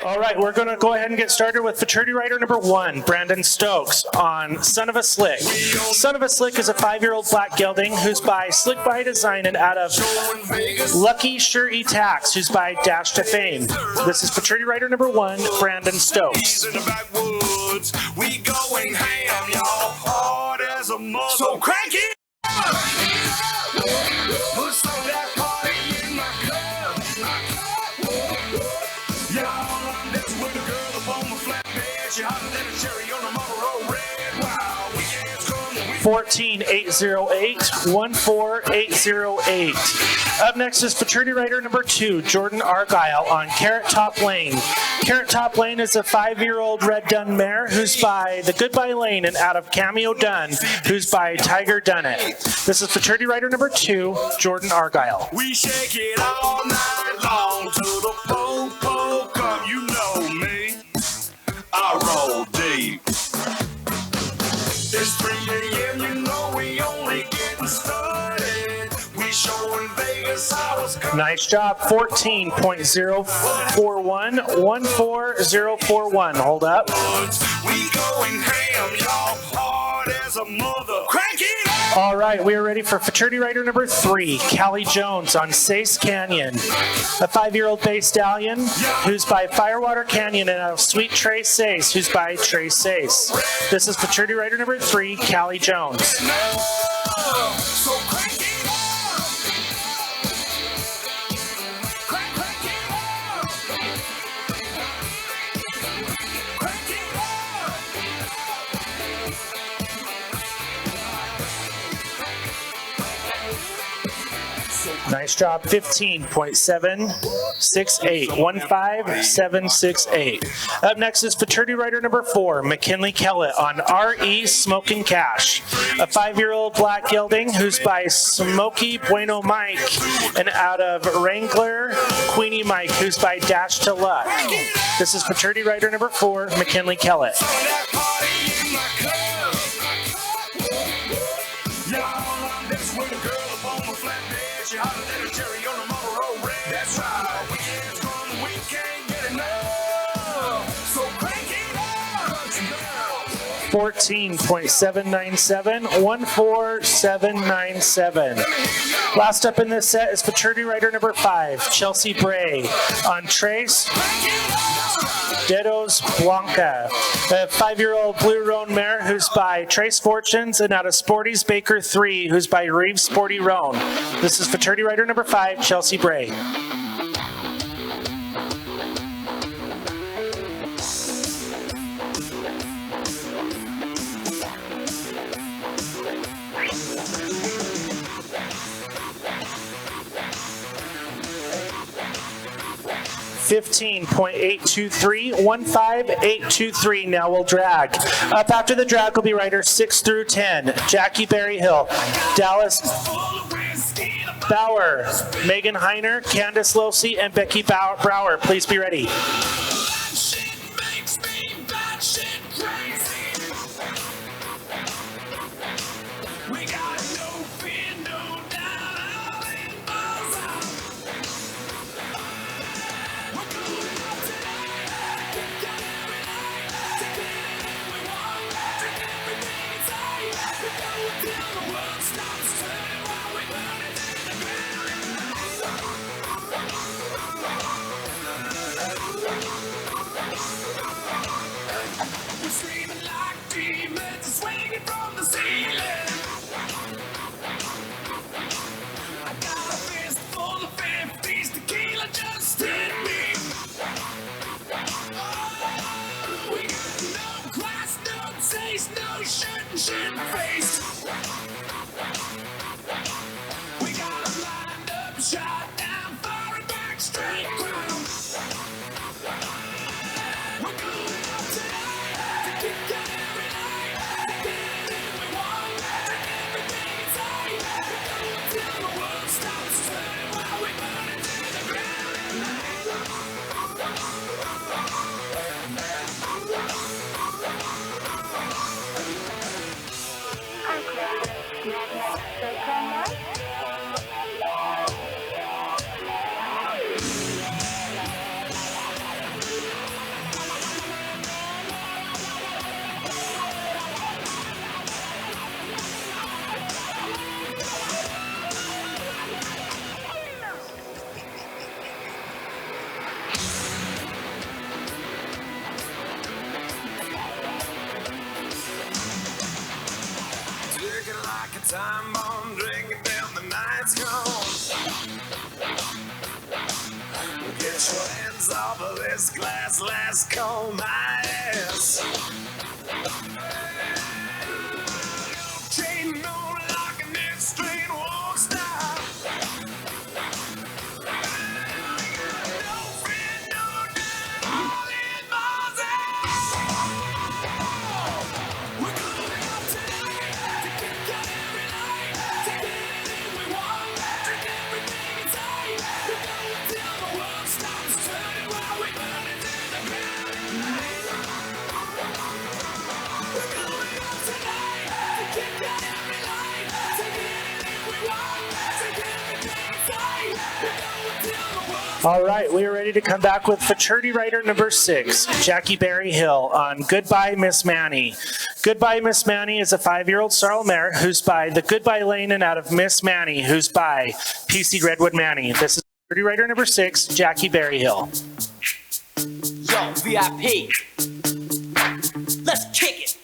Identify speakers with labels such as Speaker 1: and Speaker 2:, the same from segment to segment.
Speaker 1: All right, we're going to go ahead and get started with fraternity rider number 1, Brandon Stokes, on Son of a Slick. Son of a Slick is a 5-year-old black gelding who's by Slick by Design and out of Lucky Sure Tax, who's by Dash to Fame. This is fraternity rider number 1, Brandon Stokes.
Speaker 2: We going ham, y'all, hard as a mother. So crank it! Put some of that party in my cup. Y'all, I'm dancing with a girl up on my flatbed. She hotter than a cherry on a Marlboro Red. Wow, weekends come and we
Speaker 1: 14808, 14808. Up next is fraternity rider number 2, Jordan Argyle, on Carrot Top Lane. Carrot Top Lane is a 5-year-old red dun mare who's by the Goodbye Lane and out of Cameo Dun, who's by Tiger Dunnett. This is fraternity rider number 2, Jordan Argyle.
Speaker 2: we shake it all night long to the po-po come. You know me, I roll deep. It's 3 a.m., you know we only getting started. We showing Vegas how it's coming.
Speaker 1: Nice job. 14.041, 14041. Hold up.
Speaker 2: We going ham, y'all, hard as a mother. Crank it up!
Speaker 1: All right, we are ready for fraternity rider number 3, Callie Jones, on Sace Canyon. A 5-year-old bay stallion who's by Firewater Canyon and out of Sweet Trey Sace, who's by Trey Sace. This is fraternity rider number 3, Callie Jones.
Speaker 2: So crank it up! Crank it up! Crank it up!
Speaker 1: Nice job. 15.768, 15768. Up next is fraternity rider number 4, McKinley Kellett, on R.E. Smokin' Cash. A 5-year-old black gelding who's by Smokey Bueno Mike and out of Wrangler Queenie Mike, who's by Dash to Luck. This is fraternity rider number 4, McKinley Kellett.
Speaker 2: That party in my club. Y'all, I'm dancing with a girl up on my flatbed. She hotter than a cherry on a Marlboro Red. That's right, weekends come and we can't get enough. So crank it up, girl.
Speaker 1: 14.797, 14797. Last up in this set is fraternity rider number 5, Chelsea Bray, on Trace Dedos Blanca. A 5-year-old blue roan mare who's by Trace Fortunes and out of Sporty's Baker 3, who's by Reeves Sporty Roan. This is fraternity rider number 5, Chelsea Bray. 15.823, 15823. Now we'll drag. Up after the drag will be riders 6 through 10. Jackie Berryhill, Dallas Bauer, Megan Heiner, Candace Losey, and Becky Brower. Please be ready.
Speaker 2: Time bomb drinking till the night's gone. Get your hands off of this glass, let's comb my ass. Chain no locking, this train won't stop. No friend, no doubt, all in Moses. We're going out tonight to kick out every night, to get anything we want, drink everything inside. We go until the world stops turning while we burn it to the ground. We're going out tonight to kick out every night, to get anything we want, drink everything inside. We go until the world.
Speaker 1: All right, we are ready to come back with fraternity rider number 6, Jackie Berryhill, on Goodbye Miss Manny. Goodbye Miss Manny is a 5-year-old sorrel mare who's by the Goodbye Lane and out of Miss Manny, who's by PC Redwood Manny. This is fraternity rider number 6, Jackie Berryhill.
Speaker 3: Yo, VIP. Let's kick it.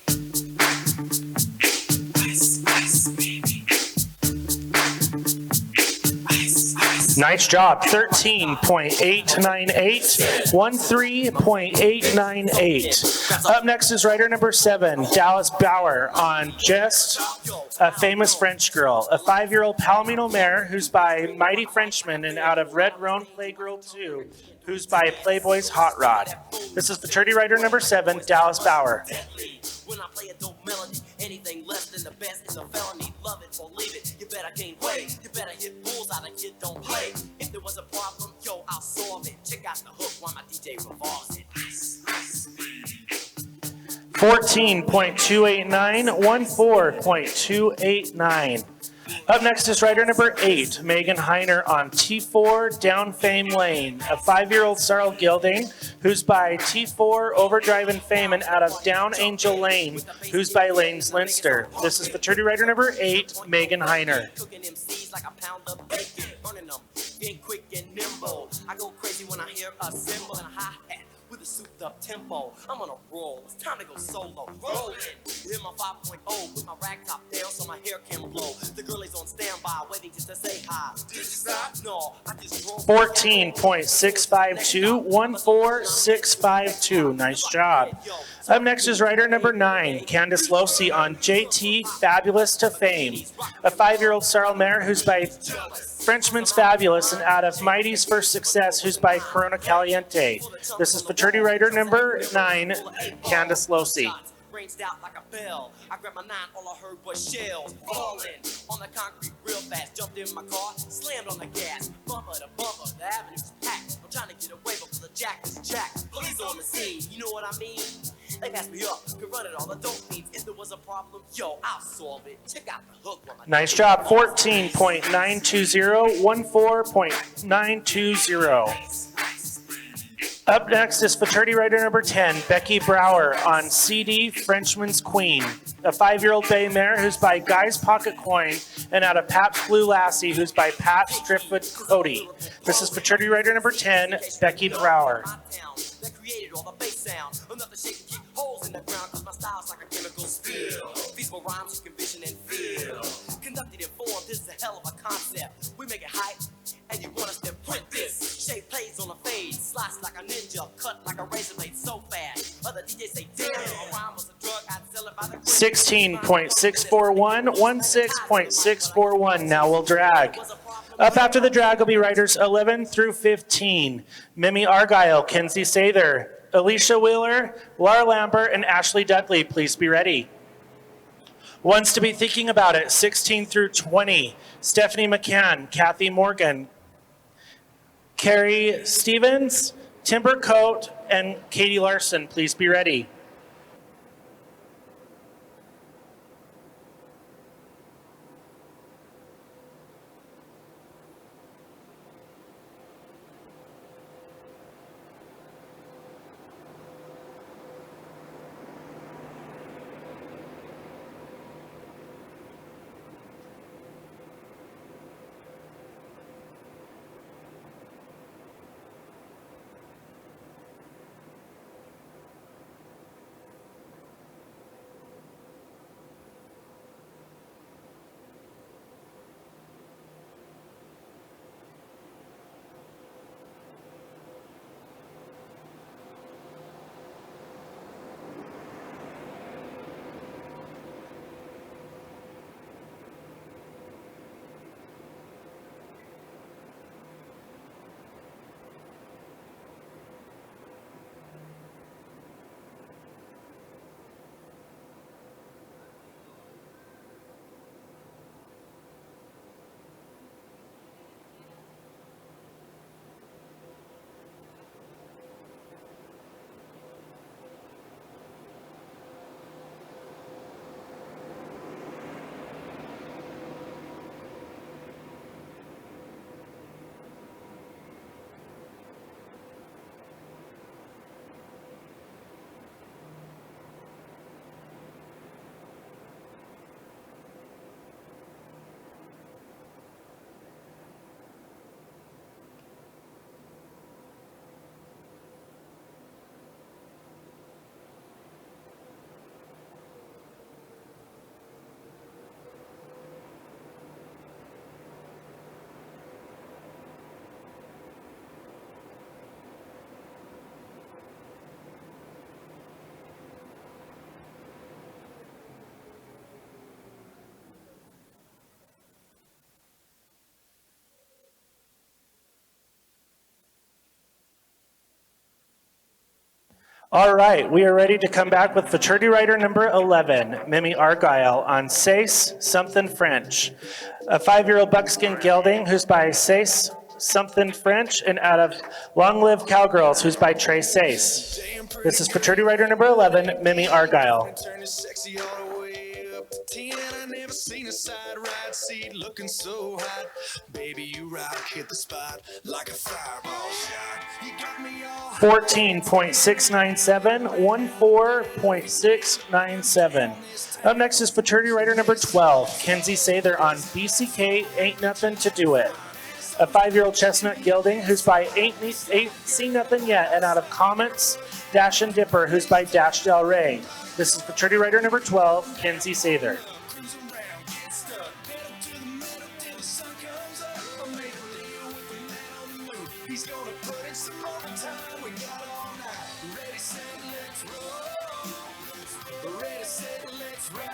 Speaker 3: Ice, ice, baby. Ice, ice.
Speaker 1: Nice job. 13.898, 13.898. Up next is rider number 7, Dallas Bauer, on Just a Famous French Girl, a 5-year-old Palomino mare who's by Mighty Frenchman and out of Red Roan Playgirl 2, who's by Playboy's Hot Rod. This is fraternity rider number 7, Dallas Bauer.
Speaker 3: When I play a dope melody, anything less than the best is a felony. Love it or leave it. You better gain weight. You better hit bulls out of kid don't play. If there was a problem, yo, I'll solve it. Check out the hook while my DJ revolves it. Ice, ice, baby.
Speaker 1: 14.289, 14.289. Up next is rider number 8, Megan Heiner, on T4 Down Fame Lane, a 5-year-old sorrel gelding who's by T4 Overdrive and Fame and out of Down Angel Lane, who's by Lanes Linster. This is fraternity rider number 8, Megan Heiner.
Speaker 3: Cooking MCs like a pound of bacon, burning them, being quick and nimble. I go crazy when I hear a cymbal and a hi-hat with a souped up tempo. I'm on a roll, it's time to go solo. Rolling, hit my 5.0, put my rag top down so my hair can blow. The girl is on standby, waiting just to say hi. Did you stop? No, I just rolled.
Speaker 1: 14.652, 14652. Nice job. Up next is rider number 9, Candace Losi, on JT Fabulous to Fame, a 5-year-old sorrel mare who's by Frenchman's Fabulous and out of Mighty's First Success, who's by Corona Caliente. This is fraternity rider number 9, Candace Losi.
Speaker 3: Ranged out like a bell. I grabbed my 9, all I heard was shells falling on the concrete real fast. Jumped in my car, slammed on the gas. Bumper to bumper, the avenue's packed. I'm trying to get away before the jack is jacked. Police on the scene, you know what I mean? They passed me up, could run it all the dope beats. If there was a problem, yo, I'll solve it. Check out the hook. While my
Speaker 1: Nice job. 14.920, 14.920. Up next is fraternity rider number 10, Becky Brower, on CD Frenchman's Queen, a 5-year-old bay mare who's by Guy's Pocket Coin and out of Pabst Blue Lassie, who's by Pabst Driftwood Cody. This is fraternity rider number 10, Becky Brower.
Speaker 3: That created all the bass sound. Enough to shake and keep holes in the ground, cause my style's like a chemical spill. Feasible rhymes you can vision and feel. Conducted in form, this is a hell of a concept. We make it hype, and you want us to print this. Shape plays on a fade, slice like a ninja, cut like a razor blade so fast. Other DJs say, damn, a rhyme was a drug, I'd sell it by the
Speaker 1: 16.641, 16.641. Now we'll drag. Up after the drag will be riders 11 through 15. Mimi Argyle, Kenzie Sather, Alicia Wheeler, Laura Lambert, and Ashley Dudley. Please be ready. Ones to be thinking about it, 16 through 20. Stephanie McCann, Kathy Morgan, Carrie Stevens, Timber Coat, and Katie Larson. Please be ready. All right, we are ready to come back with fraternity rider number 11, Mimi Argyle, on Sace Something French. A 5-year-old buckskin gelding who's by Sace Something French, and out of Long Live Cowgirls, who's by Trey Sace. This is fraternity rider number 11, Mimi Argyle.
Speaker 2: Turning sexy all the way up to 10. I never seen a side ride seat looking so hot. Baby, you rock, hit the spot like a fireball shot. You got me all
Speaker 1: 14.697, 14.697. Up next is fraternity rider number 12, Kenzie Sather on BCK Ain't Nothing to Do It. A 5-year-old chestnut gelding who's by Ain't Seen Nothing Yet, and out of Comets, Dash and Dipper, who's by Dash Del Rey. This is fraternity rider number 12, Kenzie Sather.
Speaker 2: cruise around, get stuck, pedal to the metal till the sun comes up. I made a deal with the man on the moon. He's gonna put in some overtime. We got all night. Ready, set, let's roll. Ready, set, let's ride.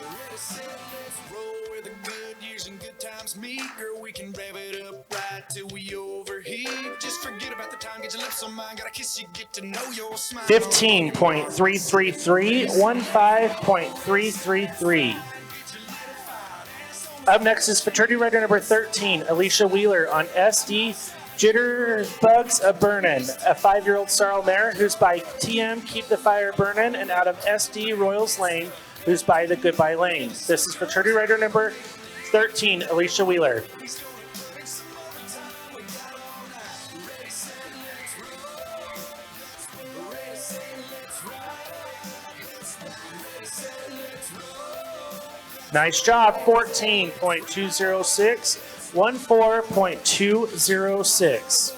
Speaker 2: Ready, set, let's roll. Where the good years and good times meet, girl, we can rev it up right till we overheat. Just forget about the time, get your lips on mine. Gotta kiss you, get to know your smile.
Speaker 1: 15.333, 15.333. Up next is fraternity rider number 13, Alicia Wheeler on SD Jitterbugs A Burnin', a 5-year-old sorrel mare who's by TM Keep the Fire Burnin', and out of SD Royals Lane, who's by the Goodbye Lane. This is fraternity rider number 13, Alicia Wheeler. Nice job, 14.206, 14.206.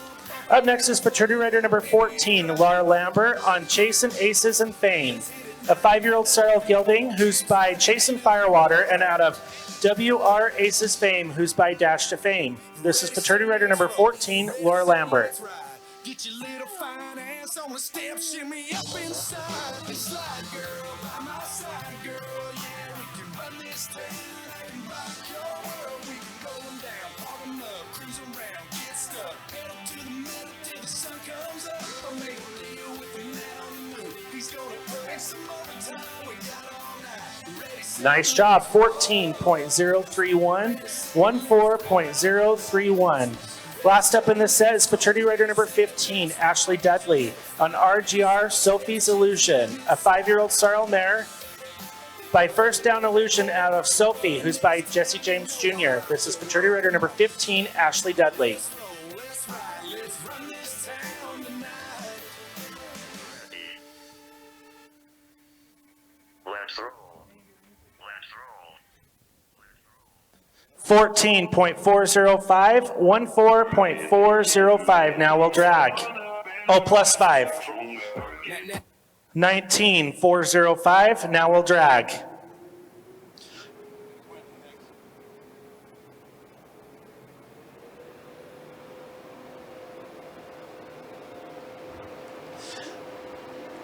Speaker 1: Up next is fraternity rider number 14, Laura Lambert on Chasing Aces and Fame. A 5-year-old sorrel gelding who's by Chasing Firewater, and out of WR Aces Fame, who's by Dash to Fame. This is fraternity rider number 14, Laura Lambert.
Speaker 2: Get your little fine ass on the step, shimmy up inside. And slide, girl, by my side, girl. Yeah, we can run this town. I can rock your world. We can roll them down, pop them up, cruise around, get stuck. Pedal to the metal till the sun comes up. I made a deal with the man on the moon. He's gonna put in some overtime. We got all night. Ready, set,
Speaker 1: Nice job, 14.031, 14.031. Last up in this set is fraternity rider number 15, Ashley Dudley on RGR Sophie's Illusion, a 5-year-old sorrel mare by First Down Illusion out of Sophie, who's by Jesse James Jr. This is fraternity rider number 15, Ashley Dudley.
Speaker 2: let's ride. Let's run this town tonight.
Speaker 4: Let's roll. Let's roll.
Speaker 1: 14.405, 14.405. Now we'll drag. Oh, plus 5. 19.405. Now we'll drag.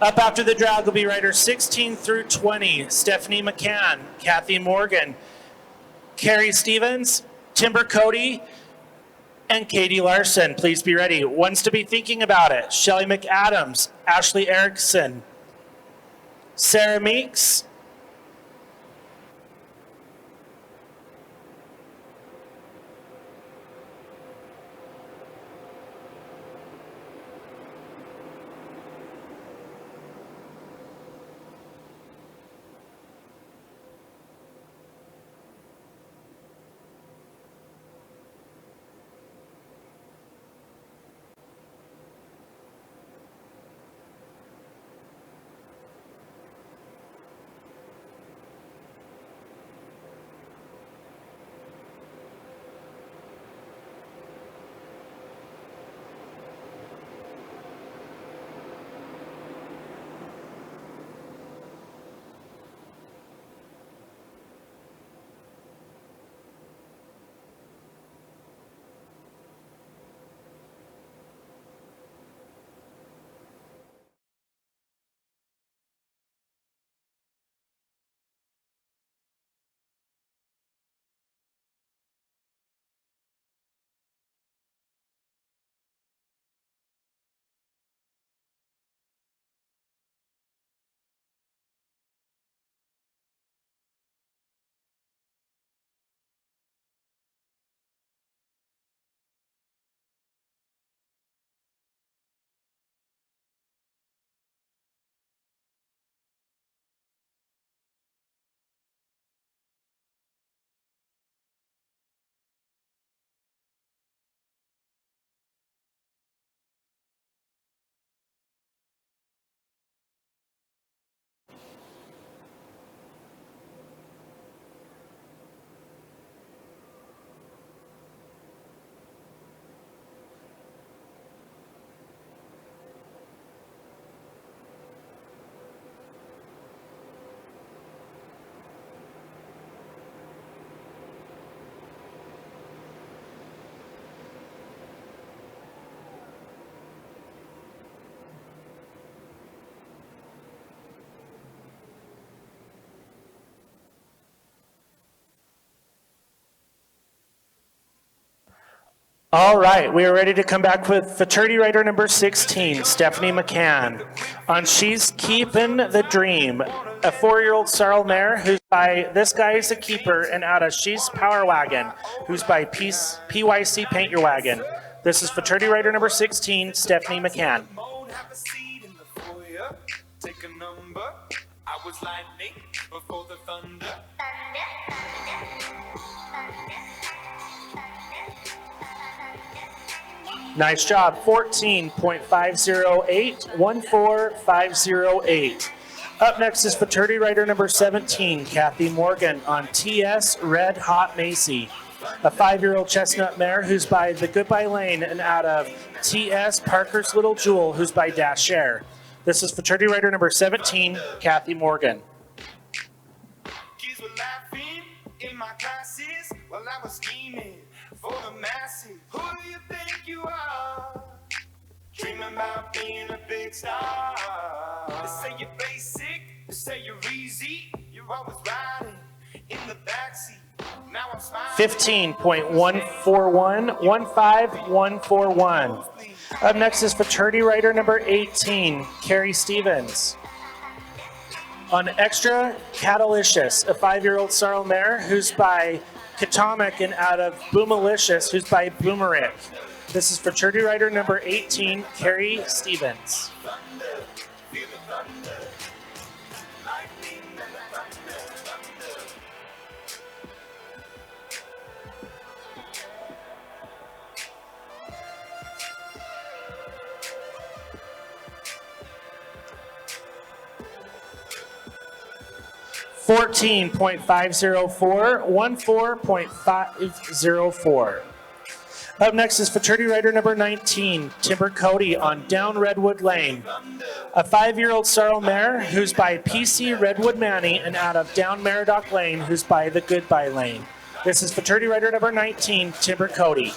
Speaker 1: Up after the drag will be riders 16 through 20. Stephanie McCann, Kathy Morgan, Carrie Stevens, Timber Cody, and Katie Larson. Please be ready. Ones to be thinking about it. Shelly McAdams, Ashley Erickson, Sarah Meeks, All right, we are ready to come back with fraternity rider number 16, Stephanie McCann, on She's Keepin' the Dream, a 4-year-old sorrel mare who's by This Guy's a Keeper, and out of She's Power Wagon, who's by PYC Paint Your Wagon. This is fraternity rider number 16, Stephanie McCann.
Speaker 2: Have a seat in the foyer. Take a number. I was lightning before the thunder.
Speaker 1: Nice job. 14.508, 14508. Up next is fraternity rider number 17, Kathy Morgan, on TS Red Hot Macy, a 5-year-old chestnut mare who's by The Goodbye Lane, and out of TS Parker's Little Jewel, who's by Dash Share. This is fraternity rider number 17, Kathy Morgan.
Speaker 2: Kids were laughing in my classes while I was scheming for the masses. Who do you think you are? Dreaming about being a big star. They say you're basic, they say you're easy. You're always riding in the backseat. Now I'm smiling.
Speaker 1: 15.141, 15141. Up next is fraternity rider number 18, Carrie Stevens, on Extra Catalicious, a 5-year-old sorrel mare who's by Katomic, and out of Boomalicious, who's by Boomerick. This is fraternity rider number 18, Carrie Stevens. 14.504, 14.504. Up next is fraternity rider number 19, Timber Cody, on Down Redwood Lane, a 5-year-old sorrel mare who's by PC Redwood Manny, and out of Down Meridoc Lane, who's by The Goodbye Lane. This is fraternity rider number 19, Timber Cody.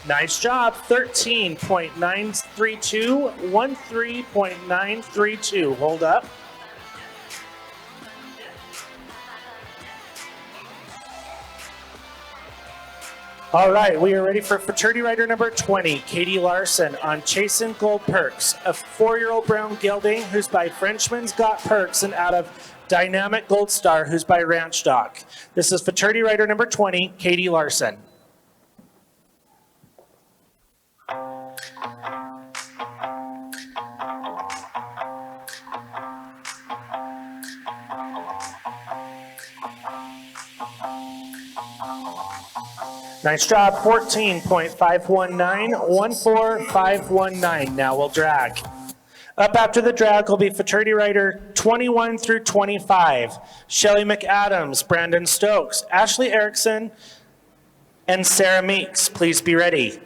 Speaker 1: Nice job. 13.932, 13.932. Hold up. All right, we are ready for fraternity rider number 20, Katie Larson, on Chasin' Gold Perks, a 4-year-old brown gelding who's by Frenchman's Got Perks, and out of Dynamic Gold Star, who's by Ranch Doc. This is fraternity rider number 20, Katie Larson. Nice job. 14.519, 14519. Now we'll drag. Up after the drag will be fraternity rider 21 through 25. Shelly McAdams, Brandon Stokes, Ashley Erickson, and Sarah Meeks. Please be ready.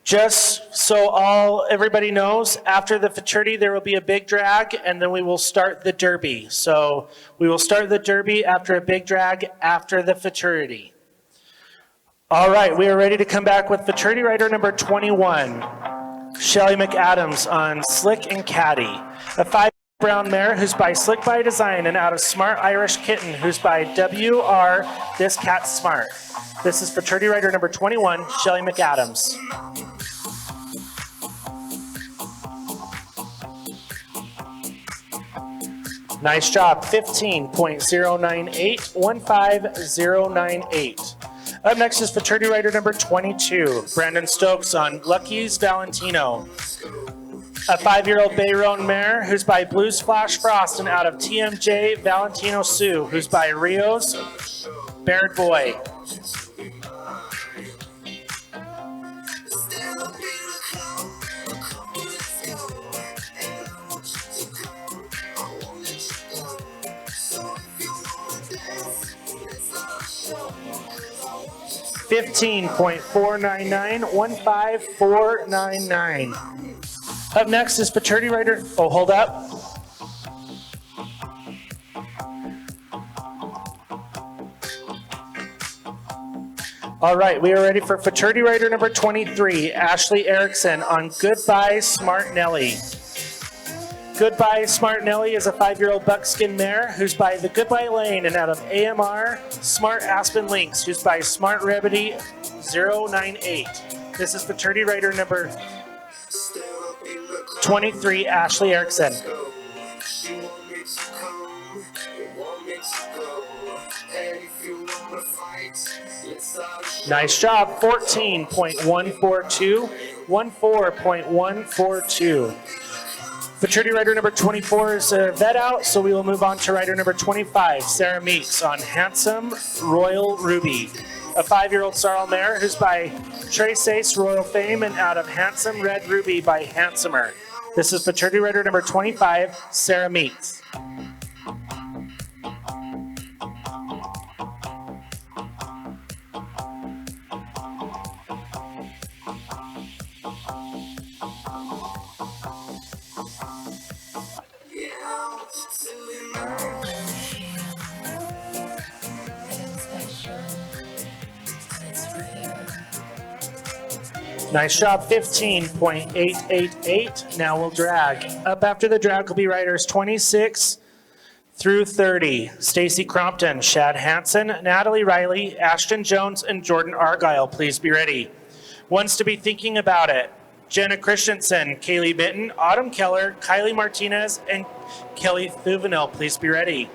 Speaker 1: Just so everybody knows, after the futurity, there will be a big drag, and then we will start the derby. So we will start the derby after a big drag after the futurity. All right, we are ready to come back with futurity rider number 21, Shelly McAdams on Slick and Caddy, a 5 brown mare who's by Slick by Design and out of Smart Irish Kitten, who's by WR This Cat's Smart. This is futurity rider number 21, Shelly McAdams. Nice job, 15.098, 15098. Up next is futurity rider number 22, Brandon Stokes on Lucky's Valentino. A 5-year-old Bay Roan mare who's by Blues Flash Frost and out of TMJ Valentino Sue, who's by Rio's Baird Boy. $15.499, 15499. Up next is futurity rider. Oh, hold up. All right, we are ready for futurity rider number 23, Ashley Erickson on Goodbye Smart Nelly. Goodbye Smart Nelly is a 5-year-old buckskin mare who's by the Goodbye Lane and out of AMR Smart Aspen Links, who's by Smart Remedy 098. This is futurity rider number 23, Ashley Erickson. Nice job, 14.142, 14.142. Futurity rider number 24 is vet out, so we will move on to rider number 25, Sarah Meeks on Handsome Royal Ruby. A 5-year-old sorrel mare who's by Trace Ace Royal Fame and out of Handsome Red Ruby by Handsomer. This is futurity rider number 25, Sarah Meeks. Nice job, 15.888. Now we'll drag. Up after the drag will be riders 26 through 30. Stacy Crompton, Shad Hansen, Natalie Riley, Ashton Jones, and Jordan Argyle. Please be ready. Ones to be thinking about it. Jenna Christensen, Kaylee Mitten, Autumn Keller, Kylie Martinez, and Kelly Thuvenel. Please be ready.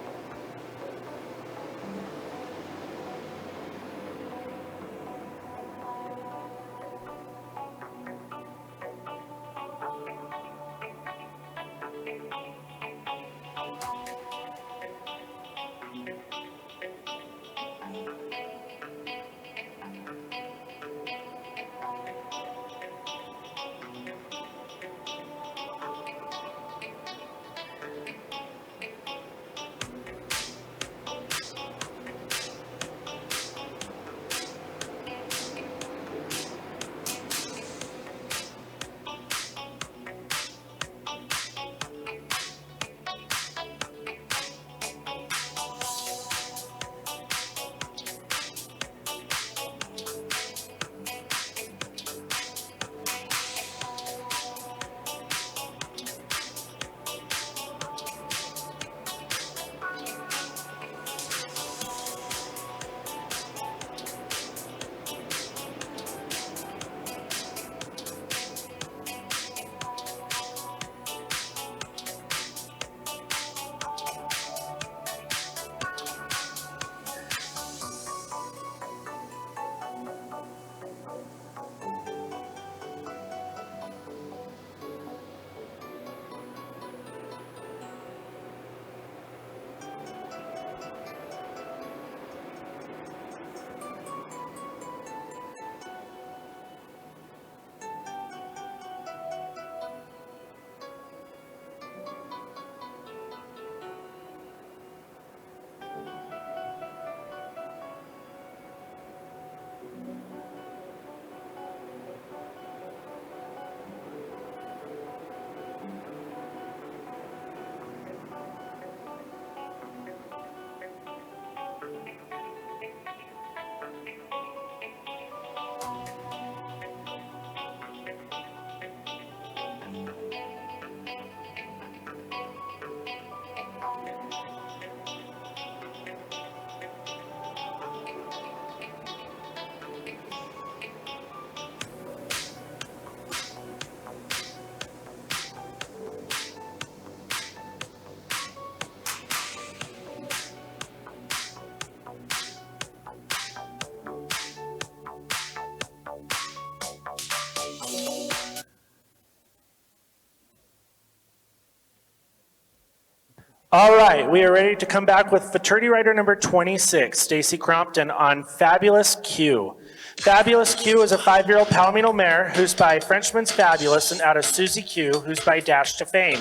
Speaker 1: All right, we are ready to come back with fraternity rider number 26, Stacy Crompton, on Fabulous Q. Fabulous Q is a 5-year-old Palomino mare who's by Frenchman's Fabulous and out of Susie Q, who's by Dash to Fame.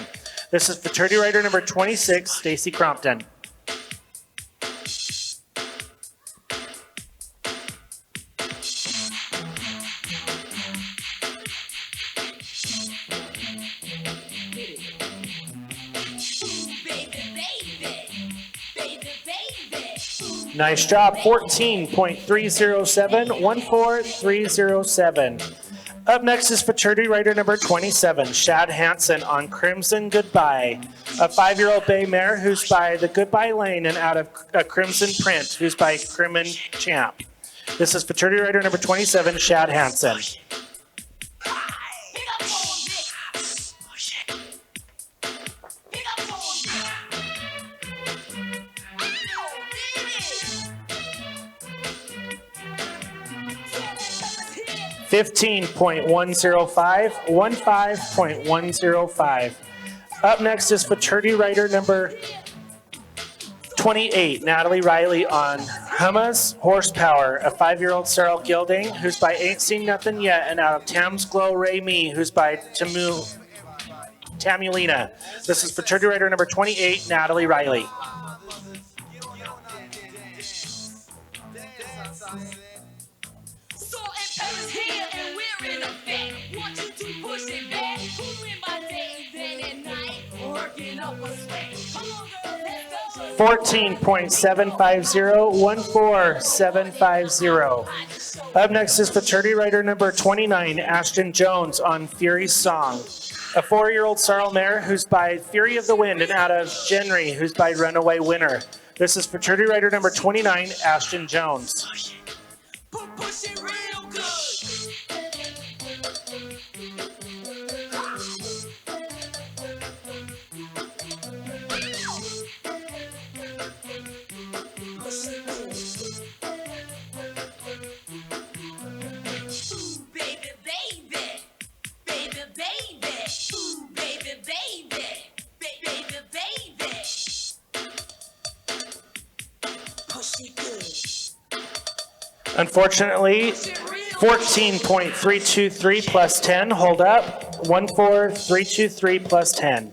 Speaker 1: This is fraternity rider number 26, Stacy Crompton.
Speaker 2: 14.307,
Speaker 1: Nice job, 14.307, 14307. Up next is fraternity rider number 27, Shad Hansen, on Crimson Goodbye, a 5-year-old bay mare who's by the Goodbye Lane and out of Crimson Print, who's by Crimin Champ. This is fraternity rider number 27, Shad Hansen.
Speaker 2: Pick up on it. Pick up on it. Ow, baby.
Speaker 1: 15.105, 15.105. Up next is fraternity rider number 28, Natalie Riley, on Hummus Horsepower, a 5-year-old Sarl Gilding, who's by Ain't Seen Nothing Yet, and out of Tam's Glow Ray Me, who's by Tamulina. This is fraternity rider number 28, Natalie Riley.
Speaker 2: Salt and pepper's here and we're in effect. Want you to push it back. Cooling my days day and night. Working up a sweat. Come on, girl, let's go.
Speaker 1: 14.750, 14750. Up next is fraternity rider number 29, Ashton Jones, on Fury's Song, a 4-year-old Sarl mare who's by Fury of the Wind and out of Genry, who's by Runaway Winner. This is fraternity rider number 29, Ashton Jones.
Speaker 2: Push it real good. 14.323
Speaker 1: Unfortunately, 14.323 plus 10, hold up, 14323 plus 10.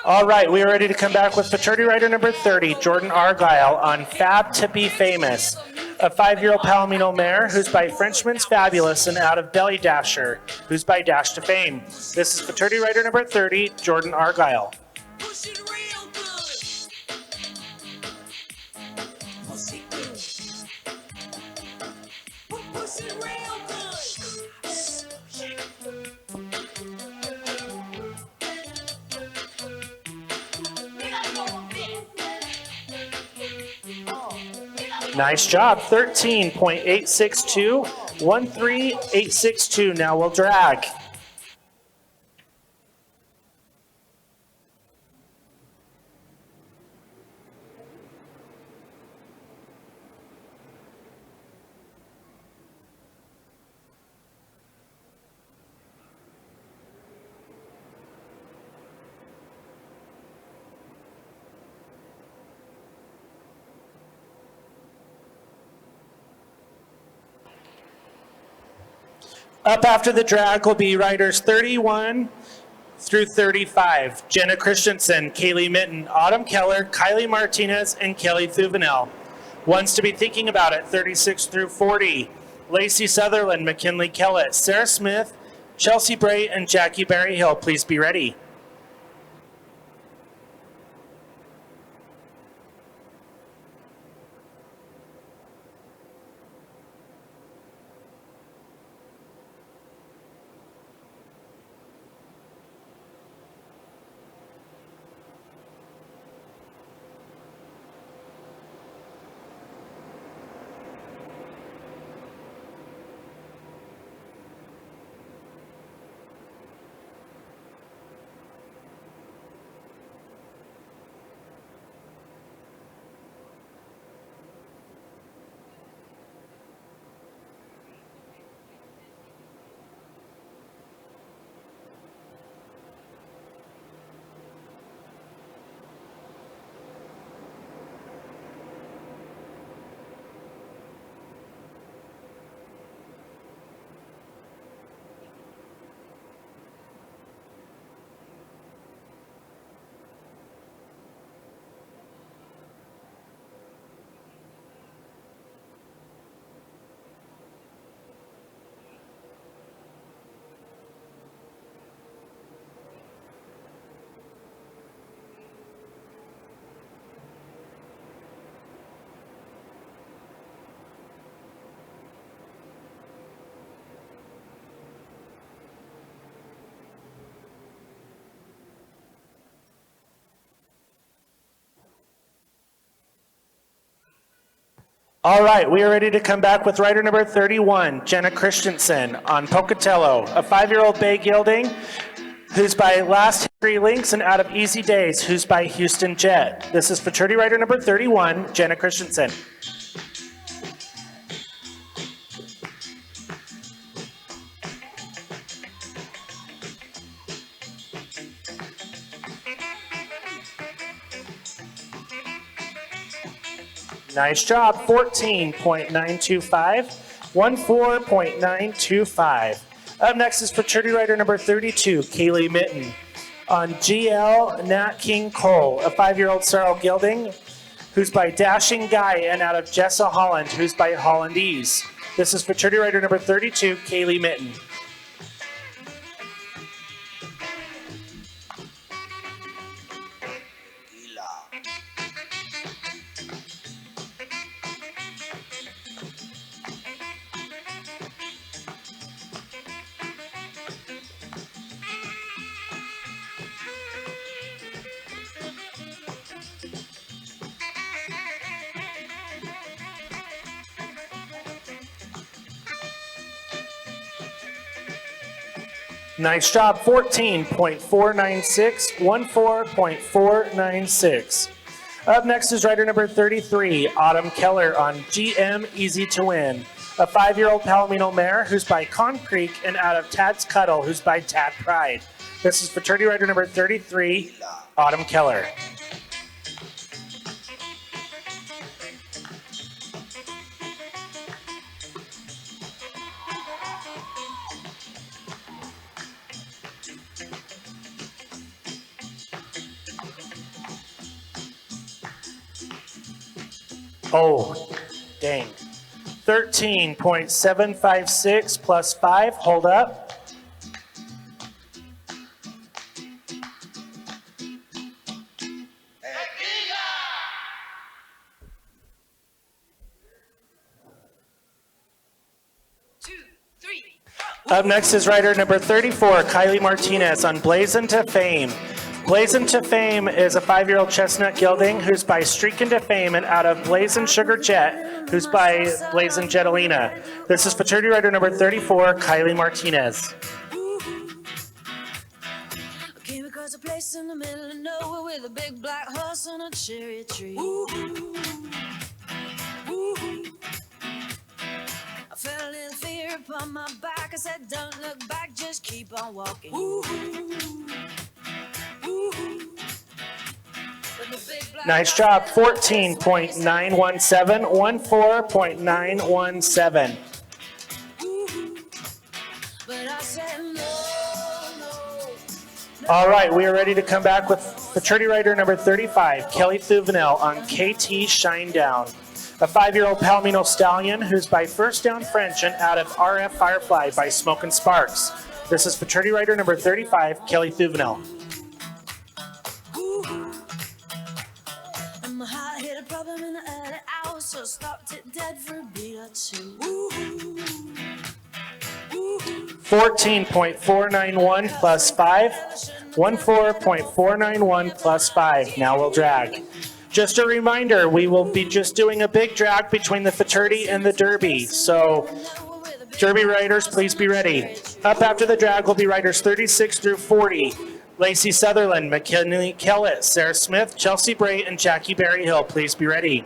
Speaker 1: All right, we are ready to come back with fraternity rider number 30, Jordan Argyle, on Fab to Be Famous, a 5-year-old Palomino mare who's by Frenchman's Fabulous and out of Belly Dasher, who's by Dash to Fame. This is fraternity rider number 30, Jordan Argyle.
Speaker 2: Push it real good. Push it good. Push it real good.
Speaker 1: Nice job, 13.862, 13862. Now we'll drag. Up after the drag will be riders 31 through 35. Jenna Christensen, Kaylee Mitten, Autumn Keller, Kylie Martinez, and Kelly Thuvenel. Ones to be thinking about at 36 through 40. Lacey Sutherland, McKinley Kellett, Sarah Smith, Chelsea Bray, and Jackie Berryhill. Please be ready. All right, we are ready to come back with rider number 31, Jenna Christensen on Pocatello, a 5-year-old bay gelding who's by Last Hickory Links and Out of Easy Days, who's by Houston Jet. This is futurity rider number 31, Jenna Christensen. Nice job, 14.925, 14.925. Up next is futurity rider number 32, Kaylee Mitten, on GL Nat King Cole, a 5-year-old sorrel gelding, who's by Dashing Guy, and out of Jessa Holland, who's by Hollandese. This is futurity rider number 32, Kaylee Mitten. Nice job, 14.496, 14.496. Up next is rider number 33, Autumn Keller on GM Easy to Win, a 5-year-old Palomino mare who's by Con Creek and out of Tad's Cuddle, who's by Tad Pride. This is futurity rider number 33, Autumn Keller. Oh, dang. 13.756 plus 5, hold up. Up next is rider number 34, Kylie Martinez on Blazin' to Fame. Blazin' to Fame is a 5-year-old chestnut gelding who's by Streakin' to Fame and out of Blazin' Sugar Jet, who's by Blazin' Jetalina. This is futurity rider number 34, Kylie Martinez.
Speaker 5: Came across a place in the middle of nowhere with a big black horse on a cherry tree. I felt a little fear upon my back. I said, don't look back, just keep on walking.
Speaker 1: Nice job, 14.917, 14.917. All right, we are ready to come back with futurity rider number 35, Kelly Thuvenel on KT Shinedown, a 5-year-old Palomino stallion who's by First Down French and out of RF Firefly by Smoke and Sparks. This is futurity rider number 35, Kelly Thuvenel.
Speaker 5: My heart hit a problem in the early hours, so stopped it dead for a beat or two.
Speaker 1: 14.491 plus 5, 14.491 plus 5. Now we'll drag. Just a reminder, we will be just doing a big drag between the futurity and the derby. So derby riders, please be ready. Up after the drag will be riders 36 through 40. Lacey Sutherland, McKinley Kellett, Sarah Smith, Chelsea Bray, and Jackie Berryhill. Please be ready.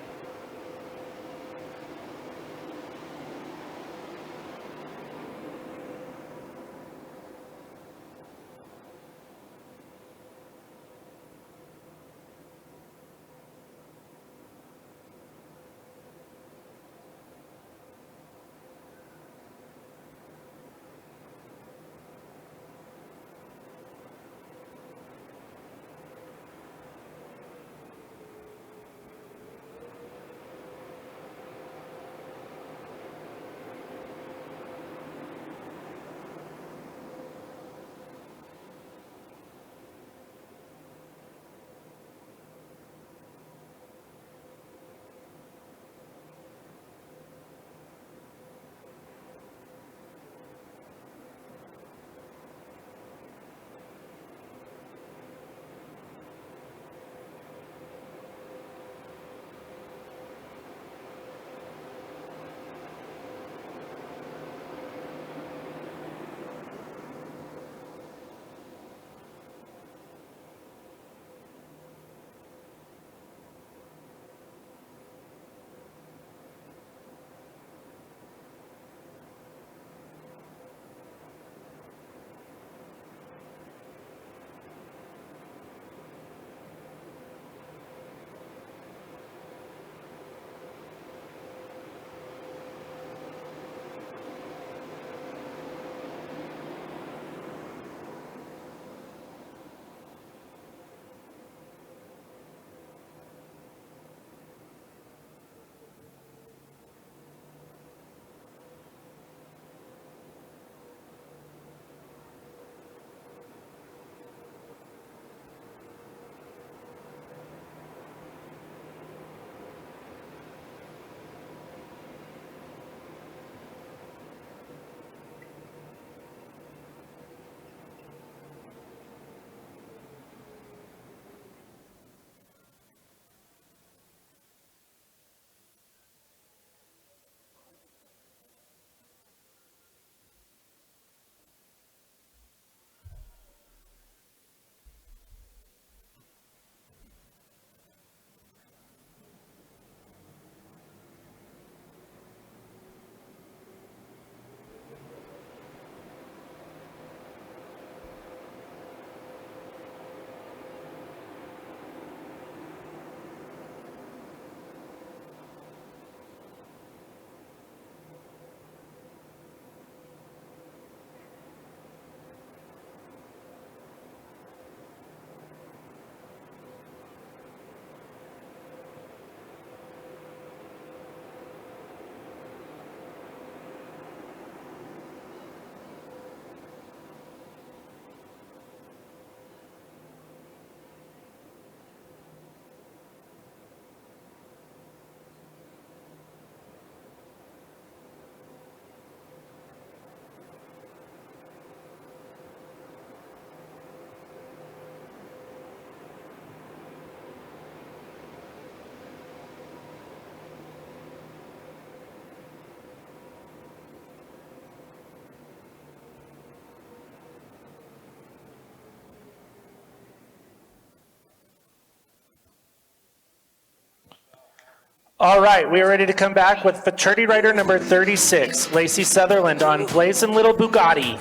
Speaker 1: All right, we are ready to come back with fraternity rider number 36, Lacey Sutherland on Blazin' Little Bugatti.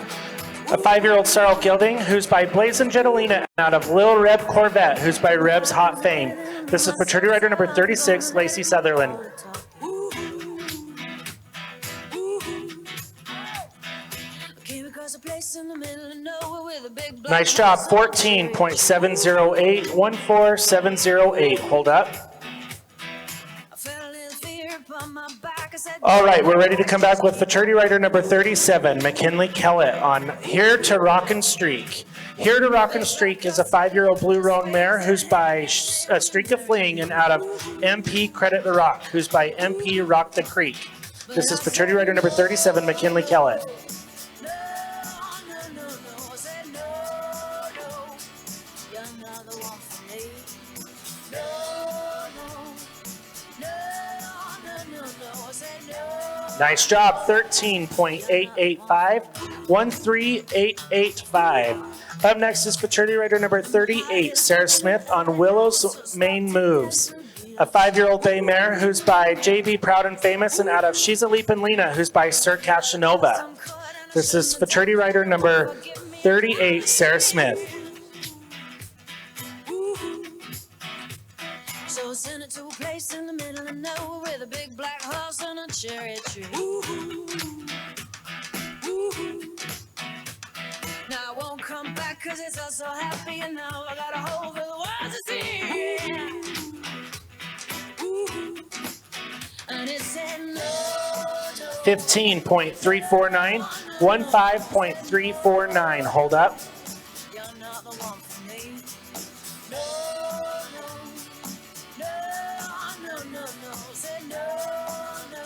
Speaker 1: A 5-year-old Sarl Gilding, who's by Blazin' Jetalina, out of Lil Reb Corvette, who's by Reb's Hot Fame. This is fraternity rider number 36, Lacey Sutherland.
Speaker 5: Came across a place in the middle of nowhere with a big black
Speaker 1: Nice job, 14.708, 14708. Hold up.
Speaker 5: I felt a little fear upon my back. I said,
Speaker 1: All right, we're ready to come back with fraternity rider number 37, McKinley Kellett on Here to Rockin' Streak. Here to Rockin' Streak is a 5-year-old blue roan mare who's by a Streak of Fleeing and out of MP Credit the Rock, who's by MP Rock the Creek. This is fraternity rider number 37, McKinley Kellett.
Speaker 5: no, no, no, no. I said, no, no, you're not the one for me. No, no, no, no, no, no. I said, no.
Speaker 1: Nice job, 13.885, 13885. Up next is fraternity rider number 38, Sarah Smith on Willow's Main Moves. A 5-year-old bay mare who's by JB Proud and Famous and out of She's a Leapin' Lena, who's by Sir Casanova. This is fraternity rider number 38, Sarah Smith.
Speaker 5: So I sent it to a place in the middle of nowhere with a big black horse and a cherry tree. Now I won't come back cause it's all so happy and now I got a hole for the world to see. And it said no, no.
Speaker 1: 15.349, 15.349. Hold up.
Speaker 5: You're not the one for me. No, no, no, no, no, no. Said no, no.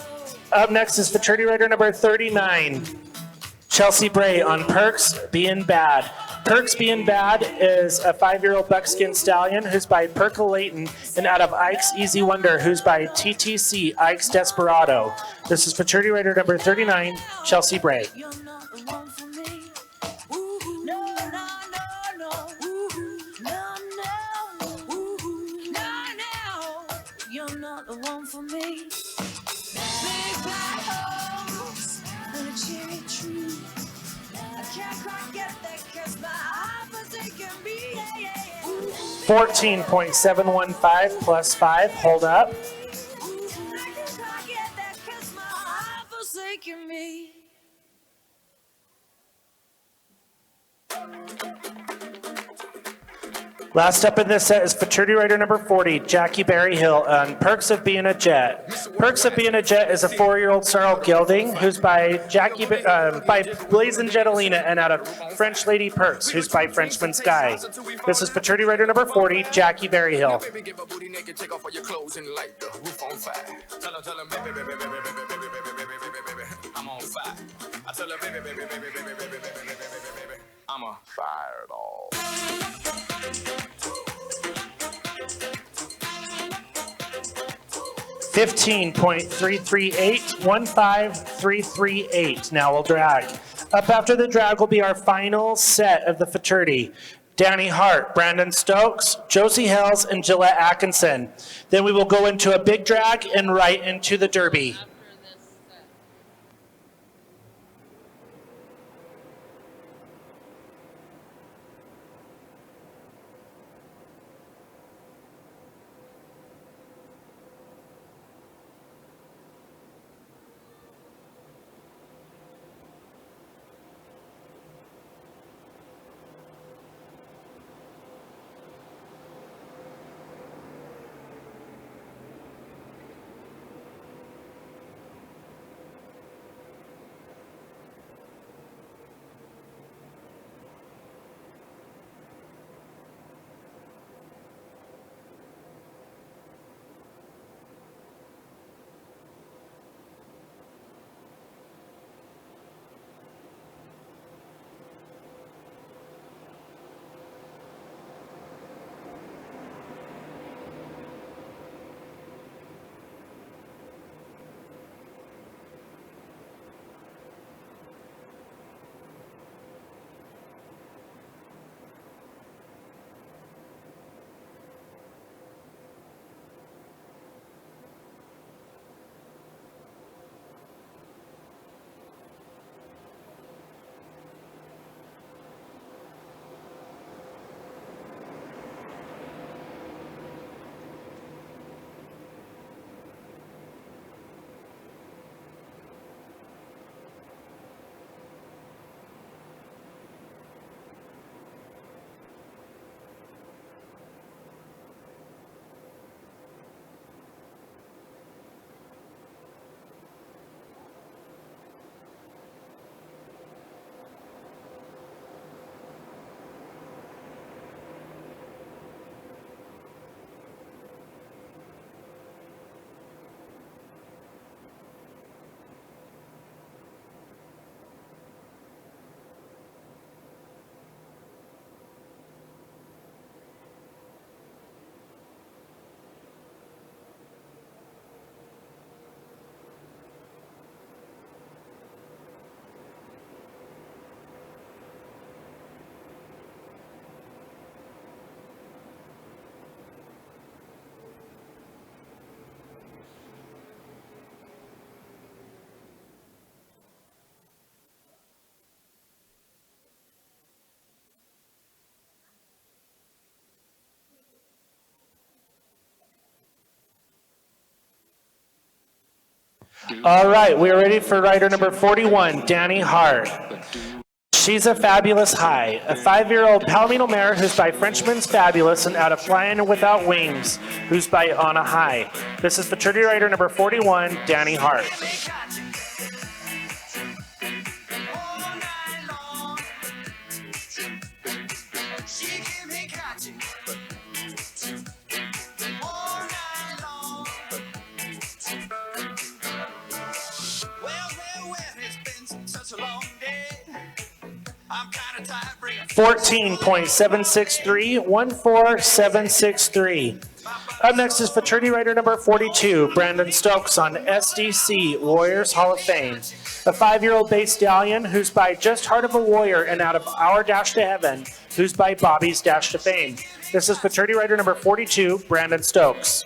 Speaker 1: Up next is fraternity rider number 39, Chelsea Bray on Perks Bein' Bad. Perks Bein' Bad is a 5-year-old buckskin stallion who's by Percolatin and out of Ike's Easy Wonder, who's by TTC Ike's Desperado. This is fraternity rider number 39, Chelsea Bray.
Speaker 5: You're not the one for me. No, no, no, no. No, no. No, no. You're not the one for me. Big black holes and a cherry tree. I can't quite get that cause my heart forsaken me. Yeah, yeah, yeah.
Speaker 1: 14.715 plus 5. Hold up.
Speaker 5: I can't quite get that cause my heart forsaken me.
Speaker 1: Last up in this set is fraternity rider number 40, Jackie Berryhill on Perks of Being a Jet. Perks of Being a Jet is a 4-year-old Sarl Gilding who's by by Blazin' Jetalina and out of French Lady Perks, who's by Frenchman Sky. This is fraternity rider number 40, Jackie Berryhill.
Speaker 2: Baby, give a booty naked, take off all your clothes and light the roof on fire. Tell her, baby, baby, baby, baby, baby, baby, baby, baby, baby, I'm on fire. I tell her, baby, baby, baby, baby, baby, baby, baby, baby, baby, I'm a fireball.
Speaker 1: 15.338, 15338. Now we'll drag. Up after the drag will be our final set of the fraternity. Danny Hart, Brandon Stokes, Josie Hells, and Gillette Atkinson. Then we will go into a big drag and right into the derby. All right, we are ready for rider number 41, Danny Hart. She's a Fabulous High, a 5-year-old Palomino mare who's by Frenchman's Fabulous and out of Flying Without Wings, who's by On a High. This is fraternity rider number 41, Danny Hart.
Speaker 2: Such a long day. I'm kind of tired.
Speaker 1: 14.763, 14763. Up next is fraternity rider number 42, Brandon Stokes on SDC Warriors Hall of Fame. A 5-year-old Bay Stallion who's by Just Heart of a Warrior and out of Our Dash to Heaven, who's by Bobby's Dash to Fame. This is fraternity rider number 42, Brandon Stokes.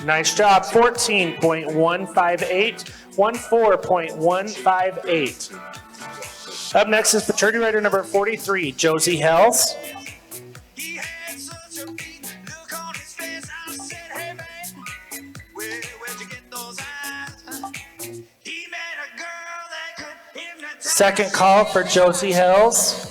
Speaker 1: Nice job, 14.158, 14.158. Up next is fraternity rider number 43, Josie Hells.
Speaker 2: He had such a beat look on his face. I said, hey man, where'd you get those eyes? He met a girl that could hypnotize.
Speaker 1: Second call for Josie Hells.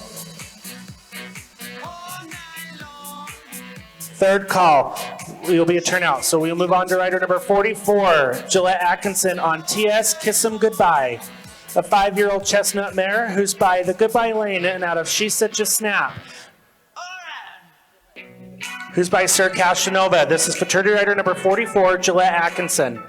Speaker 1: Third call will be a turnout. So we'll move on to rider number 44, Gillette Atkinson on TS Kiss 'Em Goodbye. A 5-year-old chestnut mare who's by the Goodbye Lane and out of She Said Just Snap. Who's by Sir Casanova. This is fraternity rider number 44, Gillette Atkinson.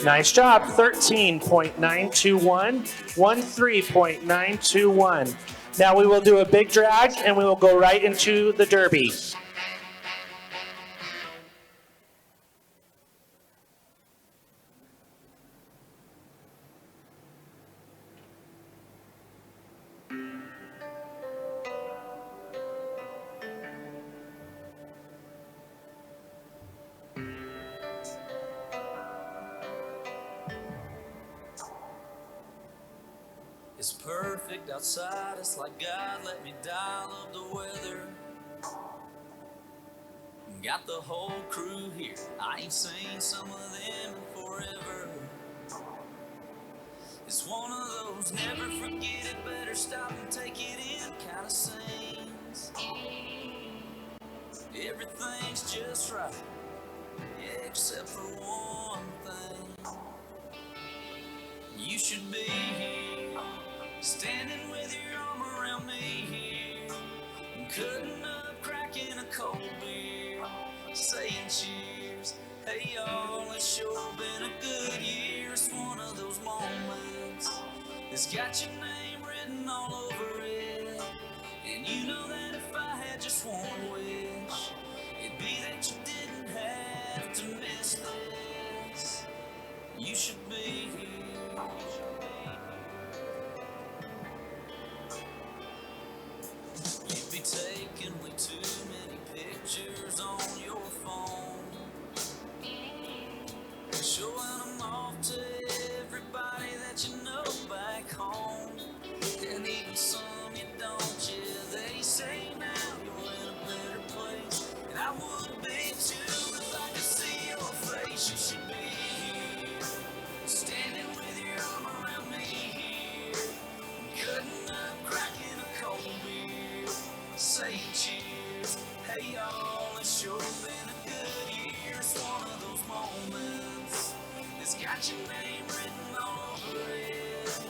Speaker 1: Nice job, 13.921, 13.921. Now we will do a big drag and we will go right into the Derby.
Speaker 6: It's perfect outside, it's like God let me dial up the weather. Got the whole crew here, I ain't seen some of them in forever. It's one of those never forget it, better stop and take it in kind of scenes. Everything's just right, yeah, except for one thing. You should be here, standing with your arm around me here, cutting up, cracking a cold beer, saying cheers. Hey y'all, it's sure been a good year. It's one of those moments that's got your name written all over it. And you know that if I had just one wish, it'd be that you didn't have to miss this. You should be here. You'd be taking way too many pictures on your phone, showing them off to everybody that you know back home, and even some you don't. Yeah, they say now you're in a better place, and I would be too if I could see your face. You should be here, standing with your arm around me here, cutting up, cracking a cold beer, saying cheers. Hey y'all, it's sure been a good year. It's one of those moments that's got your name written all over it.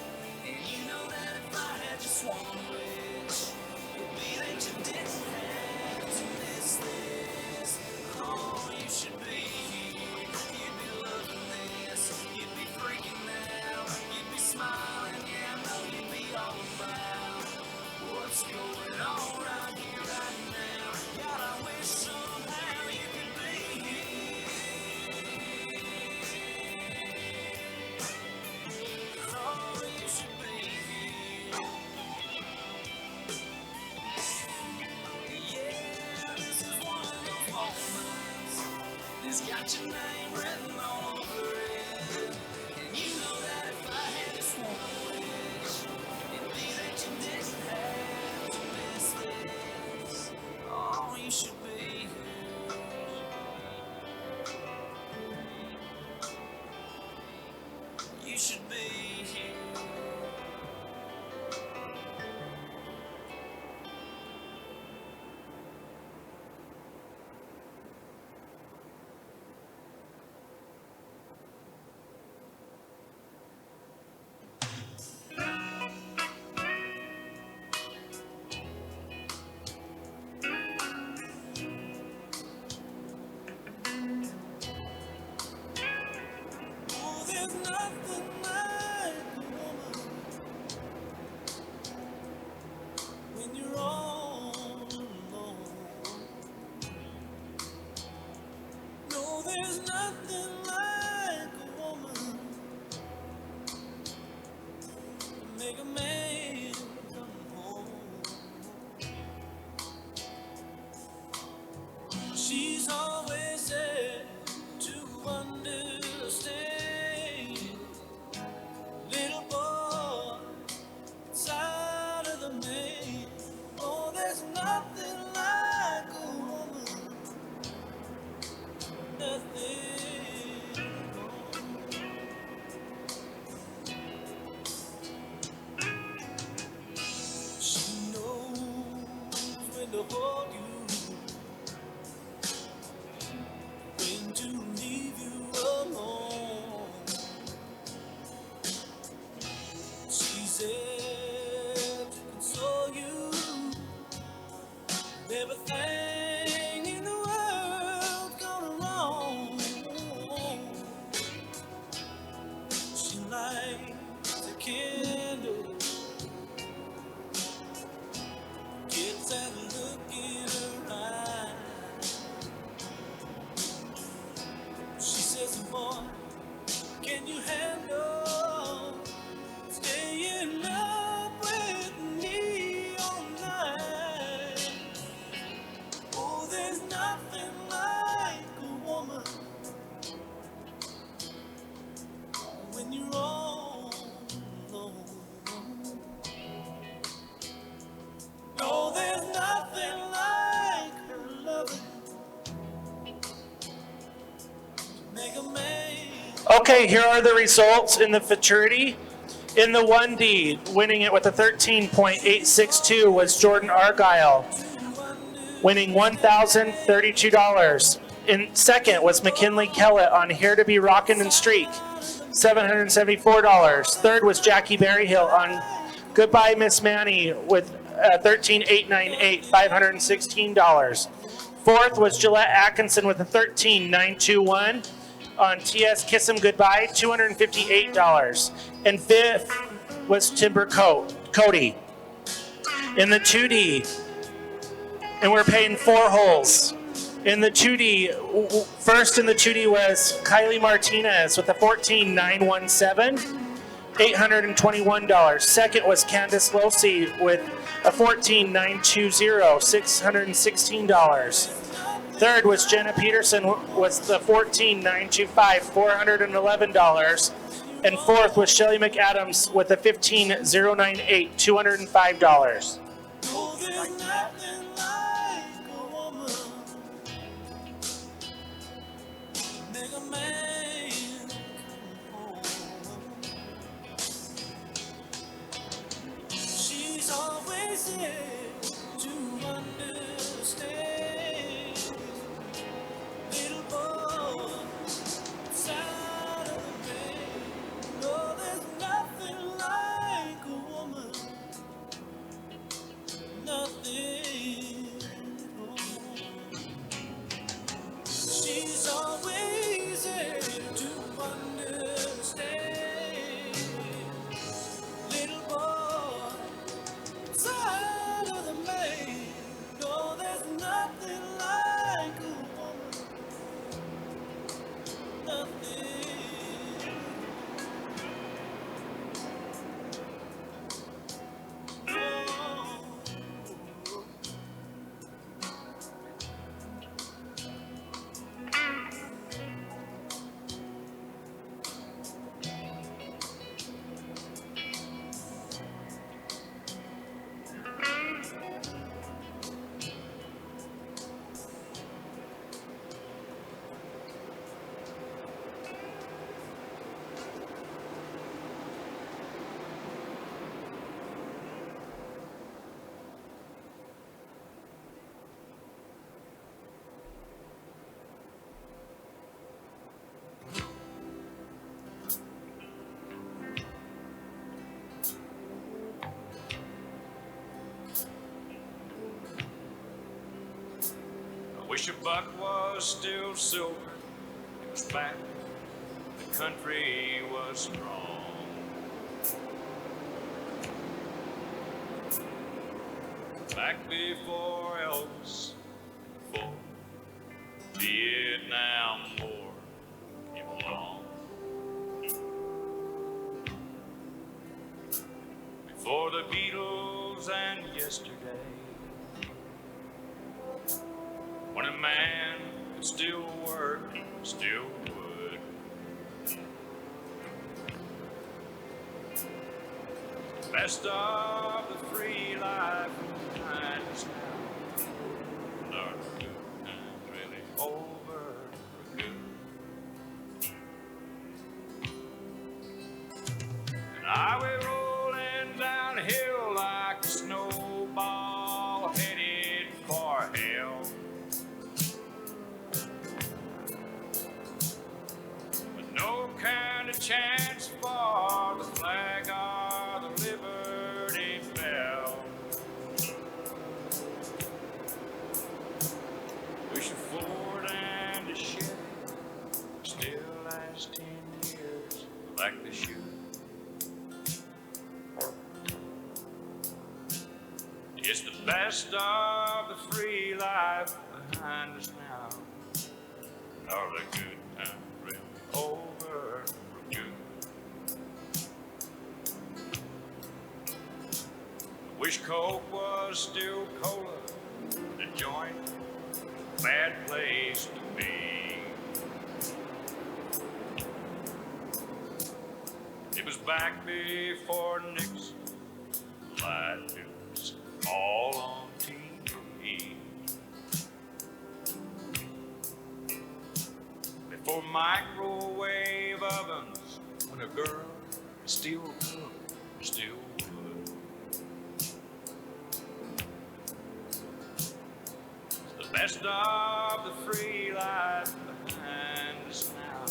Speaker 6: And you know that if I had just one wish, it'd be that you didn't have to miss this. Oh, you should be here, you'd be loving this, you'd be freaking out, you'd be smiling, yeah, I know you'd be all about what's going on right here, right now. God, I wish somehow you could be here. It's got your name written all over it. And you know that if I had just one wish, it'd be that you didn't have to miss this. Oh, you should be here. You should be here. Oh, there's nothing like a woman when you're all alone. No, there's nothing like a woman to make a man come home. She's always there to understand. Little boy inside of the man. Oh, there's nothing like a woman. Nothing. She knows when to hold you, when to leave you alone. She's there to console you. Everything in the world's gone wrong. She lights a candle, gets that look in her eye. She says, boy, can you handle staying up with me all night? Oh, there's nothing like a woman when you're all alone. No, there's nothing like her loving to make a man.
Speaker 1: Okay, here are the results in the futurity. In the 1D, winning it with a 13.862 was Jordan Argyle, winning $1,032. In second was McKinley Kellett on Here to Be Rockin' and Streak, $774. Third was Jackie Berryhill on Goodbye Miss Manny with 13,898, $516. Fourth was Gillette Atkinson with a 13,921 on TS Kiss 'Em Goodbye, $258. And fifth was Timber Cody. In the 2D, and we're paying 4 holes. In the 2D, first in the 2D was Kylie Martinez with a 14,917, $821. Second was Candace Losey with a 14,920, $616. Third was Jenna Peterson with the 14,925, $411. And fourth was Shelly McAdams with a 15,098, $205.
Speaker 6: Oh, there's nothing like a woman to make a man come home. She's always there to understand. Little boy inside of the man. No, there's nothing like a woman. Nothing.
Speaker 7: Wish a buck was still silver. It was back. The country was strong. Back before Elvis, before Vietnam War came along. Before the Beatles and yesterday. When a man could still work, still would. Best of the free life behind us now. Our good times really over for good. And I went rolling downhill like a snowball headed for hell. No kind of chance for the flag or the Liberty Bell. Wish a Ford and a Chevy still last 10 years like they should. It's the best of the free life behind us now. Are the good times really over for good? Wish Coke was still cola, the joint, bad place to be. It was back before Nixon lied to us all on TV. Before microwave ovens, when a girl still cooked, still would. It's the best of the free life behind us now.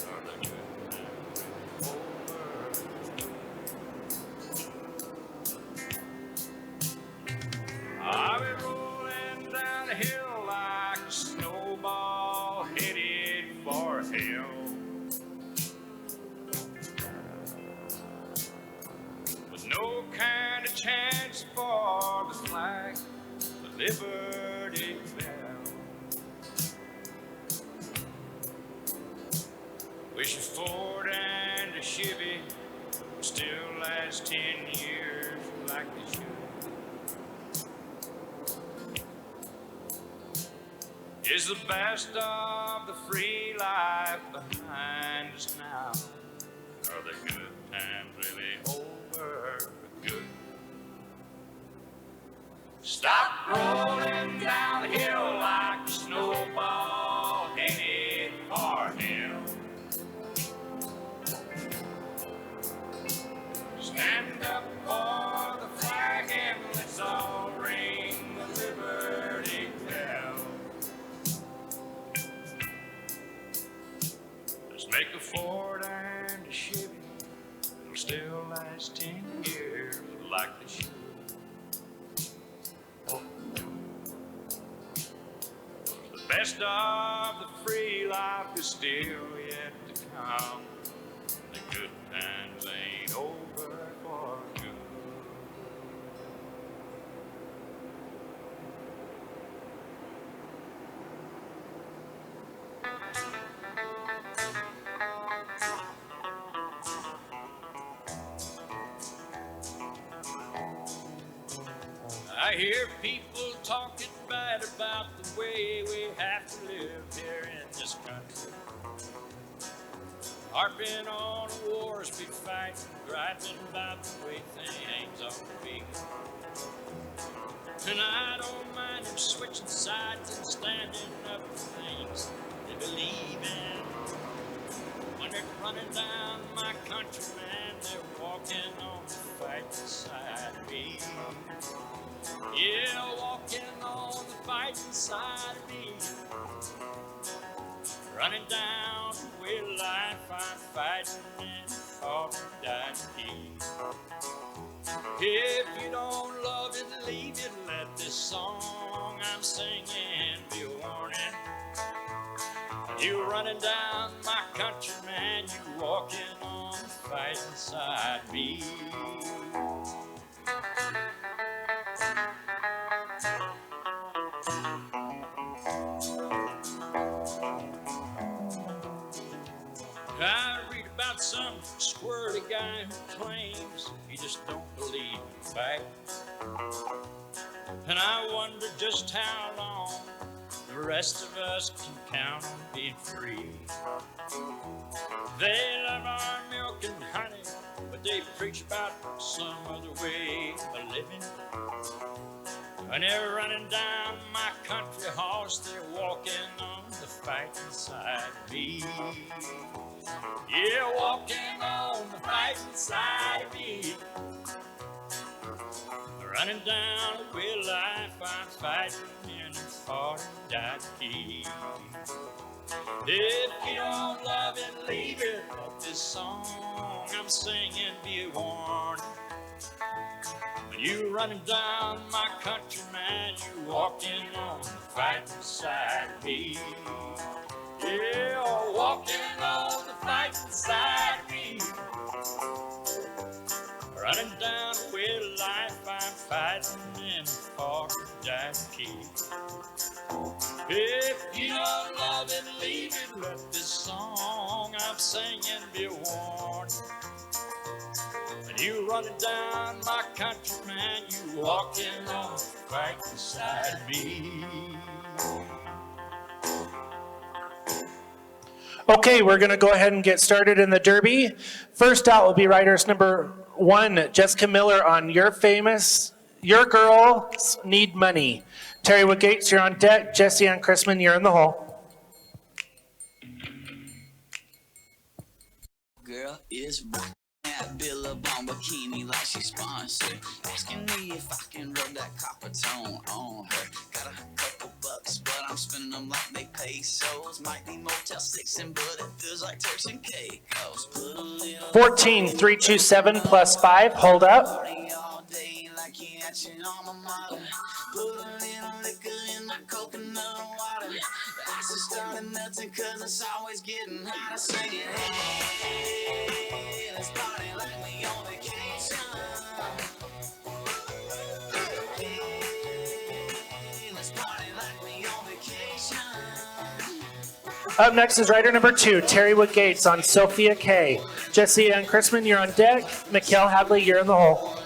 Speaker 7: Are the good times over? I've been rolling down a hill like a snowball headed for hell. With no kind of chance for the flag, the Liberty Bell. Wish a Ford and a Chevy still last 10 years like they should. Is the best of the free life behind us now? Are the good times really over for good? Stop rolling down the hill like a snowball headed for hell. Stand up for the flag and let's all ring the Liberty Bell. Make a Ford and a Chevy, it'll still last 10 years like they should. The best of the free life is still yet to come. The good times ain't over for good. I hear people talking bad about the way we have to live here in this country. Harping on the wars we fight, griping about the way things ought to be. And I don't mind them switching sides and standing up for things they believe in. When they're running down my countrymen, they're walking on the fighting side of me. Yeah, walking on the fighting side of me. Running down the way life I'm fighting and fought and died to be. If you don't love it, leave it. Let this song I'm singing be a warning. You running down my country, man, you walking on the fighting side of me. I read about some squirrely guy who claims he just don't believe in fact. And I wonder just how long the rest of us can count on being free. They love our milk and honey, but they preach about some other way of living. And they're running down my country horse, they're walking on the fighting side of me. Yeah, walking on the fighting side of me. Running down the way of life, I'm fighting and fought and died to keep. If you don't love it, leave it. Let this song I'm singing be a warning. When you running down my country, man, you walking on the fighting side of me. Yeah, walking on the fighting side of me. Running down the way of life, I'm fighting and fought and died to keep. If you don't love it, leave it. Let this song I'm singing be a warning. When you running down my country, man, you walking on the fighting side of me.
Speaker 1: Okay, we're going to go ahead and get started in the Derby. First out will be riders number 1, Jessica Miller on Your Girls Need Money. Terry Woodgates, you're on deck. Jesse Ann Chrisman, you're in the hole.
Speaker 6: Girl is rocking that Billabong bikini like she sponsored. Asking me if I can rub that copper tone on her. Got a couple bucks, but I'm spending them like they pesos. Might be Motel 6, but it feels like Turks and Caicos. Put a little
Speaker 1: 14,327 plus 5. Hold up.
Speaker 6: party all day like you at your alma mater. Put a little liquor in my coconut water. The ice is starting melting 'cause it's always getting hotter. Singing, hey, let's party like we on vacation. Hey, let's party like we on vacation.
Speaker 1: Up next is rider number 2, Terry Woodgates on Sophia K. Jesse Ann Chrisman, you're on deck. Mikkel Hadley, you're in the hole.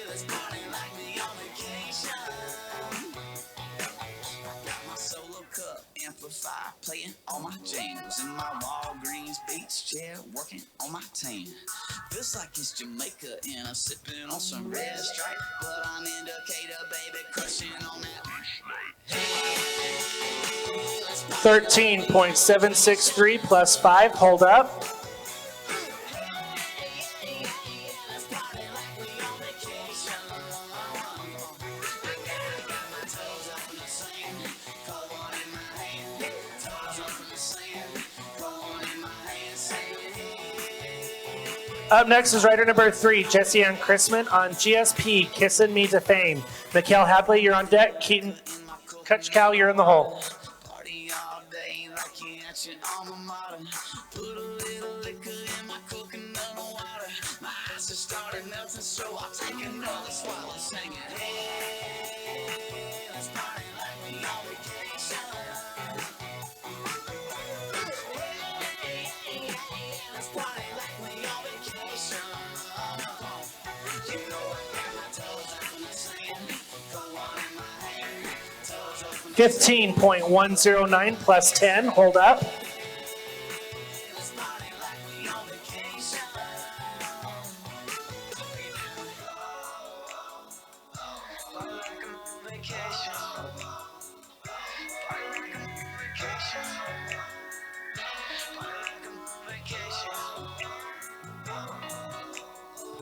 Speaker 6: Let's party like we on vacation. Got my solo cup amplifier playing all my jams in my Walgreens beach chair, working on my tan. Feels like it's Jamaica and I'm sipping on some red stripe, but I'm in Decatur, baby, crushing on that.
Speaker 1: 13.763 plus 5. Hold up. Up next is rider number 3, Jesse Ann Chrisman on GSP, Kissin' Me to Fame. Mikkel Hadley, you're on deck. Keaton Kutchkow, you're in the hole.
Speaker 6: Party all day like you at your alma mater. Put a little liquor in my coconut water. My eyes are starting melting, so I'll take another swallow, singing, hey, let's party like we on vacation. Hey, let's party like we on vacation. You know I got my toes up in the sand. Go on in my hand. Toes up in the
Speaker 1: 15.109 plus 10. Hold up.
Speaker 6: Let's party like we on vacation. Party like I'm on vacation. Party like I'm on vacation. Party like I'm on vacation.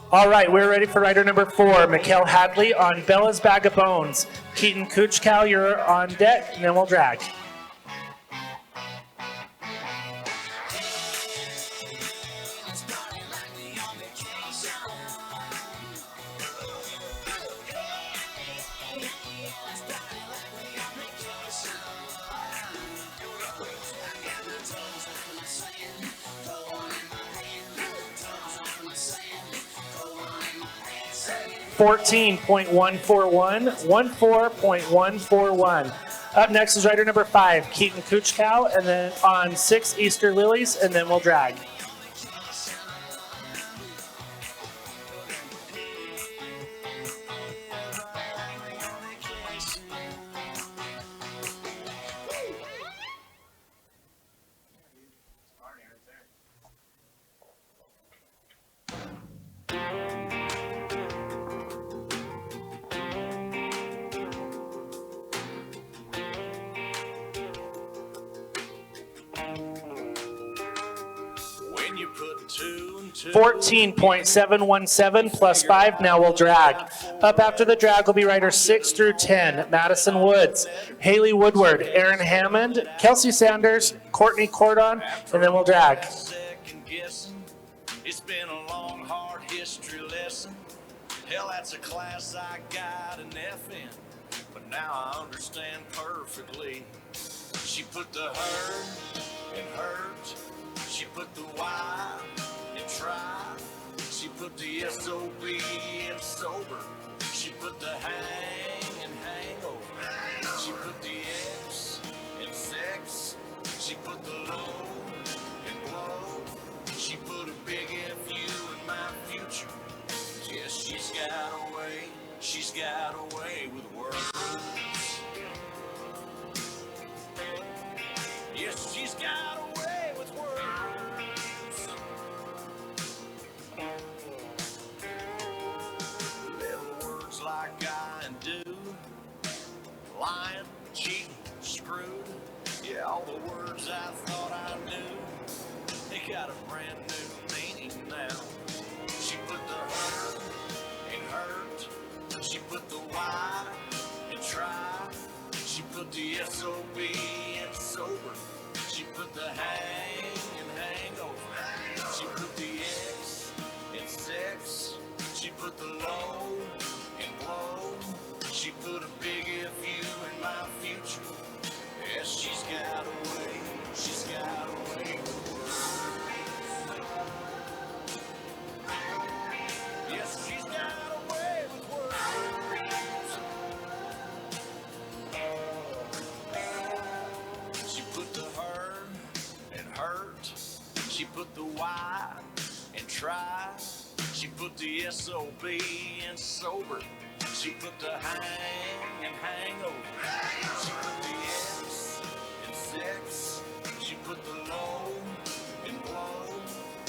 Speaker 1: All right, we're ready for rider number 4, Mikkel Hadley on Bella's Bag of Bones. Keaton Kutchkow, you're on deck, and then we'll drag.
Speaker 6: Let's party like we on vacation.
Speaker 1: 14.141, 14.141. Up next is rider number 5, Keaton Kuchkow, and then on 6, Easter Lilies, and then we'll drag.
Speaker 2: When you put 2 and 2.
Speaker 1: 14.717 plus 5, now we'll drag. Up after the drag will be riders 6 through 10, Madison Woods, Haley Woodward, Aaron Hammond, Kelsey Sanders, Courtney Cordon, and then we'll drag.
Speaker 2: Second guessing. It's been a long, hard history lesson. Hell, that's a class I got an F in. But now I understand perfectly. She put the hurt in hurt. She put the why in try. She put the SOB in sober. She put the hang in hangover. She put the X in sex. She put the low in blow. She put a big FU in my future. Yes, she's got a way. She's got a way with words. Yes, she's got a way with words. Little words like I and do. Lying, cheating, screwed. Yeah, all the words I thought I knew. They got a brand new meaning now. She put the hurt in hurt. She put the why in try. She put the SOB in sober. She put the hang in hangover. She put the X in sex. She put the low in blow. She put a big FU in my future. Yes, she's got a way. She's got a way with words. Yes, she's got a way with words. She put the hurt and hurt. She put the why and try. She put the SOB in sober. She put the hang and hangover. She put the X in sex. She put the low in blow.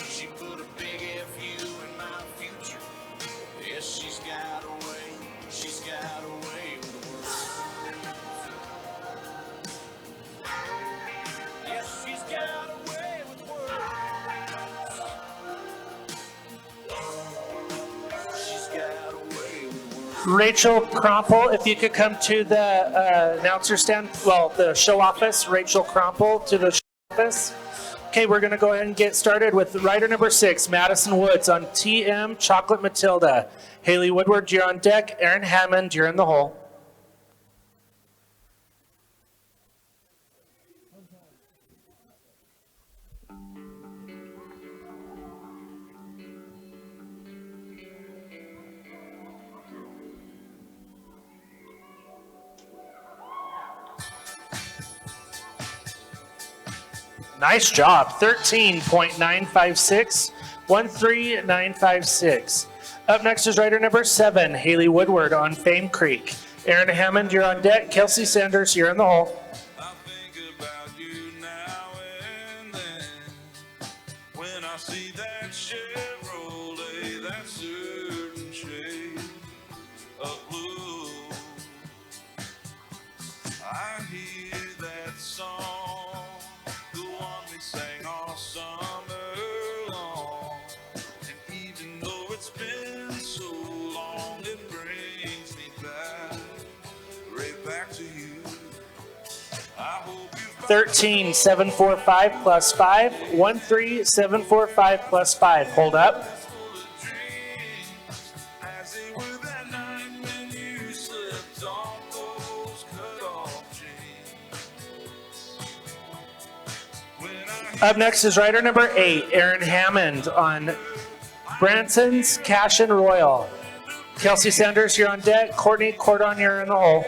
Speaker 2: She put a big FU in my future. Yes, she's got a way. She's got a way with words. Yes, she's got a way with words. She's got a way with words.
Speaker 1: Rachel Krompel, if you could come to the announcer stand, well, the show office. Rachel Krompel to the show office. Okay, we're going to go ahead and get started with rider number 6, Madison Woods on TM Chocolate Matilda. Haley Woodward, you're on deck. Aaron Hammond, you're in the hole. Nice job. 13.956, 13956. Up next is rider number 7, Haley Woodward on Fame Creek. Aaron Hammond, you're on deck. Kelsey Sanders, you're in the hole.
Speaker 2: I think about you now and then. When I see that Chevrolet, that certain shade of blue, I hear that song, the one we sang all summer long. And even though it's been so long, it brings me back, right back to you. I hope you
Speaker 1: 13,745 plus 5, 13,745 plus 5. Hold up.
Speaker 2: full of dreams, as they were that night when you slipped off those cut-off jeans. When I
Speaker 1: Up next is rider number 8, Aaron Hammond on Branson's Cash and Royal. Kelsey Sanders, you're on deck. Courtney Cordon, you're in the hole.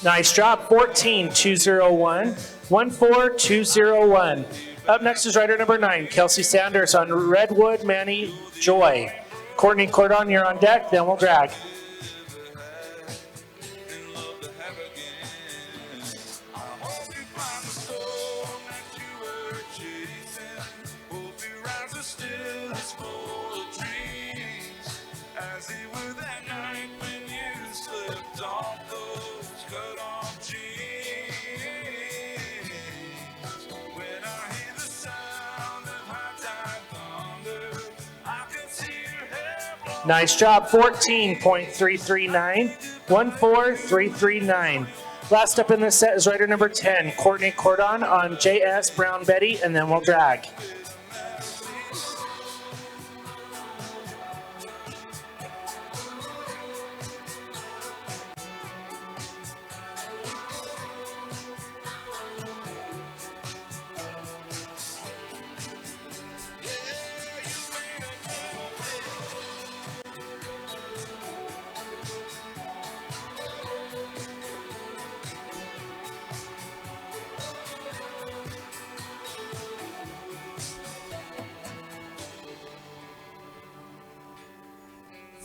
Speaker 1: Nice job. 14-201. 14201. Up next is rider number 9, Kelsey Sanders on Redwood Manny Joy. Courtney Cordon, you're on deck, then we'll drag. Nice job. 14.339. 14339. Last up in this set is rider number 10, Courtney Cordon on JS Brown Betty, and then we'll drag.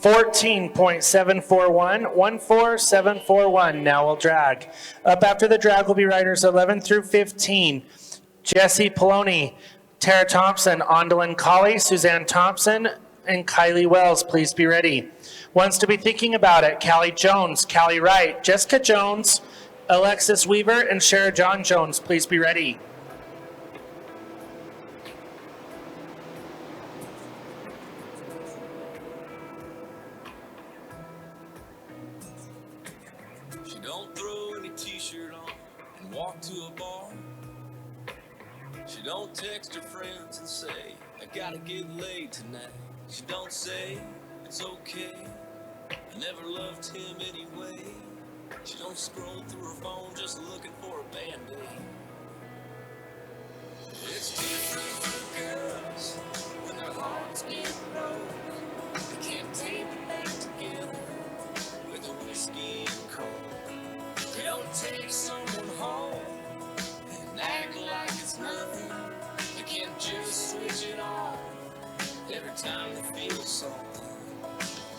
Speaker 1: $14.741, 14741. Now we'll drag. Up after the drag will be riders 11 through 15. Jesse Poloni, Tara Thompson, Ondalyn Colley, Suzanne Thompson, and Kylie Wells. Please be ready. Ones to be thinking about it: Callie Jones, Callie Wright, Jessica Jones, Alexis Weaver, and Shara John Jones. Please be ready.
Speaker 6: Walk to a bar. She don't text her friends and say, I gotta get laid tonight. She don't say, it's okay, I never loved him anyway. She don't scroll through her phone just looking for a band-aid. It's different for girls when their hearts get broke. They can't take it back together with a whiskey and coke. They don't take someone home and act like it's nothing. They can't just switch it on every time they feel something.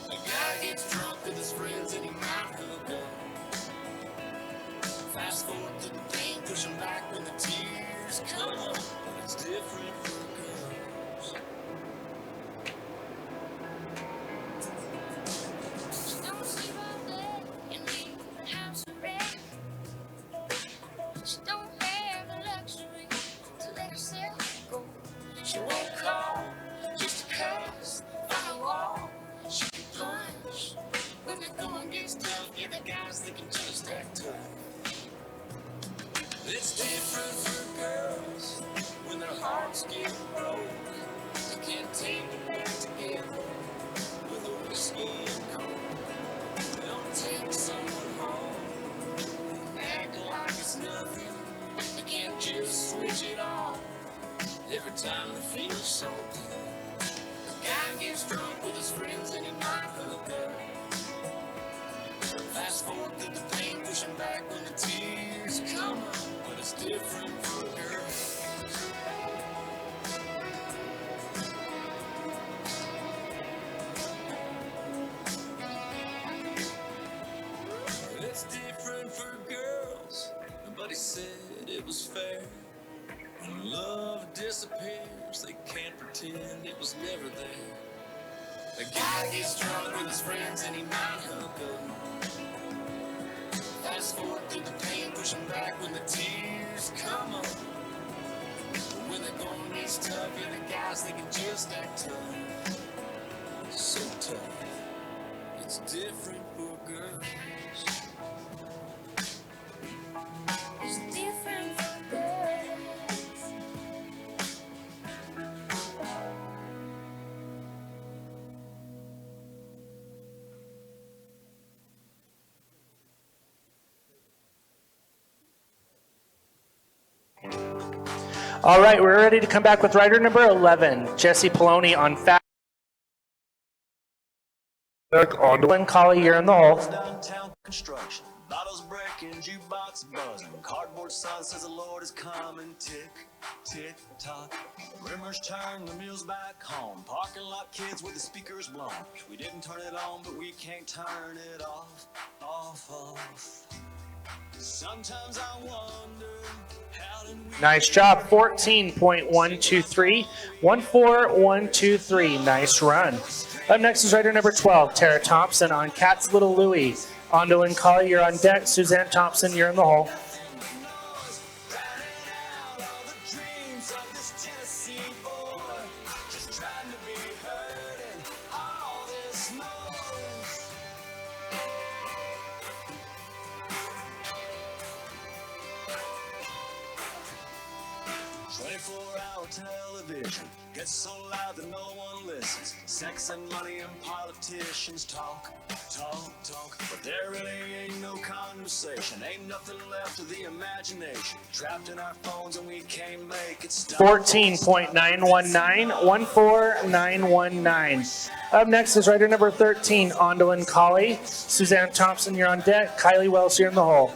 Speaker 6: A guy gets drunk with his friends and he might hook up. Fast forward to the pain, push him back when the tears come up. But it's different for girls.
Speaker 5: Don't sleep all day and leave the house a wreck. She don't have the luxury to let herself go. She won't call just to cuss, find a wall. She can punch when the going gets tough.
Speaker 6: Yeah, the guys that can just act tough. It's different for girls when their hearts get broke. They can't take it back together with a whiskey and coke. They don't take someone home and act like it's nothing. They can't just switch it on every time they feel something. A guy gets drunk with his friends and he might hook up. Fast forward through the pain, pushing back when the tears come up. But it's different for girls. It's different for girls. Nobody said it was fair. When love disappears, they can't pretend it was never there. A guy gets drunk with his friends and he might hook up. Fast forward through the pain, pushing back when the tears come up. When the going gets tough, you're the guys that can just act tough. So tough, it's different for girls.
Speaker 5: It's different for
Speaker 1: All right, we're ready to come back with rider number 11, Jesse Poloni on fat. Glenn Colley, you're in the hole.
Speaker 6: Downtown construction, bottles breaking, jukebox buzzing, cardboard sign says the Lord is coming. Tick, tick, tock. Rumors turn the mills back home. Parking lot kids with the speakers blown. We didn't turn it on, but we can't turn it off, off. Sometimes I wonder how did we.
Speaker 1: Nice job. 14.123. 14123. Nice run. Up next is rider number 12, Tara Thompson on Cat's Little Louie. Ondalyn Colley, you're on deck. Suzanne Thompson, you're in the hole.
Speaker 6: Television gets so loud that no one listens. Sex and money and politicians talk. But there really ain't no conversation. Ain't nothing left of the imagination. Trapped in our phones and we can't make it stop.
Speaker 1: 14.919. 14919. Up next is rider number 13, Ondalyn Colley. Suzanne Thompson, you're on deck. Kylie Wells, you're in the hole.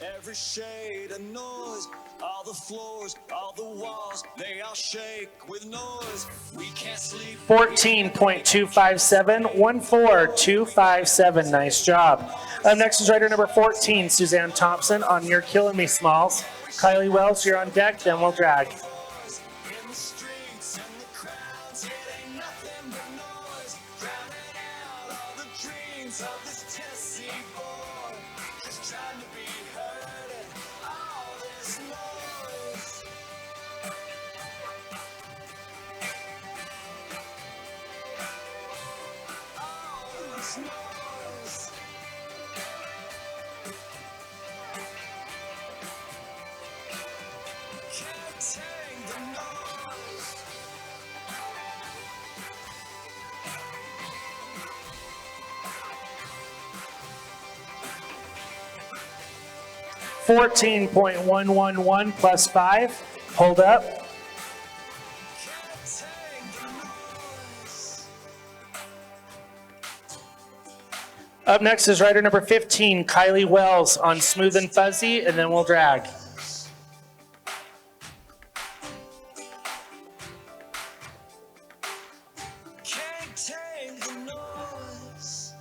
Speaker 6: 'Every shade of noise, all the floors, all the walls, they all shake with noise. We can't sleep.
Speaker 1: 14.257, 14257. Nice job. Up next is rider number 14, Suzanne Thompson on You're Killing Me, Smalls. Kylie Wells, you're on deck, then we'll drag. $14.111 plus 5. Hold up. Up next is rider number 15, Kylie Wells on Smooth and Fuzzy, and then we'll drag.
Speaker 6: Can't take the noise.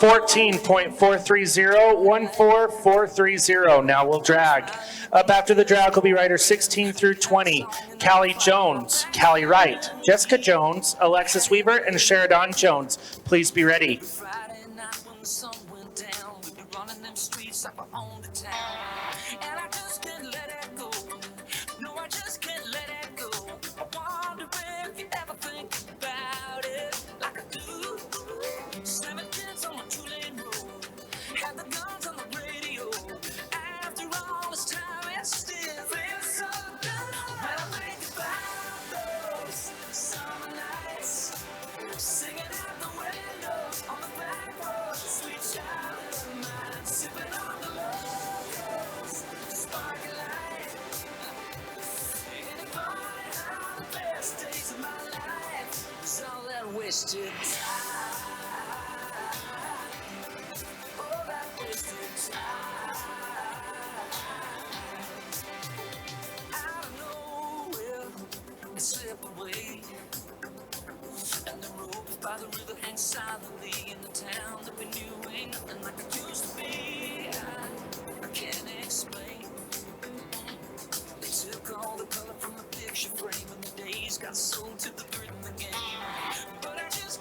Speaker 1: $14.430, 14430. Now we'll drag. Up after the drag will be riders 16 through 20. Callie Jones, Callie Wright, Jessica Jones, Alexis Weaver, and Sheridan Jones. Please be ready.
Speaker 6: Friday night when the sun went down, we'd be running them streets like we're on the town. And I just can't let it go. No, I just can't let it go. I wonder if you ever think about it like I do. 7 kids on my 2-lane road. Had the guns on the radio. After all this time, it still feels so good. When I think about those summer nights, singing out the window on the back road, sweet child of mine, sipping on the locals, sparkling light. Anybody how the best days of my life was all that wasted time. All that wasted time. Out of nowhere, it slipped away. And the road by the river hangs silently in the town that we knew ain't nothing like it used to be. I can't explain. They took all the color from the picture frame and the days got sold to the rhythm again. But I just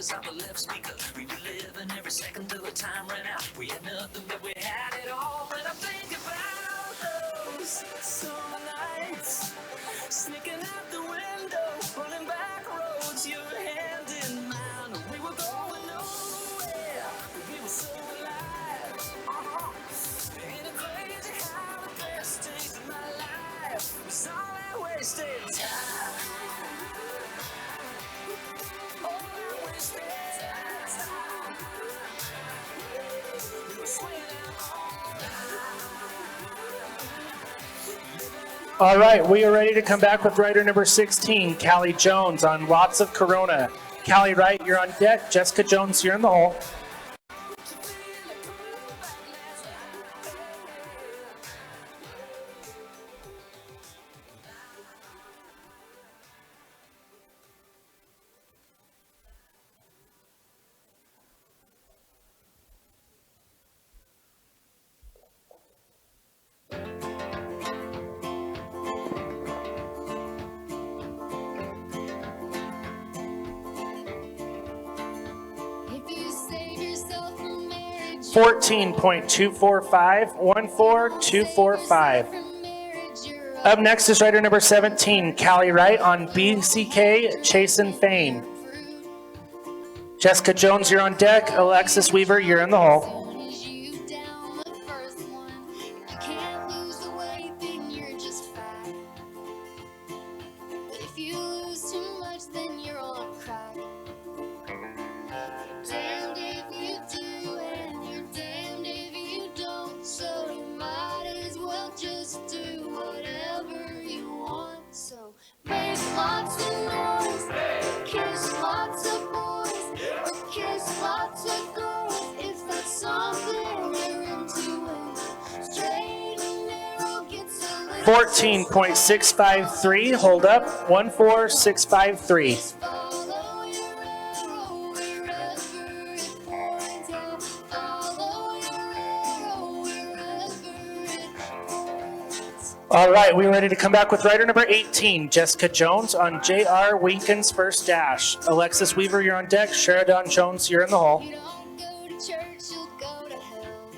Speaker 6: speakers out the left speaker. We were living every second till the time ran out. We had nothing, but we had it all. When I think about those summer nights, sneaking out the window, running back roads, your hand in mine. We were going nowhere, but we were so alive. In a crazy how the best days of my life was all that wasted time. All that wasted time. We were swinging
Speaker 1: All right, we are ready to come back with rider number 16, Callie Jones on Lots of Corona. Callie Wright, you're on deck. Jessica Jones, you're in the hole.
Speaker 5: If you save yourself from marriage,
Speaker 1: 14.245, 14245.
Speaker 5: from marriage, you're
Speaker 1: Up next is rider number 17, Callie Wright on BCK Chasin' Fame. Jessica Jones, you're on deck. Alexis Weaver, you're in the hole.
Speaker 5: As you down the first one, if you can't lose the weight, then you're just fat. But if you lose too much, then you're on crack. Damned if you do, and you're damned if you don't. So you might as well just do whatever you want. So make lots of noise, kiss lots of boys, or kiss lots of girls if that's something you're into. And straight and narrow gets a little
Speaker 1: 14.653, hold up, 14653.
Speaker 5: follow your arrow wherever it points out. Follow your arrow wherever it points.
Speaker 1: All right, we're ready to come back with rider number 18, Jessica Jones on J.R. Winkin's First Dash. Alexis Weaver, you're on deck. Sheridan Jones, you're in the hole.
Speaker 5: You don't go to church, you'll go to hell.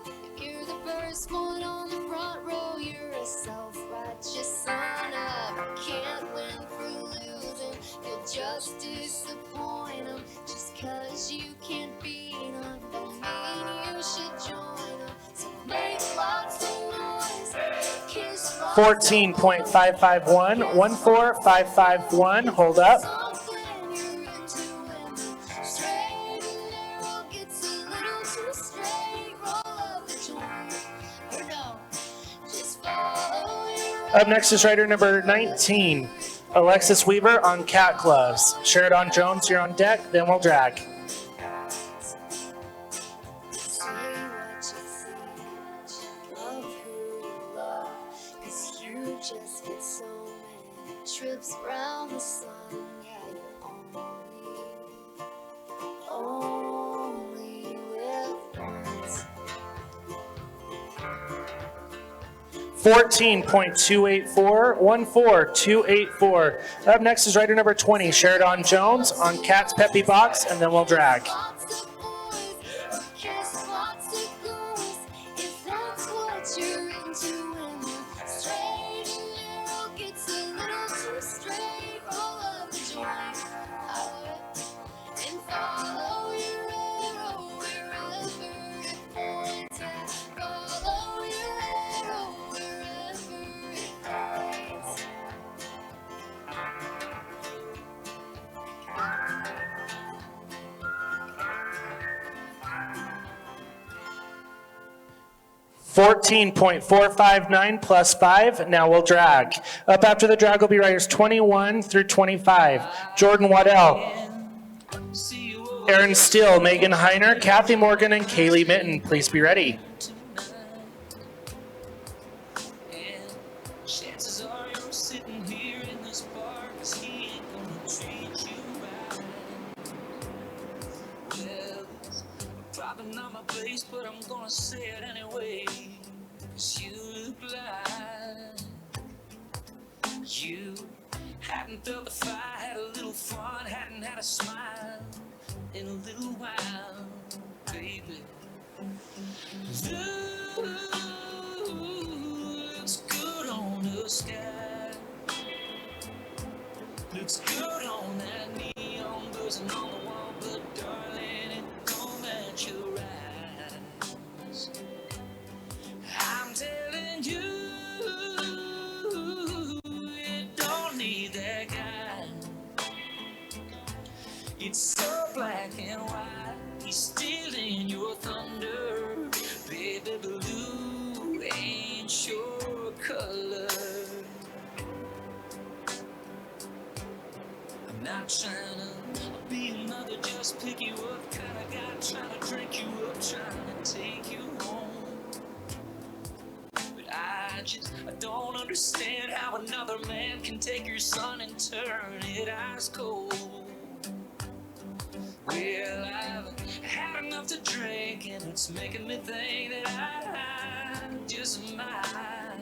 Speaker 5: If you're the first one on the front row, you're a self-righteous son of. Can't win for losing, you'll just disappoint them. Just 'cause you can't beat them, don't mean you should join them. So make lots of noise, kiss lots
Speaker 1: 14.551, 14551, hold up.
Speaker 5: something you're into. And straight and narrow gets a little too straight. Roll up the joint, or no, just follow your
Speaker 1: Up next is rider number 19, Alexis Weaver on Cat Gloves. Sheridan Jones, you're on deck, then we'll drag.
Speaker 5: Say what you say, love who you love, 'cause you just get so many trips round the sun. Yeah, you're only with once.
Speaker 1: 14.284, 14284. Up next is rider number 20, Sheridan Jones on Cat's Peppy Box, and then we'll drag.
Speaker 5: Lots of boys, kiss lots of girls, if that's what you're into. And straight and narrow gets a little too straight. Roll up the joint, and follow your arrow wherever it points at. Follow your arrow wherever it points.
Speaker 1: 14.459 plus 5. Now we'll drag. Up after the drag will be riders 21 through 25. Jordan Waddell, Aaron Steele, Megan Heiner, Kathy Morgan, and Kaylee Mitten. Please be ready.
Speaker 6: And chances are you're sitting here in this bar 'cause he ain't gonna treat you right. Well, it's probably not my place, but I'm gonna say it anyway. 'Cause you look like you Hadn't felt the fire, had a little fun, hadn't had a smile in a little while, baby. Ooh, looks good on the sky. Looks good on that neon buzzing on the wall, but darling, it don't match your eyes. I'm telling you, you don't need that guy. It's so black and white, he's stealing your thunder. Baby blue ain't your color. I'm not trying to be another just pick you up kind of guy, trying to drink you up, trying to take you home. But I don't understand how another man can take your son and turn it ice cold. Well, I've had enough to drink, and it's making me think that I just might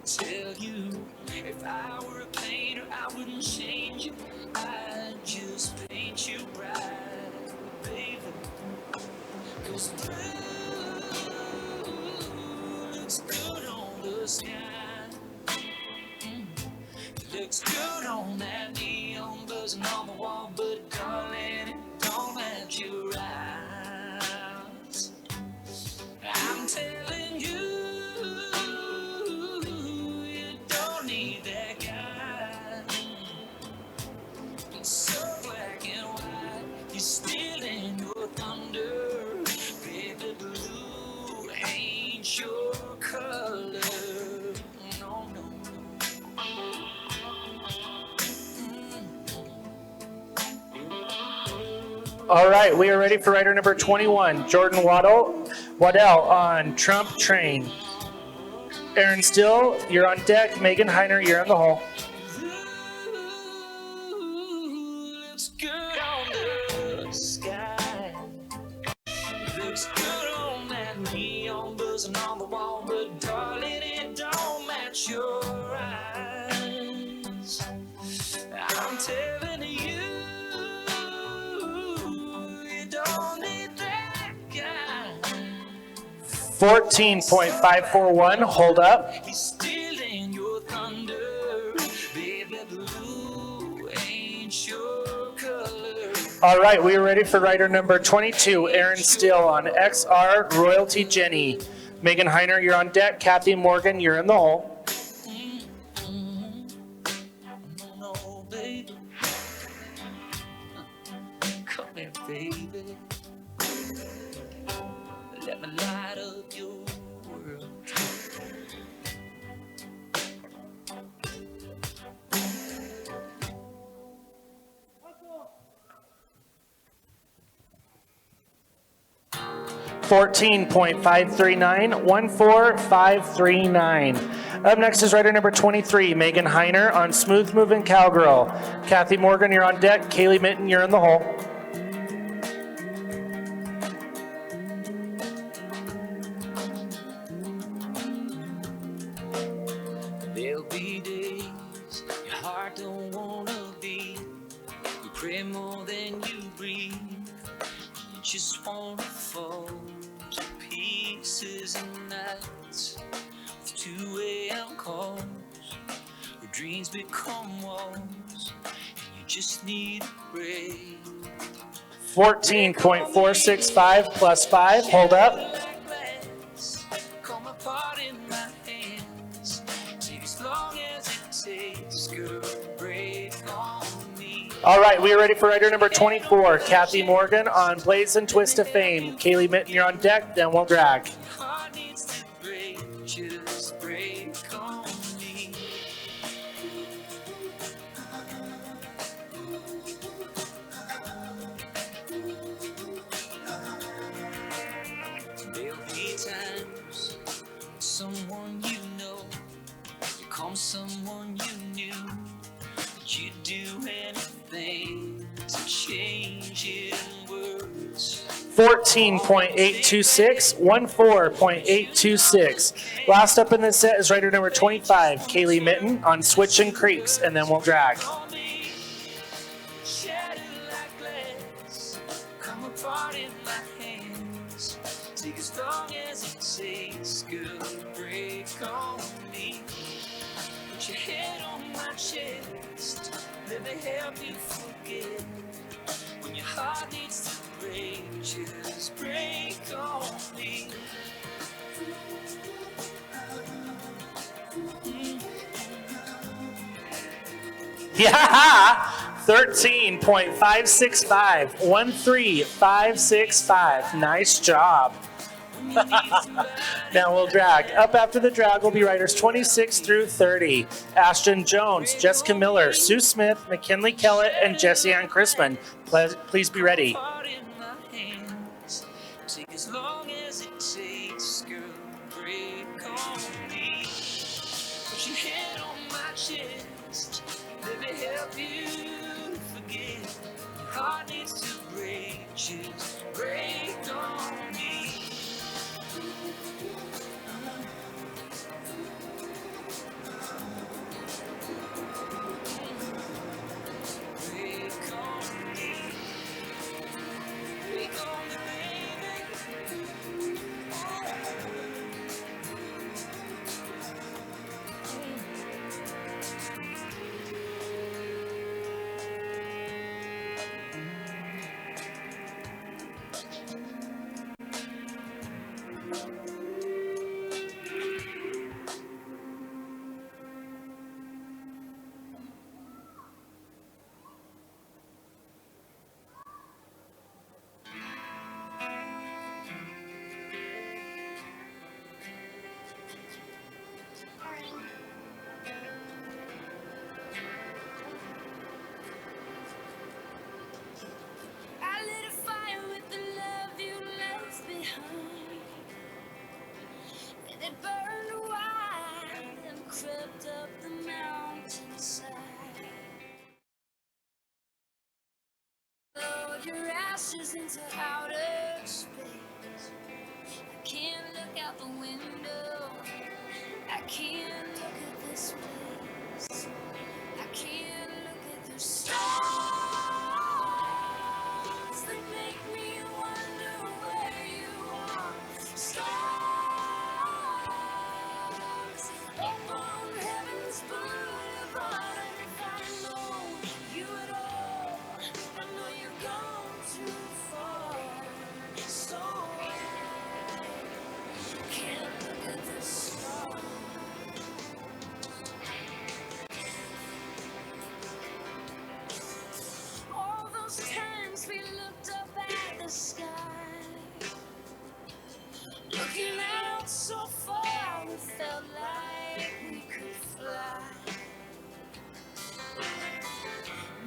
Speaker 6: tell you, if I were a painter, I wouldn't change you, I'd just paint you bright, baby. 'Cause blue looks good on the sky. Looks good on that neon buzzing on the wall, but darling, it don't match your eyes. I'm telling you, you don't need that guy. It's so black and white, he's stealing your thunder. Baby blue ain't your color. No, no, no.
Speaker 1: All right, we are ready for rider number 21, Jordan Waddell on Trump Train. Aaron Still, you're on deck. Megan Heiner, you're in the hole.
Speaker 6: Looks good on the sky. Looks good on that neon buzzing on the wall, but darling, it don't match your eyes. I'm telling you, you don't need that guy.
Speaker 1: 14.541, hold up.
Speaker 6: He's stealing your thunder. Baby blue ain't your color.
Speaker 1: All right, we are ready for rider number 22, Aaron Still on XR Royalty Jenny. Megan Heiner, you're on deck. Kathy Morgan, you're in the hole.
Speaker 6: No, baby. Come here, baby. Let me light up your world.
Speaker 1: 14.539, 14539. Up next is rider number 23, Megan Heiner on Smooth Moving Cowgirl. Kathy Morgan, you're on deck. Kaylee Minton, you're in the hole.
Speaker 6: There'll be days your heart don't wanna beat. You pray more than you breathe. You just wanna fall to pieces and nights with 2 a.m. calls. Where dreams become walls, and you just need a break.
Speaker 1: 14.465 plus 5, hold up.
Speaker 6: Come apart in my hands. Take as long as it takes, girl, break on me.
Speaker 1: All right, we are ready for rider number 24, Kathy Morgan on Blaze and Twist of Fame. Kaylee Minton, you're on deck, then we'll drag.
Speaker 6: Heart needs to break, just break on me. There'll be times when someone you know becomes someone you knew. But you'd do anything to change it in words.
Speaker 1: 14.826, 14.826. Last up in this set is rider number 25, Kaylee Mitten on Switch and Creeks, and then we'll drag.
Speaker 6: Shattered like glass, come apart in my hands. Take as long as it takes, girl, to break on me. Put your head on my chest, let me help you forget. When your heart needs to break, just break on me.
Speaker 1: Yeah! 13.565, 13565. Nice job. Now we'll drag. Up after the drag will be riders 26 through 30. Ashton Jones, Jessica Miller, Sue Smith, McKinley Kellett, and Jessie Ann Chrisman. Please be ready.
Speaker 6: Heart in my hands, take as long as it takes, girl, break on me. Put your head on my chest, let me help you forget. Your heart needs to break, just break on me. Break on me. Break on me, baby.
Speaker 5: I lit a fire with the love you left behind, and it burned wide and crept up the mountainside. Load your ashes into outer space. I can't look out the window. I can't look at this place. I can't look at the stars that make me wonder where you are. Stars up on heaven's boulevard. If I know you at all, I know you've gone too far. So I can't look at the stars. All those times we looked up at the sky, looking out so far, we felt like we could fly.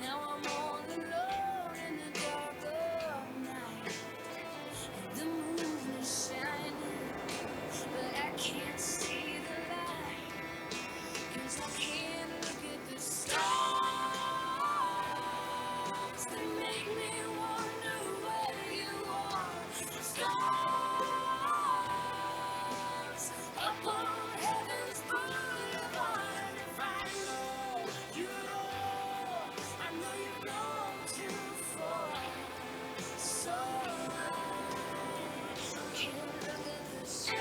Speaker 5: Now I'm all alone in the dark of night, and the moon is shining, but I can't see the light, 'cause I can't look at the stars that make me wonder where you are. Stars up on heaven's boulevard. If I know you at all, I know you've gone too far. So I can't look at the stars.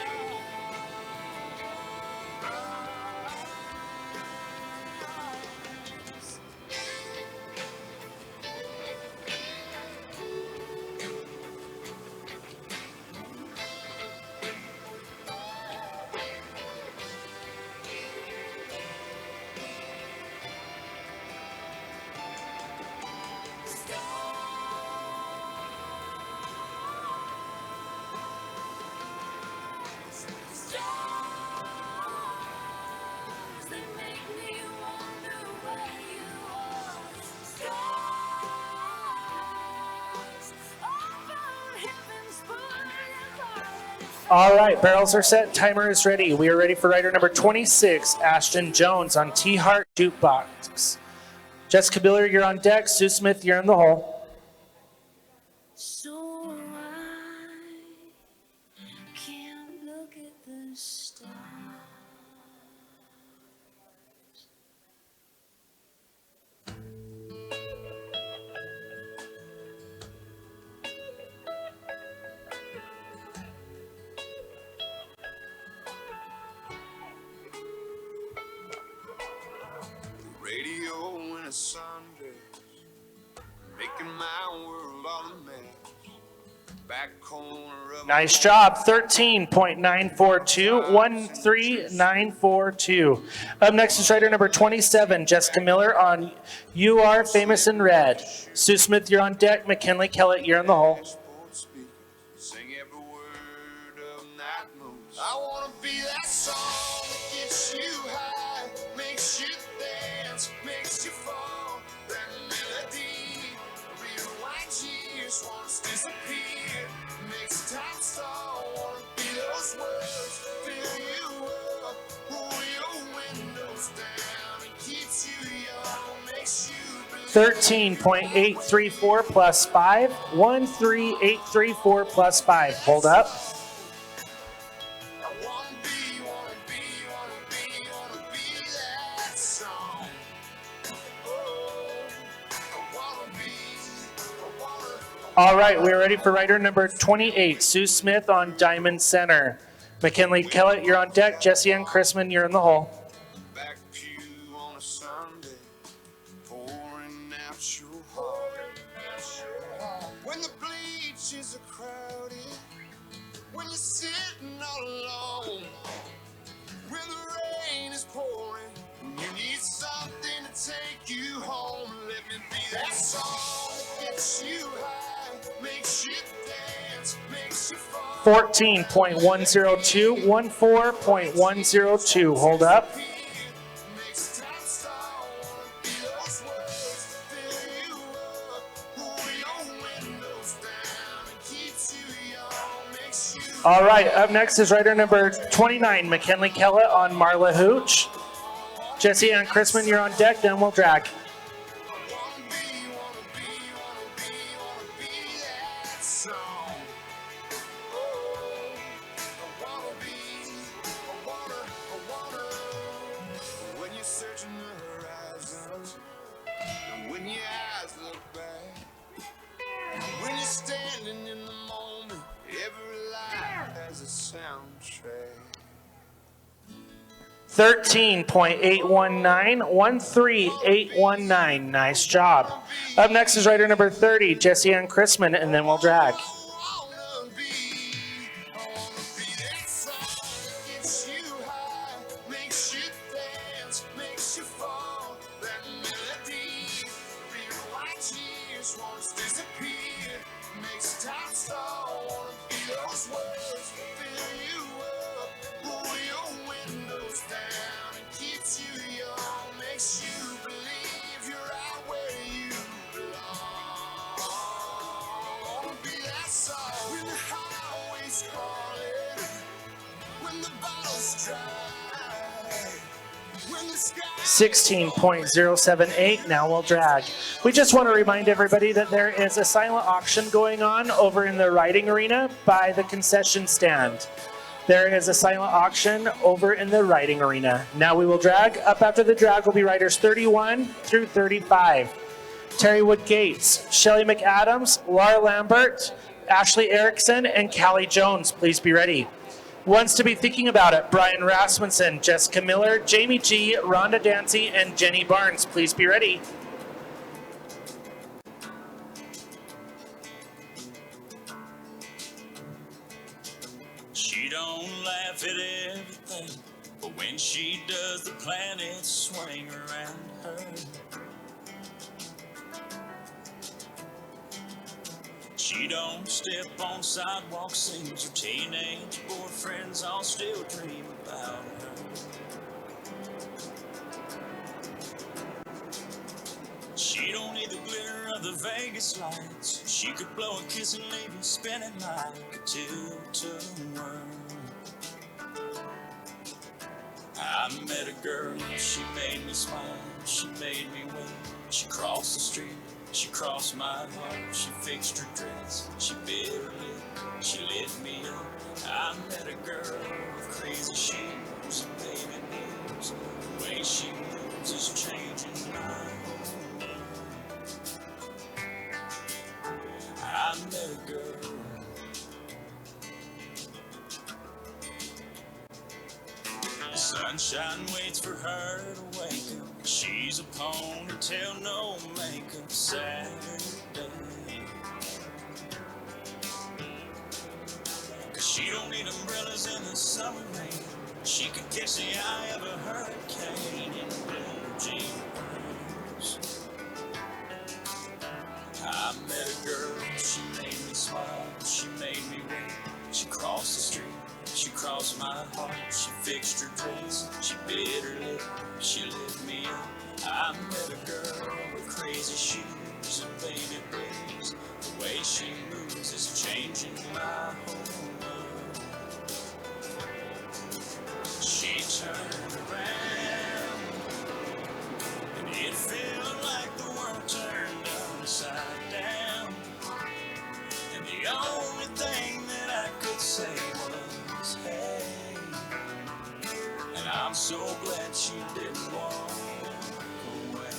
Speaker 5: Stars that make me wonder where you are. Stars up on heaven's boulevard.
Speaker 1: All right, barrels are set. Timer is ready. We are ready for rider number 26, Ashton Jones on T-Heart Jukebox. Jessica Miller, you're on deck. Sue Smith, you're in the hole.
Speaker 5: So I the stars.
Speaker 2: Radio when it's Sunday, making my world all a mess. Back corner of
Speaker 1: Nice job. 13.942, 13942. Up next is rider number 27, Jessica Miller on You Are Famous in Red. Sue Smith, you're on deck. McKinley Kellett, you're in the hole.
Speaker 2: sports speakers, sing every word of night moves. I wanna be that song that gets you high, makes you dance, makes you fall. That melody, real white years once disappeared, makes time stall. Wanna be those words, fill you up, pull your windows down, and keeps you young, makes you believe.
Speaker 1: 13.834 plus 5, 13834 plus 5. Hold up.
Speaker 2: Wanna be that song.
Speaker 1: All right, we're ready for rider number 28, Sue Smith on Diamond Center. McKinley Kellett, you're on deck. Jesse Ann Chrisman, you're in the hole.
Speaker 2: Back pew on a Sunday, pouring out your heart. When the bleachers are crowded, when you're sitting all alone, when the rain is pouring, and you need something to take you home. Let me be that song that gets you high, makes you dance, makes you fall.
Speaker 1: 14.102, 14.102. Hold up.
Speaker 2: Makes time stall. Wanna be those words, fill you up, pull your windows down, and keeps you young, makes you.
Speaker 1: All right, up next is rider number 29, McKinley Kellett on Marla Hooch. Jesse Ann Chrisman, you're on deck, then we'll drag.
Speaker 2: Wanna be that song. Oh, I wanna. When you're searching the horizon, and when your eyes look back, when you're standing in the moment, every life has a soundtrack.
Speaker 1: 13.819, 13819. Nice job. Up next is rider number 30, Jesse Ann Chrisman, and then we'll drag.
Speaker 2: I wanna be that song that gets you high, makes you dance, makes you fall. That melody, real white years once disappeared, makes time stall. Wanna be those words, fill you up, pull your windows down, and keeps you young, makes you believe you're right where you belong. Wanna be that song when the highway's calling, when the bottle's dry, when the sky.
Speaker 1: 16.078, now we'll drag. We just want to remind everybody that there is a silent auction going on over in the riding arena by the concession stand. There is a silent auction over in the riding arena. Now we will drag. Up after the drag will be riders 31 through 35. Terry Wood Gates, Shelly McAdams, Laura Lambert, Ashley Erickson, and Callie Jones. Please be ready. Ones to be thinking about it, Brian Rasmussen, Jessica Miller, Jamie G, Rhonda Dancy, and Jenny Barnes. Please be ready.
Speaker 6: She don't laugh at everything, but when she does, the planets swing around her. She don't step on sidewalks, sings her teenage boyfriends all still dream about her. She don't need the glitter of the Vegas lights. She could blow a kiss and leave you spinning like a tilt-a-whirl. I met a girl, she made me smile, she made me wait. She crossed the street, she crossed my heart. She fixed her dress, she bit her lip, she lit me up. I met a girl with crazy crazy shoes and baby blues. The way she moves is changing my whole world. I met a girl. Sunshine waits for her to wake up. She's a ponytail, no makeup Saturday. 'Cause she don't need umbrellas in the summer rain. She could catch the eye of a hurricane in blue jeans. I met a girl, she made me smile, she made me wait. She crossed the street, she crossed my heart. She fixed her dress, she bit her lip, she lit me up. I met a girl with crazy shoes and baby blues. The way she moves is changing my whole world. She turned around and it felt like the world turned upside down. And the only thing that I could say was, hey. And I'm so glad she didn't walk away.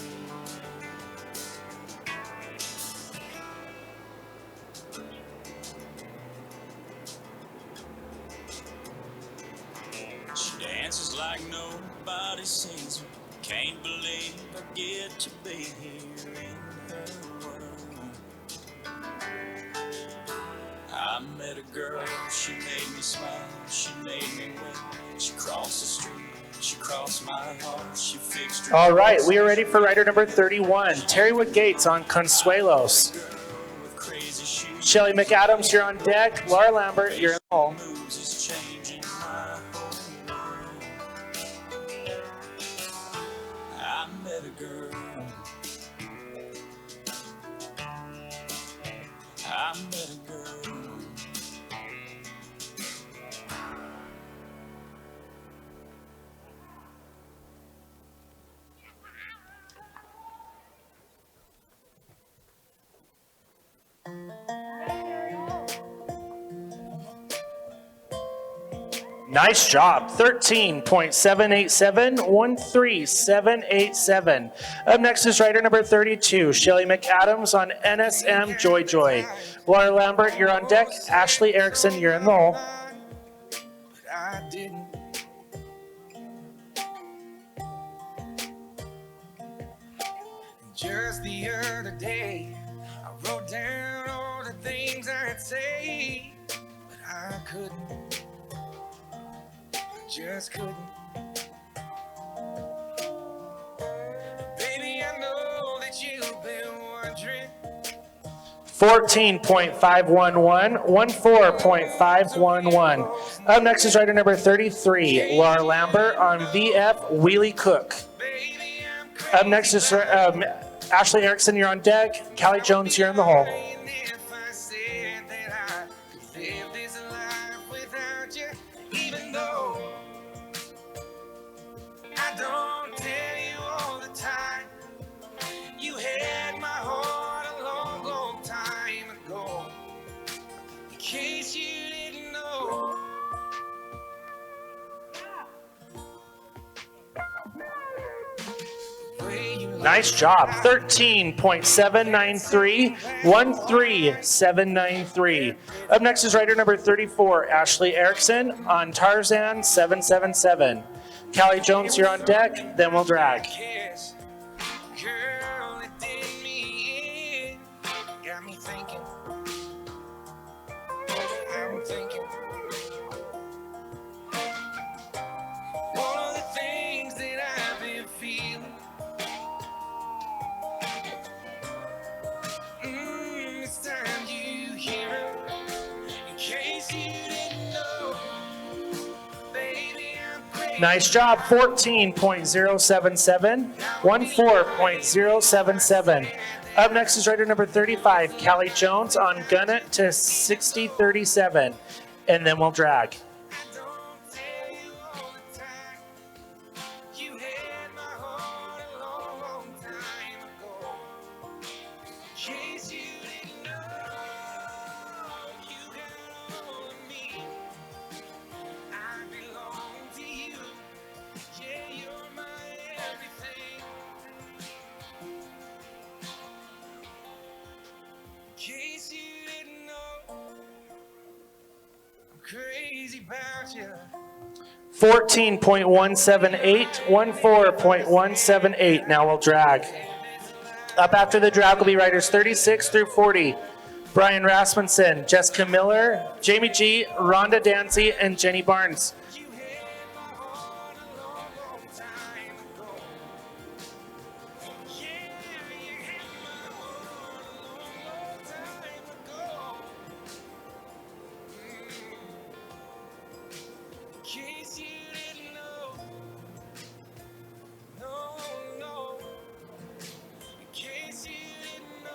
Speaker 6: She dances like nobody sees her. Can't believe I get to be here in her world. I met a girl, she made me smile, she made me wait. She crossed the street, she crossed my heart, she fixed her.
Speaker 1: All right, we are ready for rider number 31, Terrywood Gates on Consuelos.
Speaker 6: With crazy shoes,
Speaker 1: Shelly McAdams, you're on deck. Laura Lambert, you're in the hole.
Speaker 6: moves is changing my whole world. I met a girl. I met a girl.
Speaker 1: Nice job. 13.787, 13787. Up next is rider number 32, Shelly McAdams on NSM Joy Joy. Laura Lambert, you're on deck. Ashley Erickson, you're in the hole.
Speaker 2: But I didn't. Just the other day, I wrote down all the things I'd say, but I couldn't. I just couldn't. Baby, I know that you've been wondering.
Speaker 1: 14.511, 14.511. Up next is rider number 33, Laura Lambert on VF Wheelie Cook.
Speaker 2: Baby, I'm
Speaker 1: Up next is Ashley Erickson, you're on deck. Callie Jones, you're in the hole.
Speaker 2: crazy if I said that I could live this life without you, even though I don't tell you all the time. You had my heart a long, long time ago. In case you didn't know. The way you
Speaker 1: Nice job. 13.793, 13793. Up next is rider number 34, Ashley Erickson on Tarzan 777. Callie Jones, you're on deck. Then we'll drag.
Speaker 2: kiss, girl, it did me in. Got me thinking. I'm thinking. All of the things that I've been feeling. It's time you hear it. In case you didn't know, baby, I'm crazy.
Speaker 1: Nice job. 14.077, 14.077. Up next is rider number 35, Callie Jones on Gun It to 6037. And then we'll drag.
Speaker 2: Don't tell you all the time. You had my heart a long, long time ago. In case you didn't know, you got all of me. I belong easy pass, yeah.
Speaker 1: 14.178, 14.178. Now we'll drag. Up after the drag will be riders 36 through 40. Brian Rasmussen, Jessica Miller, Jamie G, Rhonda Dancy, and Jenny Barnes.
Speaker 2: You hit my heart a long, long time ago. Yeah, you hit my heart a long, long time ago. In case you didn't know, no, no. In case you didn't know.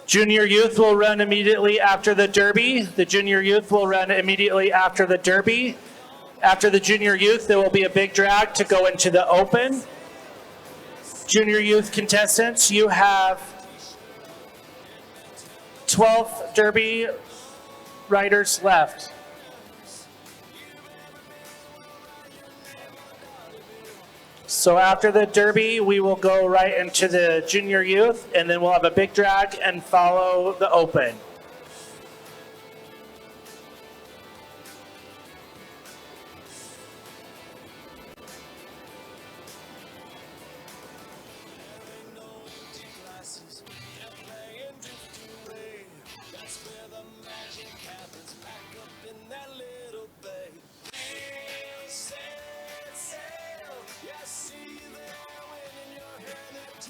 Speaker 1: Junior youth will run immediately after the Derby. The junior youth will run immediately after the Derby. After the junior youth, there will be a big drag to go into the Open. Junior youth contestants, you have 12 Derby riders left. So after the Derby, we will go right into the junior youth, and then we'll have a big drag and follow the Open.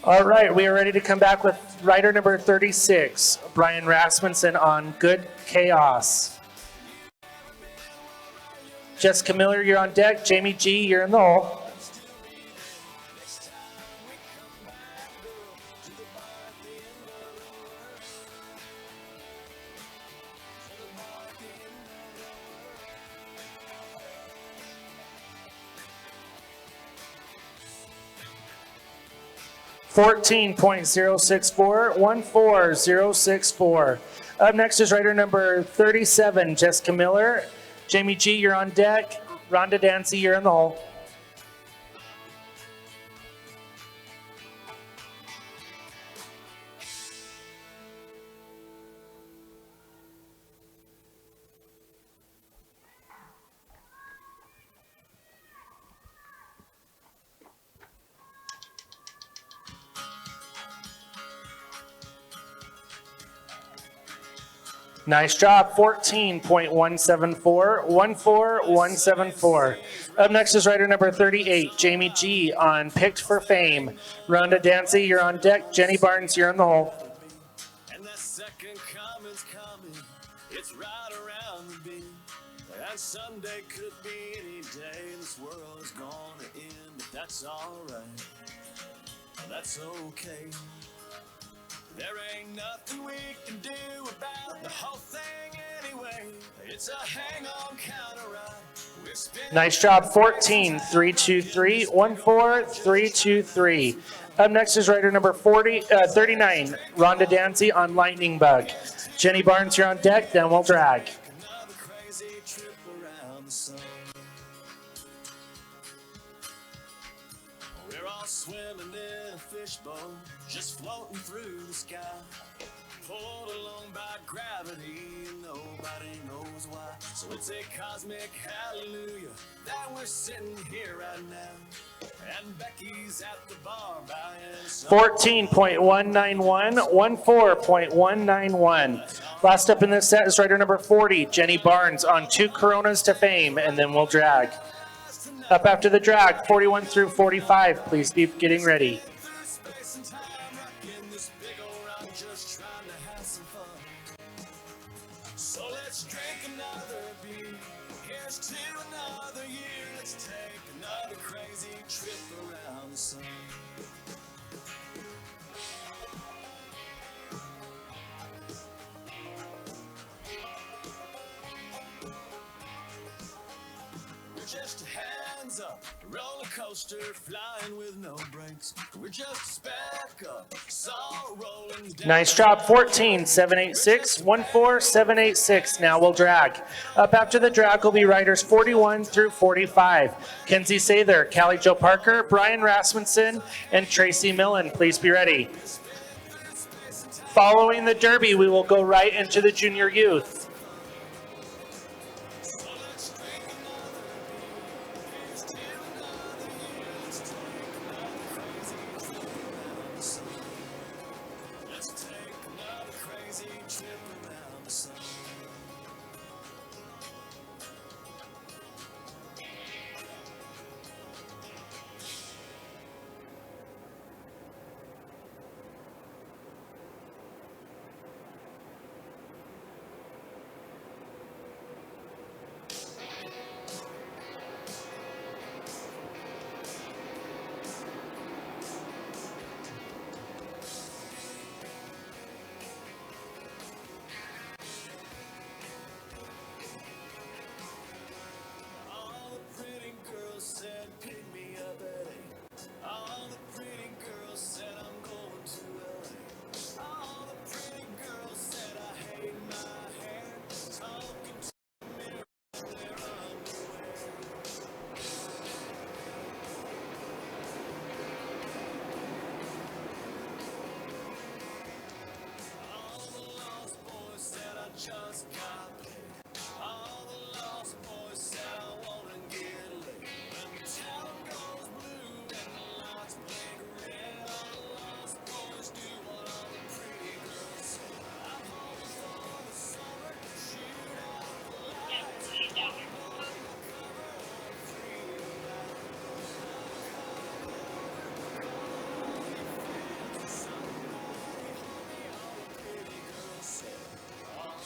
Speaker 1: All right, we are ready to come back with rider number 36, Brian Rasmussen on Good Chaos. Jessica Miller, you're on deck. Jamie G, you're in the hole. (14.064) 14064. Up next is rider number 37, Jessica Miller. Jamie G, you're on deck. Rhonda Dancy, you're in the hole. Nice job, 14.174, 14174. Up next is rider number 38, Jamie G on Picked for Fame. Rhonda Dancy, you're on deck. Jenny Barnes, you're in the hole.
Speaker 2: And that second coming's coming, it's right around the bend. And Sunday could be any day, this world is gonna end, but that's alright, that's okay. There ain't nothing we can do about the whole thing anyway. It's a hang-on counter-ride. We're spinning.
Speaker 1: Nice job, 14, 323, 14, 323. Up next is rider number 39, Rhonda Dancy on Lightning Bug. Jenny Barnes, you're on deck, then we'll drag.
Speaker 2: Another crazy trip around the sun. We're all swimming in a fishbowl, just floating through the sky. Pulled along by gravity, and nobody knows why. So it's a cosmic hallelujah that we're sitting here right now. And Becky's at the bar buying some
Speaker 1: 14.191, 14.191. Last up in this set is rider number 40, Jenny Barnes on 2 Coronas to Fame, and then we'll drag. Up after the drag, 41 through 45. Please be getting ready.
Speaker 2: through space and time, rocking this big old rock, just trying to have some fun. So let's drink another beer. Here's to another year. Let's take another crazy trip around the sun. We're just hands up, roller coaster flying with no brakes. We're just a speck up, salt rolling down.
Speaker 1: Nice job, 14, 786, 14, 786. Now we'll drag. Up after the drag will be riders 41 through 45. Kenzie Sather, Callie Jo Parker, Brian Rasmussen, and Tracy Millen. Please be ready. Following the Derby, we will go right into the Junior Youth.
Speaker 2: Let's take another crazy trip around the sun. All the pretty girls said pick me up at 8. All the pretty girls said I'm going to LA. All the pretty girls said I hate my hair. Talking to the mirror in their underwear. All the lost boys said I just got paid. All the lost boys said I wanna get laid. When the town goes blue and the lights blink red, all the lost boys do what all the pretty girls say. I'm home for the summer, shoot out the lights. I'm on my cover, I'm free tonight. Somebody, homie, all the pretty girls say. All of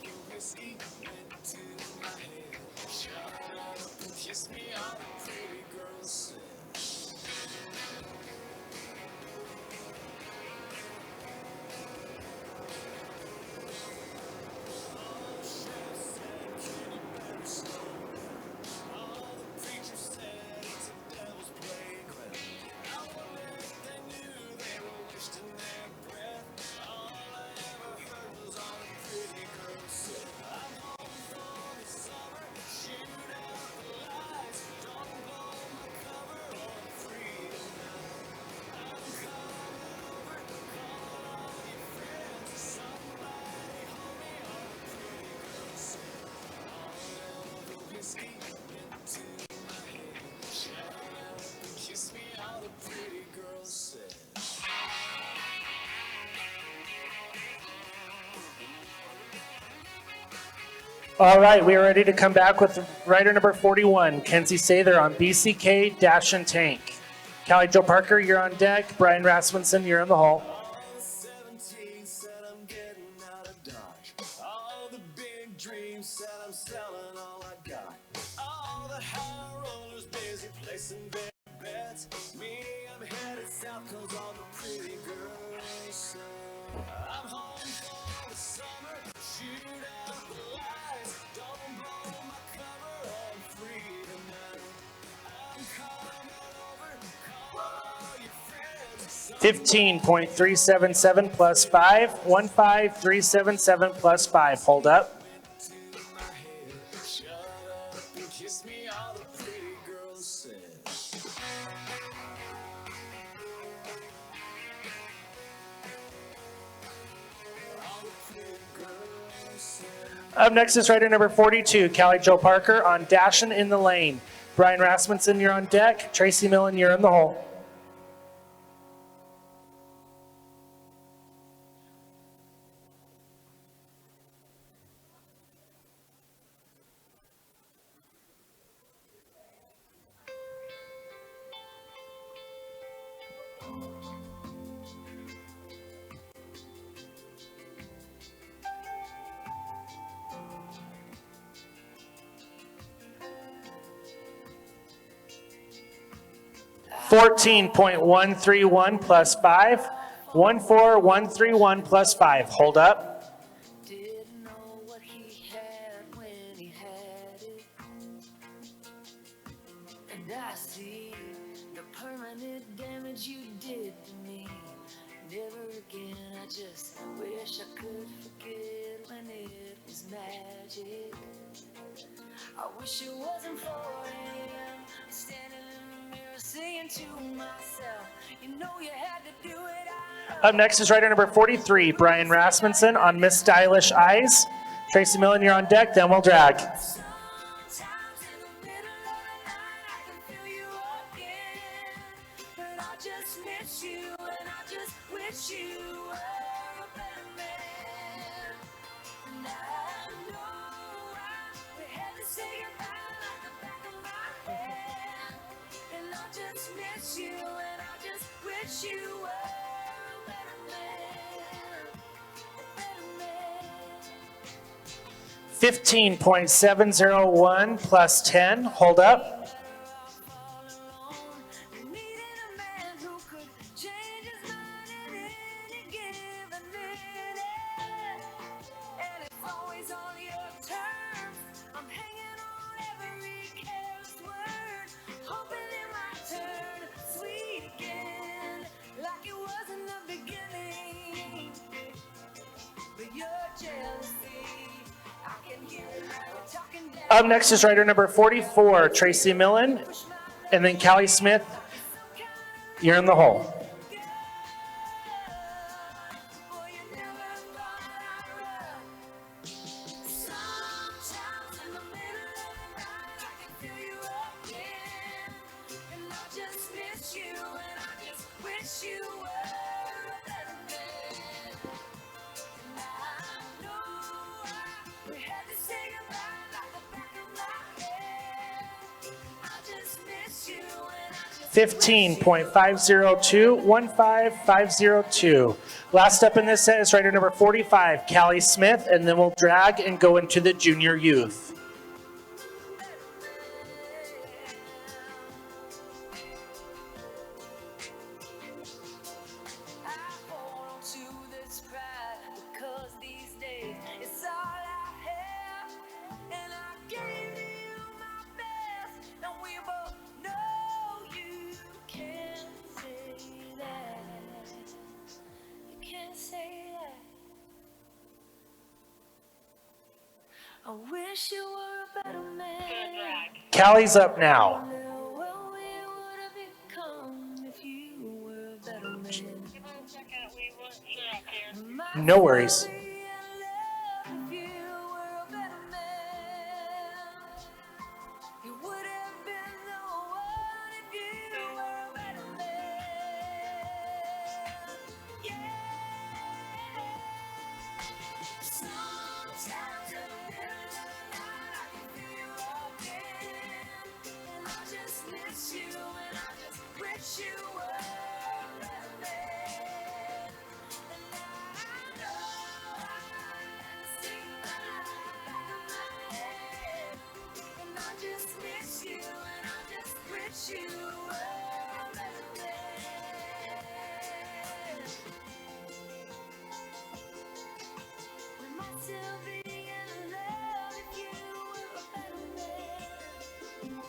Speaker 2: the whiskey went to my head. Shut up and kiss me, all the pretty girls said. All the sheriff said, kid, you better slow down. All the preachers said, it's a devil's playground. I wonder if they knew they were wasting their breath. All I ever heard was all the pretty girls say. I'm home for the summer, shoot out the lights. Don't blow my cover, or I'm free tonight. I'm coming over, call all your friends. Somebody, homie, all the pretty girls say. All of the whiskey went to my head. Shut up and kiss me, all the pretty girls said.
Speaker 1: All right, we are ready to come back with rider number 41, Kenzie Sather on BCK Dash and Tank. Callie Jo Parker, you're on deck. Brian Rasmussen, you're in the hall.
Speaker 2: All the 17 said I'm getting out of Dodge. All the big dreams said I'm selling all I got. All the high rollers busy placing big bets. Me, I'm headed south 'cause all the pretty girls say.
Speaker 6: I'm home for the summer, shoot out the lights, don't blow my cover, I'm free tonight. I'm coming over, call all your friends.
Speaker 1: 15.377 plus 5, 15,377 plus 5. Hold up.
Speaker 6: Shut up and kiss me, all the pretty girls said. All the pretty girls said.
Speaker 1: Up next is rider number 42, Callie Jo Parker on Dashin' in the Lane. Brian Rasmussen, you're on deck. Tracy Millen, you're in the hole. $14.131 plus 5, 14,131 plus 5. Hold up.
Speaker 5: Didn't know what he had when he had it. And I see the permanent damage you did to me. Never again, I just wish I could forget when it was magic. I wish it wasn't 4 a.m. Standing in the mirror saying to myself, you know you had to do it.
Speaker 1: Up next is rider number 43, Brian Rasmussen on Miss Stylish Eyes. Tracy Millen, you're on deck, then we'll drag.
Speaker 5: Sometimes in the middle of the night I can feel you again. But I just miss you and I just wish you were a better man. And I know we had to say goodbye like the back of my hand. And I just miss you and I just wish you were a better man. A better man.
Speaker 1: 15.701 plus 10. Hold up. Up next is rider number 44, Tracy Millen, and then Callie Smith. You're in the hole. $15.502, 15502. Last up in this set is rider number 45, Callie Smith, and then we'll drag and go into the junior youth.
Speaker 5: I wish you were a better man.
Speaker 1: Callie's up now.
Speaker 5: Well, we would have become if you were a better man.
Speaker 1: No worries.
Speaker 5: If you were a better man, you would have been the one if you were a better man. Yeah. Sometimes in the middle of the night I can feel you again, and I just miss you and I just wish you were a better man. And I know still being in love if you were a better man. Better man.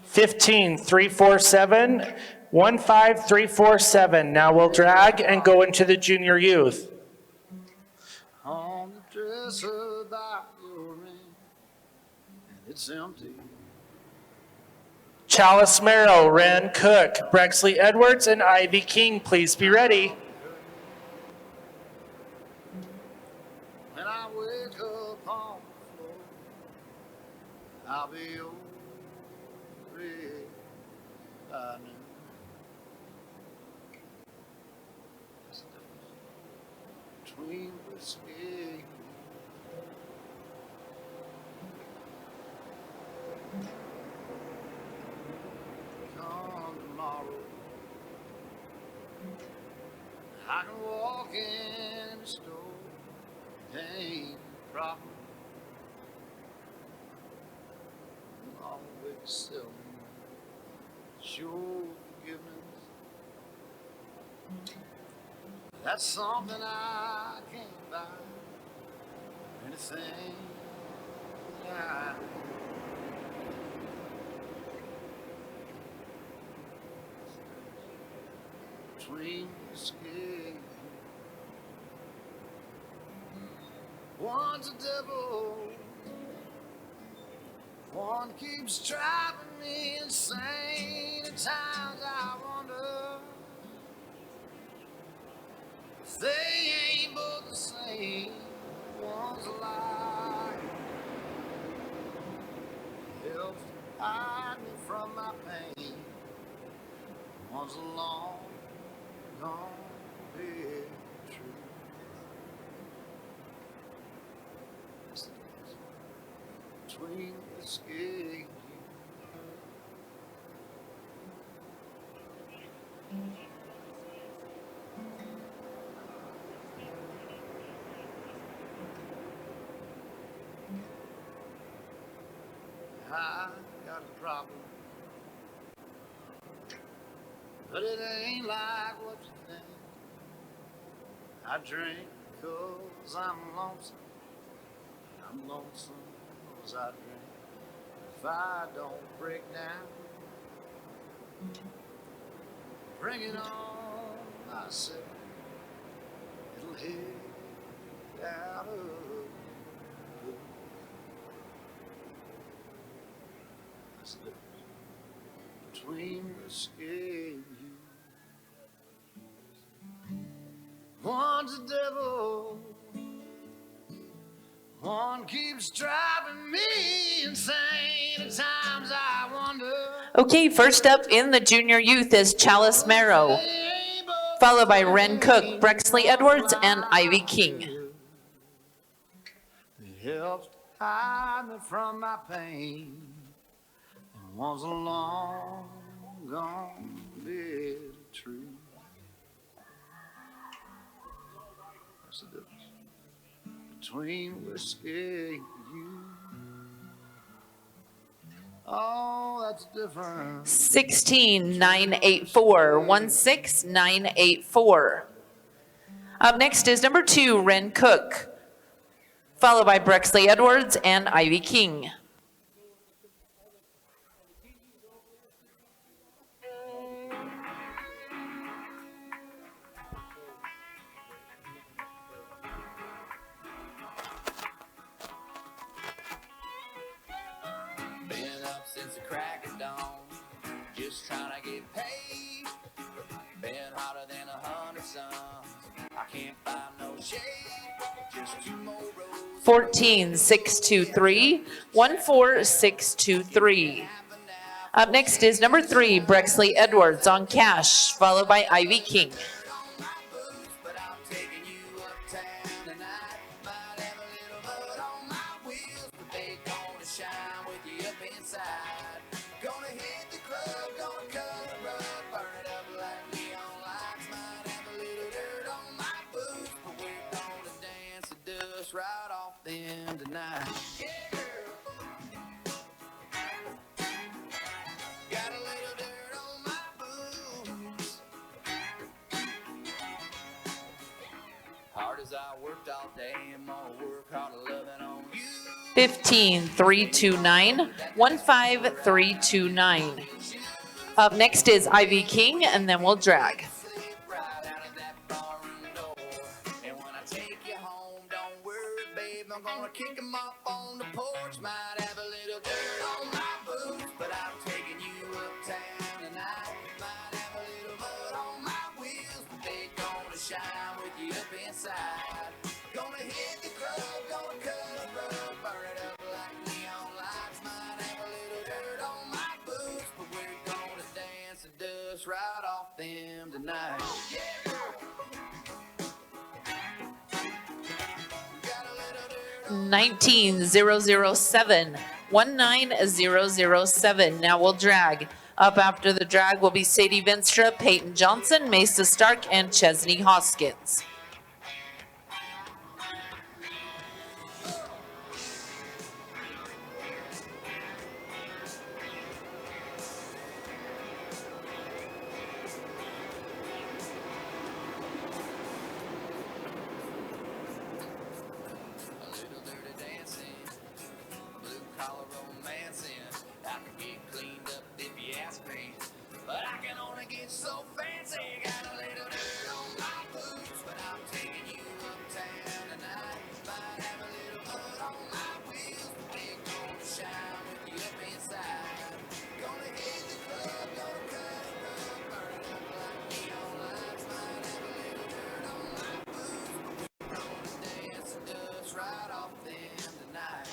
Speaker 1: 15,347, 15,347. Now we'll drag and go into the junior youth.
Speaker 8: On the dresser by your ring, and it's empty.
Speaker 1: Chalice Merrow, Ren Cook, Brexley Edwards, and Ivy King, please be ready.
Speaker 8: When I wake up on the floor, I'll be over it by noon. That's the difference between whiskey. Come tomorrow, I can walk in the store. Ain't a problem. I'm always selling your forgiveness. That's something I can't buy. Anything I between the skin. One's a devil, one keeps driving me insane. At times I wonder if they ain't both the same. One's a lie, helps hide me from my pain. One's a long gone bit true. Between the skin. I got a problem, but it ain't like what you think. I drink 'cause I'm lonesome. I'm lonesome 'cause I drink. If I don't break down, bring it on, I say. It'll hit out of the blue. That's the difference between whiskey and you. One's a devil, one keeps driving me insane. At times I wonder.
Speaker 9: Okay, first up in the junior youth is Chalice Merrow, followed by Ren Cook, Brexley Edwards, and Ivy King.
Speaker 8: It helps hide me from my pain. And one's a long gone bit of truth. That's the difference between whiskey and you. Oh, that's different.
Speaker 9: 16,984, 16,984. Up next is number 2, Ren Cook, followed by Brexley Edwards and Ivy King.
Speaker 10: Been up since the crack of dawn, just trying to get paid. Been hotter than 100 suns, I can't find no shade. Just 2 more rows.
Speaker 9: 14,623, 14,623. Up next is number 3, Brexley Edwards on Cash, followed by Ivy King.
Speaker 10: But I'm taking you uptown tonight. Might have a little mud on my wheels, but they gonna shine with you up inside. Gonna hit the club, gonna cut the rug, burn it up like neon lights. Might have a little tonight. Yeah, girl. Got a little dirt on my boots. Hard as I worked all day and more work hard loving on you.
Speaker 9: 15-329, 15329. Up next is Ivy King, and then we'll drag.
Speaker 10: Slip right out of that barroom door. And when I take you home, don't worry, babe, I'm gonna kick 'em up on the porch. Might have a little dirt on my boots, but I'm taking you uptown tonight. Might have a little mud on my wheels, but they gonna shine with you up inside. Gonna hit the club, gonna cut a rug, burn it up like neon lights. Might have a little dirt on my boots, but we're gonna dance the dust right off them tonight. Yeah, girl. Got a little dirt on
Speaker 9: 19007, 19007. Now we'll drag. Up after the drag will be Sadie Venstra, Peyton Johnson, Mesa Stark, and Chesney Hoskins.
Speaker 10: a little dirty dancing, blue collar romancing. I can get cleaned up if you ask me, but I can only get so fancy. Got a little dirt on my boots, but I'm taking you uptown tonight. Might have a little mud on my wheels, but they're gonna shine with you up inside. Gonna hit the club, gonna cut it up, burn it up like neon lights. Might have a little dirt on my boots, but we're gonna dance the dust right off them tonight.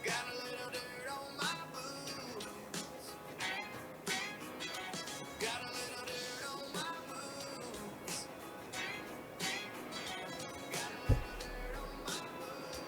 Speaker 10: Got a little dirt on my boots. Got a little dirt on my boots. Got a little dirt on my boots.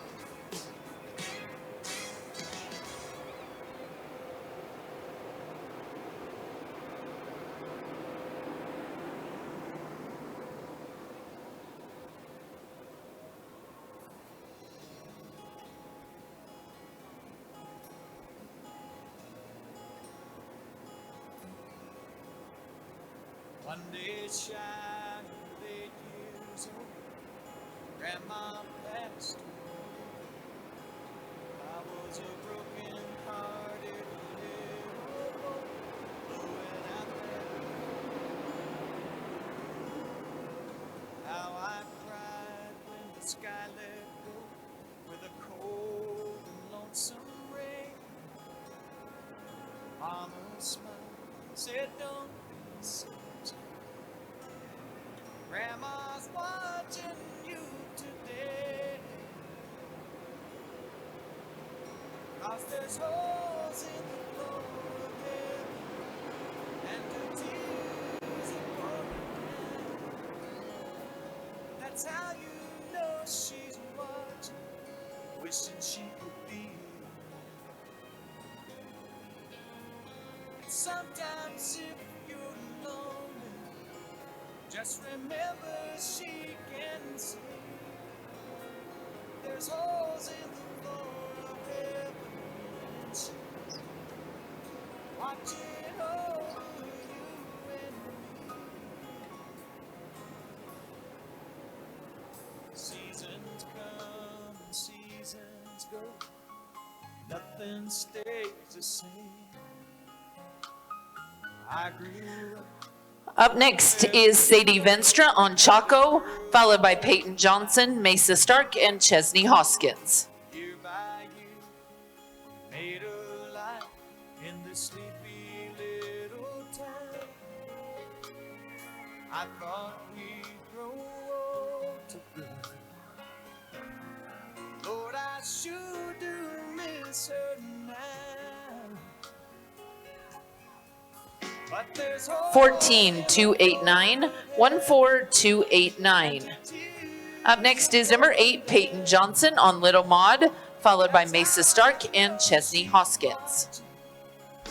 Speaker 7: One day shy of 8 years old, Grandma passed away. I was a broken-hearted little boy, blowing out that wind. How I cried when the sky let go with a cold and lonesome rain. Mama smiled, said, "Don't be so sad. Grandma's watching you today. 'Cause there's holes in the floor of heaven, and the tears are pouring down. That's how you know she's watching, wishing she could be here. And sometimes if you're lonely, just remember she can see. There's holes in the floor of heaven, and she's watching over you and me. Seasons come and seasons go, nothing stays the same. I grew up.
Speaker 9: Up next is Sadie Venstra on Chaco, followed by Peyton Johnson, Mesa Stark, and Chesney Hoskins.
Speaker 7: Here by you, made a life in this sleepy little town. I thought we'd grow old together. Lord, I sure do miss her now. But there's
Speaker 9: 14289, 14289. Up next is number 8, Peyton Johnson on Little Maud, followed by Mesa Stark and Chesney Hoskins.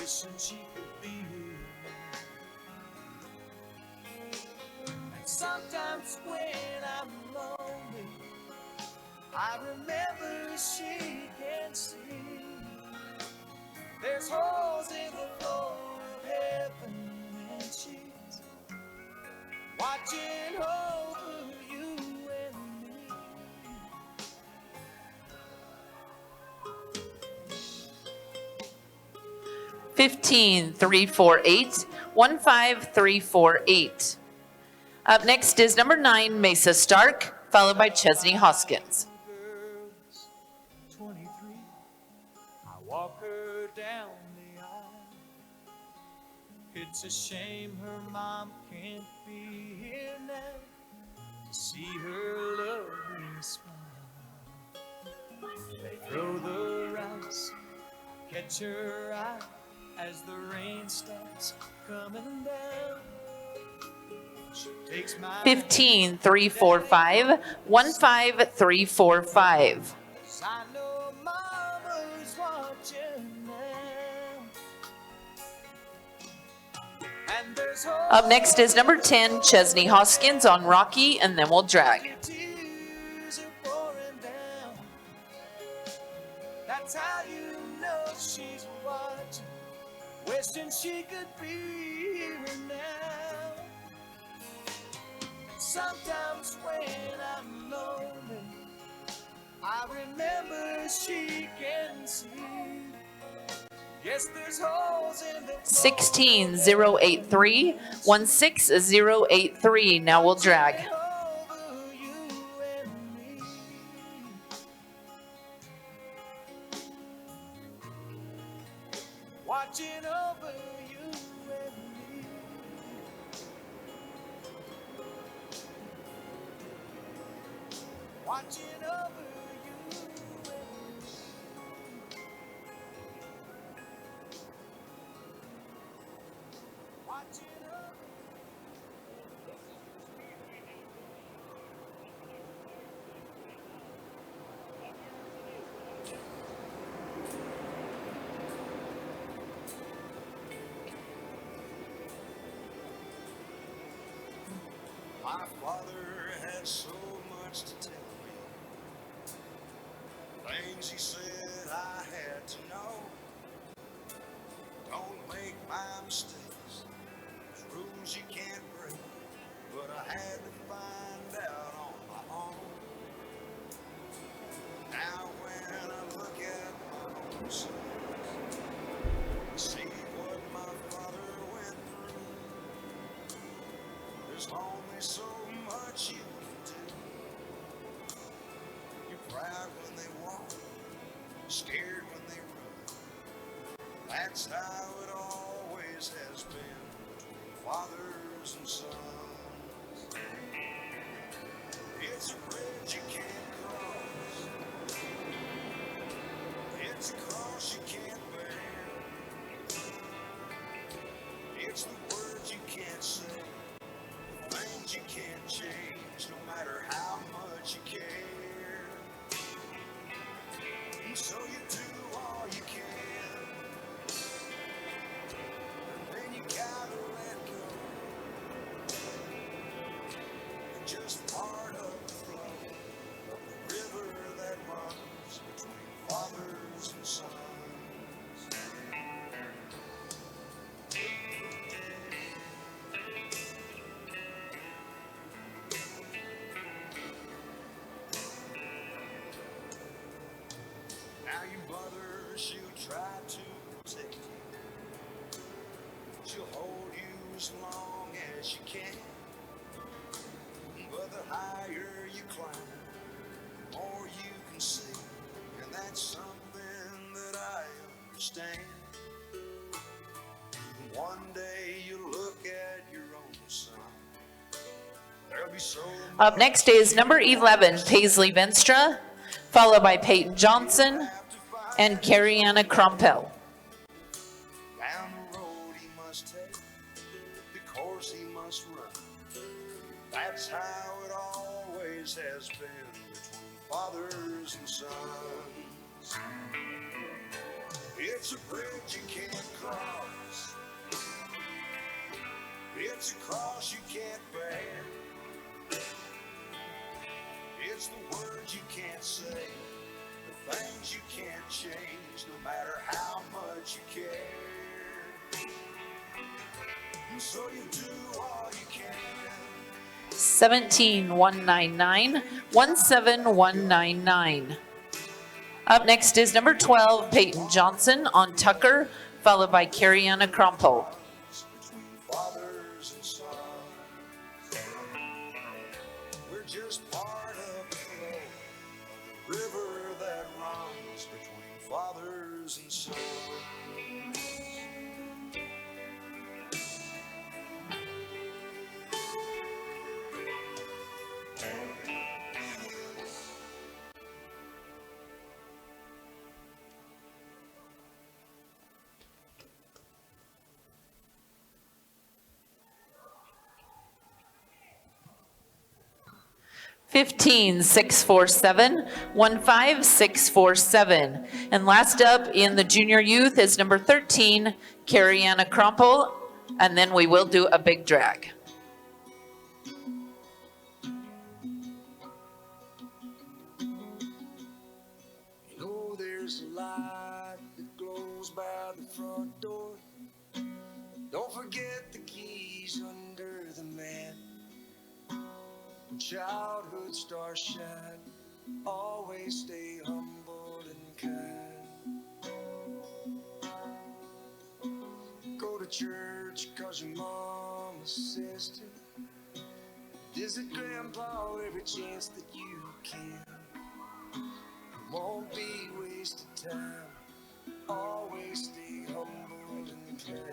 Speaker 7: wishing she could be here. And
Speaker 6: Sometimes when I'm lonely, I remember she can see. There's holes in the floor of heaven, and she's watching over you and me.
Speaker 9: 15348, 15348. Up next is number 9, Mesa Stark, followed by Chesney Hoskins.
Speaker 6: 23, I walk her down the aisle. It's a shame her mom can't be here now to see her lovely smile. They throw the rice, catch her eye as the rain starts coming down. She takes my
Speaker 9: 15345, 15345.
Speaker 6: I know mama's watching now. And there's
Speaker 9: Up next is number 10, Chesney Hoskins on Rocky, and then we'll drag.
Speaker 6: tears are pouring down. That's how you know she's watching, wishing she could be here now. Sometimes when I'm lonely, I remember she can see. Yes, there's holes in the
Speaker 9: 16083, 16083. Now we'll drag.
Speaker 6: over you and me. Watching over you and me. Watching over you and me. Watching over.
Speaker 2: My father had so much to tell me, things he said I had to know. Don't make my mistakes, there's rules you can't break, but I had to find out on my own. Now when I look at my own sins, I see what my father went through. There's only so much you can do. You're proud when they walk, scared when they run. That's how it always has been between fathers and sons. It's a bridge you can't cross. It's a cross you can't bear. It's the words you can't say, things you can't change, no matter how much you care. And so you do all you can, and then you gotta let go. You're just part of the flow of the river that runs between fathers and sons. Now your mother, she'll try to protect you. She'll hold you as long as you can. But the higher you climb, the more you can see. And that's something that I understand. And one day you'll look at your own son. There'll be so
Speaker 9: Up next is number 11, Paisley Venstra, followed by Peyton Johnson and Carrie Anna Crompel.
Speaker 2: down the road he must take, the course he must run. That's how it always has been between fathers and sons. It's a bridge you can't cross. It's a cross you can't bear. It's the words you can't say, the things you can't change, no matter how much you care. And so you do all you can.
Speaker 9: 17199, 17199. Up next is number 12, Peyton Johnson on Tucker, followed by Cariana Crompo.
Speaker 2: Between fathers and sons, we're just part of the flow of the river that runs between fathers and sons.
Speaker 9: 15647, 15647. And last up in the junior youth is number 13, Cariana Crompo, and then we will do a big drag.
Speaker 2: You know there's a light that glows by the front door. Don't forget the keys under the mat. When childhood stars shine, always stay humble and kind. Go to church 'cause your mama says to. Visit grandpa every chance that you can. It won't be wasted time. Always stay humble and kind.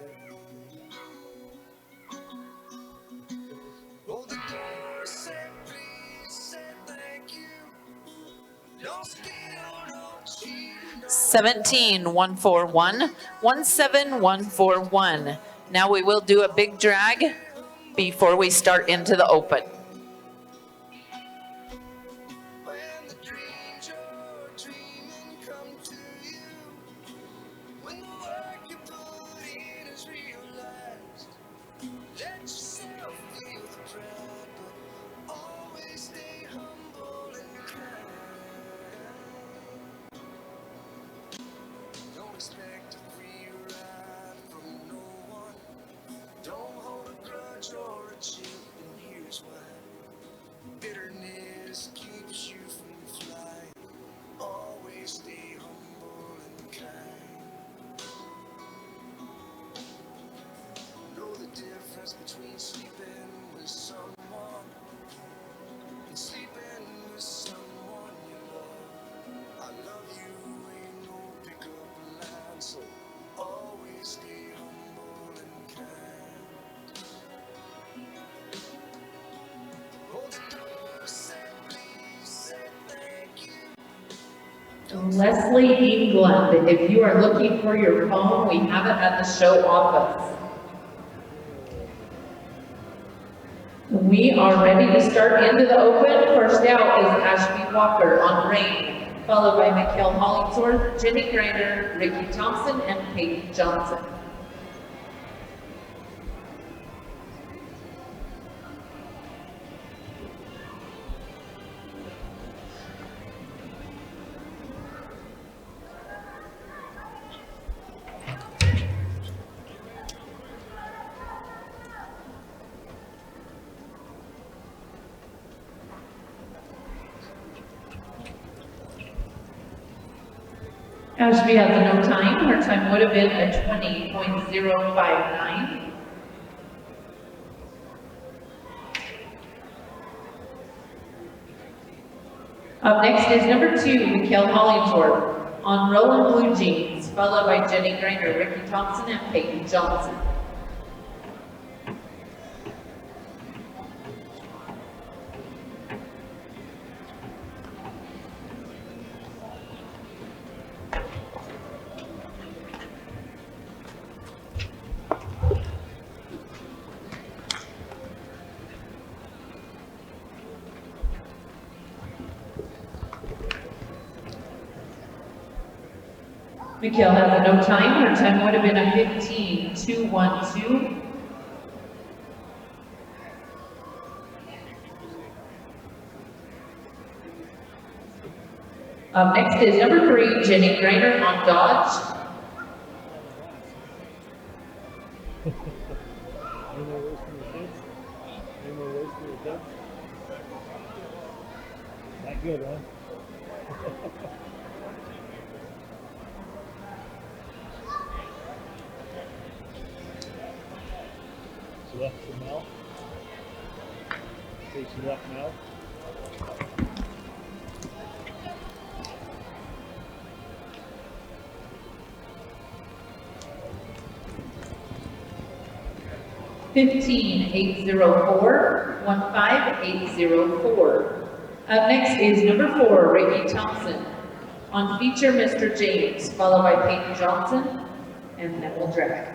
Speaker 2: Oh, the door said please, said thank you. Don't steal, don't cheat.
Speaker 9: 17141, 17141. Now we will do a big drag before we start into the open.
Speaker 2: When the dreams you're dreaming come to you, when the work you put in is realized, let yourself feel the pride, but always stay humble and kind. Don't expect a free ride from no one. Don't hold a grudge or a chip, and here's why. Bitterness keeps you from flying. Always stay humble and kind. Know the difference between sleeping with someone and sleeping with someone you love. I love you ain't no pickup line, so always stay humble and kind. Hold the door, said please, said thank you.
Speaker 9: Leslie England, if you are looking for your phone, we have it at the show office. We are ready to start into the open. First out is Ashby Walker on Rain, followed by Mikhail Hollingsworth, Jenny Greiner, Ricky Thompson, and Peyton Johnson. Ashby has a no time. Her time would have been a 20.059. Up next is number 2, Mikhail Hollingsworth on Roland Blue Jeans, followed by Jenny Greiner, Ricky Thompson, and Peyton Johnson. Mikhail has a no time. Her time would have been a 15.212. Up next is number 3, Jenny Grainer on Dodge.
Speaker 11: Any more words from your kids? Any more words for your kids? Not good, huh? She left the mouth. Say she left mouth.
Speaker 9: 15804, 15804. Up next is number 4, Ricky Thompson on Feature Mr. James, followed by Peyton Johnson, and then we'll drag.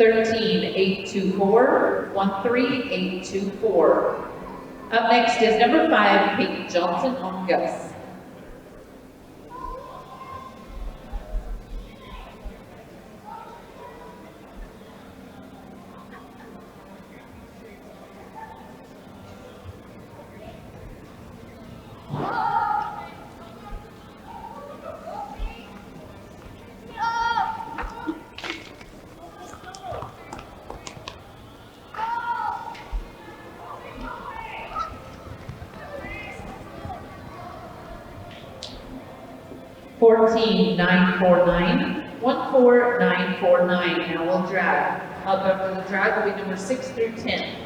Speaker 9: (13,824), 13824. Up next is number 5, Peyton Johnson on Gus. (14,949), 14949. Now we'll drag. Up after the drag will be number 6 through 10.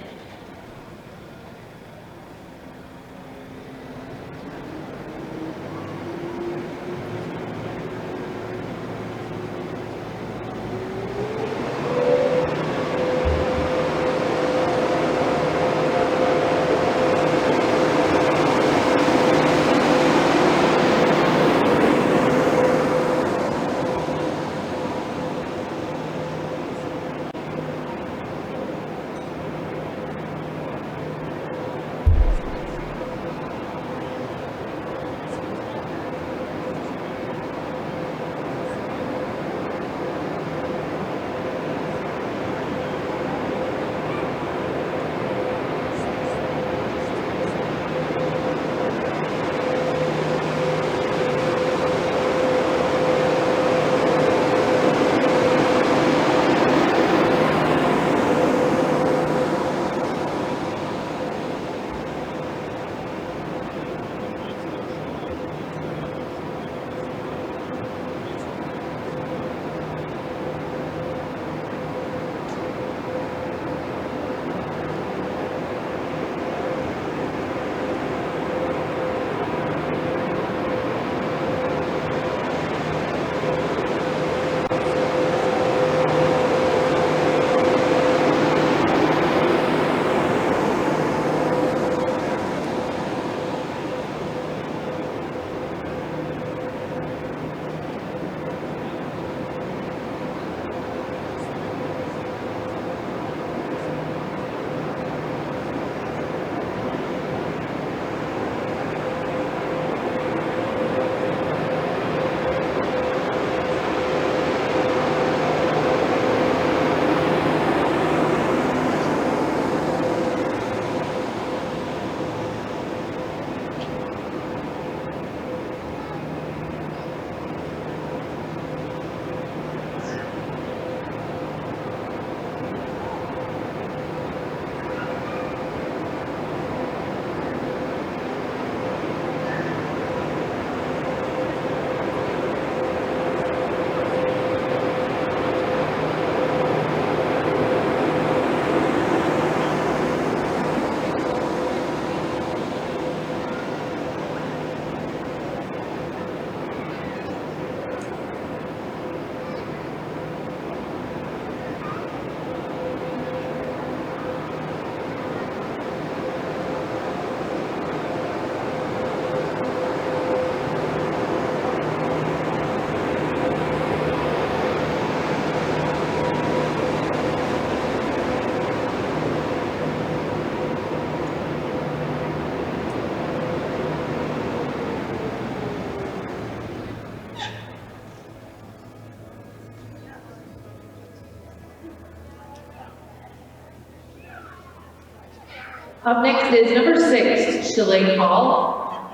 Speaker 9: Up next is number 6, Shalane Hall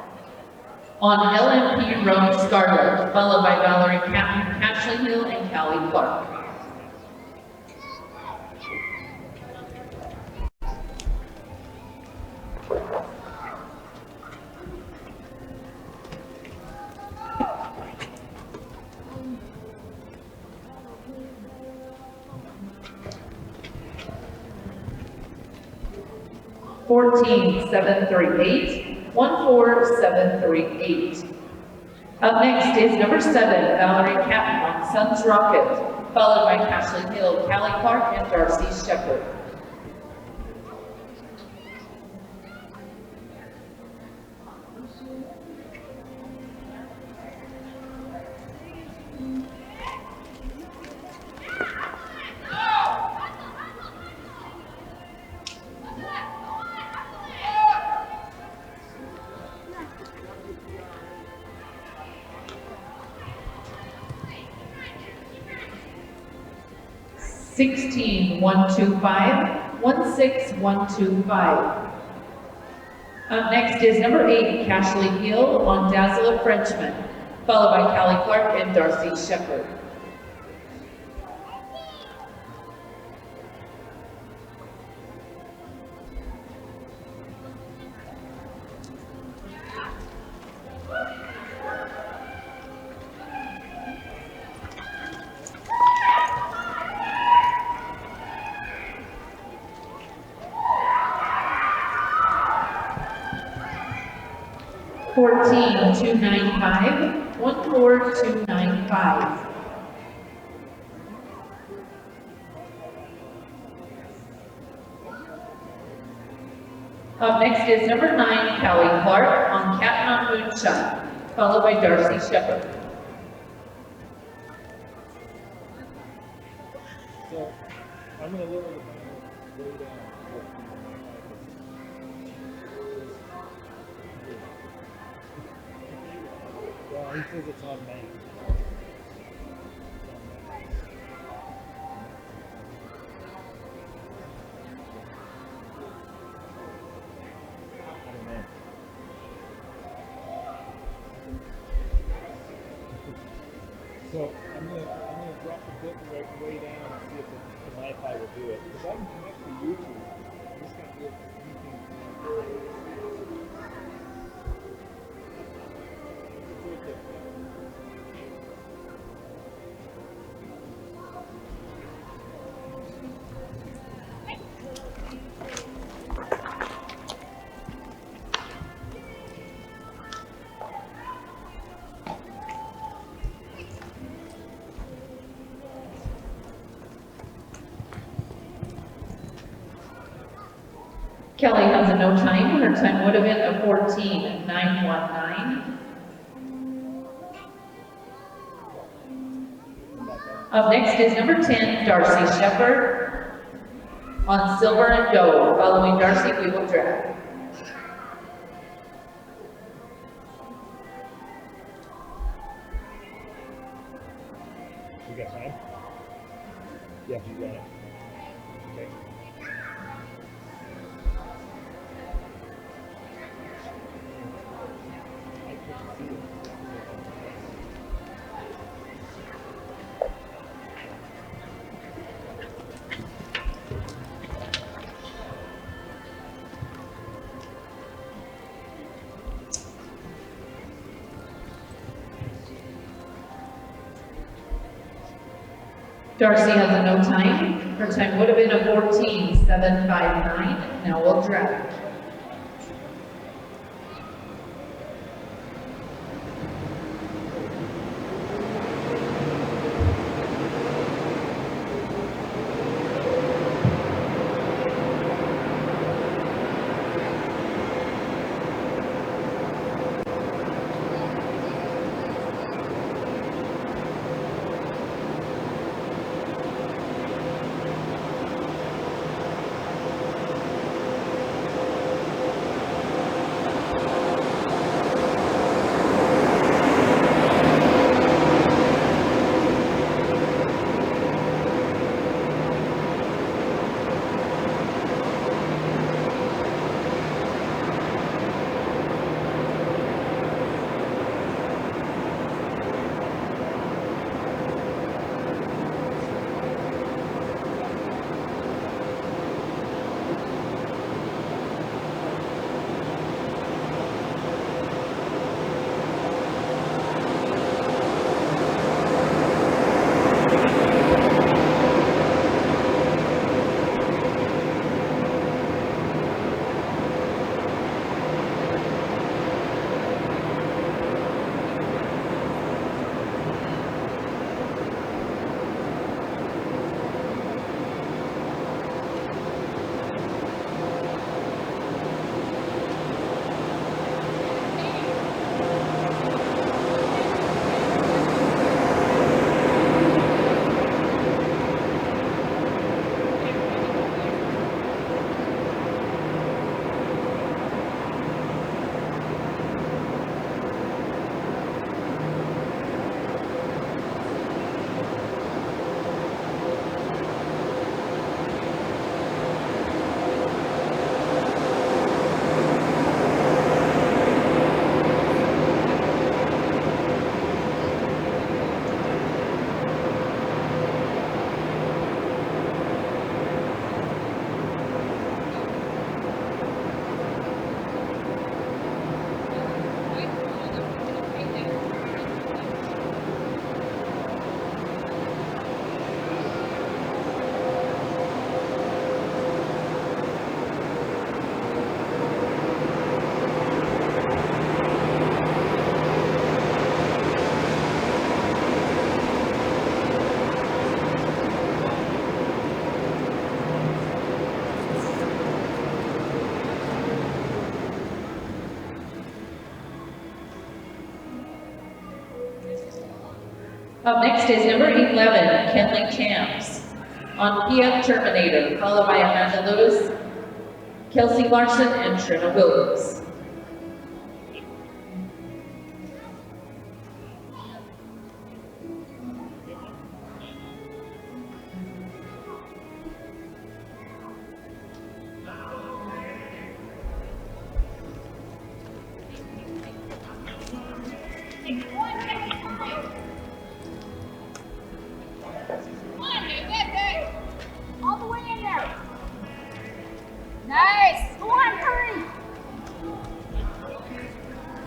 Speaker 9: on LMP Road Scarlet, followed by Valerie Captain, Ashley Hill, and Callie Clark. (14,738), 14,738. Up next is number 7, Valerie Captain on Suns Rocket, followed by Ashley Hill, Callie Clark, and Darcy Shepard. (16,125), 16,125. Up next is number 8, Cashley Hill on Dazzle of Frenchman, followed by Callie Clark and Darcy Shepard. (14,295), 14,295. Up next is number 9, Callie Clark on Captain on Moonshine, followed by Darcy Shepard.
Speaker 11: So I'm going to lower the panel way down. Well, he says it's on main. So I'm gonna drop the bit way down and see if the Wi-Fi will do it. If I can connect to YouTube, I'm just gonna do it anything.
Speaker 9: Kelly has a no time. Her time would have been a 14,919. Up next is number 10, Darcy Shepard on Silver and Gold. Following Darcy, we will drag.
Speaker 11: You got time? Yeah, you got it. Okay.
Speaker 9: Darcy has a no time. Her time would have been a 14,759. Now we'll drag. Up next is number 11, Kenley Champs on PF Terminator, followed by Amanda Lewis, Kelsey Larson, and Trina Williams.
Speaker 12: All the way in there. Nice. Go on, hurry.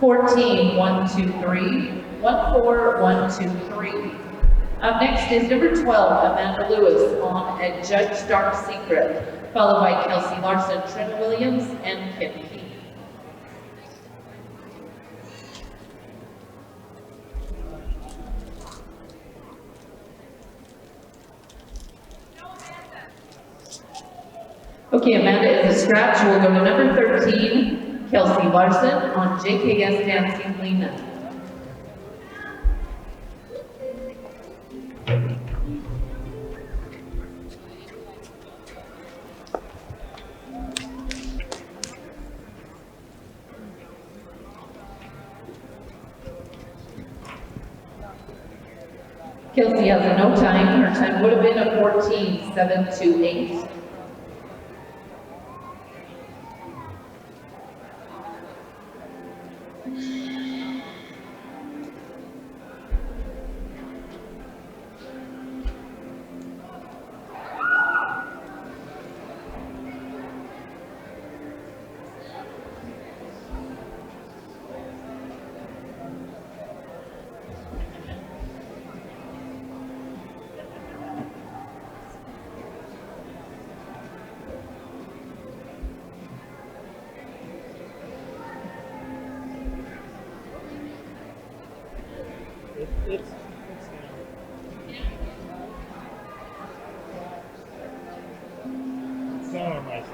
Speaker 9: 14, 1, 2, 3, 1, 4, 1, 2, 3. Up next is number 12, Amanda Lewis on A Judge Dark Secret, followed by Kelsey Larson, Trina Williams, and Kim Key. Okay, Amanda is a scratch. We'll go to number 13, Kelsey Larson on JKS Dancing Lena. Kelsey has a no time. Her time would have been a 14, 7, 2, 8.
Speaker 11: It's down. It's down on my side.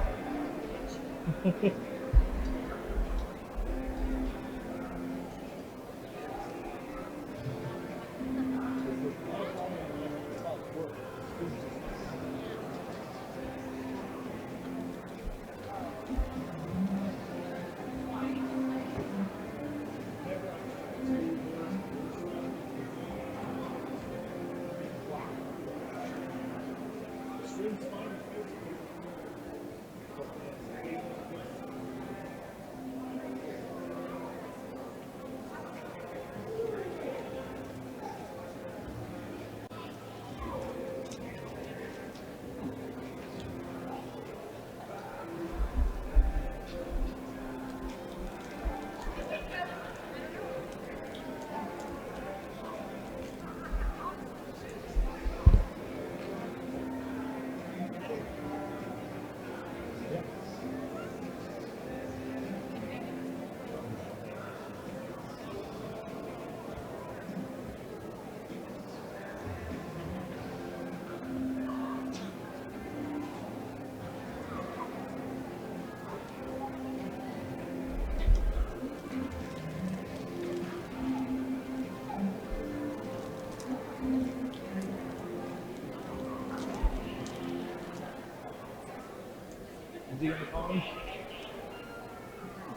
Speaker 11: Is he gonna call me? Is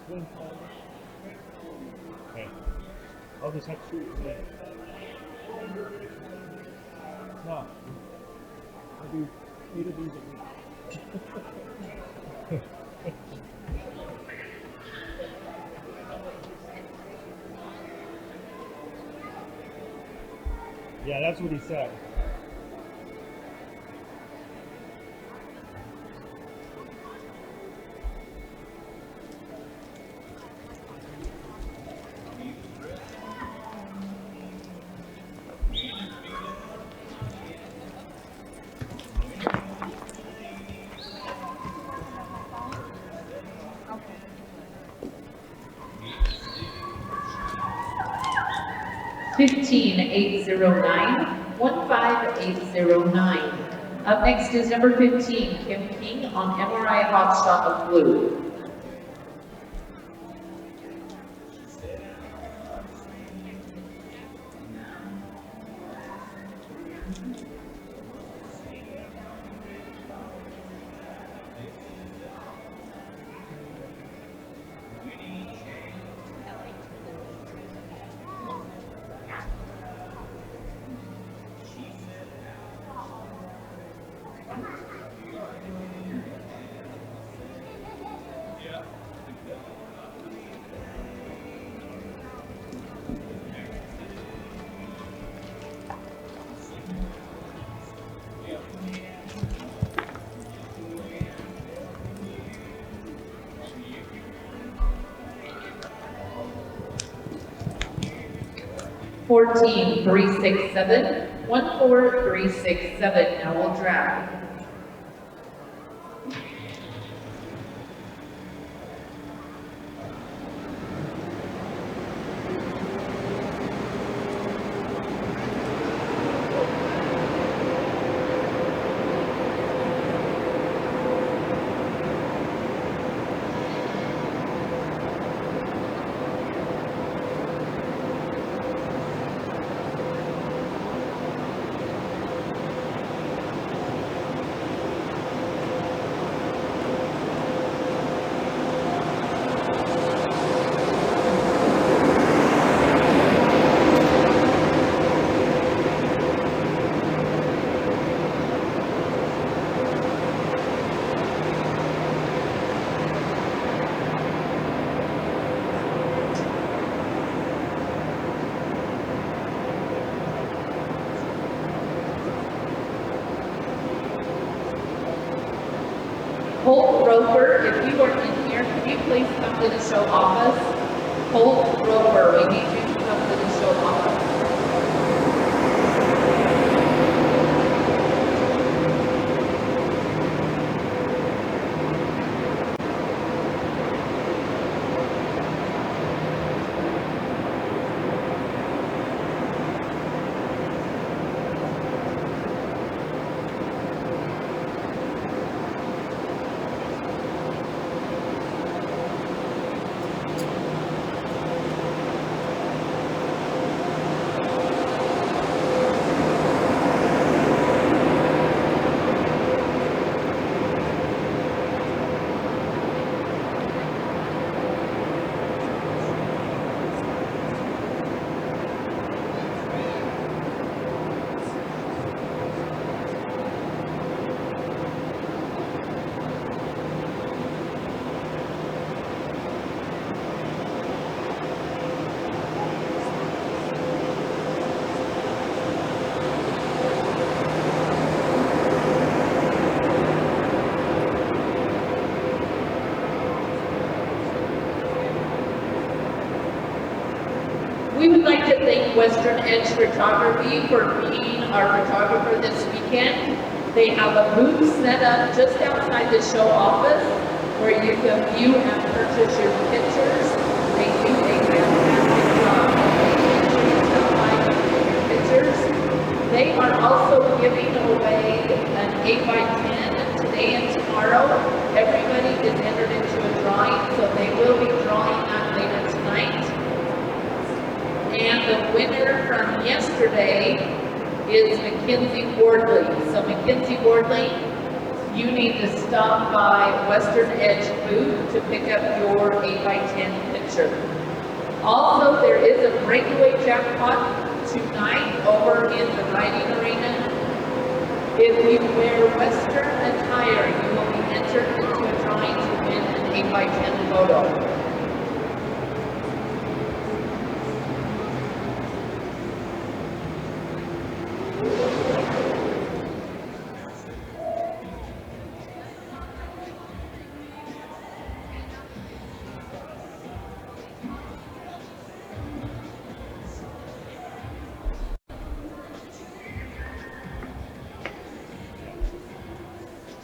Speaker 11: Glenn calling me? Okay. I'll just have to shoot it today. No. I'll do 8 of these a week. Yeah, that's what he said.
Speaker 9: Okay. 15809, 15809. Up next is number 15, Kim King on MRI Hotshot of Blue. 14,367, 14,367. Now we'll drag. Holt Roper, if you are in here, can you please come to the show office? Holt Roper, we need you to come to the show office. We would like to thank Western Edge Photography for being our photographer this weekend. They have a booth set up just outside the show office where you can view and purchase your pictures. They do a fantastic job of your pictures. They are also giving away an 8x10 today and tomorrow. Everybody is entered into a drawing, so they will be drawing that later tonight. And the winner from yesterday is Mackenzie Wardley. So Mackenzie Wardley, you need to stop by Western Edge booth to pick up your 8x10 picture. Also, there is a breakaway jackpot tonight over in the riding arena. If you wear Western attire, you will be entered into a drawing to win an 8x10 photo.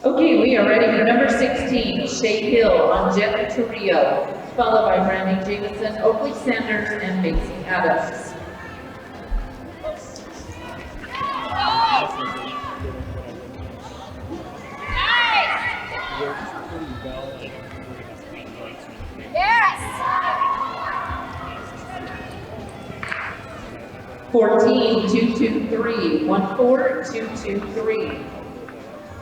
Speaker 9: Okay, we are ready for number 16, Shay Hill on Jet to Rio, followed by Brandy Jameson, Oakley Sanders, and Macy Adams. 14223, 14223.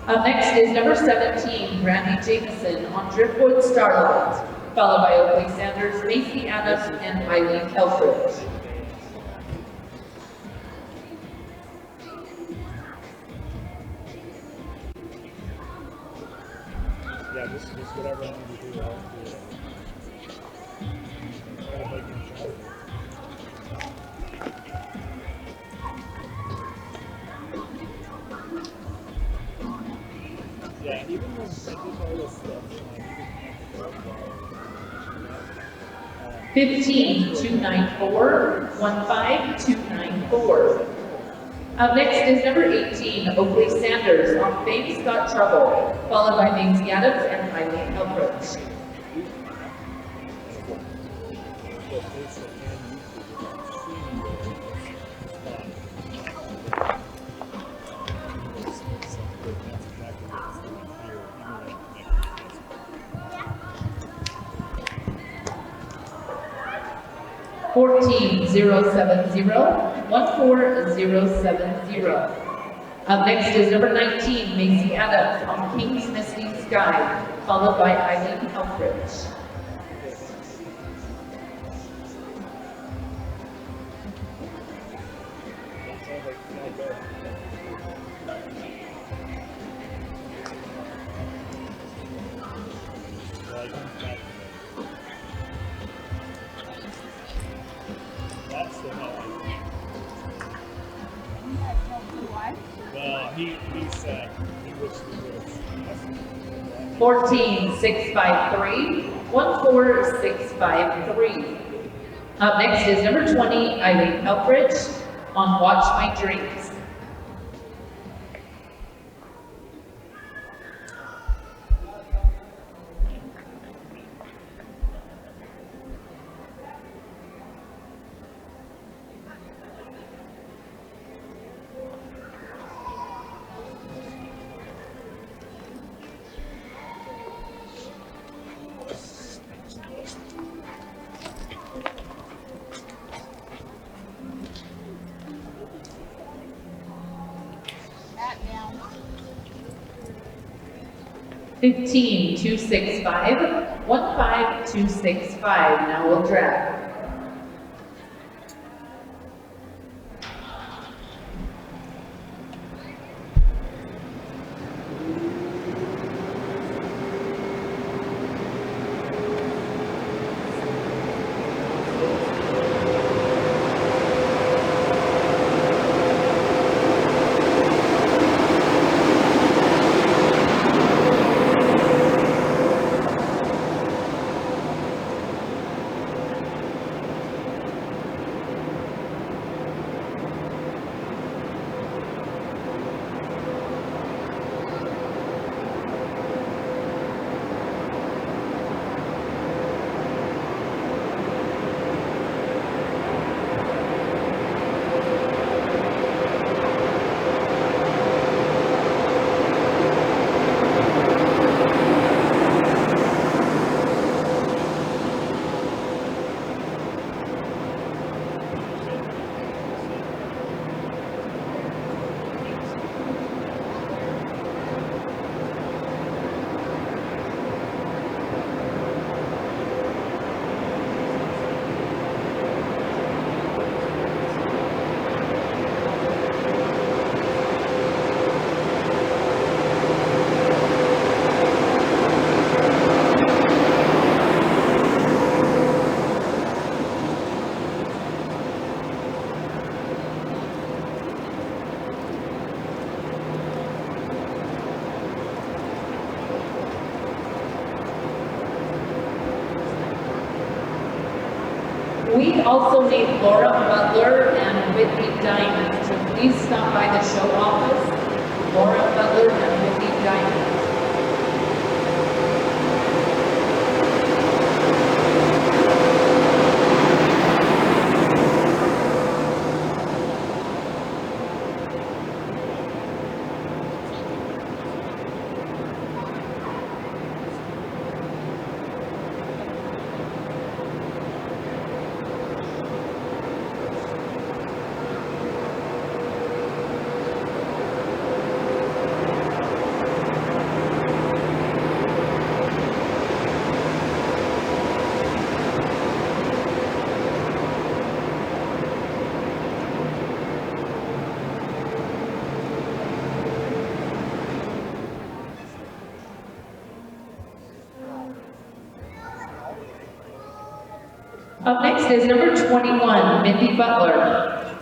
Speaker 9: Up next is number 17, Brandy Jameson on Driftwood Starlight, followed by Oakley Sanders, Macy Adams, and Eileen Elfridge.
Speaker 11: Yeah, just whatever I need to do, I'll do it. Try to make him sharp. Yeah, even when I did all this stuff, like,
Speaker 9: 15294, 15294. Up next is number 18, Oakley Sanders on Baby's Got Trouble, followed by Macy Adams and Eileen Elbridge. Fourteen 070, 14070. Up next is number 19, Macy Adams on King's Misty Sky, followed by Eileen Elfridge.
Speaker 11: that's the hell. Well, he said he wished he would have.
Speaker 9: 14653, 14653. Up next is number 20, Eileen Elfridge on Watch My Dreams.
Speaker 12: That down.
Speaker 9: 15265, 15265. Now we'll drag. We also need Laura Butler and Whitney Diamond to please stop by the show office. Laura Butler and Whitney Diamond. Up next is number 21, Mindy Butler,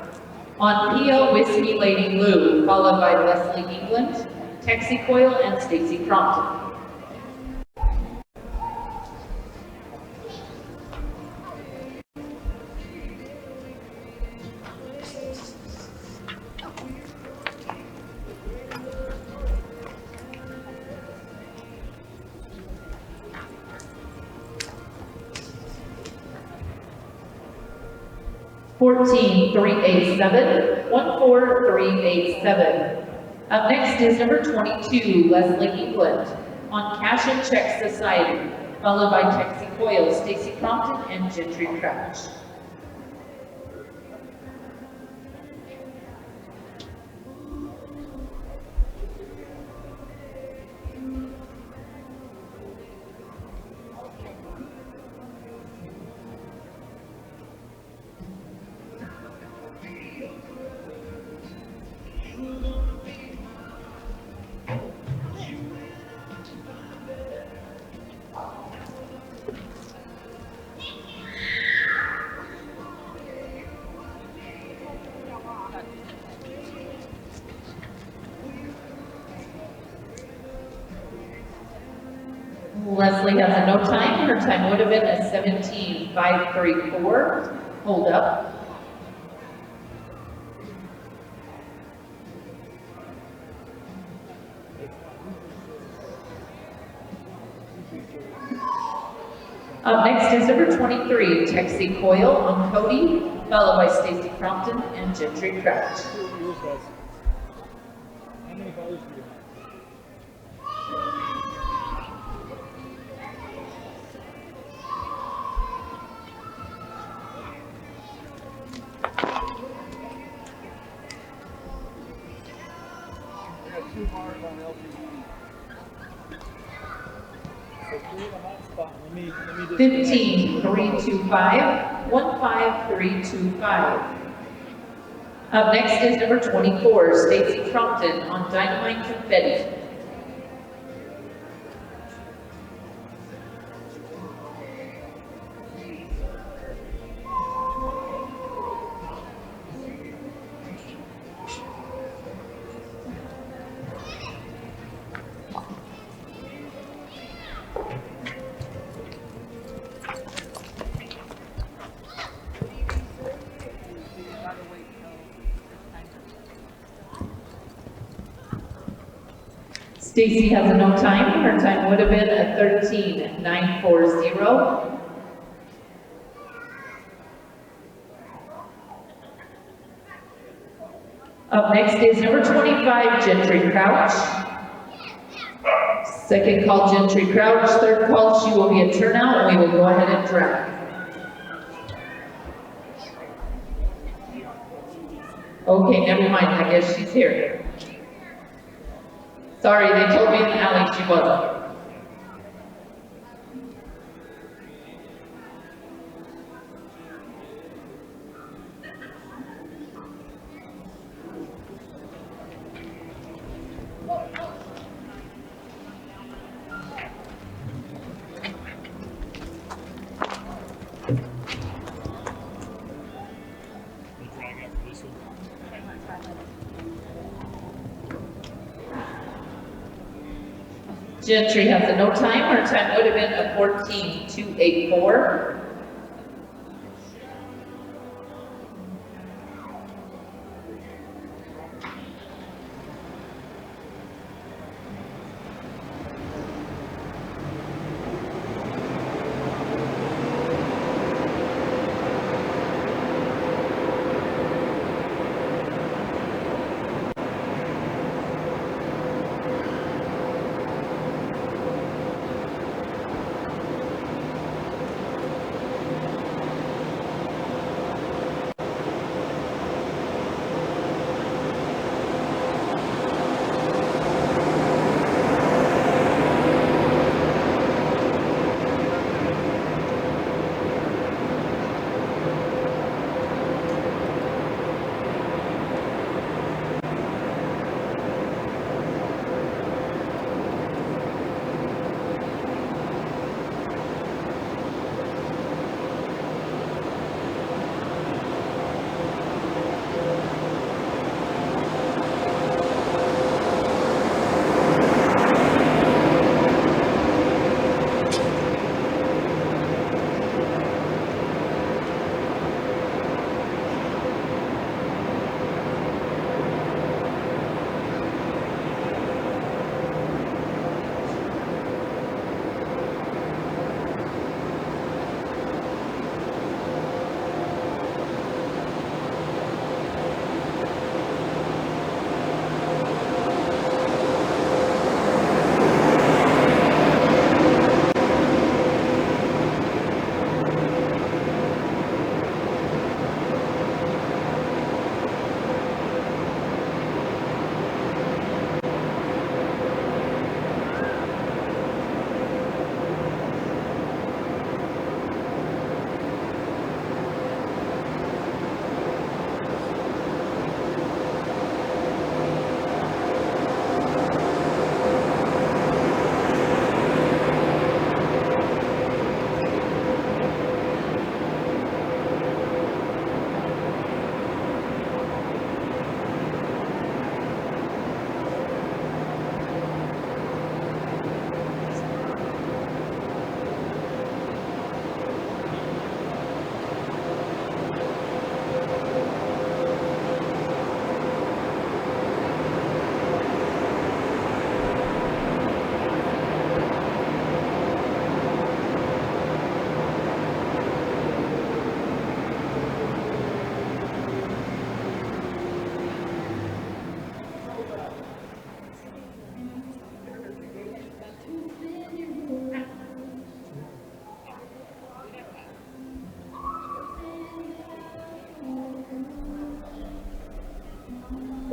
Speaker 9: on PL Whiskey Lady Lou, followed by Leslie England, Texie Coyle, and Stacy Crompton. (14,387), 14,387. Up next is number 22, Leslie England, on Cash and Check Society, followed by Texie Coyle, Stacy Crompton, and Gentry Crouch. Leslie has a no time. Her time would have been a 17,534. Hold up. Up next is number 23, Texie Coyle on Cody, followed by Stacy Crompton and Gentry Crouch.
Speaker 11: How many bars do you have? I got 2 bars on LTE. So create a hotspot. Let me just
Speaker 9: 15,325, 15,325. Up next is number 24, Stacy Crompton on Dynamite Confetti. Stacy has a no time. Her time would have been a 13,940. Up next is number 25, Gentry Crouch. Second call, Gentry Crouch. Third call, she will be a turnout, and we will go ahead and drag. Okay, never mind. I guess she's here. Sorry, they told me in the alley she wasn't. Gentry has a no time. Her time would have been a 14,284.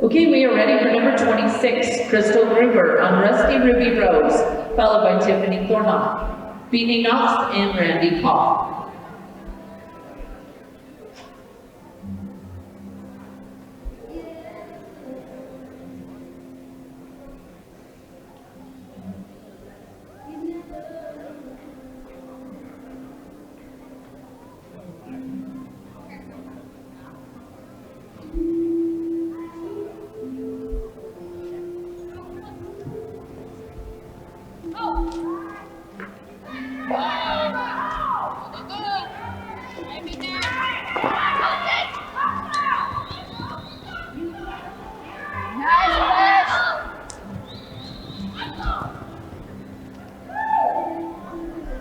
Speaker 9: Okay, we are ready for number 26, Crystal Gruber on Rusty Ruby Rose, followed by Tiffany Thornock, Beanie Knox, and Randy Paul.
Speaker 12: Nice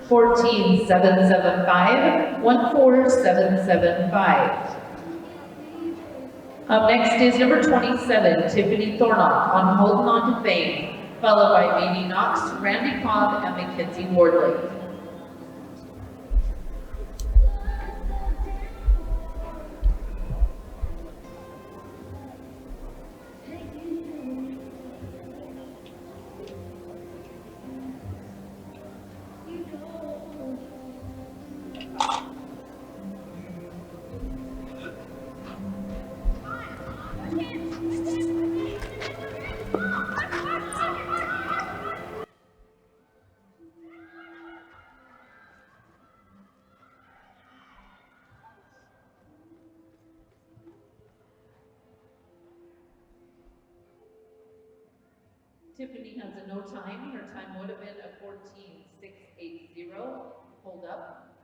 Speaker 9: 14775, 14775. Up next is number 27, Tiffany Thornock on Holding On to Fame, followed by Beanie Knox, Randy Cobb, and Mackenzie Wardley. Tiffany has a no time. Her time would have been a 14.680. Hold up.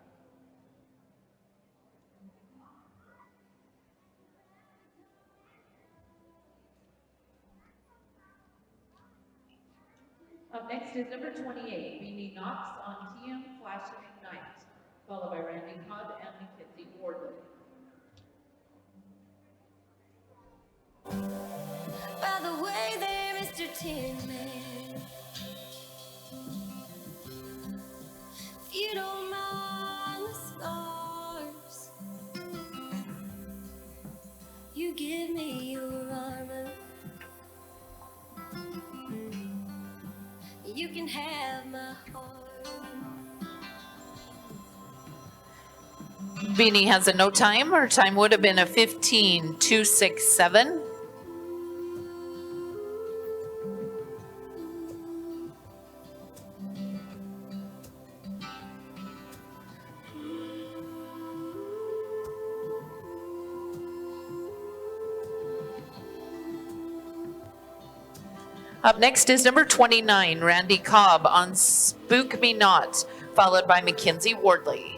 Speaker 9: Up next is number 28, Beanie Knox on TM Flash and Ignite, followed by Randy Cobb and Mackenzie Wardley.
Speaker 5: By the way there, Mr. Tin Man, if you don't mind the scars, you give me your armor, you can have my heart.
Speaker 9: Beanie has a no time. Her time would have been a 15.267. Up next is number 29, Randy Cobb on Spook Me Not, followed by Mackenzie Wardley.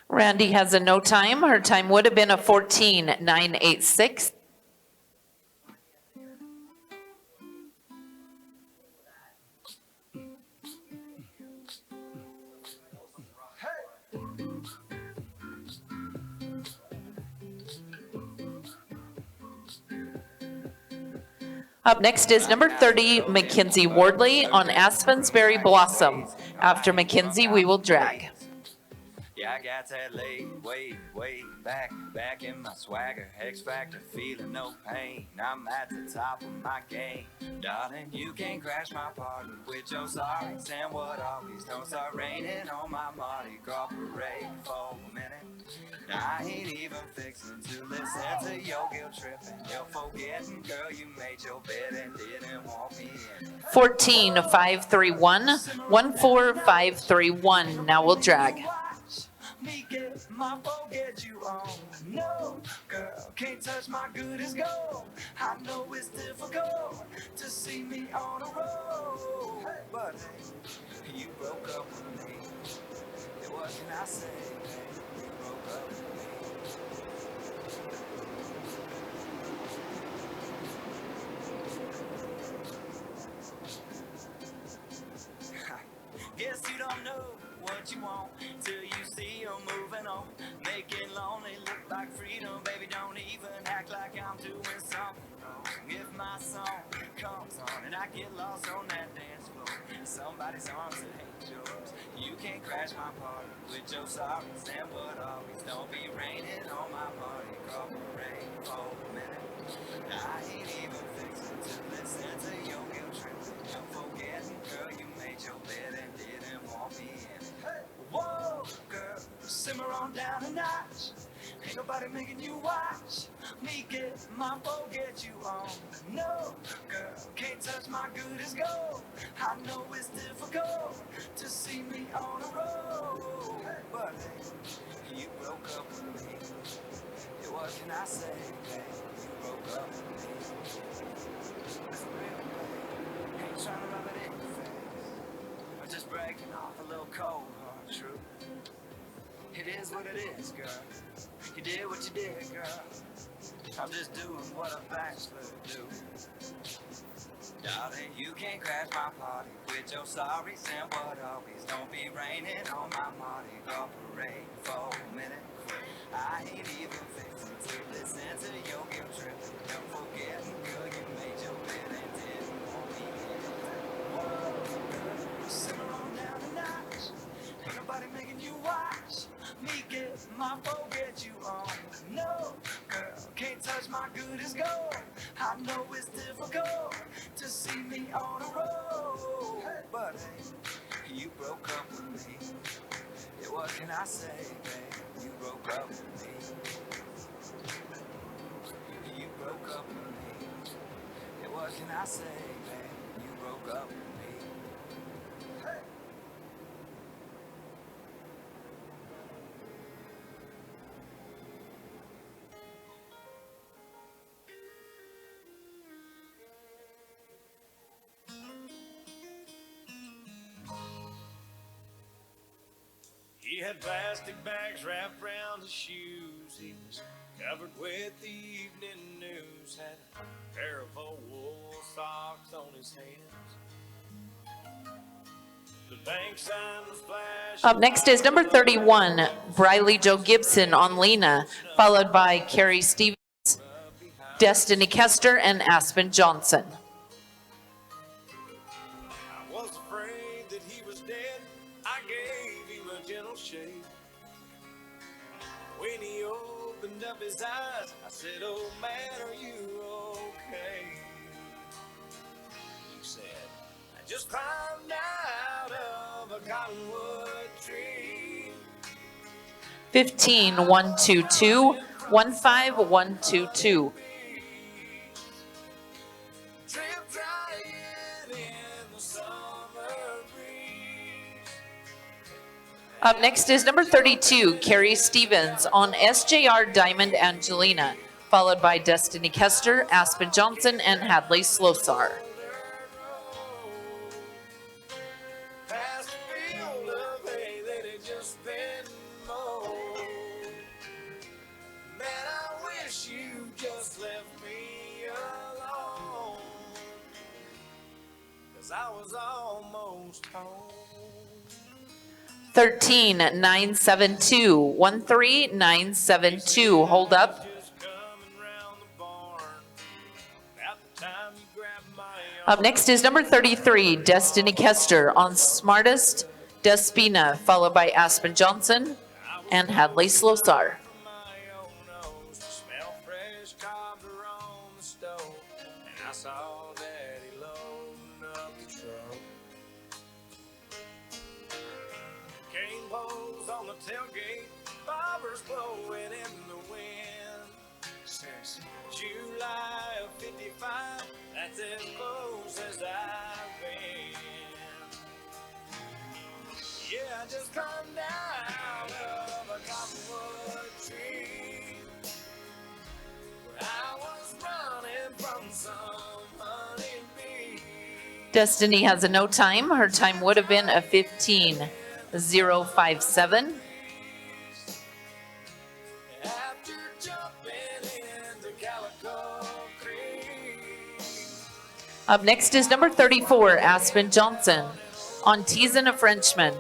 Speaker 9: Randy has a no time. Her time would have been a 14.986. Up next is number 30, Mackenzie Wardley on Aspen's Berry Blossom. After Mackenzie, we will drag.
Speaker 10: Yeah, I got that laid way back in my swagger. X Factor, feeling no pain. I'm at the top of my game. Darling, you can't crash my party with your sorries and what always don't start raining on my Mardi Gras parade for a minute. Now, I ain't even fixing to listen to your guilt tripping. You're forgetting, girl, you made your bed and didn't want me in.
Speaker 9: 14.531, 14531. Now we'll drag.
Speaker 10: Me get my phone, get you on. No, girl, can't touch my good as gold. I know it's difficult to see me on a roll, but hey, you broke up with me. And what can I say? You broke up with me. what you want till you see them moving on. Making lonely look like freedom, baby, don't even act like I'm doing something wrong. If my song comes on and I get lost on that dance floor, somebody's arms that ain't yours, you can't crash my party with your sorrows and what always. Don't be raining on my party, cooperate for a minute. I ain't even fixing to listen to your guilt trip. I'm forgetting, girl, you made your bed and didn't want me in it. Whoa, girl, simmer on down a notch. Ain't nobody making you watch me get my forget you on. No, girl, can't touch my good as gold. I know it's difficult to see me on the road, but hey, you broke up with me. Yeah, what can I say, babe? You broke up with me. That's real, babe. Ain't trying to rub it in your face. I'm just breaking off a little cold hard truth. It is what it is, girl. You did what you did, girl. I'm just doing what a bachelor do. Darling, you can't crash my party with your sorries and what always. Don't be raining on my Mardi Gras parade for a minute. I ain't even fixing to listen to your guilt trip. Don't forget, girl, you made your bed and didn't want me in it. Whoa, girl, simmer on down a notch. Ain't nobody making you watch me get my forget you on. No, girl, can't touch my good as gold. I know it's difficult to see me on the road, but hey, you broke up with me. Yeah, what can I say, babe? You broke up with me. You broke up with me. Yeah, what can I say, babe? You broke up with me.
Speaker 7: He had plastic bags wrapped around his shoes. He was covered with the evening news. Had a pair of old wool socks on his hands. The bank sign was flashing.
Speaker 9: Up next is number 31, Briley Joe Gibson on Lena, followed by Carrie Stevens, Destiny Kester, and Aspen Johnson.
Speaker 7: I was afraid that he was dead. I gave him a gentle shake. When he opened up his eyes, I said, "Oh man, are you okay?" He said, "I just climbed out of a cottonwood tree."
Speaker 9: 15-122, 15122. Up next is number 32, Carrie Stevens on SJR Diamond Angelina, followed by Destiny Kester, Aspen Johnson, and Hadley Slosar.
Speaker 7: Past a field of hay that had just been mowed. Man, I wish you just left me alone, 'cause I was almost home.
Speaker 9: 13-972, 13972. Hold up. Up next is number 33, Destiny Kester on Smartest, Despina, followed by Aspen Johnson and Hadley Slosar.
Speaker 7: Smell fresh cobbler on the stove, and I saw Daddy loading up the truck. Cane poles on the tailgate, bobbers blowing in the wind. Since July of '55, that's as close as I've been. Yeah, I just climbed out of a cottonwood tree. I was running from some honeybee.
Speaker 9: Destiny has a no time. Her time would have been a 15:057.
Speaker 7: After jumping into Calico Creek.
Speaker 9: Up next is number 34, Aspen Johnson on Teasin' a Frenchman.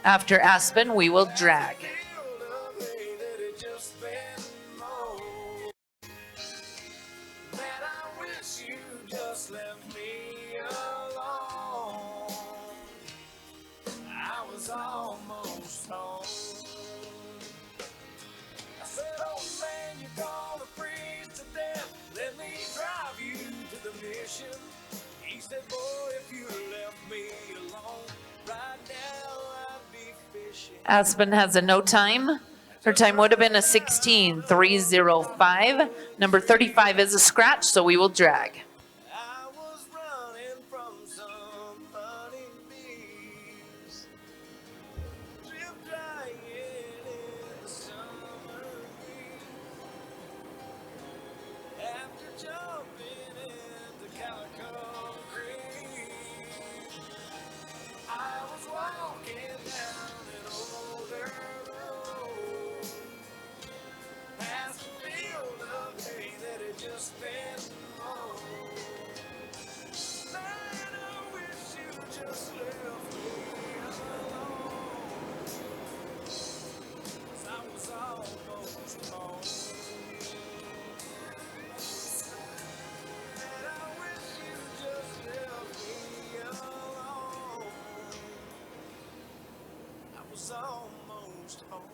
Speaker 9: After Aspen, we will drag.
Speaker 2: Almost home. I said, oh man, you're gonna freeze to death. Let me drive you to the mission. He said, boy, if you left me alone, right now I'd be fishing.
Speaker 9: Aspen has a no time. Her time would have been a 16:305. Number 35 is a scratch, so we will drag.
Speaker 2: I was running from some honey bees. Drift drying in the summer breeze. After jumping into Calico Creek, I was walking down an older road, past a field of hay that had just been mowed. Man, I wish you just left me alone, 'cause I was almost home. Man, I wish you just left me alone. I was almost home.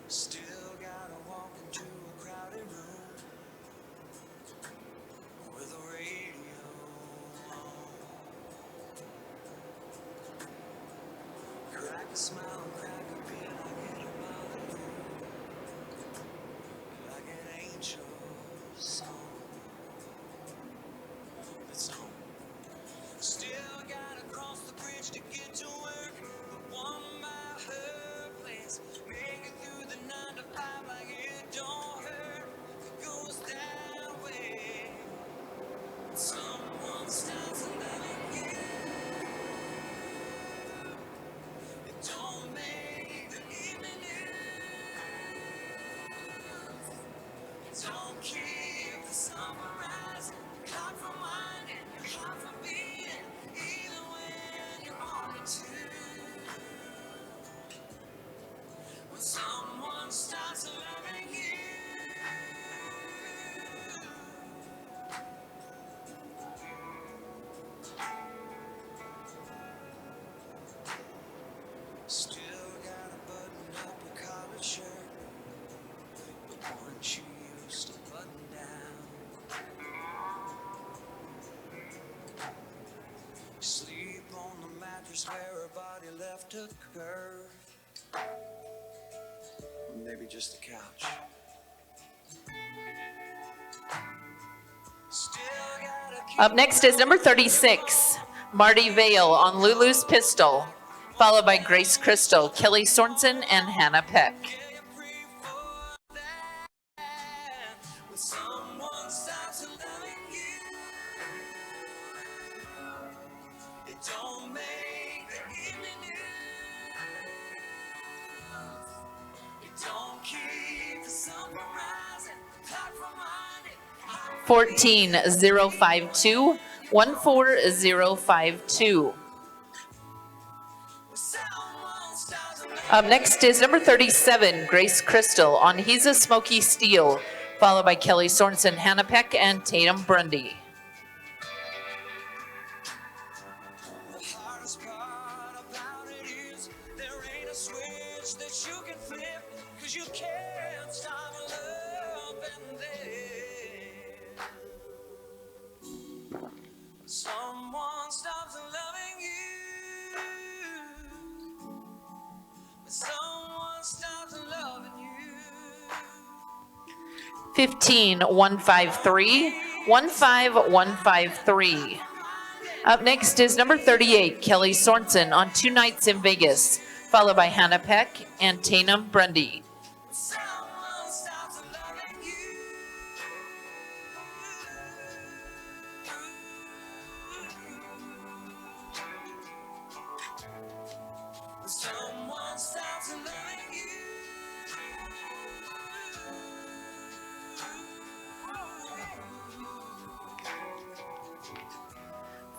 Speaker 2: Still gotta walk into a crowded room with a radio on. Crack a smile, crack a beer, I get a melody like an angel song. It's home. Still gotta cross the bridge to get to work. The 1 mile her place. Make it through the 9 to 5 like it don't hurt. It goes that way. Someone starts loving you. It don't make the evening news. It don't keep the summer rising. Hot from winding, hot from beating, even when you're on the tube. When someone starts loving you, still gotta button up a collared shirt, the one she used to button down. Sleep on the mattress where her body left a curve. Maybe just a couch. Still gotta keep
Speaker 9: Up next is number 36, Marty Vale on Lulu's Pistol, followed by Grace Crystal, Kelly Sorensen, and Hannah Peck.
Speaker 2: when someone starts loving you. It don't make the evening news. It don't keep the sun from rising. Clock from winding.
Speaker 9: 14052, 14052. Up next is number 37, Grace Crystal on He's a Smoky Steel, followed by Kelly Sorensen, Hannah Peck, and Tatum Brundy.
Speaker 2: The hardest part about it is there ain't a switch that you can flip, 'cause you can't stop loving there. Someone stops loving you. Someone stops loving you.
Speaker 9: 15153, 15153. Up next is number 38, Kelly Sorensen on Two Nights in Vegas, followed by Hannah Peck and Tatum Grundy.
Speaker 3: Someone stops loving you. Someone stops loving you.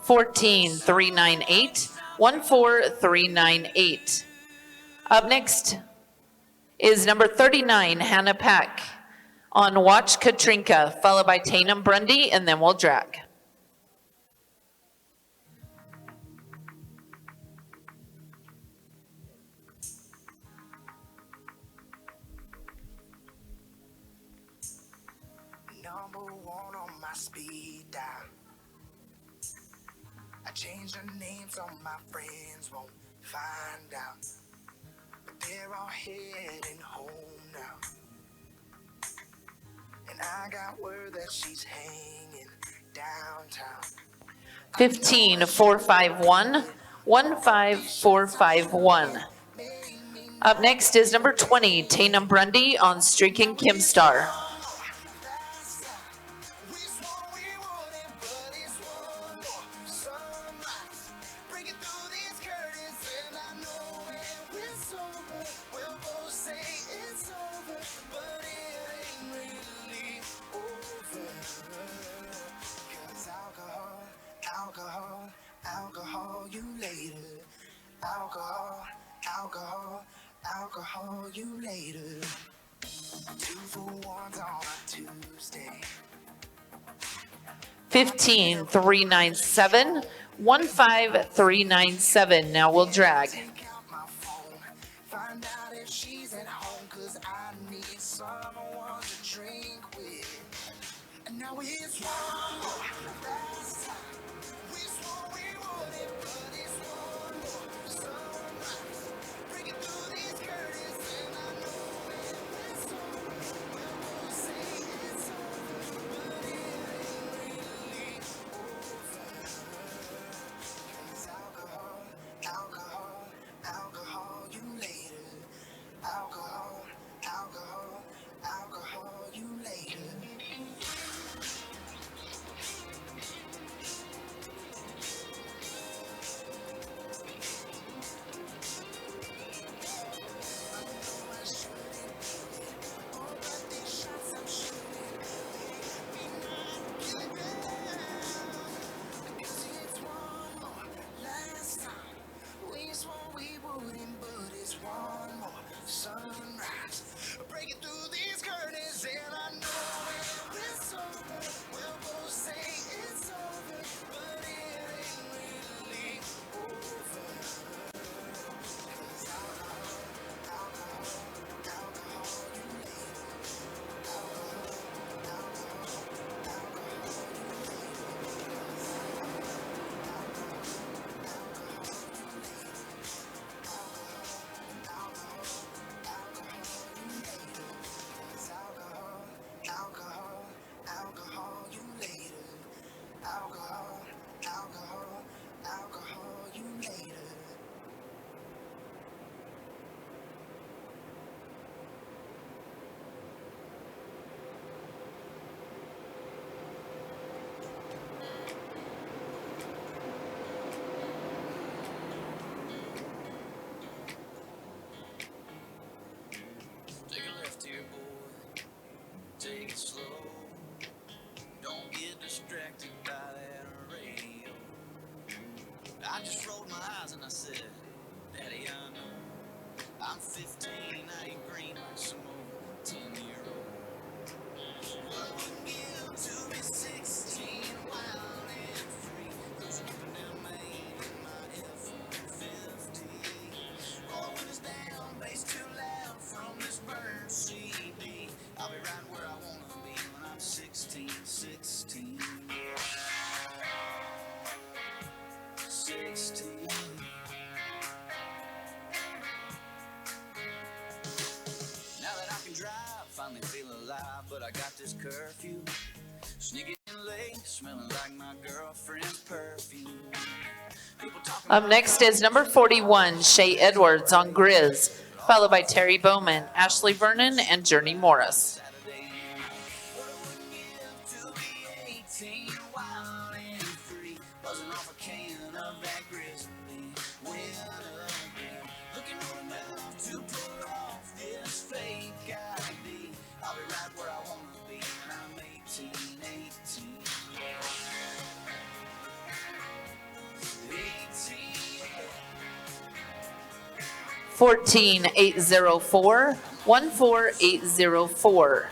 Speaker 9: 14398, 14398. Up next is number 39, Hannah Peck on Watch Katrinka, followed by Tatum Grundy, and then we'll drag.
Speaker 2: Number one on my speed dial. I changed her name so my friends won't find out. But they're all heading home now. And I got word that she's hanging downtown.
Speaker 9: 15451, 15451. Up next is number 20, Tatum Grundy on Streaking Kimstar.
Speaker 2: Alcohol, you later. Alcohol, you later. 2 for 1s on a Tuesday.
Speaker 9: 15397, 15397. Now we'll drag.
Speaker 2: Find out if she's at home, 'cause I need someone to drink with. And now it's one more last time. We swore we wouldn't, but it's one more sunrise. Breaking through these curtains, and I know when it's over. We'll both say it's over, but it ain't really over. 'Cause alcohol, you later. Alcohol, you later. Last time we swore we wouldn't, but it's one more sunrise. Breaking through these curtains, and I know when it's over. We'll both say it's over, but it ain't really over. 'Cause alcohol, you later. Alcohol, you later. Alcohol, you later.
Speaker 10: Take a left here, boy. Take it slow. Don't get distracted by that radio. I just rolled my eyes and I said, Daddy, I know I'm 15 and I ain't green like some old 10-year-old. What would give to be 16, wild and free? Those up and down Main in my F-150. Rolling windows down, bass too loud from this burned CD. I'll be right where I wanna be when I'm 16, 16. 16. Now that I can drive, finally feel alive, but I got this curfew. Sneaking in late, smelling like my girlfriend's perfume.
Speaker 9: Up next is number 41, Shay Edwards on Grizz, followed by Terry Bowman, Ashley Vernon, and Journey Morris.
Speaker 10: I'll be right where I wanna be when I'm 18,
Speaker 9: 14804, 14804.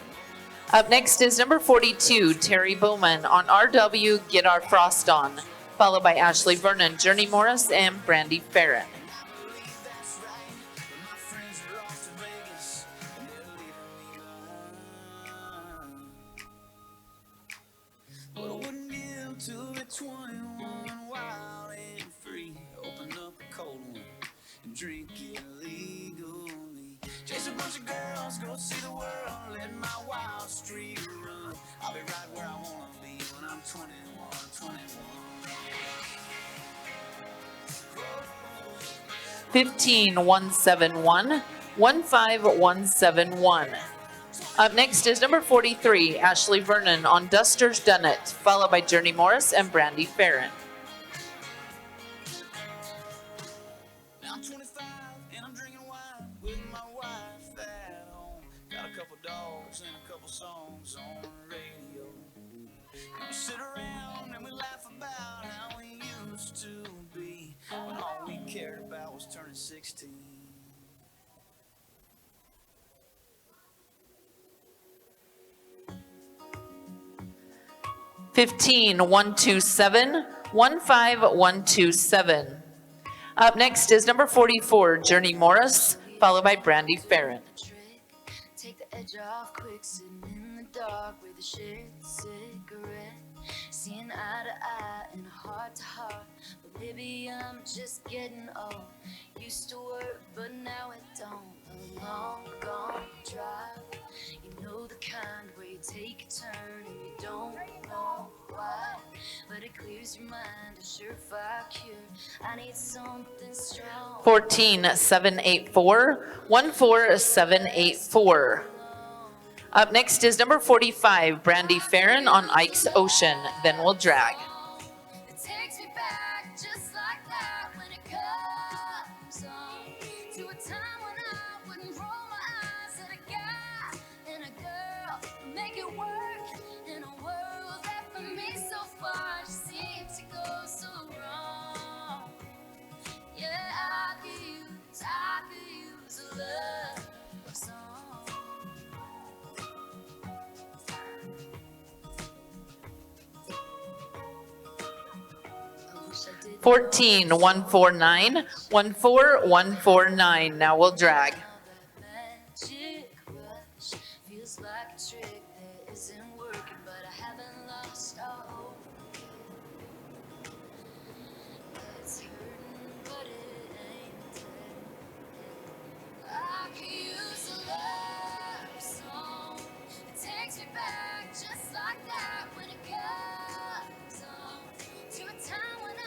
Speaker 9: Up next is number 42, Terry Bowman on RW Get Our Frost On, followed by Ashley Vernon, Journey Morris, and Brandy Farron.
Speaker 10: What I wouldn't give to be 21, wild and free. Open up a cold one and drink it legally. Chase a bunch of girls, go see the world, let my wild streak run. I'll be right where I wanna be when I'm 21, 21.
Speaker 9: 15171, 15171. Up next is number 43, Ashley Vernon on Duster's Done It, followed by Journey Morris and Brandy Farron.
Speaker 10: Now I'm 25 and I'm drinking wine with my wife at home. Got a couple dogs and a couple songs on the radio. And we sit around and we laugh about how we used to be when all we cared about was turning 16.
Speaker 9: 15127, 15127. Up next is number 44, Journey Morris, followed by Brandy Farron.
Speaker 5: Take the edge off quick, sitting in the dark with a shared cigarette. Seeing eye to eye and heart to heart. But baby, I'm just getting old. Used to work, but now it don't. A long gone drive. You know the kind where you take a turn and you don't know why. But it clears your mind, a surefire cure. I need something strong.
Speaker 9: 14784, 14784. Up next is number 45, Brandy Farron on Ike's Ocean, Then We'll Drag.
Speaker 5: It takes me back just like that when it comes on to a time when I wouldn't roll my eyes at a guy and a girl, make it work in a world that for me so far just seems to go so wrong. Yeah, I could use a love song.
Speaker 9: 14149, 14149. Now we'll drag.
Speaker 5: Magic rush feels like a trick that isn't working, but I haven't lost all hope. It's hurting, but it ain't dead. I could use a love song. It takes me back just like that when it comes on to a time when I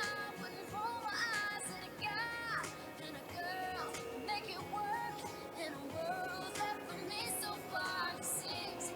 Speaker 5: wouldn't roll my eyes at a guy and a girl, make it work in a world that for me so far seems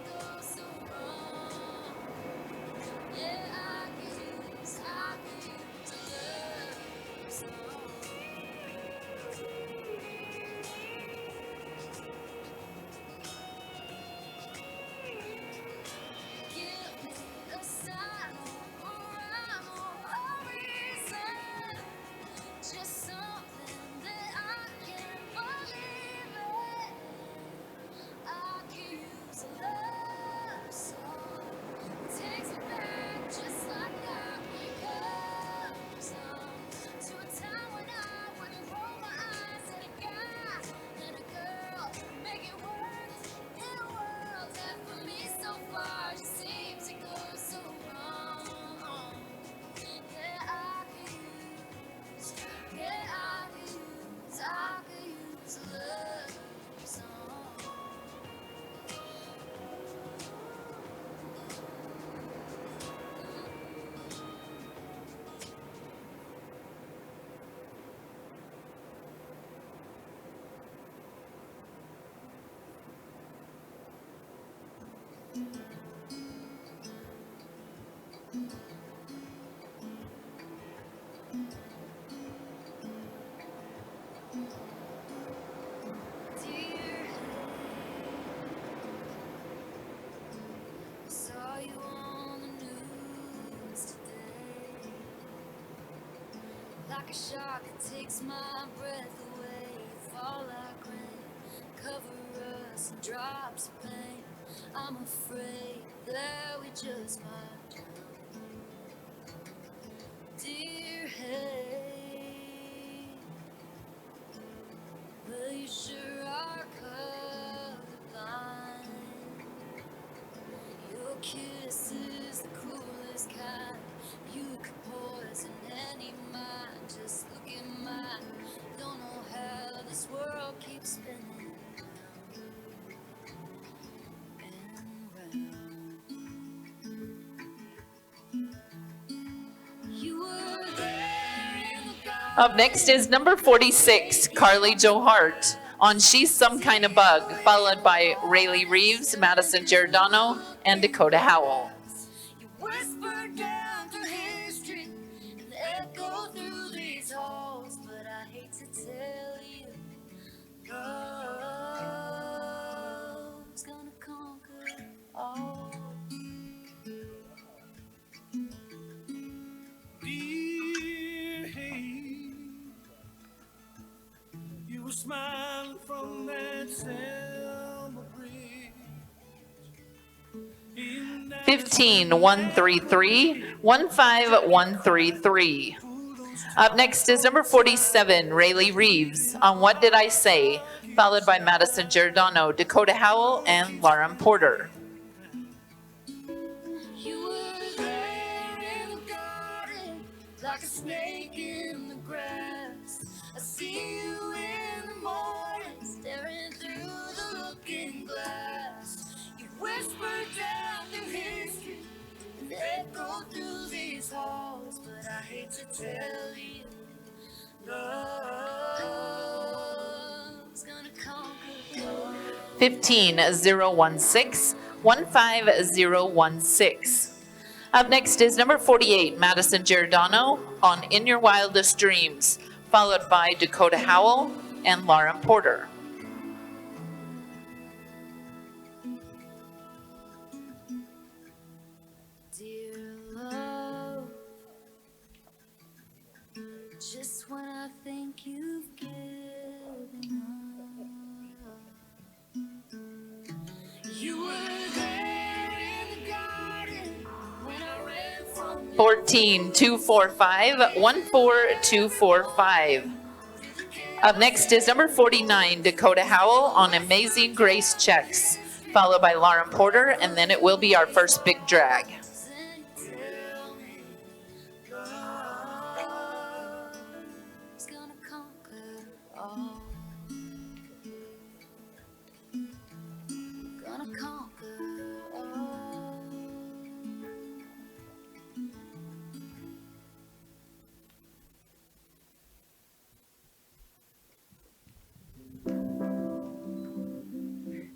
Speaker 5: like a shock, it takes my breath away. Fall like rain, cover us in drops of pain. I'm afraid that we just might drown. Dear hate, well, you sure are colorblind. Your kiss is the cruelest kind. You could poison any mind. Just look at mine. Don't know how this world keeps spinning round and round. You were there in the dark.
Speaker 9: Up next is number 46, Carly Joe Hart on She's Some Kind of Bug, followed by Rayleigh Reeves, Madison Giordano, and Dakota Howell.
Speaker 5: You whisper down through history and echo through these halls, but I hate to tell you, love's gonna conquer all.
Speaker 2: Dear hate, you were smiling from that Selma bridge.
Speaker 9: 15133, 15133. Up next is number 47, Rayleigh Reeves on What Did I Say, followed by Madison Giordano, Dakota Howell, and Lauren Porter.
Speaker 5: You were there in the garden, like a snake in the grass. I see you in the morning, staring through the looking glass. You whisper down through history and echo through these halls, but I hate to tell you, love's gonna conquer all.
Speaker 9: 15016, 15016. Up next is number 48, Madison Giordano on In Your Wildest Dreams, followed by Dakota Howell and Lauren Porter.
Speaker 5: Dear love, just when I think you've given up, you were there in the garden when I ran from you.
Speaker 9: 14245, 14245. Up next is number 49, Dakota Howell on Amazing Grace Checks, followed by Lauren Porter, and then it will be our first big drag.
Speaker 5: Tell me, love's gonna conquer all. Gonna conquer all.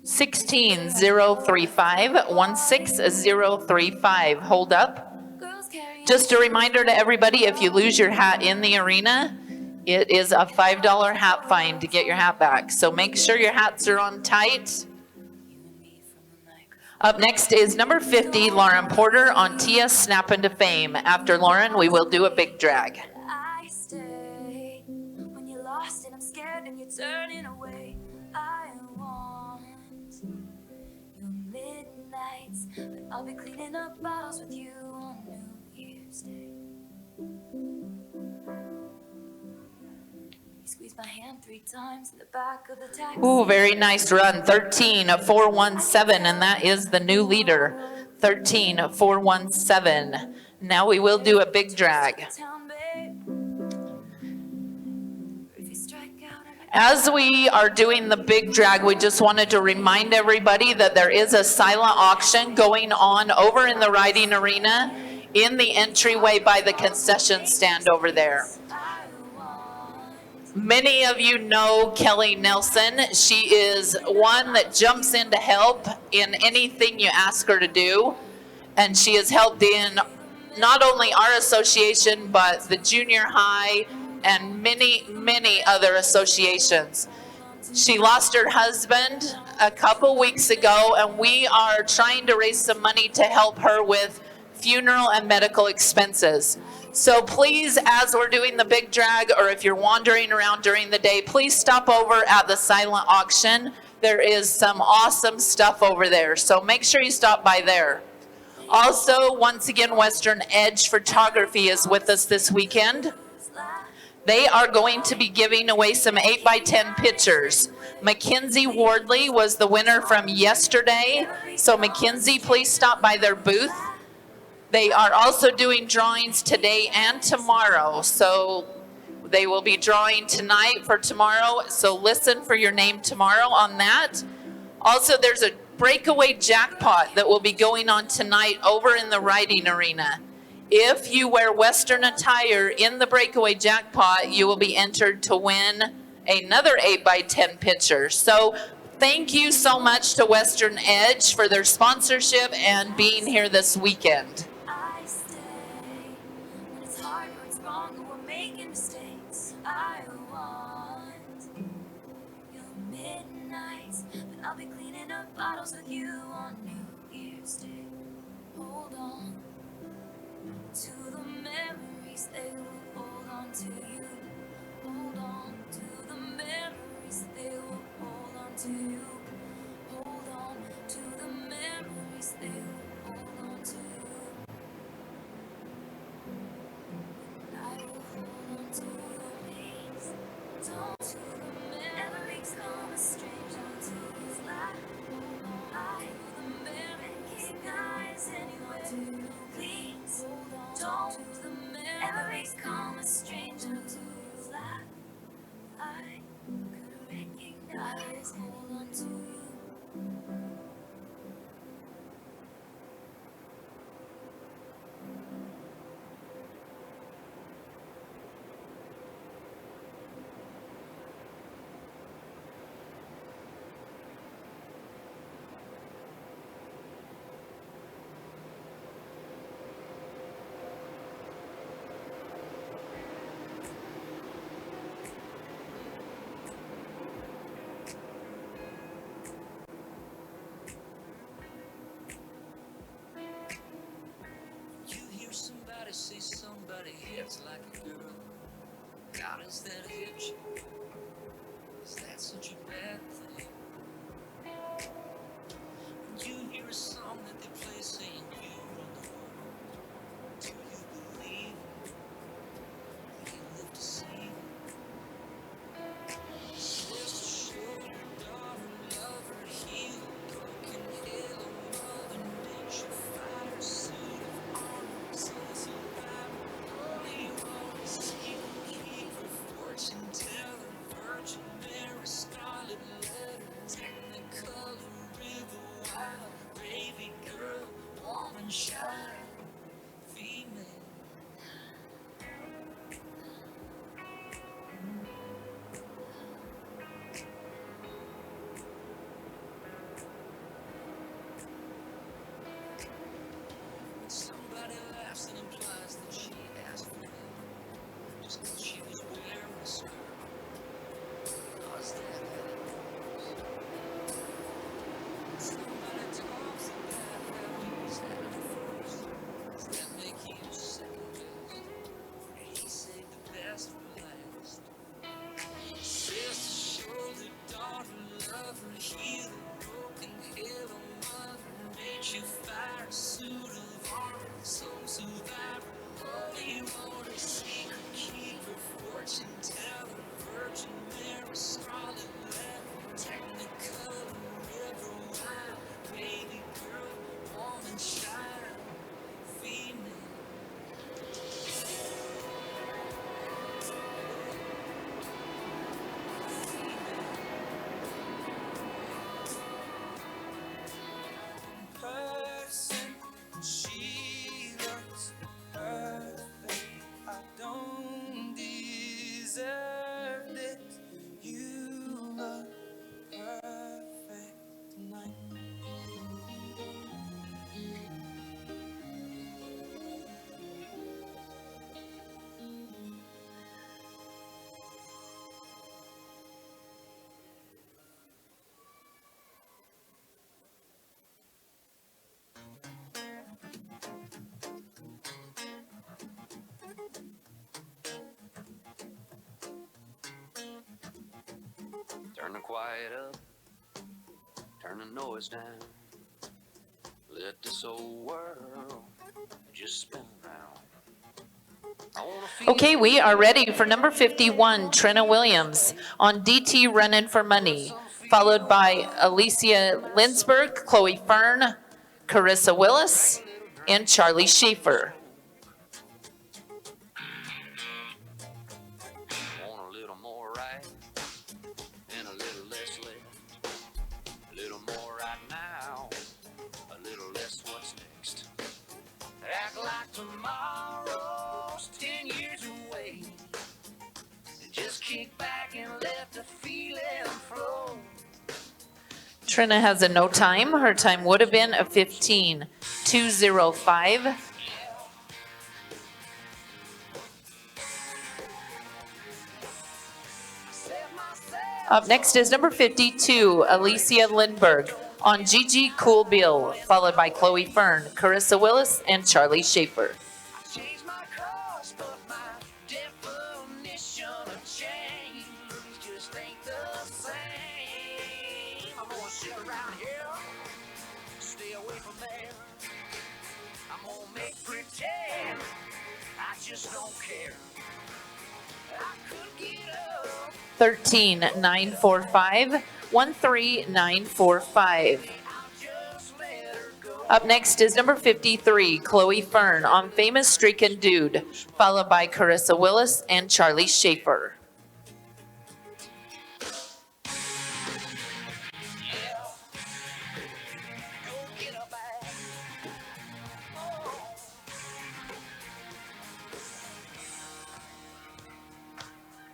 Speaker 9: 16035, 16035. Hold up.
Speaker 5: Girls carry
Speaker 9: Just a reminder to everybody, if you lose your hat in the arena, it is a $5 hat fine to get your hat back. So make sure your hats are on tight. Up next is number 50, Lauren Porter on Tia Snappin' to Fame. After Lauren, we will do a big drag.
Speaker 5: I stay when you're lost and I'm scared and you're turning away. I want your midnights, but I'll be cleaning up bottles with you on New Year's Day. You squeeze my hand 3 times in the back of the taxi.
Speaker 9: Ooh, very nice run. 13417, and that is the new leader. 13417. Now we will do a big drag.
Speaker 5: Town, babe. If you strike out and
Speaker 9: As we are doing the big drag, we just wanted to remind everybody that there is a silent auction going on over in the riding arena in the entryway by the concession stand over there. Many of you know Kelly Nelson. She is one that jumps in to help in anything you ask her to do. And she has helped in not only our association, but the junior high and many, many other associations. She lost her husband a couple weeks ago, and we are trying to raise some money to help her with funeral and medical expenses. So please, as we're doing the big drag, or if you're wandering around during the day, please stop over at the silent auction. There is some awesome stuff over there, so make sure you stop by there. Also, once again, Western Edge Photography is with us this weekend. They are going to be giving away some 8x10 pictures. Mackenzie Wardley was the winner from yesterday. So Mackenzie, please stop by their booth. They are also doing drawings today and tomorrow. So they will be drawing tonight for tomorrow. So listen for your name tomorrow on that. Also, there's a breakaway jackpot that will be going on tonight over in the riding arena. If you wear Western attire in the breakaway jackpot, you will be entered to win another 8x10 picture. So thank you so much to Western Edge for their sponsorship and being here this weekend.
Speaker 5: I stay when it's hard or it's wrong or we're making mistakes. I want your midnights, but I'll be cleaning up bottles with you on New Year's Day. Hold on to the memories, they will hold on to you. Hold on to the memories, they will hold on to you. Hold on to the memories, they will hold on to you. I will hold on to your ways. Don't to the memories come a stranger to his life. Hold on, I will the memories guys anyway. To you, please. Hold on, don't to the memories come a stranger to his life. I could recognize. Hold on to you.
Speaker 6: You hear somebody say somebody hits like a girl. God, is that a hitch? Is that such a bad thing? You hear a song that they play saying you run the world. Do you believe you live to see? Rest assured your daughter, lover, heal, broken halo, mother nature, fire, seed of armor, says a Bible, holy always keep, keeper, fortune teller, Virgin Mary, Scarlet
Speaker 10: Turn the quiet up, turn the noise down. Let this old world just spin around. I wanna feel
Speaker 9: Okay, we are ready for number 51, Trina Williams on DT Running for Money, followed by Alicia Lindsberg, Chloe Fern, Carissa Willis, and Charlie Schaefer.
Speaker 10: want a little more right and a little less left. A little more right now, a little less what's next. Act like tomorrow's 10 years away. And just kick back and let the feeling flow.
Speaker 9: Trina has a no time. Her time would have been a 15:205. Up next is number 52, Alicia Lindberg on Gigi Cool Bill, followed by Chloe Fern, Carissa Willis, and Charlie Schaefer.
Speaker 10: Change my course, but my definition of change just ain't the same. I'm gonna sit around here, stay away from there. I'm gonna make pretend I just don't care. I could get up.
Speaker 9: 13945, 13945. Up next is number 53, Chloe Fern on Famous Streakin' Dude, followed by Carissa Willis and Charlie Schaefer.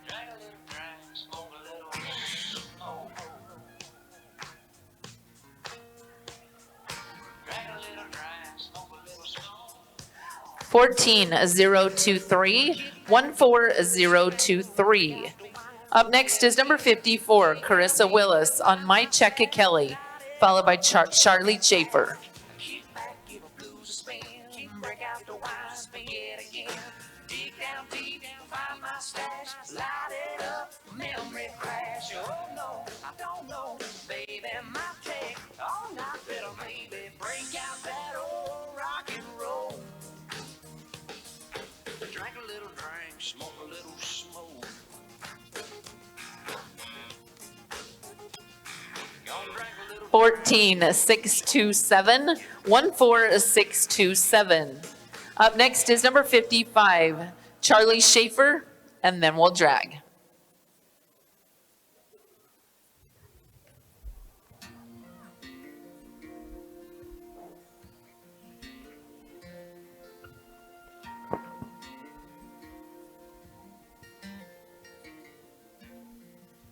Speaker 10: Drag a little drink, smoke a little. Oh. Drag a little drink, smoke a little smoke.
Speaker 9: 14023, 14023. Up next is number 54, Carissa Willis on My Check It Kelly, followed by Charlie Schaefer.
Speaker 10: Kick back, give a blues a spin. Break out the wine, spin it again. Dig down deep, find my stash. Light it up, memory crash. Oh no, I don't know. Baby, my take all night better maybe break out that old rock and roll. Drink a little drink, smoke a little smoke. Gonna drink a little
Speaker 9: 14627, 14627. Up next is number 55, Charlie Schaefer, and then we'll drag.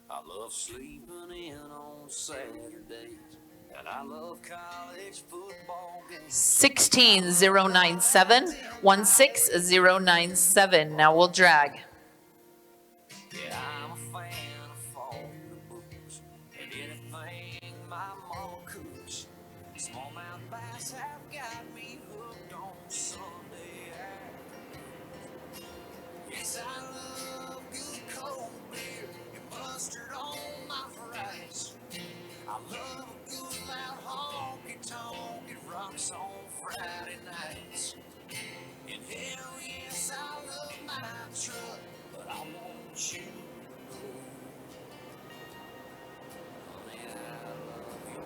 Speaker 10: I love sleeping in on Saturdays, and I love college football games.
Speaker 9: 16097, 16097. Now we'll drag.
Speaker 10: Yeah, I'm a fan of falling books and anything my mom cooks. Smallmouth bass have got me hooked on Sunday afternoons. Yes, I love good cold beer and mustard on my fries. I love a good loud honky tonk and rocks on Friday nights. And hell yes, I love my truck, but I want you to know, honey, I love your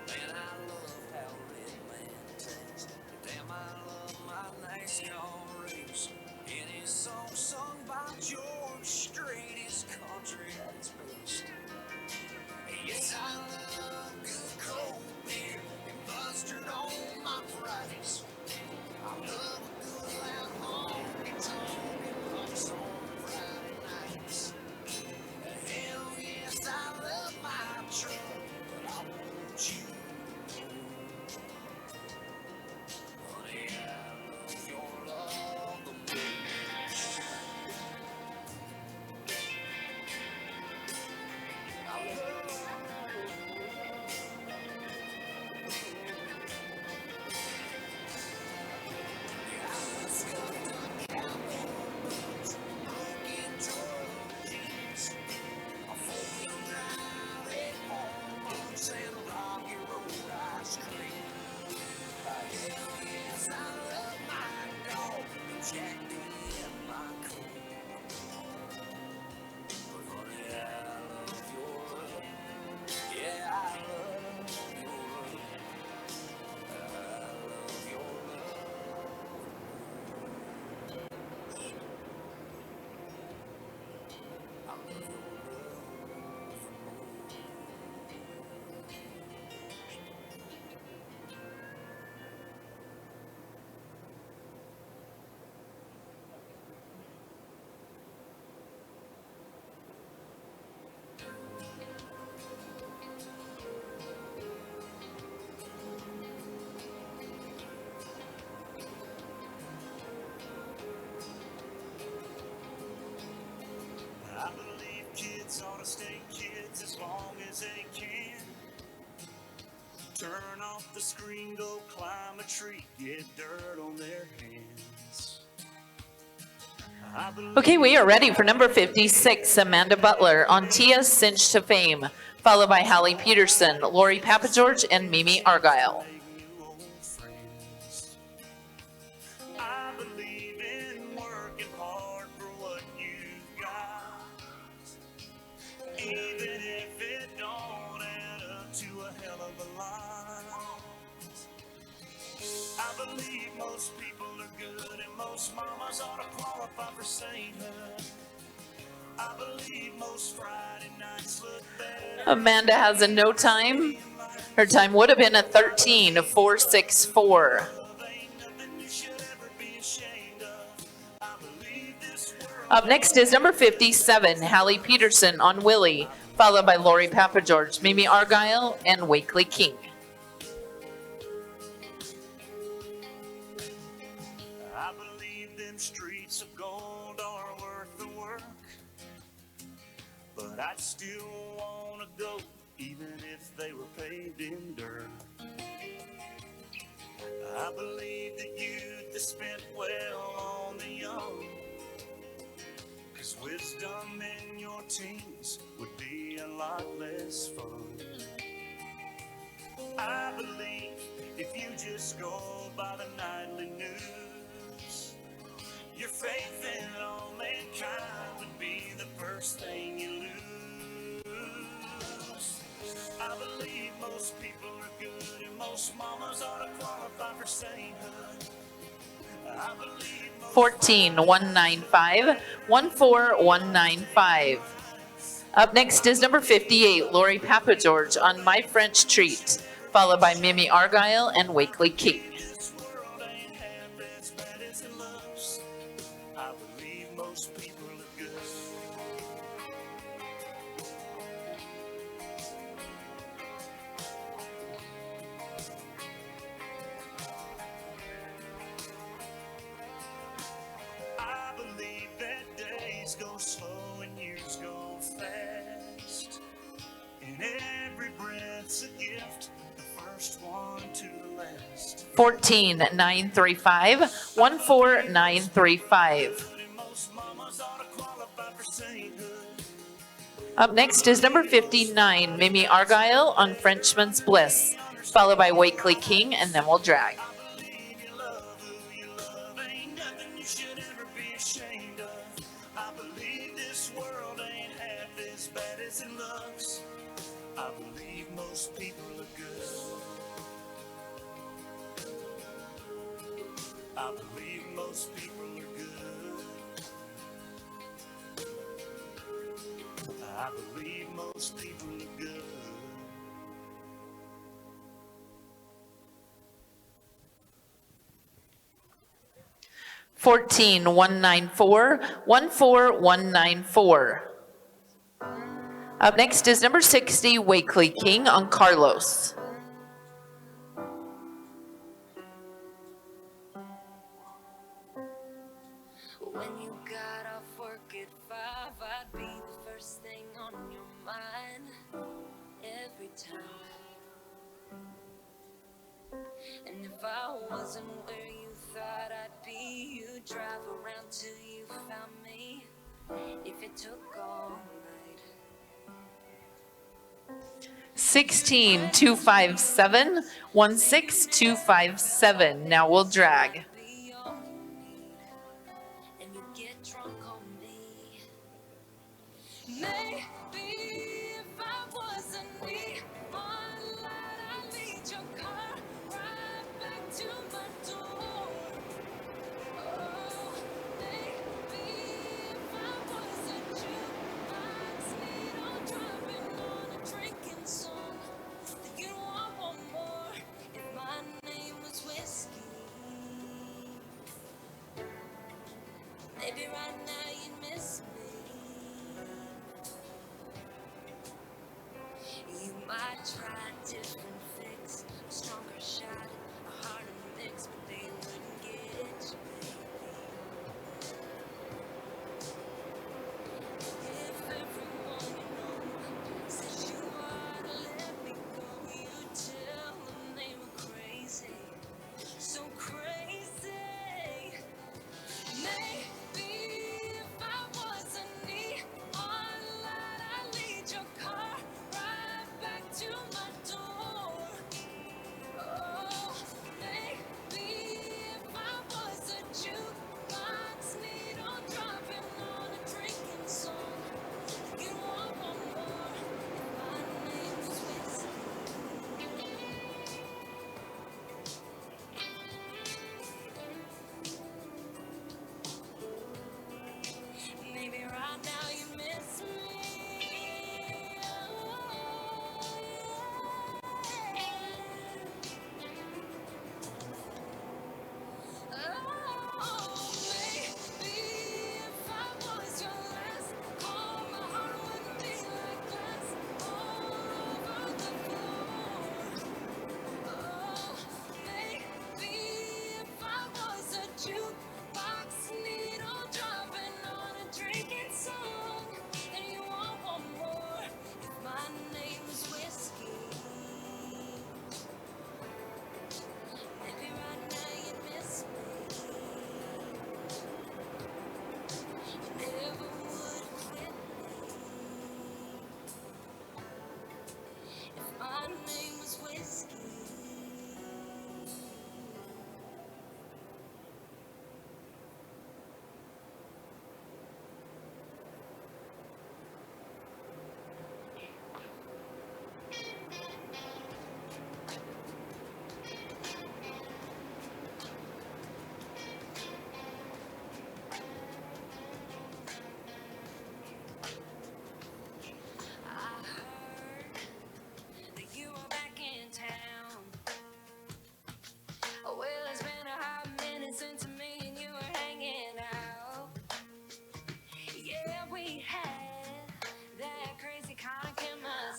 Speaker 10: man, I love how red man tastes. Damn, I love my NASCAR race. Any song sung by George Strait is country at its best. Yes, I love good cold beer and mustard on my fries.
Speaker 2: I believe kids ought to stay kids as long as they can. Turn off the screen, go climb a tree, get dirt on their hands. I believe
Speaker 9: Okay, we are ready for number 56, Amanda Butler on Tia Cinch to Fame, followed by Hallie Peterson, Lori Papageorge, and Mimi Argyle.
Speaker 2: I believe in working hard for what you've got, even if it don't add up to a hell of a lot. I believe most people are good and most mamas ought to qualify for sainthood. I believe most Friday nights look better.
Speaker 9: Amanda has a no time. Her time would have been a 13:464. Up next is number 57, Hallie Peterson on Willie, followed by Lori Papageorge, Mimi Argyle, and Wakely King.
Speaker 2: I believe them streets of gold are worth the work, but I'd still want to go even if they were paved in dirt. I believe that youth is spent well on the young, 'cause wisdom in your teens would be a lot less fun. I believe if you just go by the nightly news, your faith in all mankind would be the first thing you lose. I believe most people are good and most mamas ought to qualify for sainthood. I believe
Speaker 9: 14-195, 14195. Up next is number 58, Lori Papageorge on My French Treat, followed by Mimi Argyle and Wakely King.
Speaker 2: this world ain't half as bad as it looks. I believe most people are good. I believe that days go slow and years go fast, and every breath's a gift, the first one to the last.
Speaker 9: 14-935, 14935.
Speaker 2: And most mamas ought to qualify for sainthood.
Speaker 9: Up next is number 59, Mimi Argyle on Frenchman's Bliss, followed by Wakely King, and then we'll drag.
Speaker 2: I believe you love who you love, ain't nothing you should ever be ashamed of. I believe this world ain't half as bad as it looks. I believe most people are good. I believe most people are good. I believe most people are good.
Speaker 9: Fourteen 194, 14194. Up next is number 60, Wakely King on Carlos.
Speaker 5: When you got off work at 5, I'd be the first thing on your mind every time. And if I wasn't where you thought I'd be, you'd drive around till you found me. If it took all night.
Speaker 9: 16-257, 16257. Now we'll drag.
Speaker 5: Be all you need, and you get drunk on me. Maybe if I wasn't neon light, I'd lead your car right back to my door. Oh, maybe if I was a jukebox lead on driving on a drinking song, then you'd want one more if my name was whiskey. Maybe right now you miss me. You might try a different fix, a stronger shot, a harder mix, but they wouldn't get you, baby. If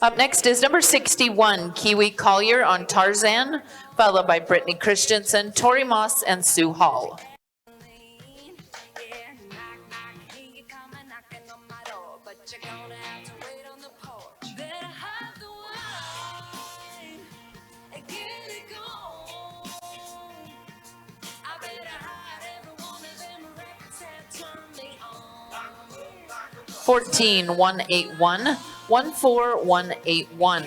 Speaker 9: Up next is number 61, Kiwi Collier on Tarzan, followed by Brittany Christensen, Tori Moss, and Sue Hall. Fourteen 181 14181.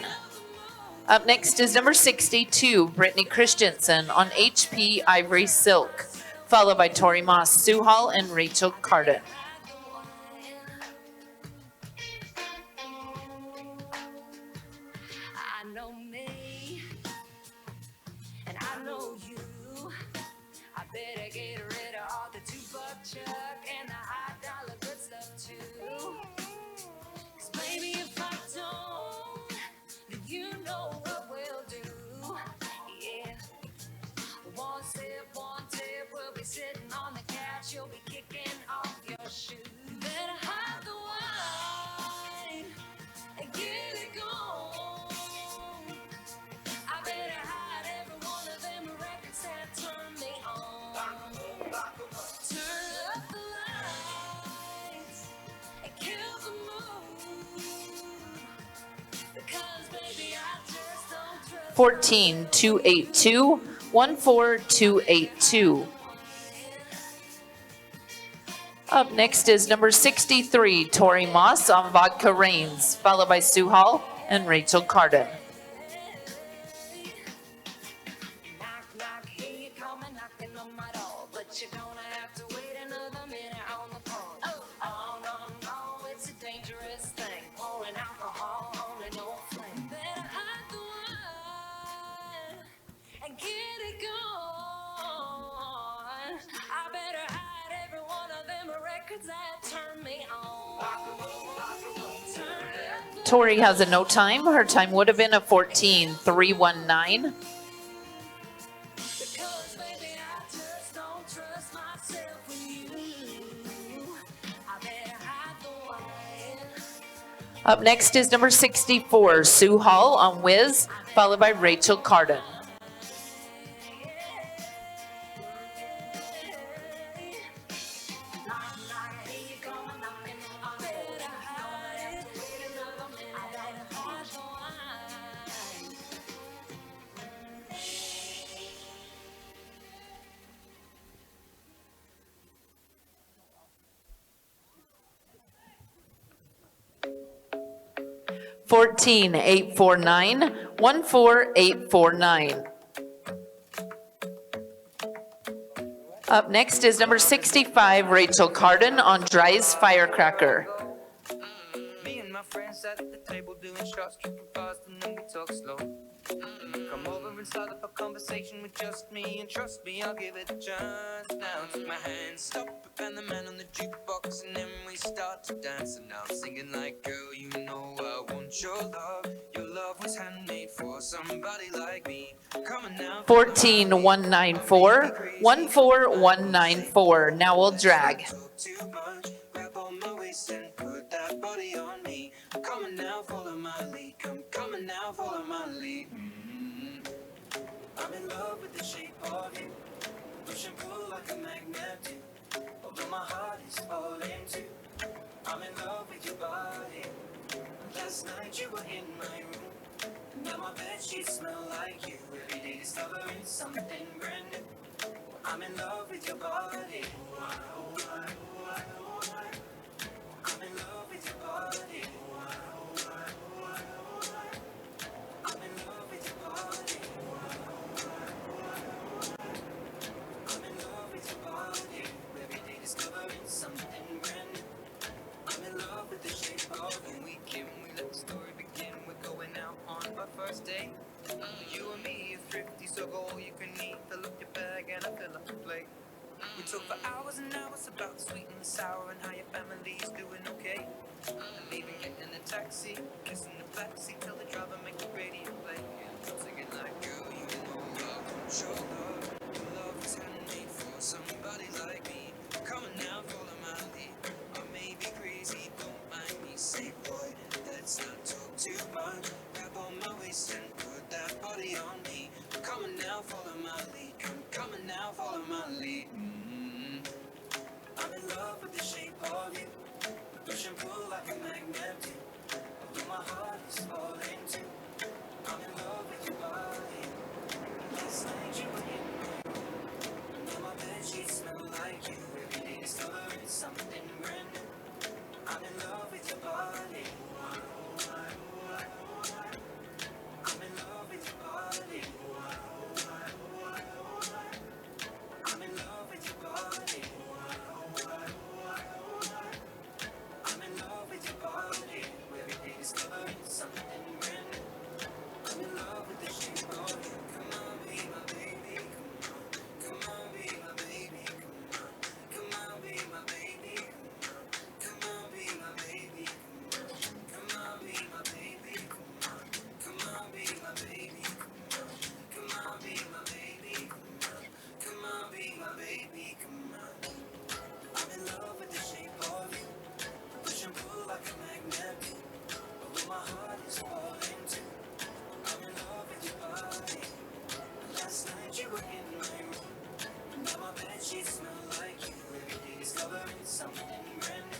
Speaker 9: Up next is number 62, Brittany Christensen on HP Ivory Silk, followed by Tori Moss, Sue Hall, and Rachel Carden.
Speaker 5: I know me, and I know you. I better get rid of all the two-buck chuck and the high dollar good stuff too. 'Cause baby, if I don't, then you know what we'll do. Yeah. One sip, one tip, we'll be sitting on the couch. You'll be kicking off your shoes. Better hide the wine and get it gone. I better hide every one of them records that turn me on. Turn up the lights and kill the mood. Because baby, I just don't trust.
Speaker 9: 14 282 14282. Up next is number 63, Tori Moss on Vodka Rains, followed by Sue Hall and Rachel Carden.
Speaker 5: Knock, knock, here you come and knocking on my door. But you're gonna have to wait another minute on the phone. Oh, no, no, it's a dangerous thing. Pouring alcohol on an old flame. Better hide the wine and get it going. I better hide every one of them records that turn me on. Turn up.
Speaker 9: Tori has a no time. Her time would have been a 14:319.
Speaker 5: Because baby, I just don't trust myself with you. I better hide the wine.
Speaker 9: Up next is number 64, Sue Hall on Wiz, followed by Rachel Carden.
Speaker 5: Knock, knock, here you come and knocking on my door. Better hide it. Wait another minute. I better hide the wine.
Speaker 9: 14-849, 14849. Up next is number 65, Rachel Carden on Dry's Firecracker.
Speaker 10: Me and my friends at the table doing shots, tripping fast, and then we talk slow. Come over and start up a conversation with just me, and trust me, I'll give it a chance. Now take my hand, stop it, and the man on the jukebox, and then we start to dance. And now I'm singing like, girl, you know I want your love. Your love was handmade for somebody like me. Come on now.
Speaker 9: 14-194, 14194. Now we'll drag.
Speaker 10: Talk too much, grab on my waist and put that body on me. Come on now, follow my lead. Come coming now, follow my lead. I'm in love with the shape of you. Push and pull like a magnet do. Although my heart is falling too. I'm in love with your body. Last night you were in my room. Now my bedsheets smell like you. Every day discovering something brand new. I'm in love with your body. I'm in love with your body. I'm in love with your body. I'm in love with your body. Every day discovering something brand new. I'm in love with the shape of when we came. We let the story begin. We're going out on our first date. You and me are thrifty, so go all you can eat. Fill up your bag and I fill up the plate. We talk for hours and hours about the sweet and the sour and how your family's doing okay. And even getting in a taxi, kissing the backseat, tell the driver make the radio play. I'm singing like, girl, you know I want your love. Your love is handmade for somebody like me. Come on now, follow my lead. I may be crazy, don't mind me. Say, boy, let's not talk too much.
Speaker 3: something brand new.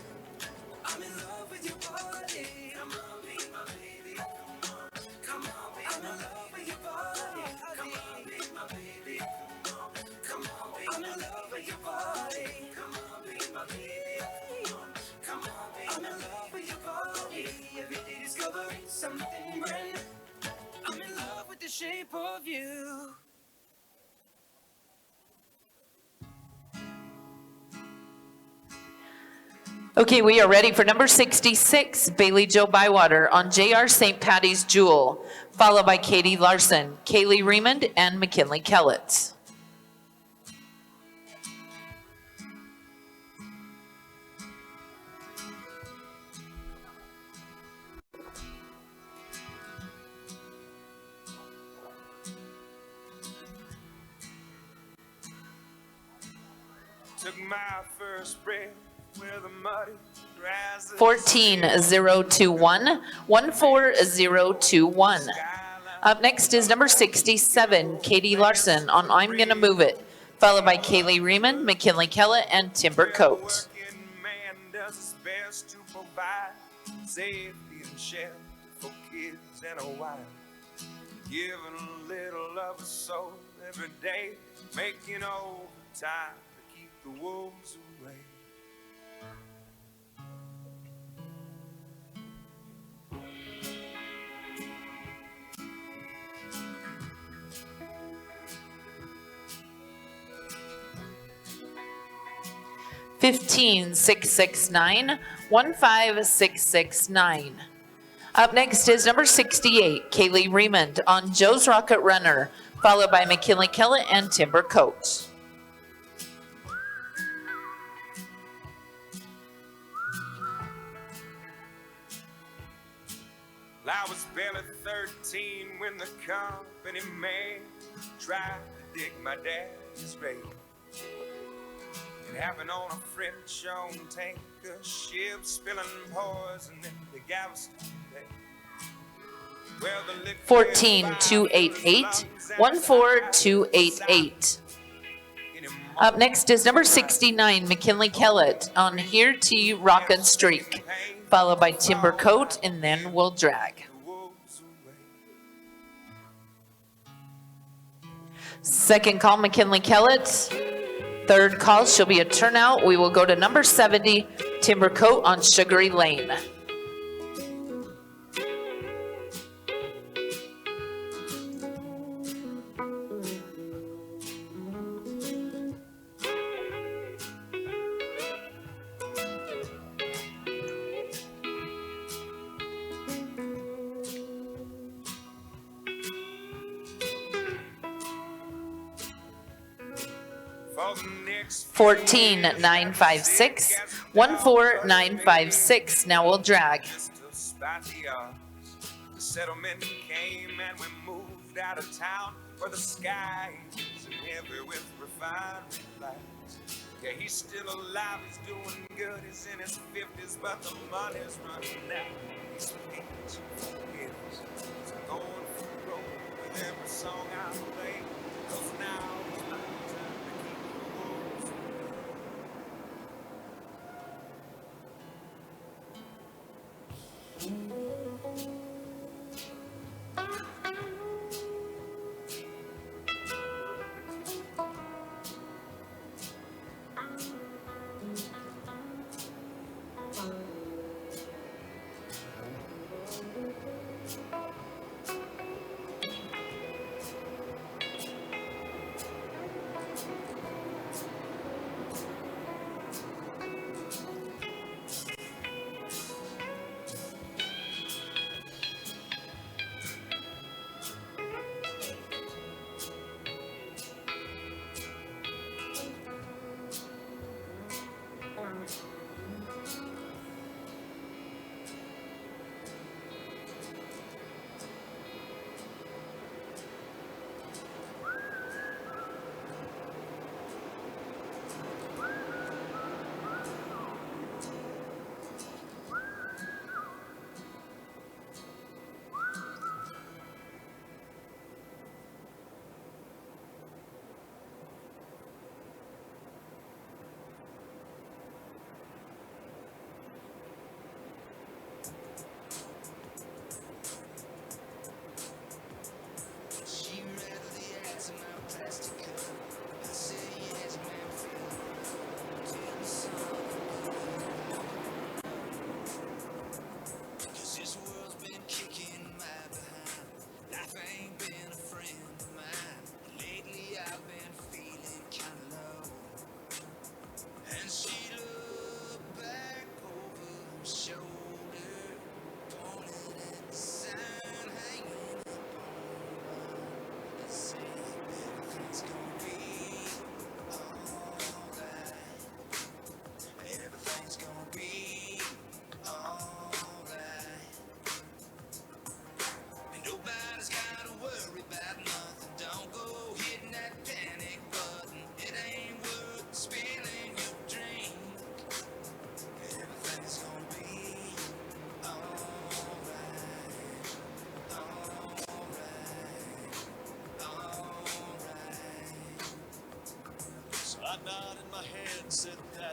Speaker 3: I'm in love with your body. Come on, be my baby. Come on, be I'm in love with your body. Come on, be my baby. Come on, be I'm in love with your body. Come on, be my baby. Come on, be I'm in love with your body. Every day discovering something brand new. I'm in love with the shape of you.
Speaker 9: Okay, we are ready for number 66, Bailey Jo Bywater on J.R. St. Patty's Jewel, followed by Katie Larson, Kaylee Raymond, and McKinley Kellett.
Speaker 2: Took my first breath where the muddy grass
Speaker 9: 14021, 14021. Up next is number 67, Katie Larson on I'm Gonna Move It, followed by Kaylee Raymond, McKinley Kellett, and Timber Coat.
Speaker 2: man does his best to provide safety and shelter for kids and a wife. Giving a little of his soul every day, making overtime to keep the wolves away.
Speaker 9: Fifteen 669, 15669. Up next is number 68, Kaylee Raymond on Joe's Rocket Runner, followed by McKinley Kellett and Timber Coat.
Speaker 2: I was barely 13 when the company man tried to dig my daddy's grave. It happened on a French-owned tanker ship, spilling poison into Galveston Bay. Well, the liquid
Speaker 9: 14288, 14288. Up next is number 69, McKinley Kellett on Here to You Rockin' Streak, followed by Timber Coat, and then we'll drag. Second call, McKinley Kellett. Third call, she'll be a turnout. We will go to number 70, Timber Coat on Sugary Lane.
Speaker 2: For the next
Speaker 9: 14956, 14956. Now we'll drag.
Speaker 2: just about the odds. The settlement came and we moved out of town where the sky is heavy with refinery lights. Yeah, he's still alive, he's doing good, he's in his 50s, but the money's running out. He's paid for years. He's going for broke with every song I play. 'Cause now is my time to keep the wolves away.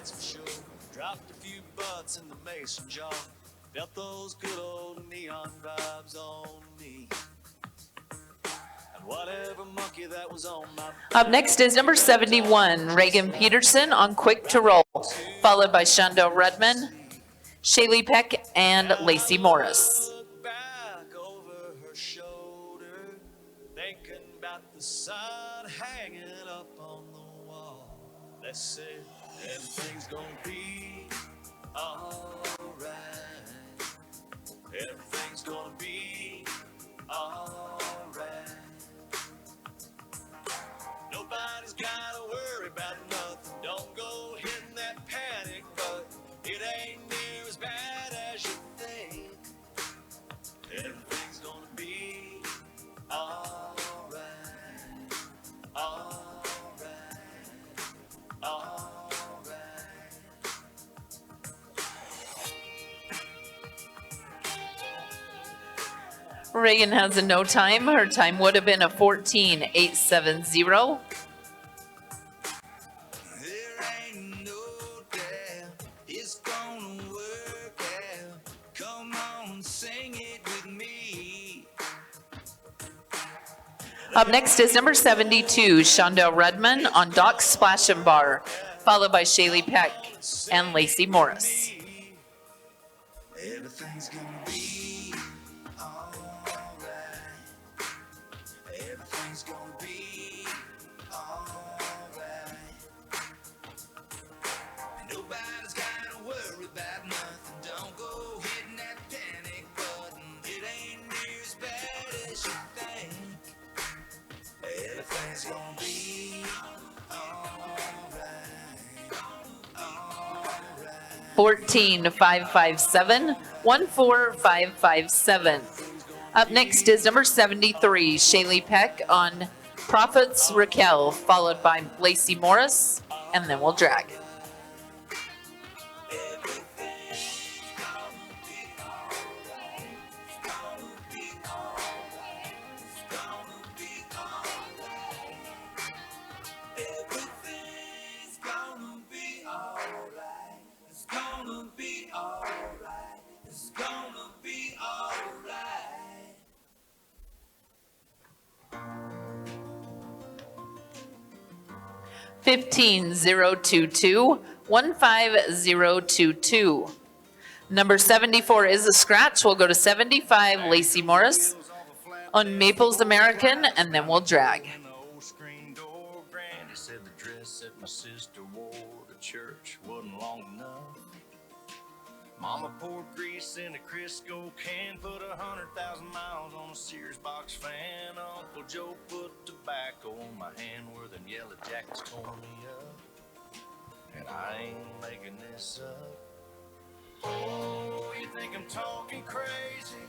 Speaker 6: that's for sure. Dropped a few butts in the mason jar. Felt those good old neon vibes on me. And whatever monkey that was on my...
Speaker 9: Up next is number 71, Reagan Peterson on Quick to Roll, followed by Shondell Redman, Shaylee Peck, and Lacey Morris.
Speaker 6: Look back over her shoulder, thinking about the sun hanging up on the wall. Let's say everything's gonna be alright. Everything's gonna be alright. Nobody's gotta worry about nothing. Don't go hitting that panic button. It ain't near as bad as you think. Everything's gonna be alright. Alright. Alright.
Speaker 9: Reagan has a no time. Her time would have been a 14.870.
Speaker 6: There ain't no doubt it's gonna work out. Come on, sing it with me.
Speaker 9: Up next is number 72, Shondell Redman on Doc Splash and Bar, followed by Shaylee Peck and Lacey Morris.
Speaker 6: Everything's gonna be alright. Everything's gonna be alright. Nobody's gotta worry about nothing. Don't go hitting that panic button. It ain't near as bad as you think. Everything's gonna be alright. Alright.
Speaker 9: 14.557, 14557. Up next is number 73, Shaylee Peck on Prophets Raquel, followed by Lacey Morris, and then we'll drag.
Speaker 6: Everything's gonna be alright. It's gonna be alright. It's gonna be alright.
Speaker 9: Fifteen 022 15022. Number 74 is a scratch. We'll go to 75, Lacey Morris on Maples American, and then we'll drag.
Speaker 6: In the old screen door, Granny said the dress that my sister wore to church wasn't long enough. Mama poured grease in a Crisco can, put 100,000 miles on a Sears box fan. Uncle Joe put tobacco on my hand where them yellow jackets tore me up. And I ain't making this up. Oh, you think I'm talking crazy?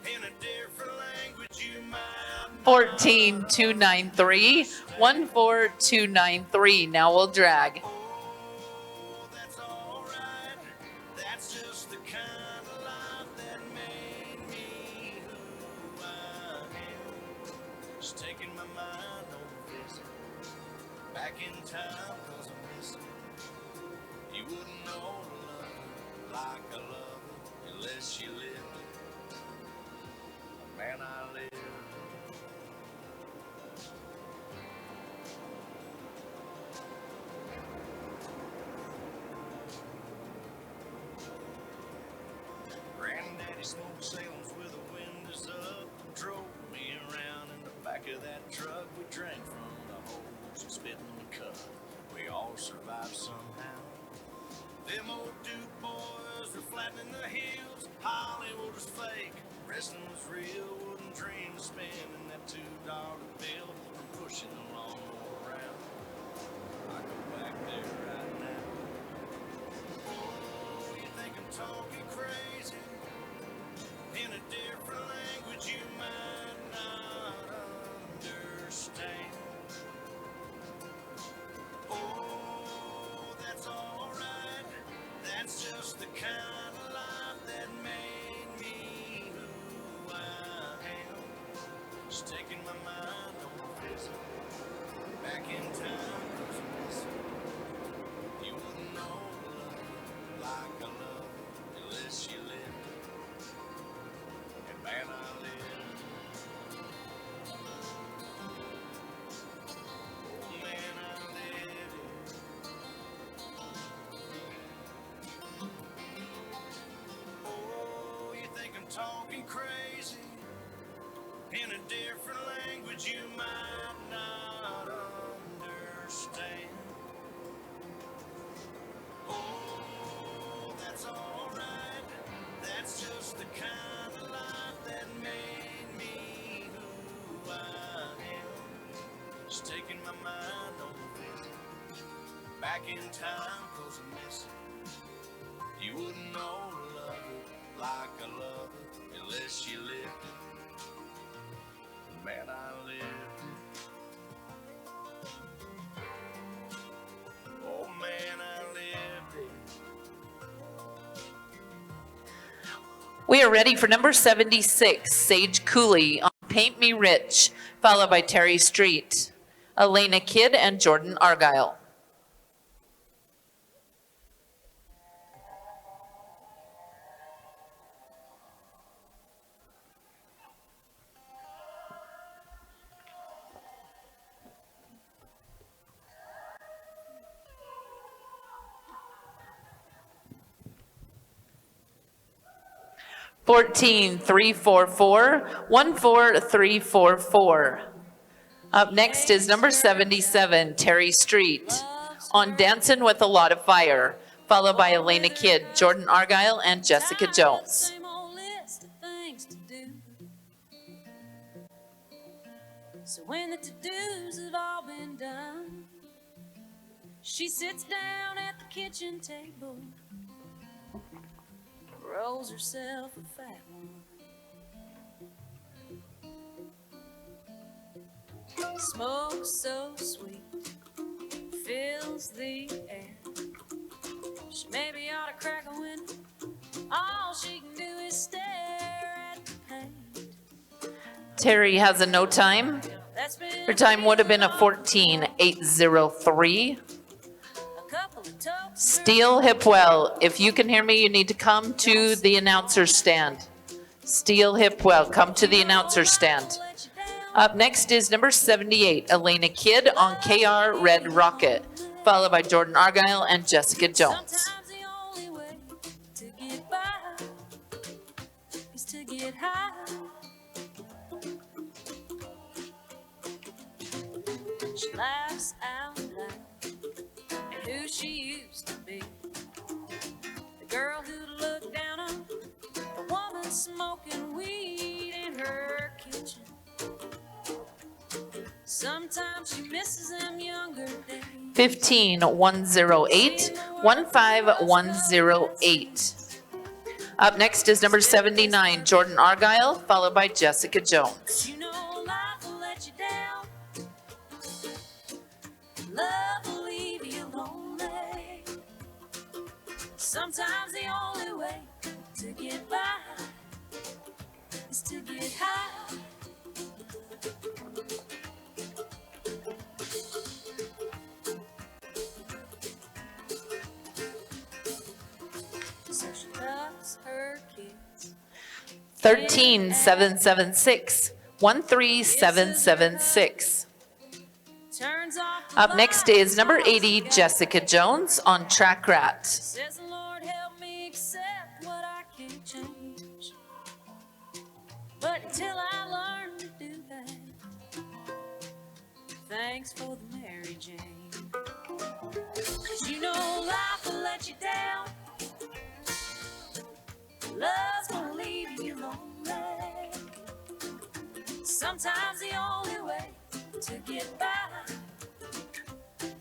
Speaker 6: In a different language you might know.
Speaker 9: 14293, 14293. Now we'll drag.
Speaker 6: That's alright. That's just the kind of life that made me who I am. Just taking my mind on this. Back in time, 'cause I miss it. You wouldn't know love like I love it unless you lived it. Man, I live. Granddaddy smoked Salem's with the windows up, drove me around in the back of that truck. We drank from the hose and spit in the cup. We all survived somehow. Them old Duke boys were flattening the hills. Hollywood was fake, wrestling was real. Wouldn't dream of spending that $2 bill or pushing the lawnmower around. I go back there right now. Oh, you think I'm talking crazy? In a different language you might not understand. Oh, that's alright. That's just the kind of life that made me who I am. Just taking my mind on a visit back in time. 'Cause I miss it. You
Speaker 2: a different language you might not understand. Oh, that's alright. That's just the kind of life that made me who I am. It's taking my mind on a visit back in time, 'cause I miss it. You wouldn't know to love it like I love it unless you lived it. Man, I lived it. Oh man, I lived it.
Speaker 9: We are ready for number 76, Sage Cooley on Paint Me Rich, followed by Terry Street, Elena Kidd, and Jordan Argyle. Fourteen, 344, 14344. Up next is number 77, Terry Street, on Dancing with a Lot of Fire, followed by Elena Kidd, Jordan Argyle, and Jessica Jones.
Speaker 5: Same old list of things to do. So when the to-dos have all been done, she sits down at the kitchen table, rolls herself a fat one. Smoke so sweet fills the air. She maybe ought to crack a window. All she can do is stare at the paint.
Speaker 9: Terry has a no time.
Speaker 5: That's been
Speaker 9: Her time would have been a 14,803.
Speaker 5: a couple of totes.
Speaker 9: Steele Hipwell, if you can hear me, you need to come to the announcer's stand. Steele Hipwell, come to the announcer's stand. Up next is number 78, Elena Kidd on KR Red Rocket, followed by Jordan Argyle and Jessica Jones.
Speaker 5: Sometimes the only way to get by is to get high. She laughs out loud at who she used to be. The girl who looked down on the woman smoking weed in her kitchen. Sometimes she misses them younger days.
Speaker 9: 15108, 15108. Up next is number 79, Jordan Argyle, followed by Jessica Jones.
Speaker 5: You know life will let you down. Love will leave you lonely. Sometimes the only way to get by is to get high. So she loves her kids.
Speaker 9: 13776, 13776.
Speaker 5: Turns off the
Speaker 9: Up next is number 80, Jessica Jones on Track Rat.
Speaker 5: Says the Lord help me accept what I can't change. But until I learn to do that, thanks for the Mary Jane. 'Cause you know life will let you down. Love's gonna leave you lonely. Sometimes the only way to get by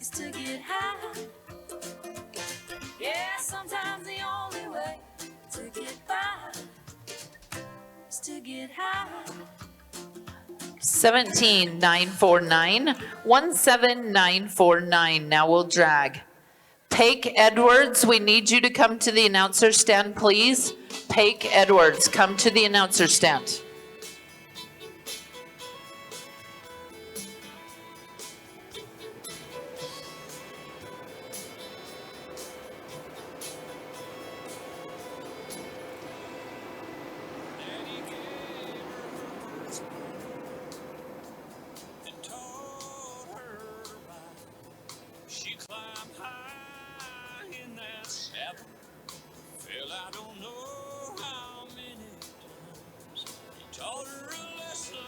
Speaker 5: is to get high. Yeah, sometimes the only way to get by is to get high.
Speaker 9: 17949, 17949. Now we'll drag. Paik Edwards, we need you to come to the announcer stand, please. Paik Edwards, come to the announcer stand.
Speaker 7: She climbed high in that saddle. Fell, I don't know how many times. He taught her a lesson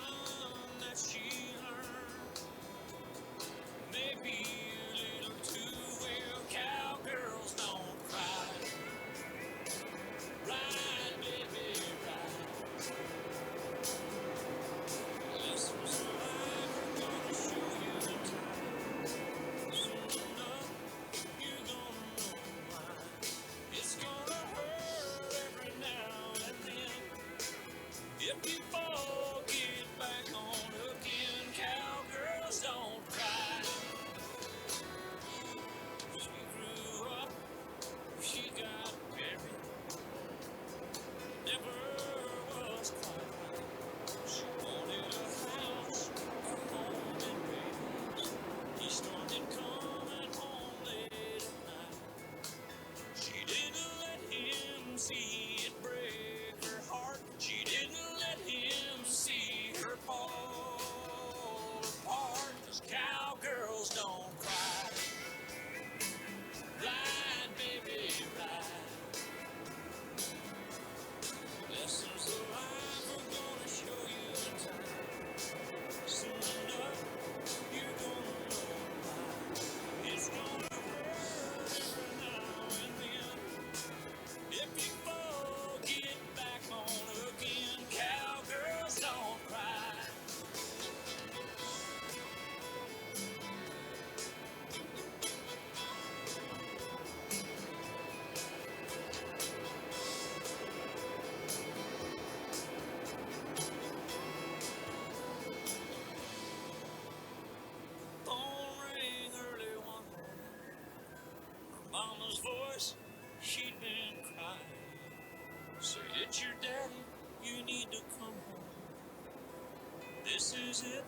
Speaker 6: This is it,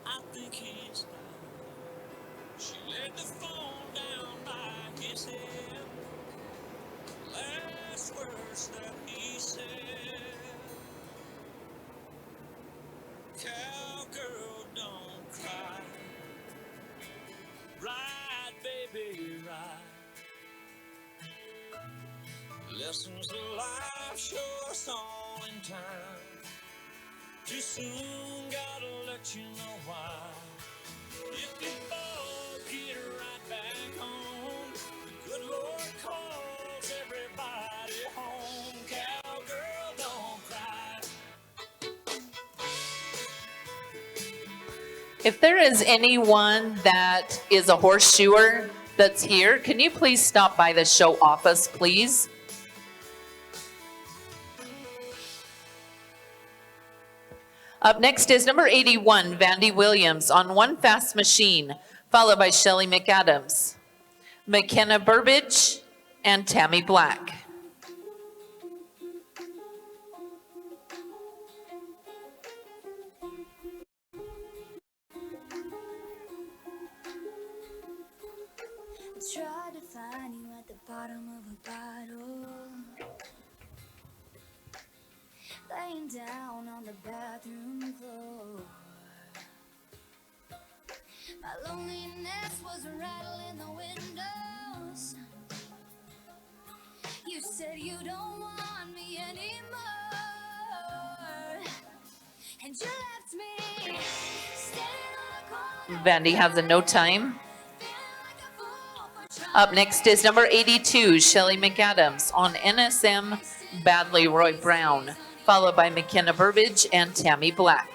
Speaker 6: I think he's down. She laid the phone down by his head. Last words that he said. Cowgirl, don't cry. Ride, baby, ride. Lessons of life show us all in time. Too soon, gotta let you know why. If we both get right back home, the good Lord calls everybody home. Cowgirl, don't cry.
Speaker 9: If there is anyone that is a horseshoer that's here, can you please stop by the show office, please? Up next is number 81, Vandy Williams on One Fast Machine, followed by Shelly McAdams, McKenna Burbage, and Tammy Black.
Speaker 5: Tried to find you at the bottom of a bottle, laying down on the bathroom floor. My loneliness was rattling the windows. You said you don't want me anymore, and you left me standing on a corner.
Speaker 9: Vandy has a no time. Up next is number 82, Shelly McAdams on NSM Badly Roy Brown, followed by McKenna Burbage and Tammy Black.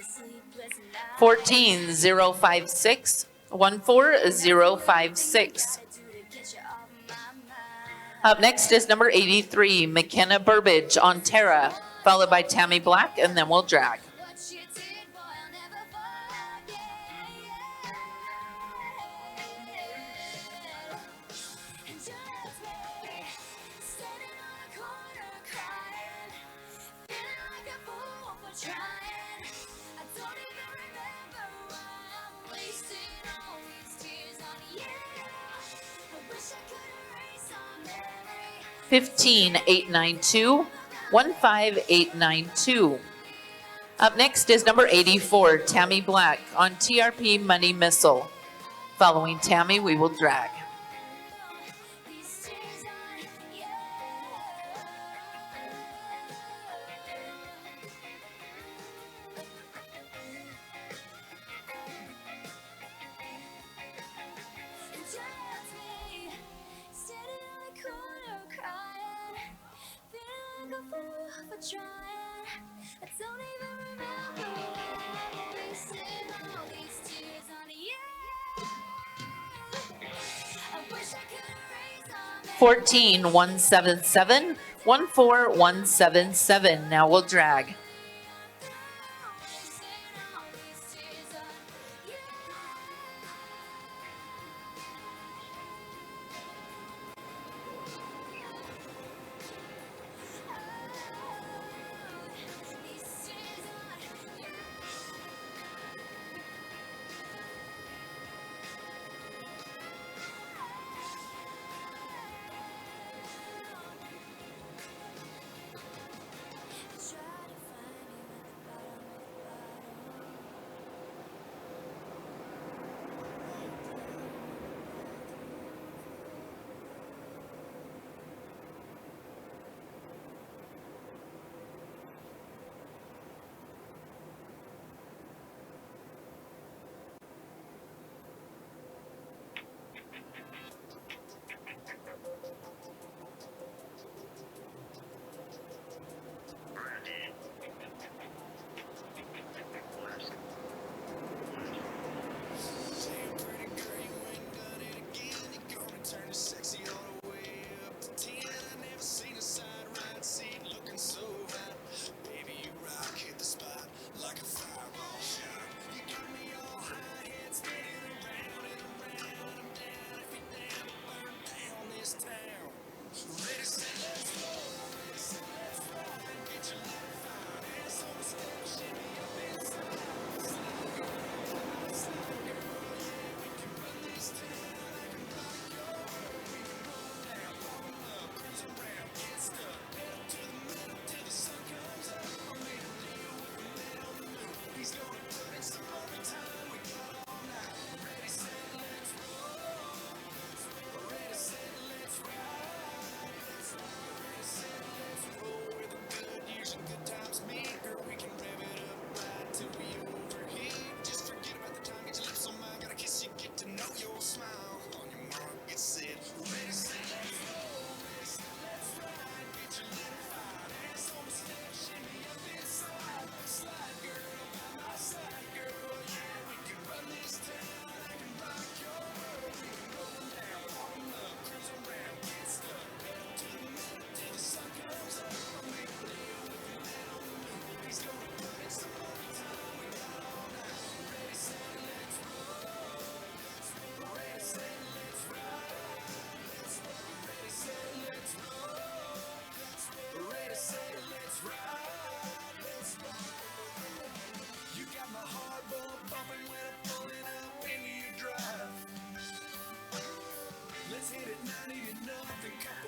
Speaker 5: Sleepless night.
Speaker 9: 14056, 14056. Up next is number 83, McKenna Burbage on Terra, followed by Tammy Black, and then we'll drag.
Speaker 5: What you did, boy, I'll never forget. And you left me standing on a corner crying, feeling like a fool for trying. I don't even remember why I'm wasting all these tears on you. I wish I could erase our memory.
Speaker 9: 15892, 15892. Up next is number 84, Tammy Black on TRP Money Missile. Following Tammy, we will drag.
Speaker 5: These tears on you.
Speaker 9: 14177, 14177. Now we'll drag.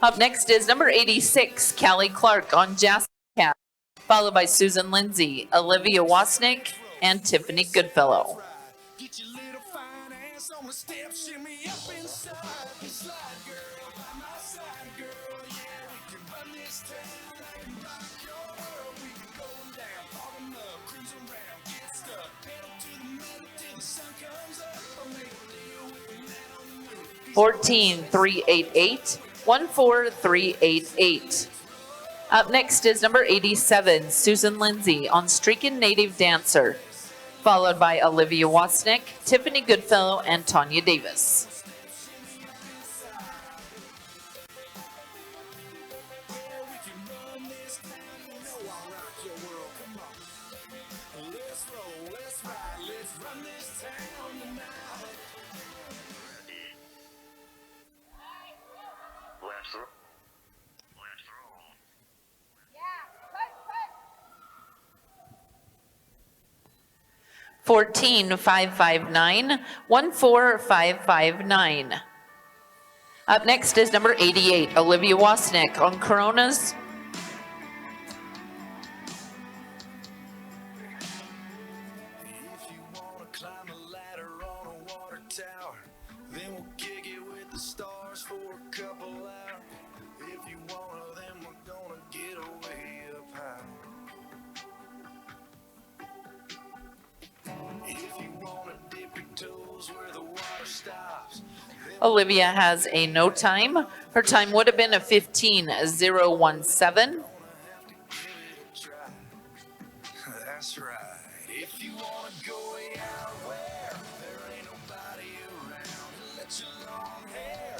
Speaker 9: Up next is number 86, Callie Clark on Jazz Cat, followed by Susan Lindsay, Olivia Wasnick, and Tiffany Goodfellow.
Speaker 2: Get your little fine ass on the steps, shimmy up inside. Slide, girl, by my side, girl. Yeah, we can run this town. I can rock your world. We can go down, bottom up, cruise around, get stuck. Pedal to the metal till the sun comes up. Or make a deal with the man on the roof.
Speaker 9: 14388, 14388. Up next is number 87, Susan Lindsay on Streakin' Native Dancer, followed by Olivia Wasnick, Tiffany Goodfellow, and Tanya Davis.
Speaker 4: Let's roll. Let's roll.
Speaker 9: 14559, 14559. Up next is number 88, Olivia Wasnick on Coronas.
Speaker 2: If you wanna climb a ladder on a water tower, then we'll kick it with the stars for a couple hours. If you wanna, then we're gonna get way up high. If you wanna dip your toes where the water stops,
Speaker 9: Olivia has a no time. Her time would have been a 15:017.
Speaker 2: that's right. If you wanna go way out where there ain't nobody around, let your long hair.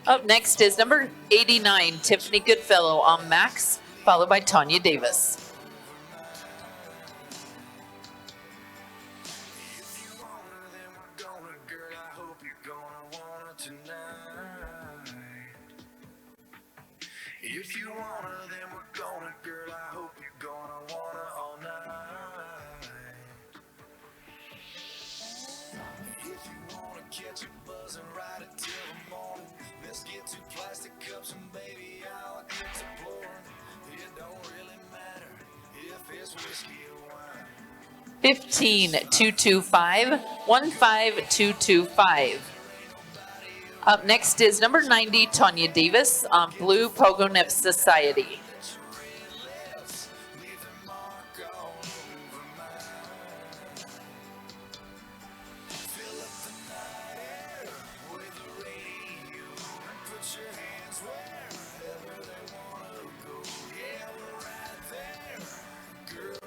Speaker 9: Up next is number 89, Tiffany Goodfellow on Max, followed by Tanya Davis.
Speaker 2: If you want her, then we're gonna, girl, I hope you're gonna want her tonight. If you want her, then we're gonna, girl, I hope you're gonna want her all night. If you wanna catch a buzz and ride it till the morning, let's get 2 plastic cups and baby, I'll get to pouring. It don't really matter if it's whiskey or wine.
Speaker 9: 15225, 15225. Up next is number 90, Tanya Davis on Blue Pogo Nip Society.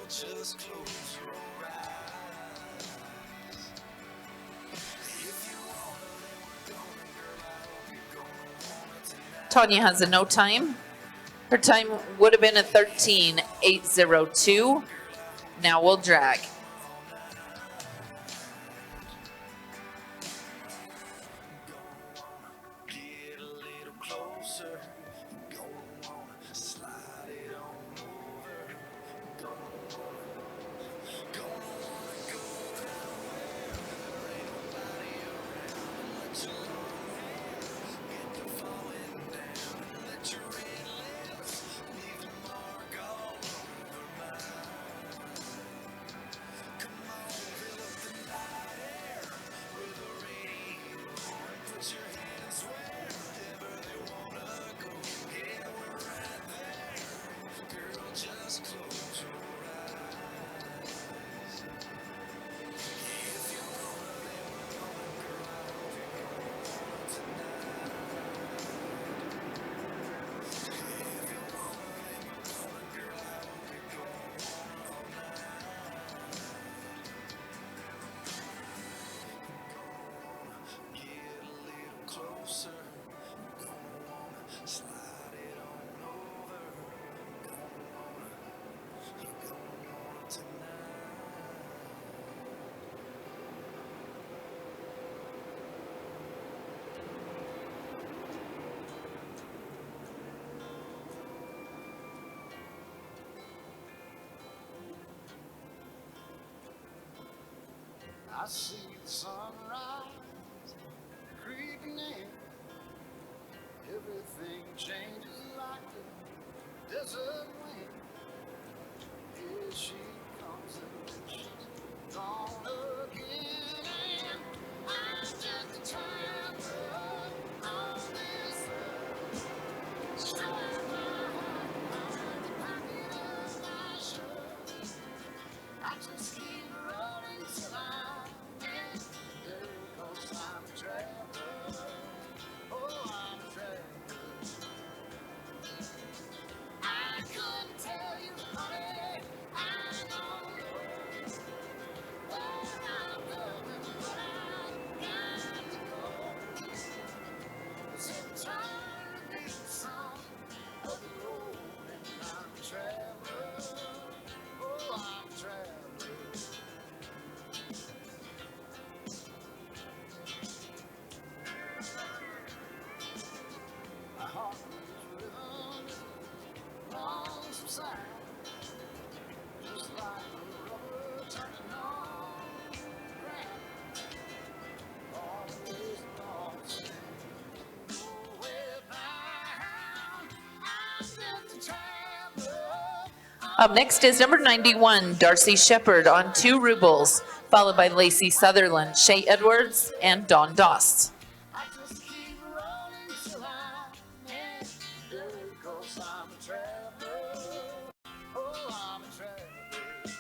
Speaker 2: Just close your eyes. If you want her, then we're gonna, girl, I hope you're gonna want her tonight.
Speaker 9: Tanya has a no time. Her time would have been a 13:802. Now we'll drag.
Speaker 2: Get a little closer. Gonna wanna slide it on over. Gonna wanna go down where there ain't nobody around. Let your long hair get to falling down. Let your red lips leave a mark all over mine. Come on, fill up the night air with a radio and put your hands wherever they wanna go. Yeah, we're right there. Girl, just close your eyes. If you wanna, then we're gonna, girl, I hope you're gonna want her tonight. If you wanna, then we're gonna, girl, I hope you're gonna want her all night. Get a little closer. Gonna wanna slide it on over. Gonna wanna, you're gonna want it tonight. I see the sunrise creeping in,
Speaker 8: Everything changes like the desert wind. Here she comes and she's gone again. And I'm just a traveler on this earth. Straight my heart behind the pocket of my shirt. I just keep rolling till I'm in. Cause I'm a traveler. Oh, I'm a traveler. I couldn't tell you, honey. I don't know where I'm going, but I got to go. So tired of being some other road, and I'm a traveler. Oh, I'm a traveler. My heart beats rhythm, lonesome sound, just like a rubber turning on the ground. Always lost, nowhere bound. I'm just a traveler.
Speaker 9: Up next is number 91, Darcy Shepard on 2 rubles, followed by Lacey Sutherland, Shay Edwards, and Dawn Doss.
Speaker 8: I just keep rolling till I'm in. Cause I'm a traveler. Oh, I'm a traveler.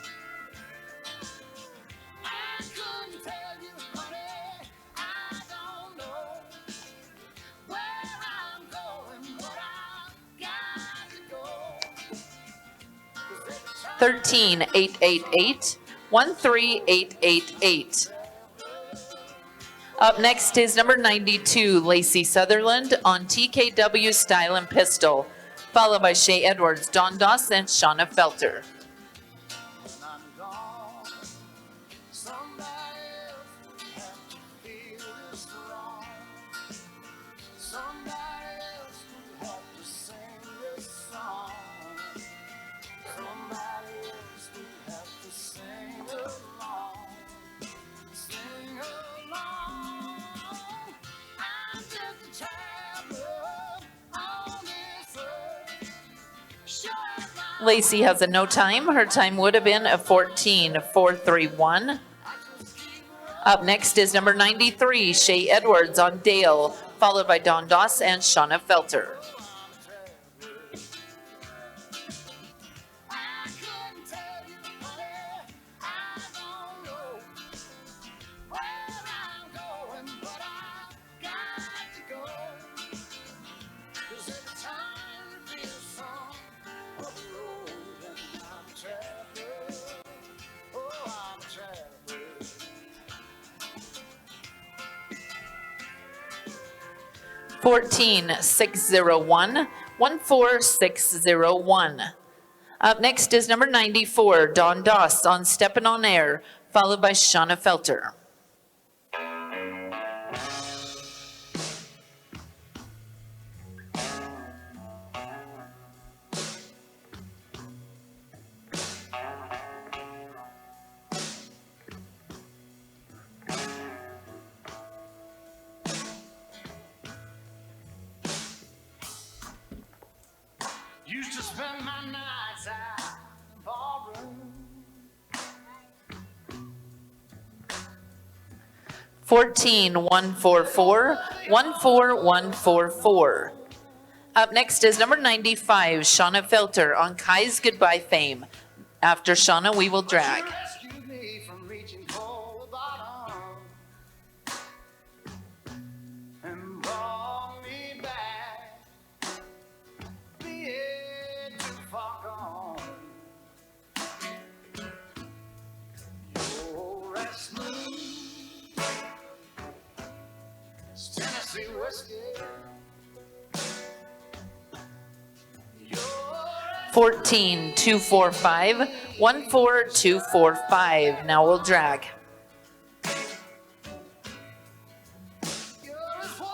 Speaker 8: I couldn't tell you, honey. I don't know where I'm going, but I've got to go.
Speaker 9: 13888, 13888. Up next is number 92, Lacey Sutherland on TKW Style and Pistol, followed by Shay Edwards, Dawn Doss, and Shauna Felter.
Speaker 8: When I'm gone, somebody else will have to feel this wrong. Somebody else will have to sing this song. Somebody else will have to sing along. Sing along. I'm just a traveler on this earth. Sure as my
Speaker 9: Lacey has a no time. Her time would have been a 14:431. Up next is number 93, Shay Edwards on Dale, followed by Dawn Doss and Shauna Felter.
Speaker 8: I couldn't tell you, honey. I don't know where I'm going, but I've got to go. 'Cause every time it feels some other road, and I'm a traveler. Oh, I'm a traveler.
Speaker 9: 14601, 14601. Up next is number 94, Dawn Doss on Steppin' on Air, followed by Shauna Felter. 14144, 14144. Up next is number 95, Shauna Felter on Kai's Goodbye Fame. After Shauna, we will drag.
Speaker 8: Rescued me from reaching for the bottom and brought me back. Being too far gone. You're as smooth as Tennessee whiskey.
Speaker 9: 14245, 14245. Now we'll drag.
Speaker 8: You're as warm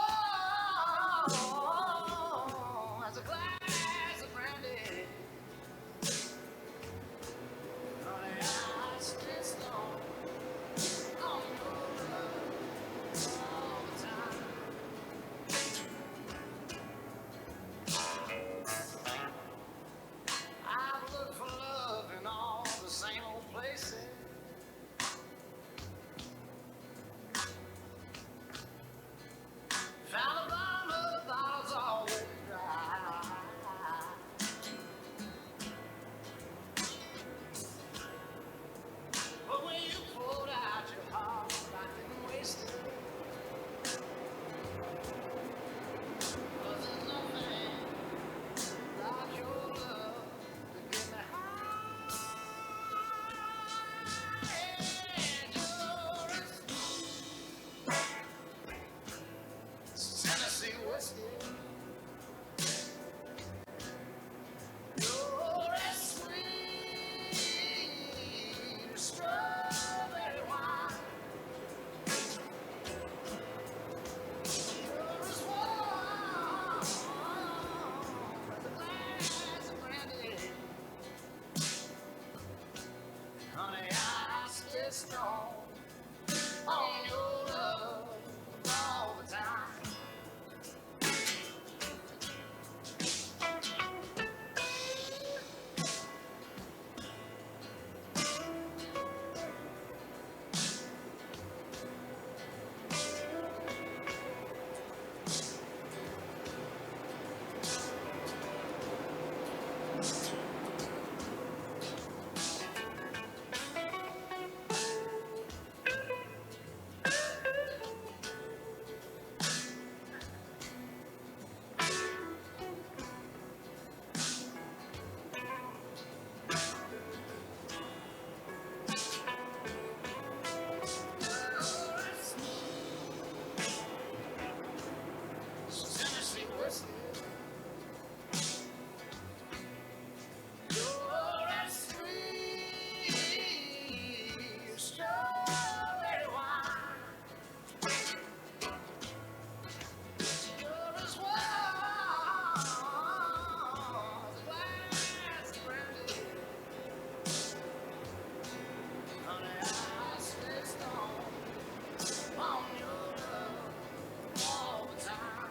Speaker 8: as a glass of brandy. Honey, I stay strong on your love all the time. on your love all the time. Tennessee whiskey. You're that sweet strawberry wine. You're as warm as a glass of brandy. Honey, I stay strong on your love all the time.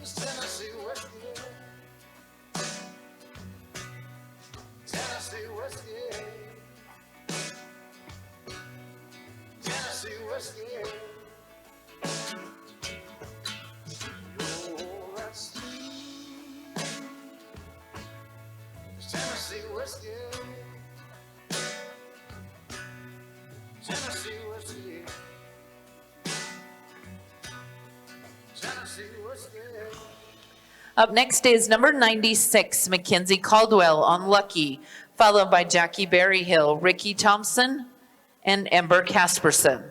Speaker 8: It's Tennessee whiskey. Tennessee whiskey. Tennessee whiskey. Oh, that's sweet. It's Tennessee whiskey. Tennessee whiskey. Tennessee whiskey.
Speaker 9: Up next is number 96, Mackenzie Caldwell on Lucky, followed by Jackie Berryhill, Ricky Thompson, and Ember Casperson.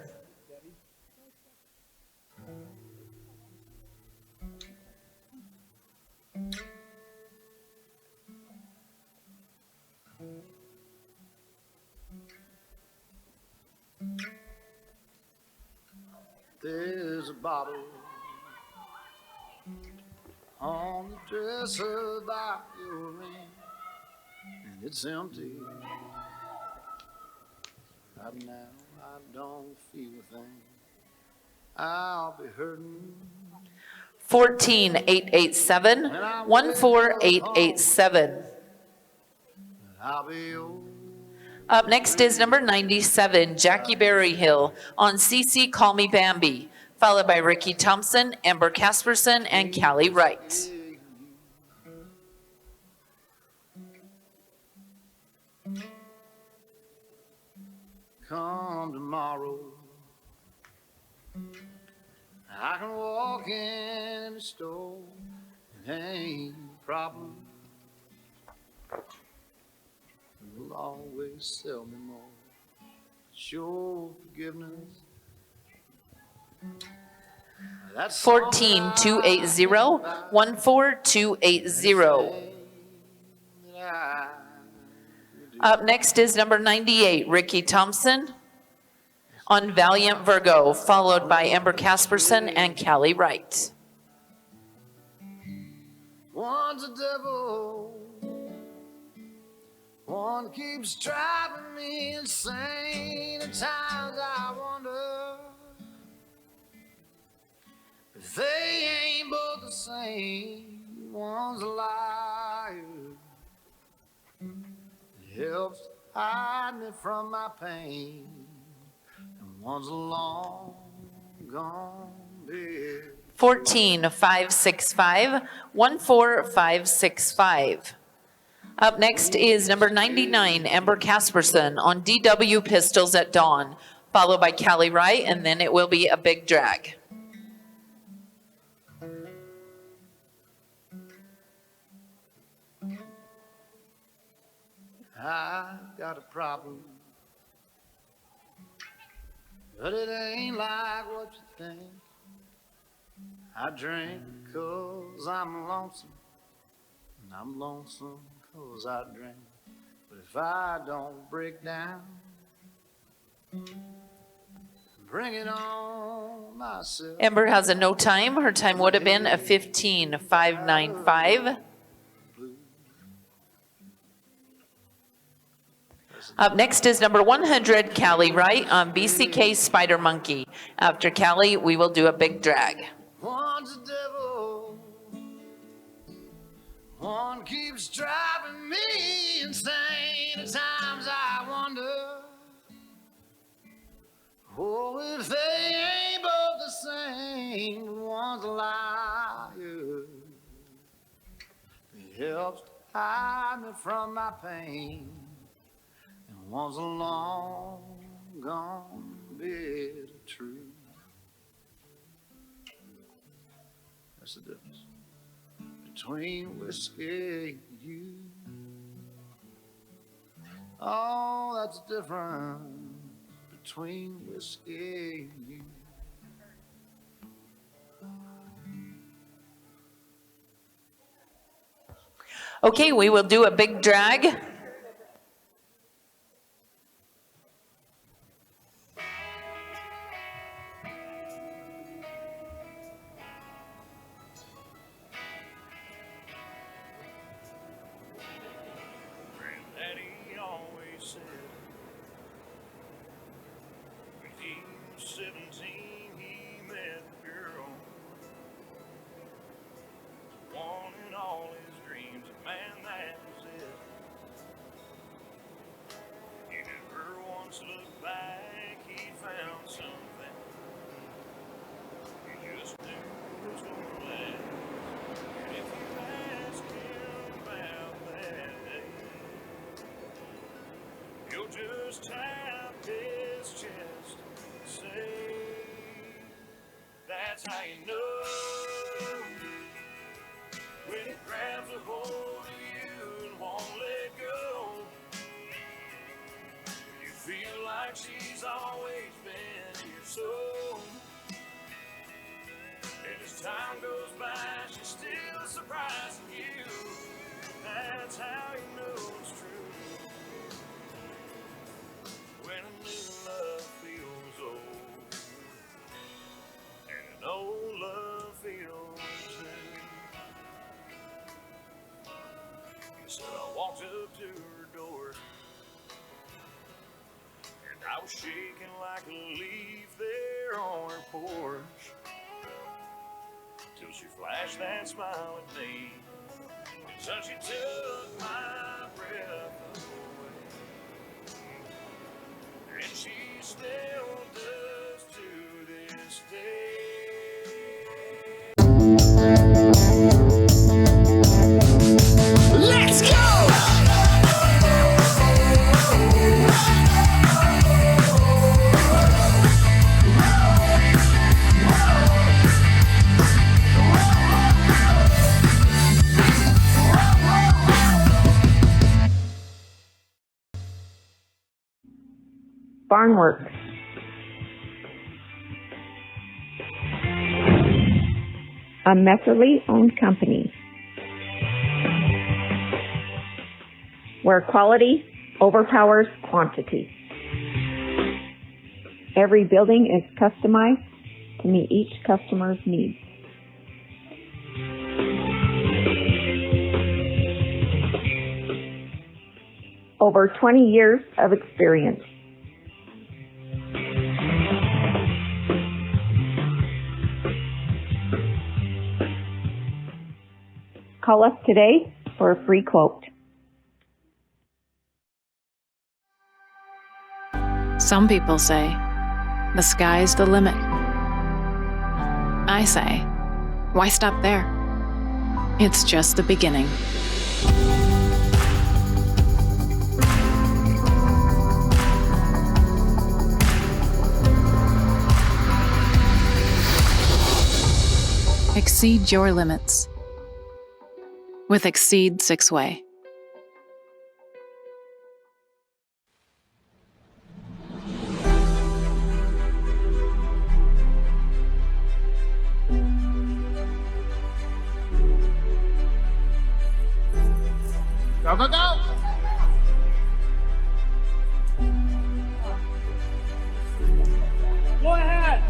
Speaker 8: There's a bottle on the dresser by your ring, and it's empty. Right now, I don't feel a thing. I'll be hurting.
Speaker 9: 14887, 14887.
Speaker 8: I'll be old.
Speaker 9: Up next is number 97, Jackie Berryhill on CC Call Me Bambi, followed by Ricky Thompson, Ember Casperson, and Callie Wright.
Speaker 8: Come tomorrow, I can walk in the store, it ain't a problem. You'll always sell me more. It's your forgiveness. That's
Speaker 9: 14280, 14280. Up next is number 98, Ricky Thompson on Valiant Virgo, followed by Ember Casperson and Callie Wright.
Speaker 8: One's a devil, one keeps driving me insane. At times I wonder if they ain't both the same. One's a liar, it helps hide me from my pain, and one's a long gone dead.
Speaker 9: 14565, 14565. Up next is number 99, Ember Casperson on DW Pistols at Dawn, followed by Callie Wright, and then it will be a big drag.
Speaker 8: I got a problem, but it ain't like what you think. I drink 'cause I'm lonesome, and I'm lonesome 'cause I drink. But if I don't break down, bring it on myself.
Speaker 9: Ember has a no time. Her time would have been a 15.595. Up next is number 100, Callie Wright on BCK Spider Monkey. After Callie, we will do a big drag.
Speaker 8: One's a devil, one keeps driving me insane. At times I wonder, oh, if they ain't both the same. One's a liar, he helps hide me from my pain, and one's a long gone bit of truth. That's the difference between whiskey and you. Oh, that's the difference between whiskey and you.
Speaker 9: Okay, we will do a big drag.
Speaker 2: Granddaddy always said, when he was 17, he met a girl. One in all his dreams, and man, that was it. He never once looked back, he found something. He just knew it was gonna last. And if you ask him about that day, he'll just tap his chest and say, that's how you know when it grabs a hold of you and won't let go. You feel like she's always been your soul, and as time goes by, she's still surprising you. That's how you know it's true. When a new love feels old, and an old love feels new. So I walked up to her door, and I was shaking like a leaf there on her porch, till she flashed that smile at me, and so she took my breath away, and she still does to this day. Let's go!
Speaker 13: Barnworks. A Messerly-owned company where quality overpowers quantity. Every building is customized to meet each customer's needs. Over 20 years of experience. Call us today for a free quote.
Speaker 14: Some people say, the sky's the limit. I say, why stop there? It's just the beginning. Exceed your limits with Exceed 6-Way.
Speaker 8: Go, go, go!
Speaker 11: Go ahead!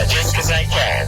Speaker 4: just 'cause I can.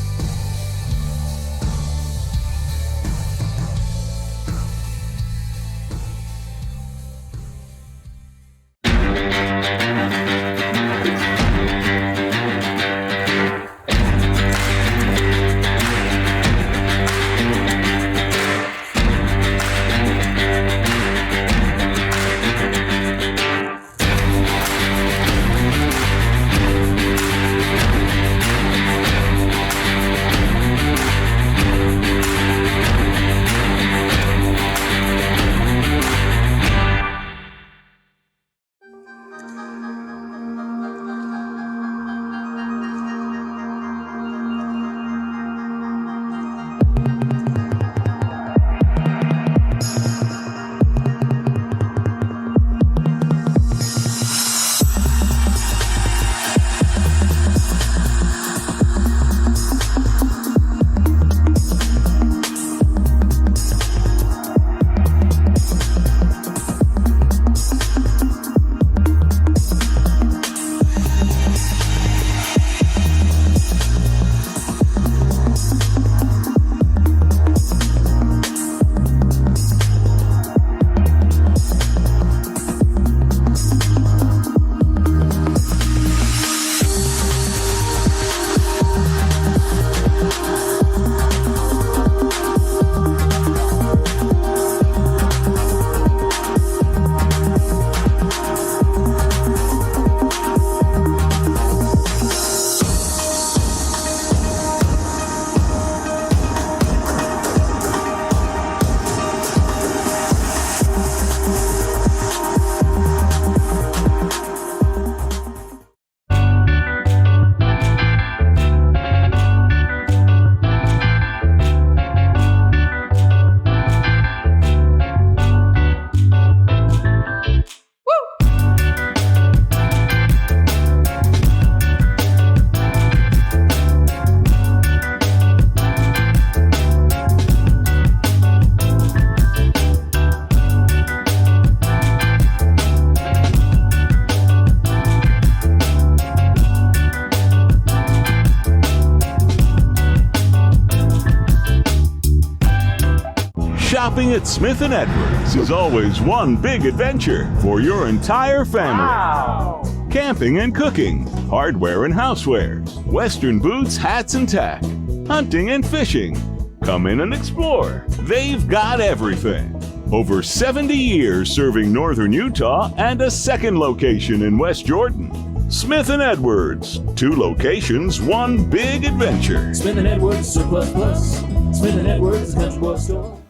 Speaker 15: Shopping at Smith & Edwards is always one big adventure for your entire family.
Speaker 1: Wow.
Speaker 15: Camping and cooking, hardware and housewares, western boots, hats and tack, hunting and fishing. Come in and explore. They've got everything. Over 70 years serving northern Utah and a second location in West Jordan. Smith & Edwards. 2 locations, one big adventure.
Speaker 11: Smith & Edwards Surplus Plus. Smith & Edwards Country Boy Store.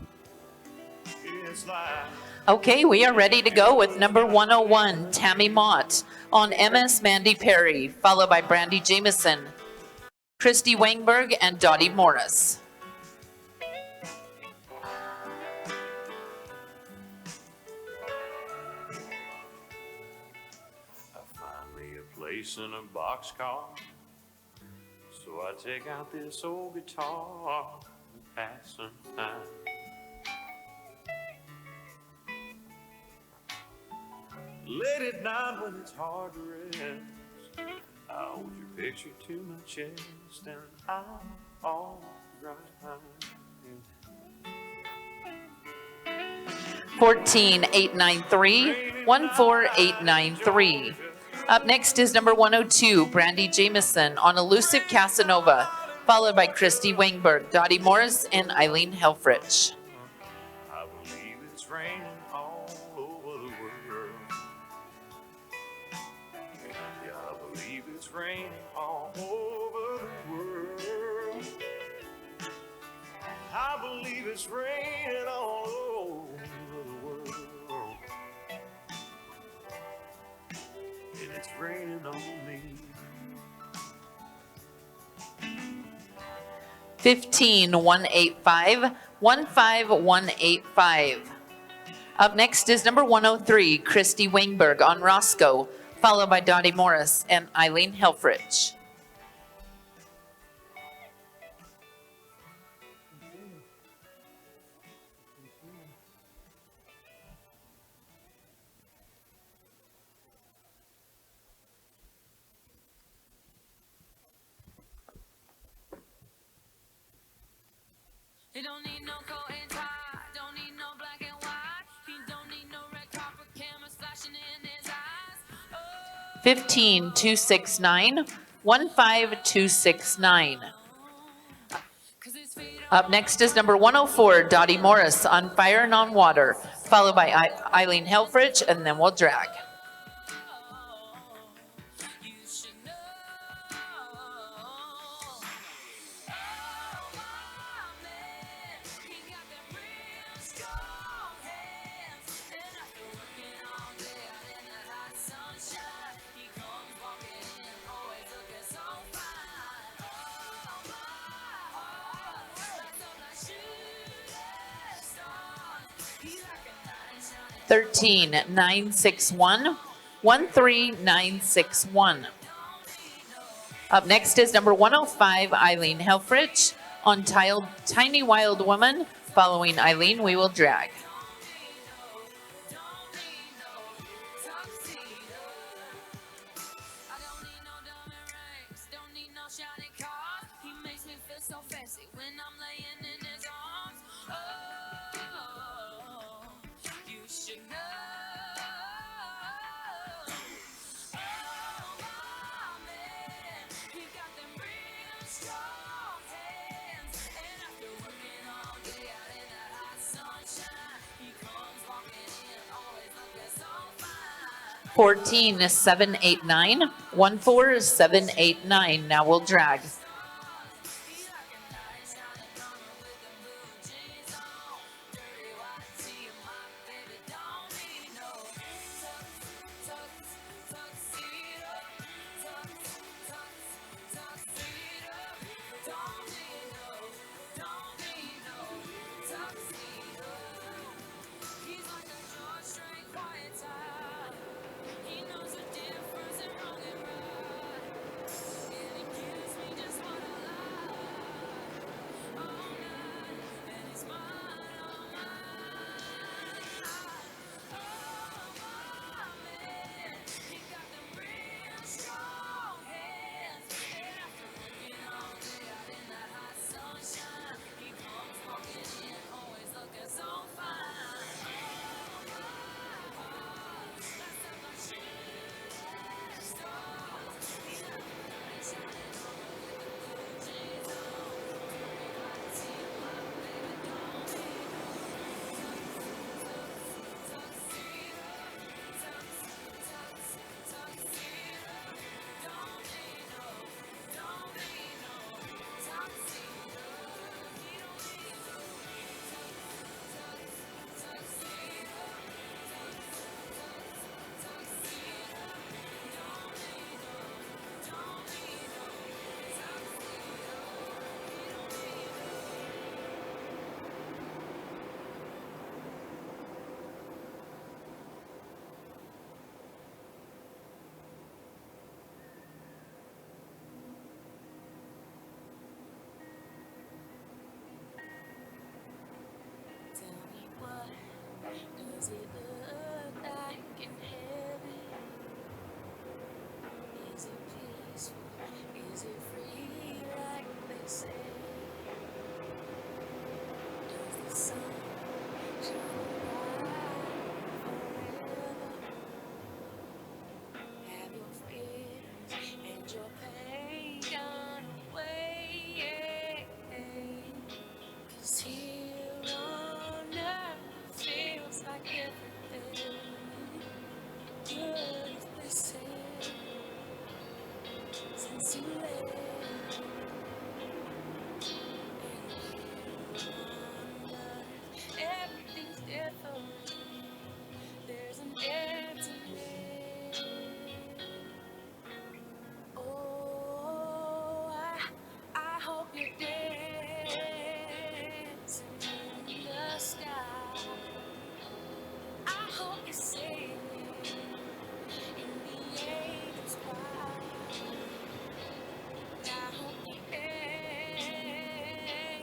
Speaker 9: Okay, we are ready to go with number 101, Tammy Mott, on MS Mandy Perry, followed by Brandy Jameson, Christy Wangberg, and Dottie Morris.
Speaker 16: Find me a place in a boxcar, so I take out this old guitar and pass some time. Late at night when it's hard to rest, I hold your picture to my chest and I'm all right.
Speaker 9: 14893, 14893. Up next is number 102, Brandy Jameson, on Elusive Casanova, followed by Christy Wangberg, Dottie Morris, and Eileen Helfrich.
Speaker 16: I believe it's raining all over the world. Yeah, I believe it's raining all over the world. I believe it's raining all over the world. And it's raining on me.
Speaker 9: 15185, 15185. Up next is number 103, Christy Wangberg, on Roscoe, followed by Dottie Morris and Eileen Helfrich.
Speaker 5: He don't need no coat and tie, don't need no black and white. He don't need no red carpet cameras flashing in his eyes.
Speaker 9: 15269, 15269. Up next is number 104, Dottie Morris, On Fire and on Water, followed by Eileen Helfrich, and then we'll drag. Thirteen 961, 13961. Up next is number 105, Eileen Helfrich, on Tiny Wild Woman. Following Eileen, we will drag. Fourteen 789, 14789. Now we'll drag.
Speaker 5: Does it look like in heaven? Is it peaceful? Is it free like they say? Does the sun shine bright forever? Have your fears and your pain gone away? 'Cause here on earth feels like everything good is the same since you left. And here on earth, everything's different. There's an emptiness. Oh, I hope you're dancing in the sky. I hope you're singing in the angels' choir. I hope the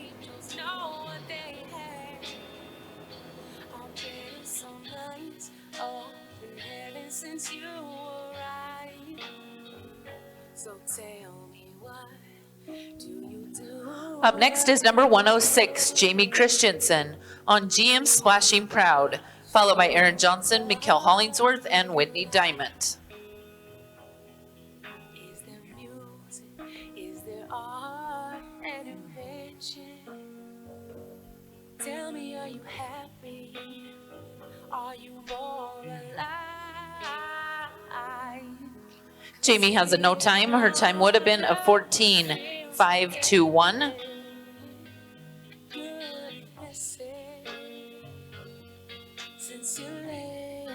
Speaker 5: angels know what they have. I've been so nice up in heaven since you arrived. So tell me what
Speaker 9: Up next is number 106, Jamie Christensen on GM Splashing Proud, followed by Aaron Johnson, Mikkel Hollingsworth, and Whitney Diamond.
Speaker 5: Is there music? Is there art and invention? Tell me, are you happy? Are you more alive?
Speaker 9: Jamie has a no time. Her time would have been a 14.521.
Speaker 5: Since you left,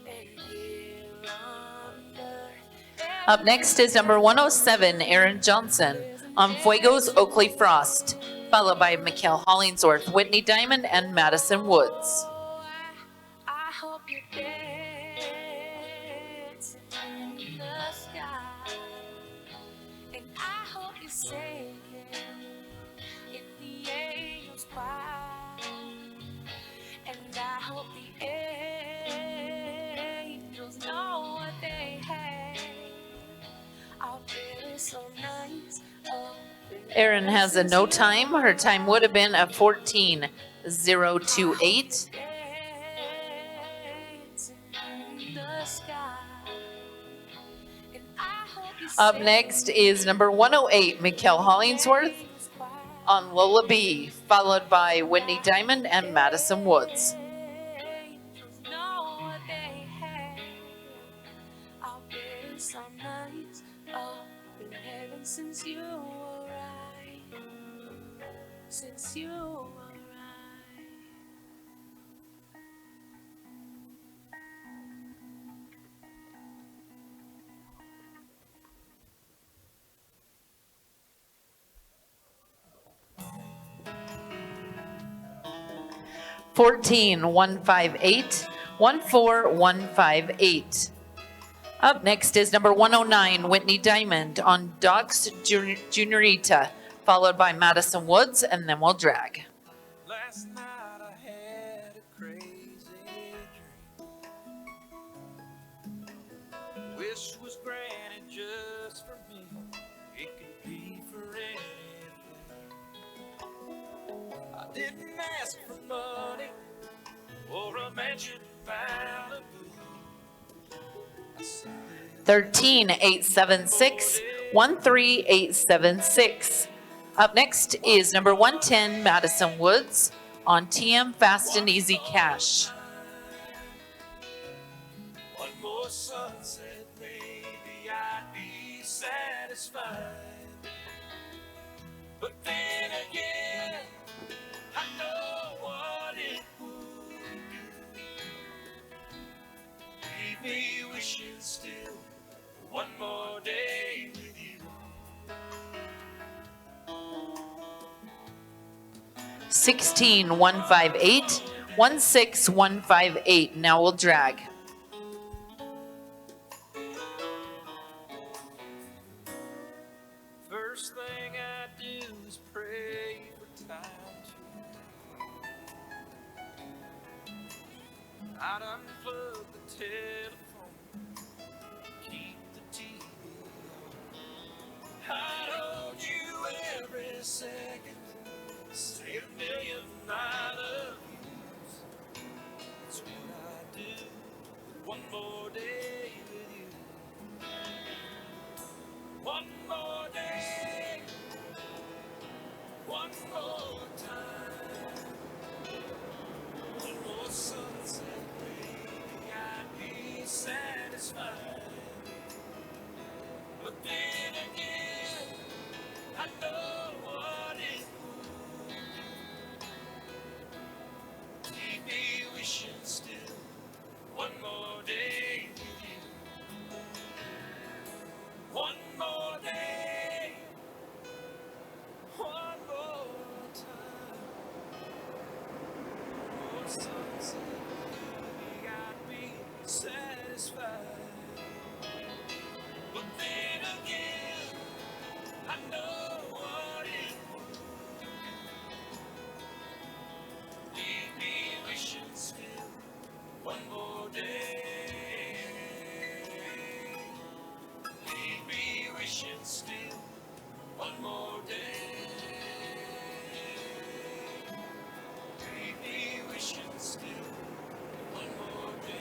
Speaker 5: and here on earth,
Speaker 9: Up next is number 107, Aaron Johnson on Fuego's Oakley Frost, followed by Mikkel Hollingsworth, Whitney Diamond, and Madison Woods.
Speaker 5: I hope you're dancing in the sky, and I hope you're singing in the angel's choir, and I hope the angels know what they have out there. Is so nice.
Speaker 9: Aaron has a no time. Her time would have been a 14.028. Up next is number 108, Mikkel Hollingsworth on Lola B, followed by Whitney Diamond and Madison Woods.
Speaker 5: Know what they have out there. Some nights up in heaven since you arrived. Since you arrived.
Speaker 9: 14.158, 14158. Up next is number 109, Whitney Diamond on Docs Juniorita, followed by Madison Woods, and then we'll drag.
Speaker 10: Last night I had a crazy dream. Wish was granted just for me. It could be for anything. I didn't ask for money or a mansion Malibu.
Speaker 9: 13.876, 13876. Up next is number 110, Madison Woods on TM Fast and Easy Cash.
Speaker 10: One more sunset, maybe I'd be satisfied. But then again, I know what it would do. Leave me wishing still for one more day with you.
Speaker 9: 16.158, 16158. Now we'll drag.
Speaker 10: First thing I do is pray for time to. I'd unplug the telephone, keep the TV on. I'd hold you every second, say a million I love yous. That's what I do. One more day with you. One more day, one more time, one more sunset, baby, I'd be
Speaker 6: one more day. Maybe wishing still one more day.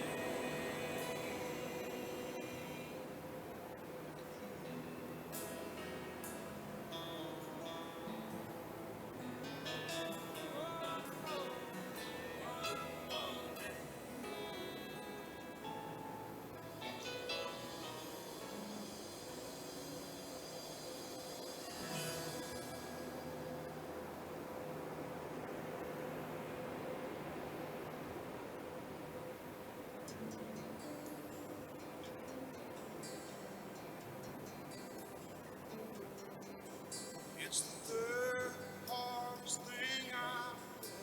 Speaker 2: It's the third hardest thing I'll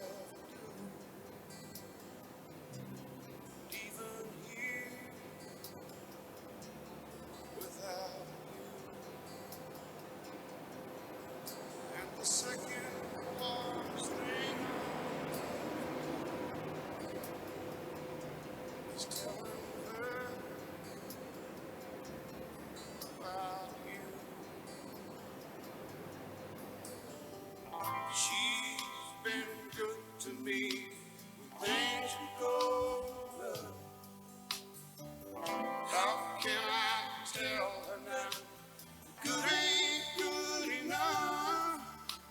Speaker 2: ever do. Even here, without you. And the second hardest thing is telling her about you. She's been good to me when things would go well. How can I tell her now? Good ain't good enough.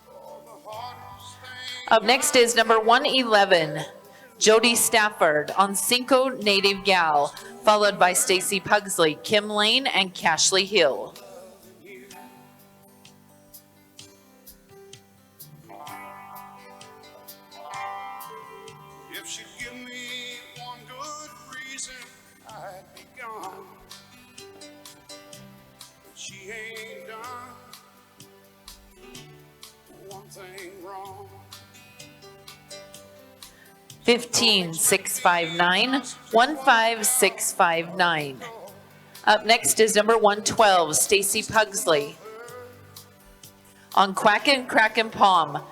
Speaker 2: Oh, the hardest thing.
Speaker 9: Up next is number 111, Jody Stafford on Cinco Native Gal, followed by Stacy Pugsley, Kim Lane, and Cashley Hill.
Speaker 2: If she'd give me one good reason, I'd be gone. But she ain't done one thing wrong.
Speaker 9: 15659, 15659. Up next is number 112, Stacy Pugsley on Quackin' Crackin' Palm,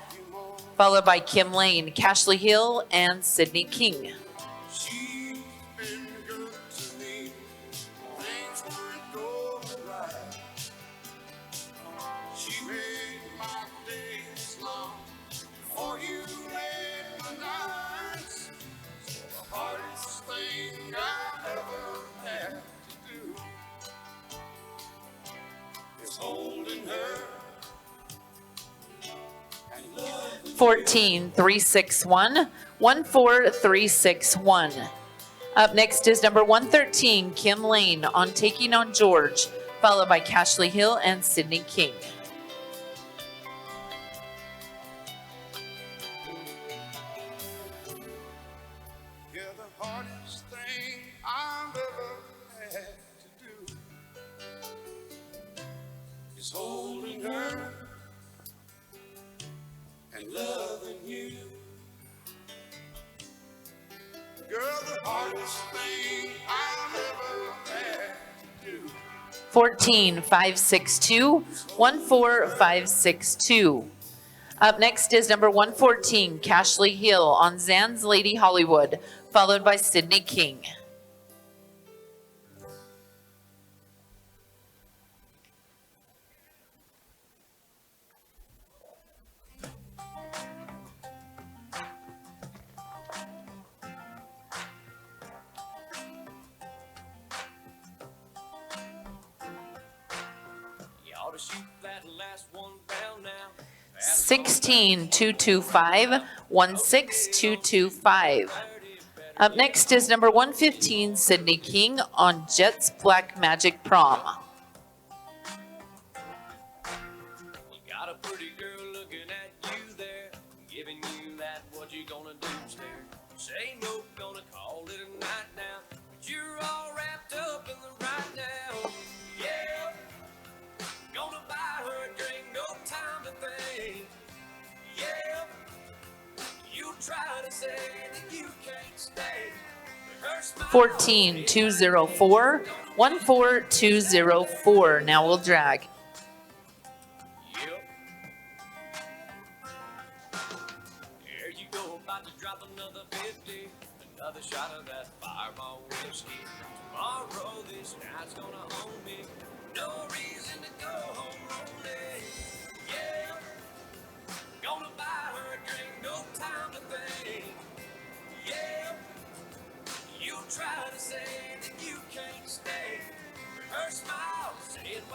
Speaker 9: followed by Kim Lane, Cashley Hill, and Sydney King.
Speaker 2: She's been good to me. Things weren't going right. She made my days long before you made my nights. So the hardest thing I've ever had to do is holding her.
Speaker 9: 14361, 14361. Up next is number 113, Kim Lane on Taking on George, followed by Cashley Hill and Sydney King.
Speaker 2: Yeah, the hardest thing I've ever had to do is holding her and loving you. Girl, the hardest thing I've ever had to do.
Speaker 9: 14562, 14562. Up next is number 114, Cashley Hill on Zan's Lady Hollywood, followed by Sydney King.
Speaker 6: You ought to shoot that last one down now.
Speaker 9: 16225, 16225. Up next is number 115, Sydney King on Jets Black Magic Prom.
Speaker 6: You got a pretty girl looking at you there, giving you that what you gonna do stare. Say no, gonna call it a night now, but you're all wrapped up in the right now. Yeah, gonna buy her a drink, no time to think. Yeah, you try to say that you can't stay.
Speaker 9: 14204, 14204. Now we'll drag.
Speaker 6: Yep. There you go, about to drop another 50, another shot of that Fireball whiskey. Tomorrow this night's gonna own me. No reason to go home lonely.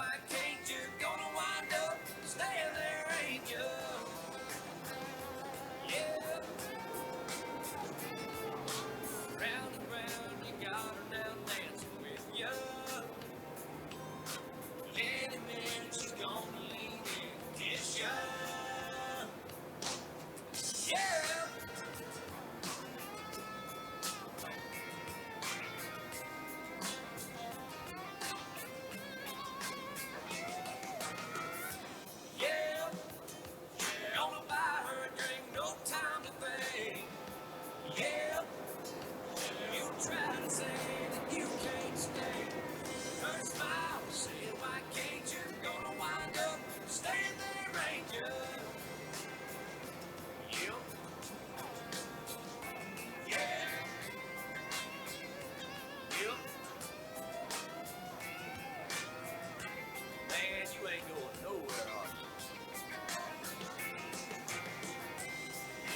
Speaker 10: why can't you gonna wind up staying there, ain't you? Yeah. Round and round, you got her down dancing with you. Any minute she's gonna lean in and kiss you. Yeah. Yeah. Gonna buy her a drink, no time to think. Yeah. You try to say that you can't stay. Her smile saying, why can't you? Gonna wind up staying there, ain't you? Yep. Yeah. Yep. Man, you ain't going nowhere, are you?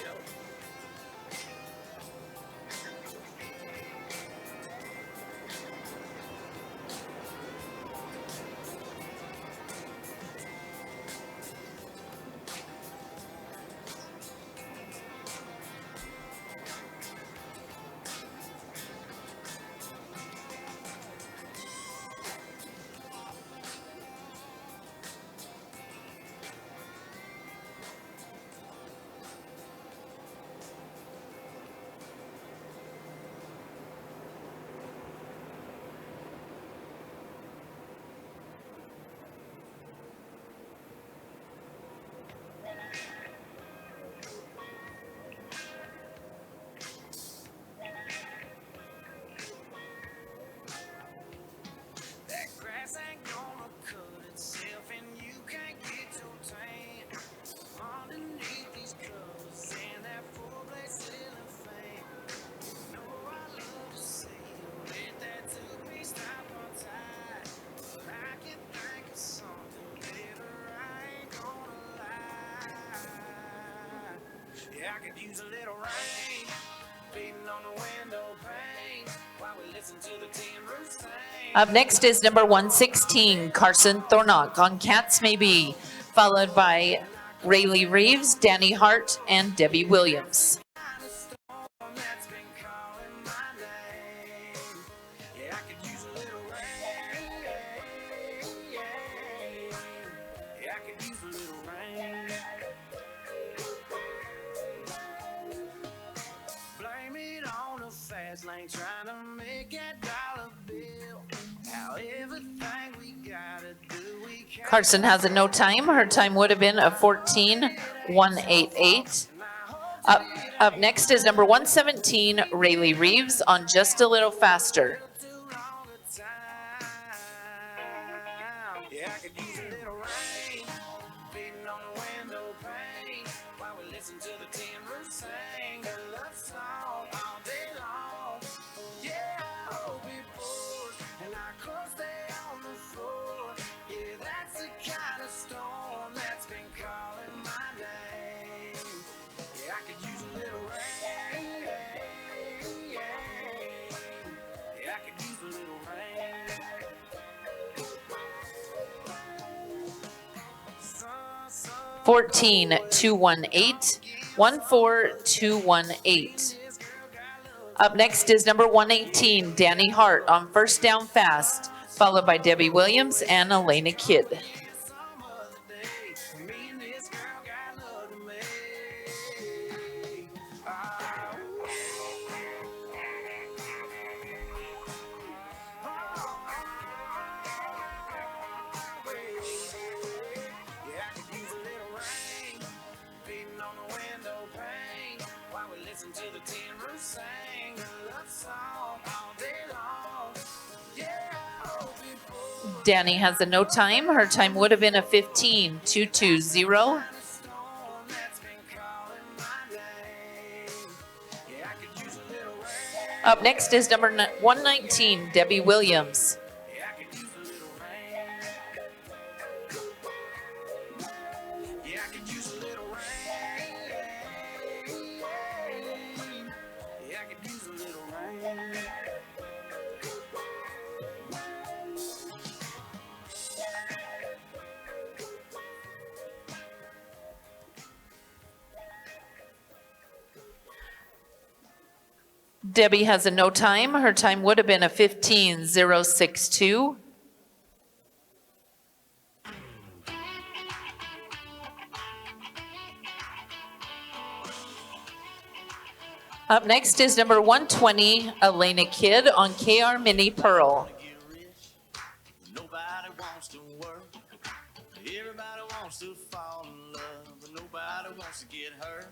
Speaker 10: Yep.
Speaker 9: 1. Up next is number 116, Carson Thornock on Cats Maybe, followed by Rayleigh Reeves, Danny Hart, and Debbie Williams.
Speaker 10: Trying to make that dollar bill. How everything we gotta do, we can't.
Speaker 9: Carson has a no time. Her time would have been a 14:188. Up next is number 117, Rayleigh Reeves on Just a Little Faster.
Speaker 10: Yeah, I could use a little rain beating on the window pane while we listen to the tin roof sing a love song all day long. Yeah, I hope it pours and our clothes stay on the floor. Yeah, that's the kind of storm that's been calling my name. Yeah, I could use a little rain. Yeah, I could use a little rain.
Speaker 9: 14-218, 14218. Up next is number 118, Danny Hart on First Down Fast, followed by Debbie Williams and Elena Kidd. Danny has a no time. Her time would have been a 15:220. Up next is number 119, Debbie Williams. Debbie has a no time. Her time would have been a 15:062. Up next is number 120, Elena Kidd on KR Mini Pearl.
Speaker 10: Nobody wants to work. Everybody wants to fall in love, but nobody wants to get hurt.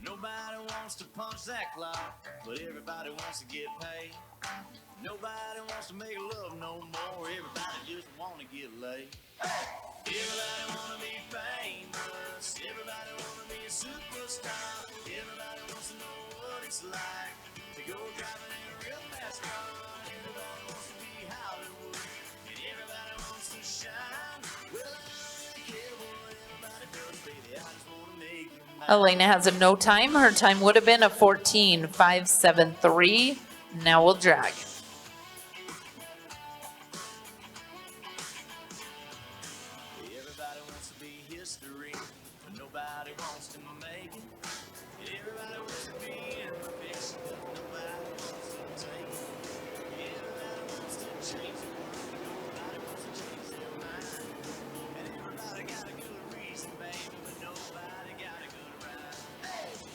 Speaker 10: Nobody wants to punch that clock, but everybody wants to get paid. Nobody wants to make love no more. Everybody just want to get laid. Everybody want to be famous. Everybody want to be a superstar. Everybody wants to know what it's like to go driving in a real fast car. Everybody wants to be Hollywood, and everybody wants to shine. Well, I don't really care what everybody does, baby. I just want to make you mine.
Speaker 9: Elena has a no time. Her time would have been a 14:573. Now we'll drag.
Speaker 10: Everybody wants to be history, but nobody wants to make it. Everybody wants to be in the fiction, but nobody wants to take it. Everybody wants to change the world, nobody wants to change their mind. And everybody got a good reason, baby, but nobody got a good rhyme.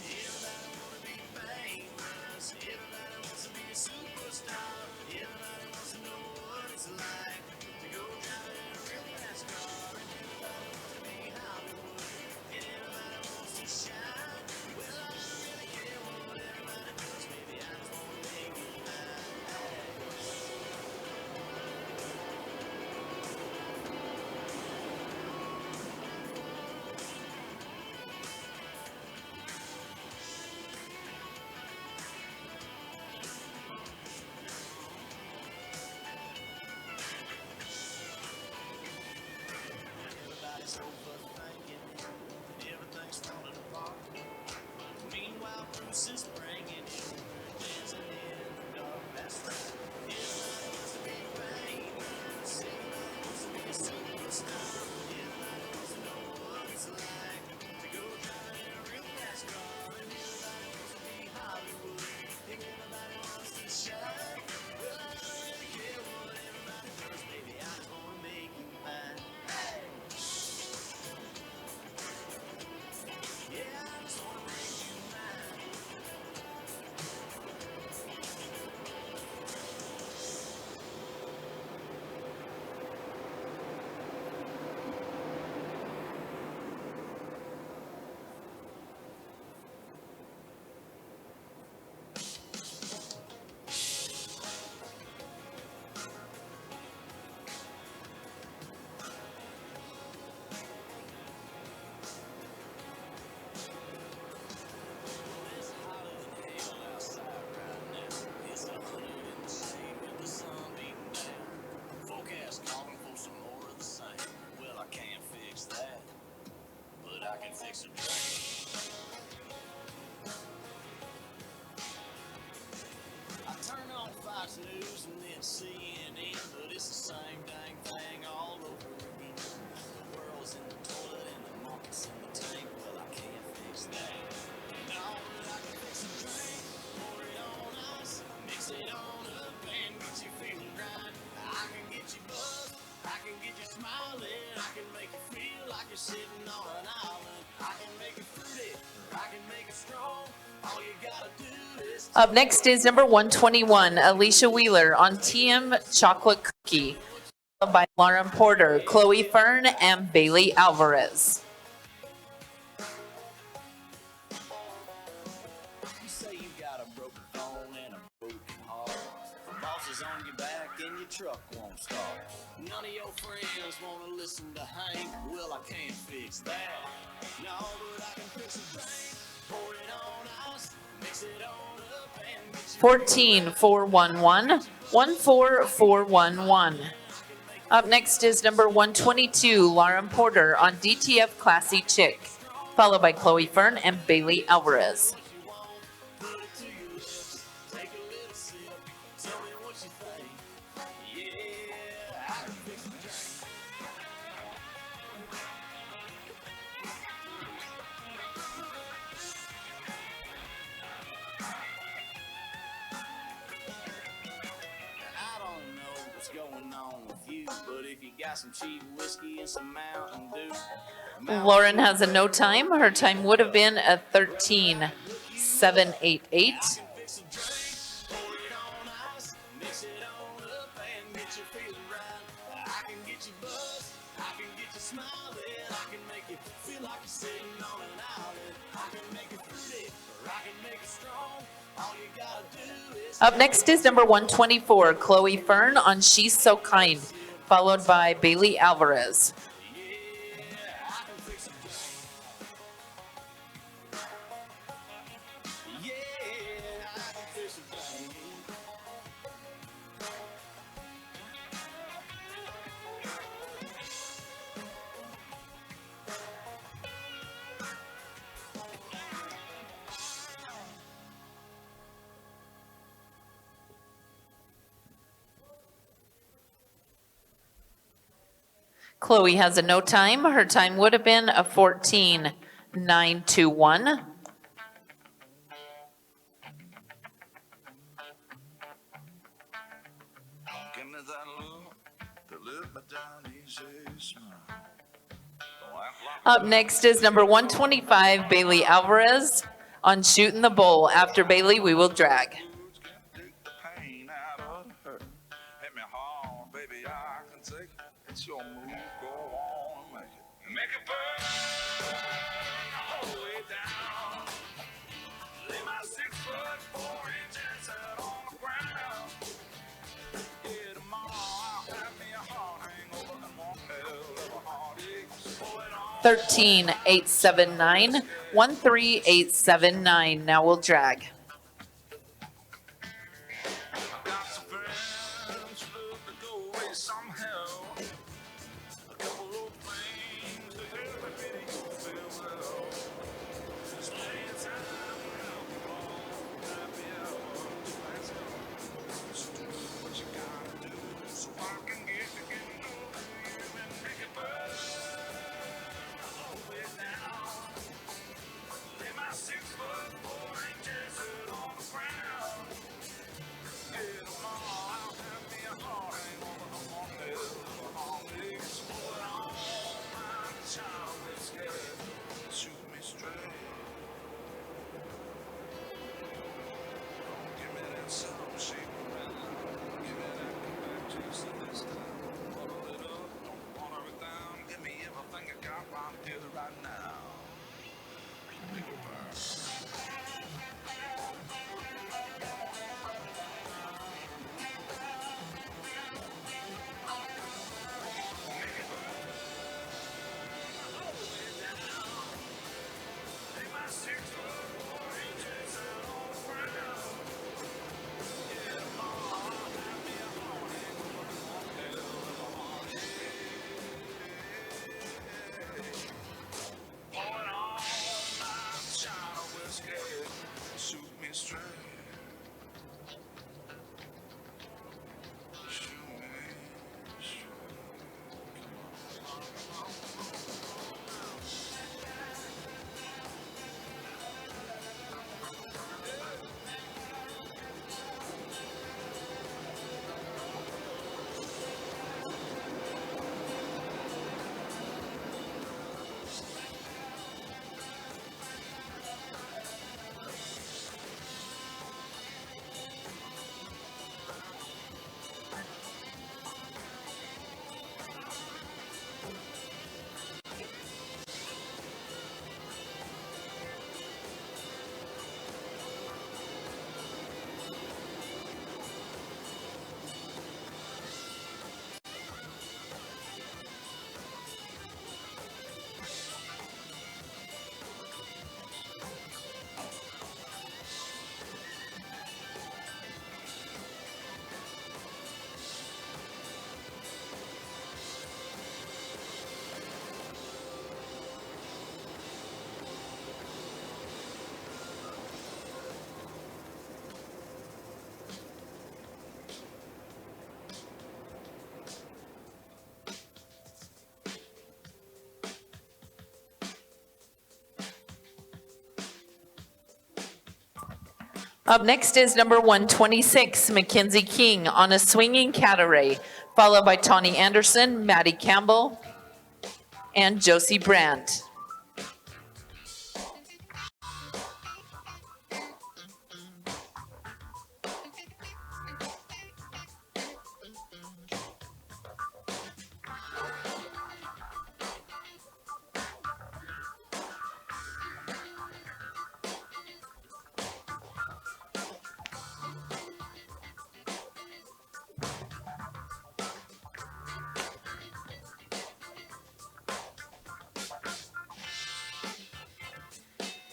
Speaker 10: Everybody wanna be famous, everybody wants to be a superstar. Everybody wants to know what it's like to go driving in a real fast car. And everybody wants to be Hollywood, and everybody wants to shine. Well, I don't really care what everybody does, baby, I just wanna make it mine. Everybody's overthinking it, and everything's falling apart. Meanwhile, Bruce is bringing it, dancing in the dark. That's right. Everybody wants to be famous. Everybody wants to be a superstar. Everybody wants to know what it's like to go driving in a real fast car. And everybody wants to be Hollywood, and everybody wants to shine. Well, I don't really care what everybody does, baby. I just wanna make you mine. Yeah, I just wanna make you mine. It's hotter than hell outside right now. It's 100 in the shade with the sun beating down. Forecast calling for some more of the same. Well, I can't fix that, but I can fix a drain. I turn on Fox News and then CNN, but it's the same dang thing all over again. The world's in the toilet and the market's in the tank. Well, I can't fix that. No, but I can fix a drink. Pour it on ice, mix it on up and get you feeling right. I can get you buzzed, I can get you smiling. I can make you feel like you're sitting on an island. I can make it fruity, or I can make it strong. All you gotta do is
Speaker 9: Up next is number 121, Alicia Wheeler on TM Chocolate Cookie, followed by Lauren Porter, Chloe Fern, and Bailey Alvarez.
Speaker 10: You say you got a broken phone and a broken heart. The boss is on your back and your truck won't start. None of your friends wanna listen to Hank. Well, I can't fix that. No, but I can fix a drink. Pour it on ice, mix it on up and get you
Speaker 9: 14411, 14411. Up next is number 122, Lauren Porter on DTF Classy Chick, followed by Chloe Fern and Bailey Alvarez.
Speaker 10: put it to your lips. Take a little sip. Tell me what you think. Yeah, I can fix a drink. got some cheap whiskey and some Mountain Dew.
Speaker 9: Lauren has a no time. Her time would have been a 13.788. Up next is number 124, Chloe Fern on She's So Kind, followed by Bailey Alvarez. Chloe has a no time. Her time would have been a 14.921.
Speaker 2: Give me that look, the look but down easy smile.
Speaker 9: Up next is number 125, Bailey Alvarez on Shooting the Bull. After Bailey, we will drag.
Speaker 2: Pain out of her. Hit me hard, baby, I can take it. It's your move, go on and make it. Make it burn all the way down. Lay my 6 foot 4 inches out on the ground. Yeah, tomorrow I'll have me a heart hangover and one hell of a heartache. Pull it on.
Speaker 9: 13.879, 13879. Now we'll drag. Up next is number 126, Mackenzie King on a Swinging Cabaret, followed by Tawny Anderson, Maddie Campbell, and Josie Brandt.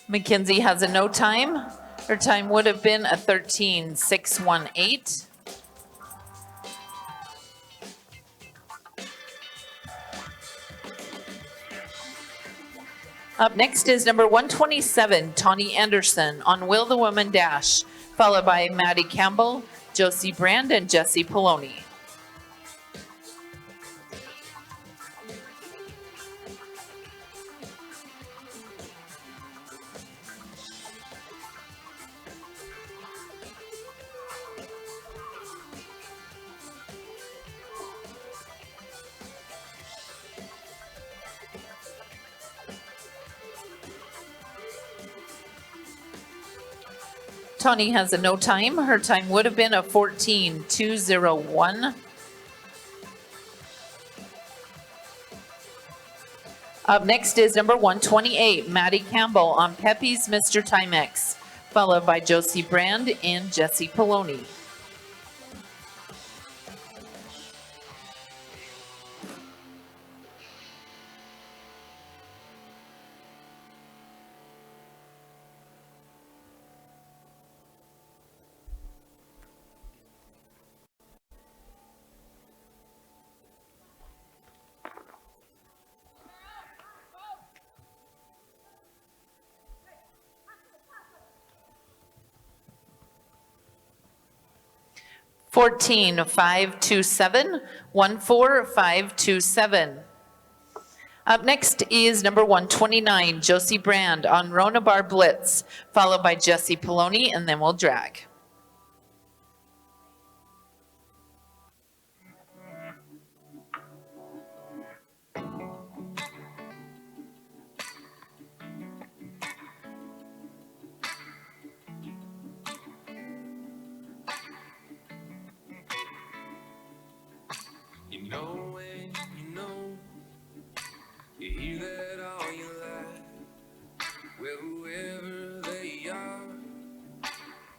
Speaker 9: Mackenzie has a no time. Her time would have been a 13.618. Up next is number 127, Tawny Anderson on Will the Woman Dash, followed by Maddie Campbell, Josie Brand, and Jessie Poloni. Tawny has a no time. Her time would have been a 14.201. Up next is number 128, Maddie Campbell on Pepe's Mr. Timex, followed by Josie Brand and Jessie Poloni. (14.527) 14.527. Up next is number 129, Josie Brand on Rona Bar Blitz, followed by Jessie Poloni, and then we'll drag.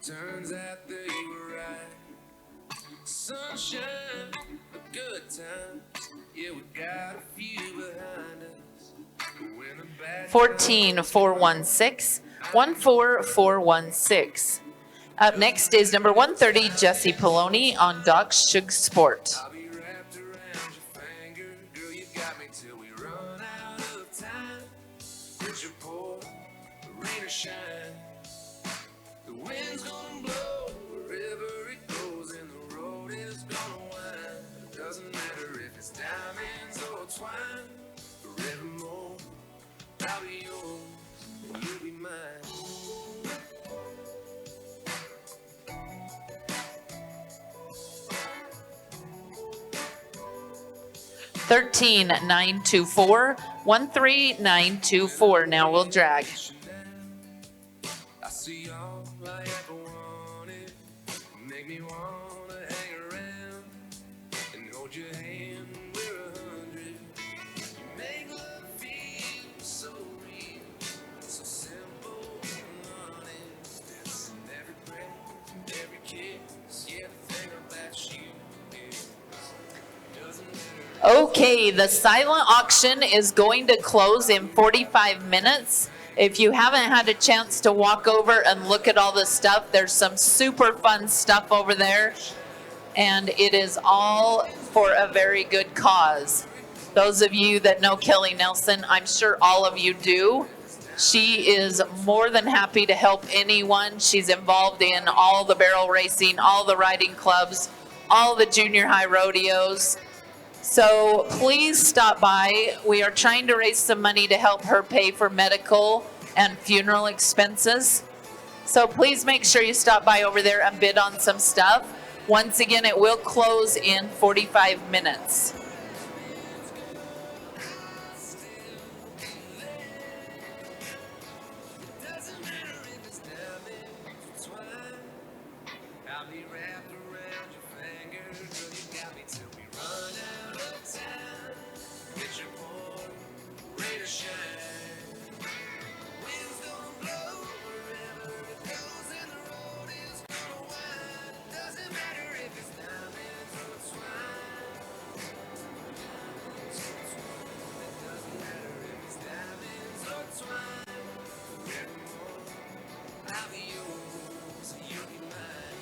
Speaker 2: Turns out that you were right. Sunshine, a good time. Yeah, we got a few behind us.
Speaker 9: 14.416, 14.416. Up next is number 130, Jessie Poloni on Doc Shug Sport.
Speaker 2: I'll be wrapped around your finger. Girl, you got me till we run out of time. Put your pour, rain or shine. The wind's gonna blow wherever it goes, and the road is gonna wind. It doesn't matter if it's diamonds or twine. Forevermore, I'll be yours, and you'll be mine.
Speaker 9: (13.924) 13.924. Now we'll drag.
Speaker 2: I see all I ever wanted. Make me wanna hang around and hold your hand. We're 100. You make love feel so real, so simple and honest. It's in every breath, in every kiss. Yeah, the thing about you is doesn't matter.
Speaker 9: Okay, the silent auction is going to close in 45 minutes. If you haven't had a chance to walk over and look at all the stuff, there's some super fun stuff over there, and it is all for a very good cause. Those of you that know Kelly Nelson, I'm sure all of you do. She is more than happy to help anyone. She's involved in all the barrel racing, all the riding clubs, all the junior high rodeos. So please stop by. We are trying to raise some money to help her pay for medical and funeral expenses. So please make sure you stop by over there and bid on some stuff. Once again, it will close in 45 minutes.
Speaker 10: I'll be wrapped around your finger, girl, you got me till we run out of time. Get your point, ready to shine. Wind's gonna blow wherever it goes, and the road is gonna wind. Doesn't matter if it's diamonds or twine. It doesn't matter if it's diamonds or twine. Forevermore, I'll be yours, you'll be mine.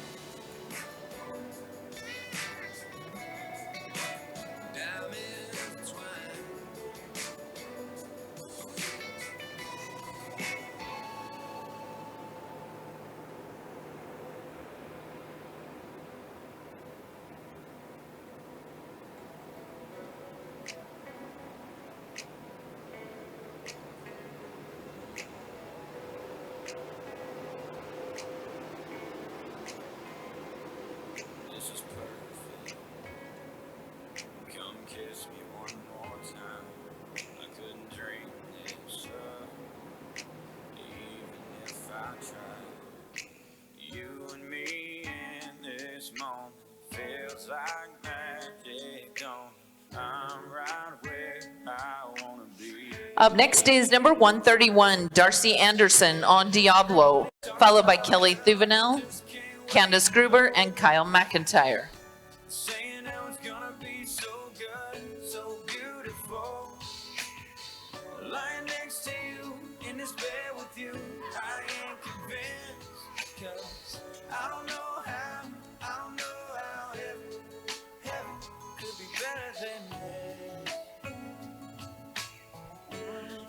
Speaker 10: Diamond twine. This is perfect. Come kiss me one more time. I couldn't dream this up, even if I tried. You and me in this moment feels like magic, don't it? I'm right where I wanna be.
Speaker 9: Up next is number 131, Darcy Anderson on Diablo, followed by Kelly Thuvenel, Candace Gruber, and Kyle McIntyre.
Speaker 10: Saying how it's gonna be so good, so beautiful. Lying next to you in this bed with you, I ain't convinced. Cause I don't know how heaven could be better than this.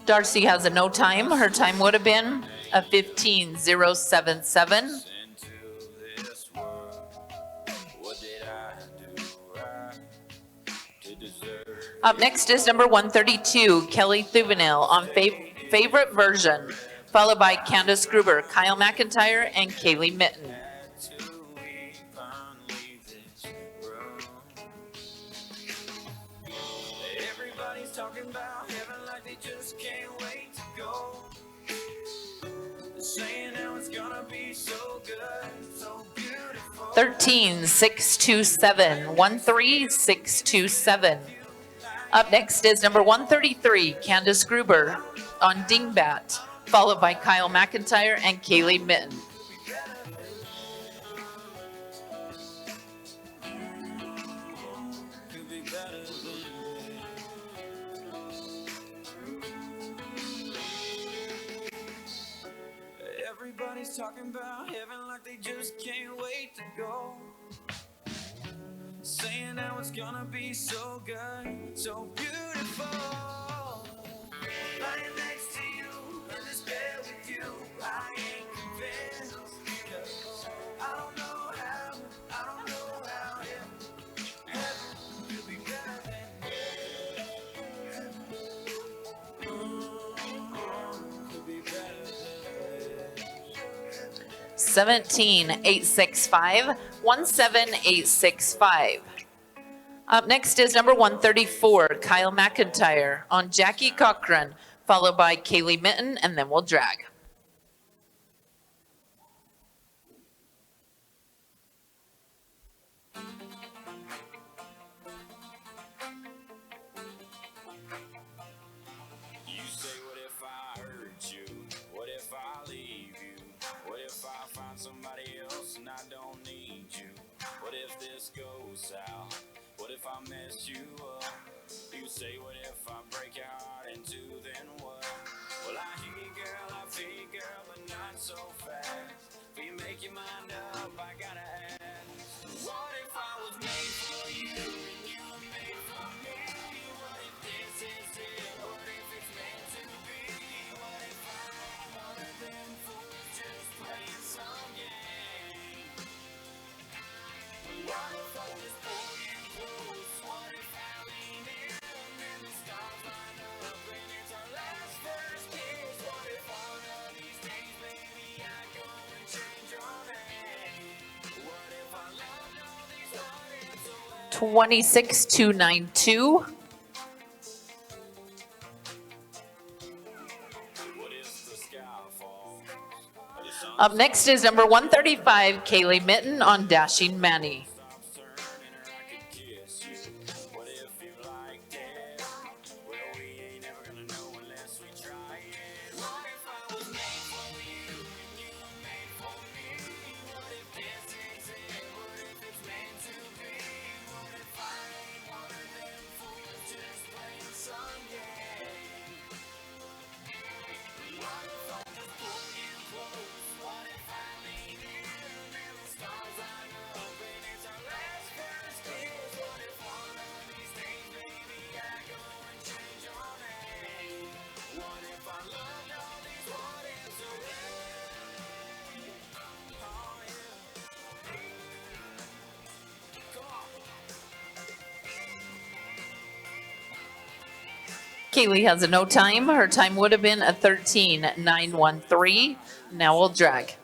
Speaker 9: Darcy has a no time. Her time would have been a 15:077. Up next is number 132, Kelly Thuvenel on Favorite Version, followed by Candace Gruber, Kyle McIntyre, and Kaylee Mitten.
Speaker 10: Everybody's talking about heaven like they just can't wait to go. They're saying how it's gonna be so good, so beautiful.
Speaker 9: 13627, 13627. Up next is number 133, Candace Gruber on Dingbat, followed by Kyle McIntyre and Kaylee Mitten.
Speaker 10: Everybody's talking about heaven like they just can't wait to go. Saying how it's gonna be so good, so beautiful. Lying next to you in this bed with you, I ain't convinced. Cause I don't know how heaven could be better than could be better than
Speaker 9: 17865, 17865. Up next is number 134, Kyle McIntyre on Jackie Cochran, followed by Kaylee Mitten, and then we'll drag.
Speaker 10: You say, what if I hurt you? What if I leave you? What if I find somebody else and I don't need you? What if this goes south? What if I mess you up? You say, what if I break your heart in two, then what? Well, I hear you, girl, I feel you, girl, but not so fast. If you make your mind up, I gotta ask. What if I was made for you and you were made for me? What if this is it? What if it's meant to be? What if I'm other than fools just playing some game? What if I just pull you close? What if I lean in and then the stars line up and it's our last first kiss? What if one of these days, baby, I go and change your name?
Speaker 9: 26292. Up next is number 135, Kaylee Mitten on Dashing Manny. Kaylee has a no time. Her time would have been a 13:913. Now we'll drag.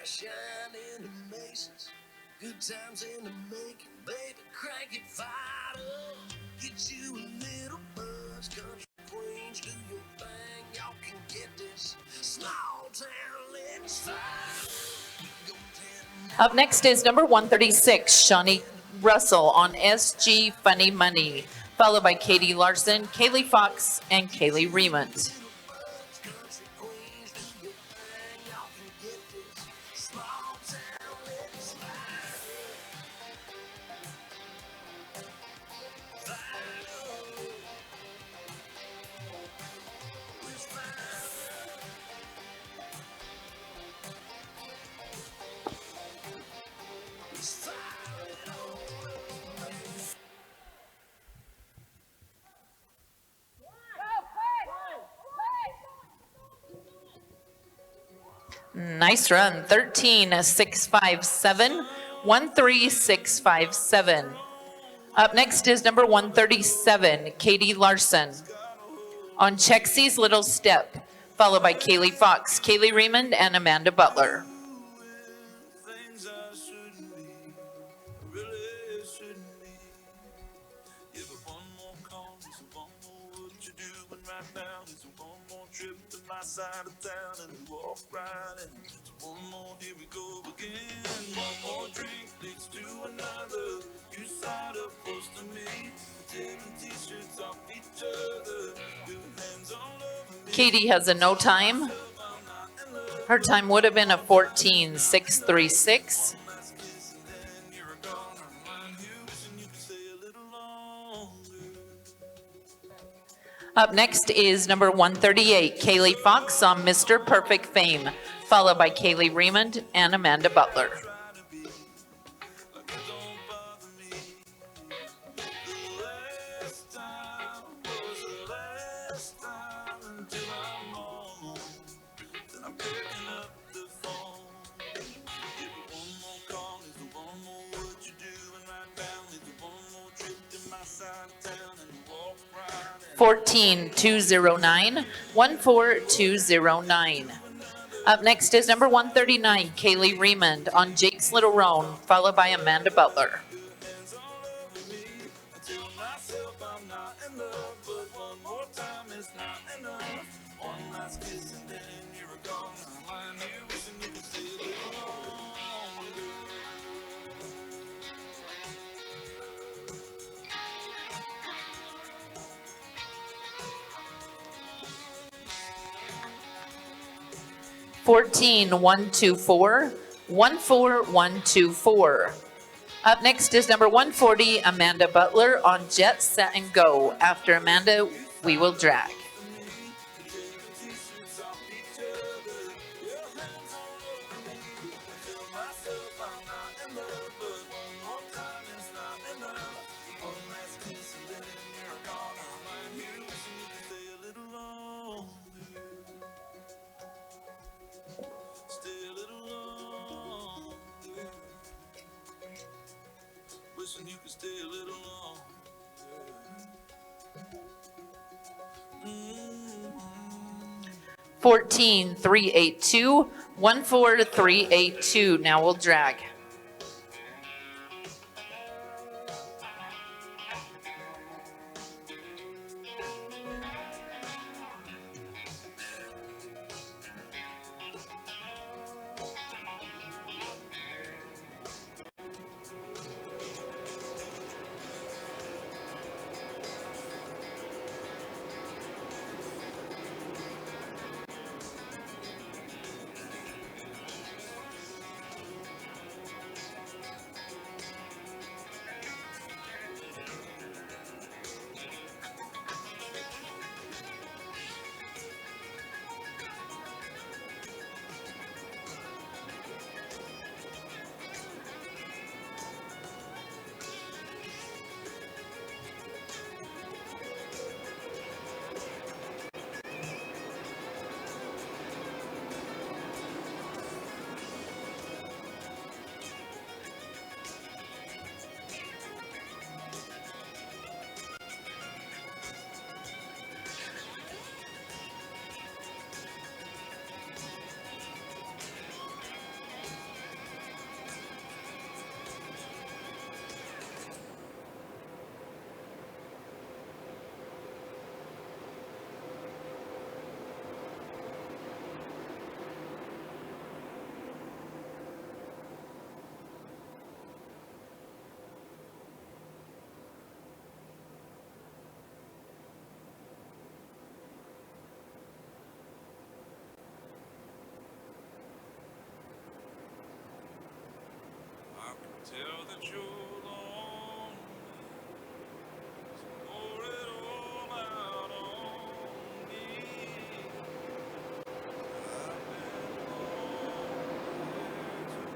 Speaker 2: Shining in Masons, good times in the making, baby, crank it, fire up. Get you a little buzz, country queens, do your thing, y'all can get this small town, let's fire.
Speaker 9: Up next is number 136, Shawnee Russell on SG Funny Money, followed by Katie Larson, Kaylee Fox, and Kaylee Remont. Nice run. 13,657. 13,657. Up next is number 137, Katie Larson. On Chexie's Little Step, followed by Kaylee Fox, Kaylee Raymond, and Amanda Butler.
Speaker 2: Side of town and walk right in. One more, here we go again. One more drink leads to another. You side up close to me, taking t-shirts off each other. Your hands all over me.
Speaker 9: Katie has a no time. Her time would have been a 14,636. Up next is number 138, Kaylee Fox on Mr. Perfect Fame, followed by Kaylee Raymond and Amanda Butler. Fourteen 209, 14209. Up next is number 139, Kaylee Raymond on Jake's Little Roan, followed by Amanda Butler. Fourteen 124, 14124. Up next is number 140, Amanda Butler on Jet, Set, and Go. After Amanda, we will drag.
Speaker 2: You can stay a little longer.
Speaker 9: 14,382, 14382. Now we'll drag.
Speaker 2: Tell that you're lonely, so pour it all out on me. I've been lonely too.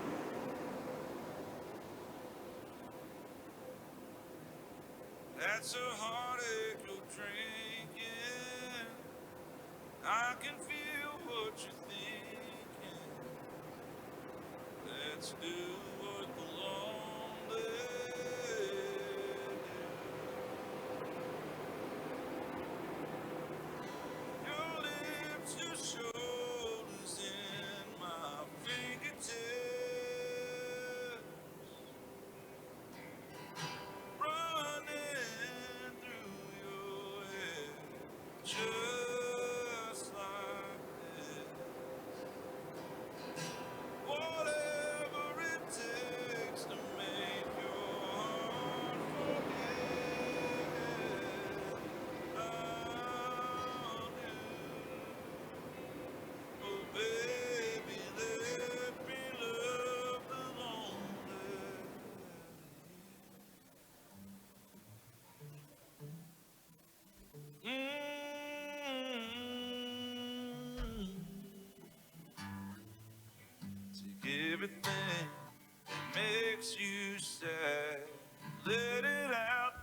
Speaker 2: That's a heartache you're drinking. I can feel what you're thinking.
Speaker 16: let's do what the lonely do. Your lips, your shoulders in my fingertips, running through your head, just like this. Whatever it takes to make your heart forget, I'll do. Oh baby, let me love the lonely. Take everything that makes you sad, let it out.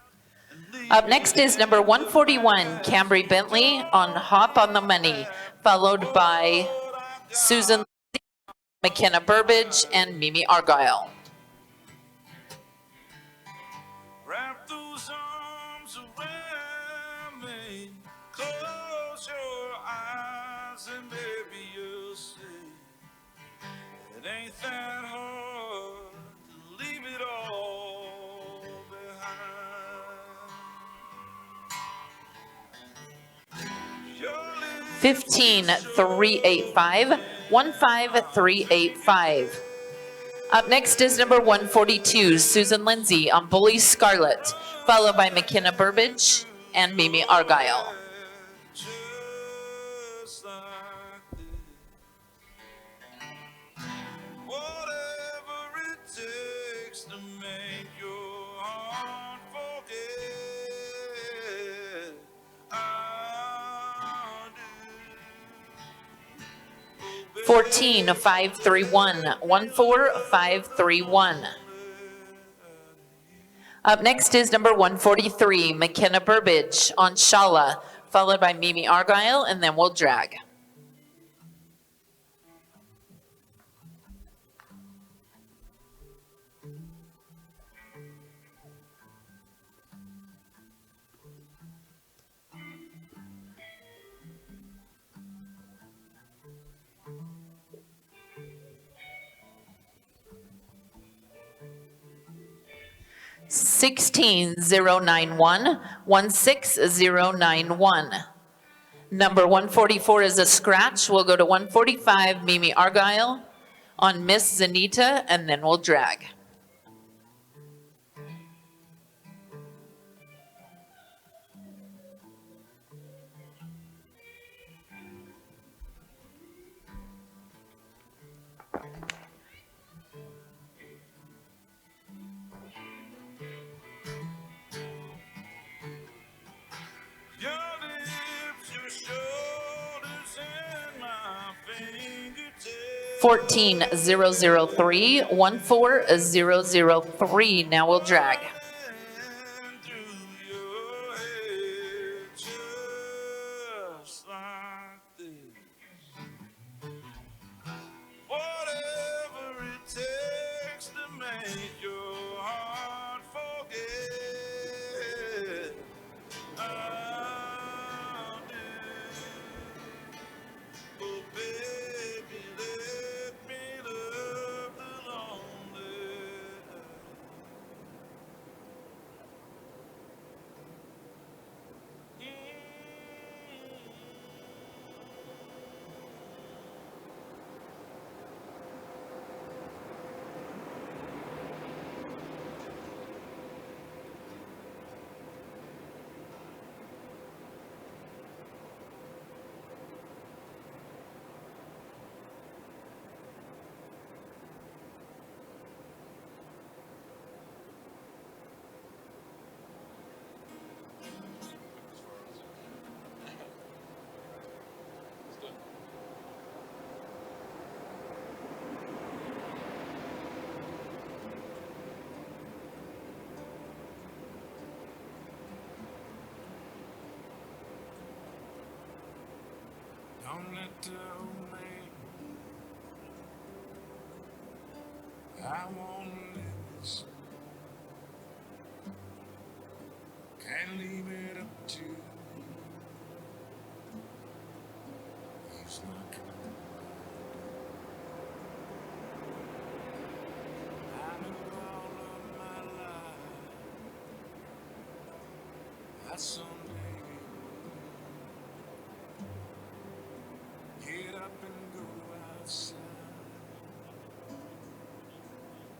Speaker 9: Up next is number 141, Cambry Bentley on Hop on the Money, followed by Susan McKenna Burbage and Mimi Argyle.
Speaker 16: Wrap those arms around me, close your eyes and baby you'll see. It ain't that hard to leave it all behind. Your lips
Speaker 9: 15385, 15385. Up next is number 142, Susan Lindsay on Bully Scarlet, followed by McKenna Burbage and Mimi Argyle.
Speaker 16: just like this. Whatever it takes to make your heart forget, I'll do.
Speaker 9: 14531, 14531. Up next is number 143, McKenna Burbage on Shala, followed by Mimi Argyle, and then we'll drag. (16,091) 16091. Number 144 is a scratch. We'll go to 145, Mimi Argyle on Miss Zanita, and then we'll drag.
Speaker 16: Your lips, your shoulders, and my fingertips.
Speaker 9: 14003, 14003. Now we'll drag.
Speaker 16: Just like this. Whatever it takes to make your heart forget, I'll do. Oh baby, let me love the lonely. Don't let the old man
Speaker 2: I wanna live this. Can't leave it up to you. He's knocking on the door. I knew all of my life that someday get up and go outside.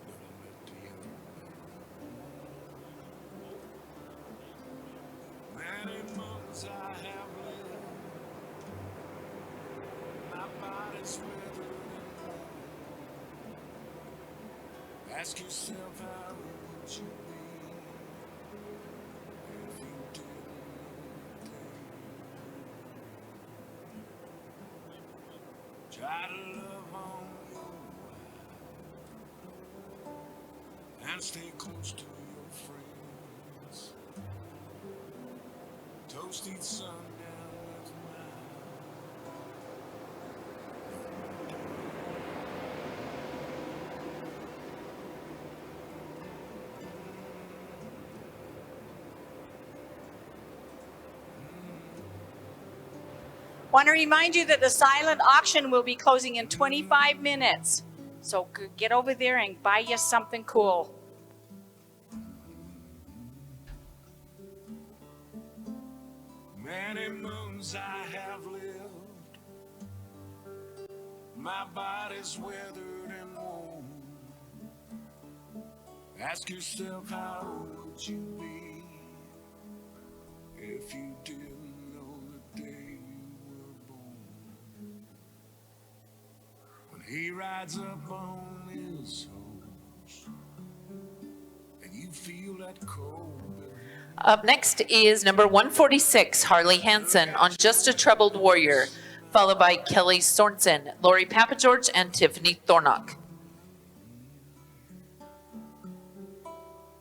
Speaker 2: Don't let the young many months I have lived, my body's withered and worn. Ask yourself how would you be if you didn't know the day. Try to love on your and stay close to your friends. Toast each sundown with
Speaker 17: Want to remind you that the silent auction will be closing in 25 minutes. So get over there and buy you something cool.
Speaker 2: many moons I have lived. My body's weathered and worn. Ask yourself how would you be if you didn't know the day you were born. When he rides up on his horse and you feel that cold.
Speaker 9: Up next is number 146, Harley Hansen on Just a Troubled Warrior, followed by Kelly Sorensen, Lori Papageorge, and Tiffany Thornock.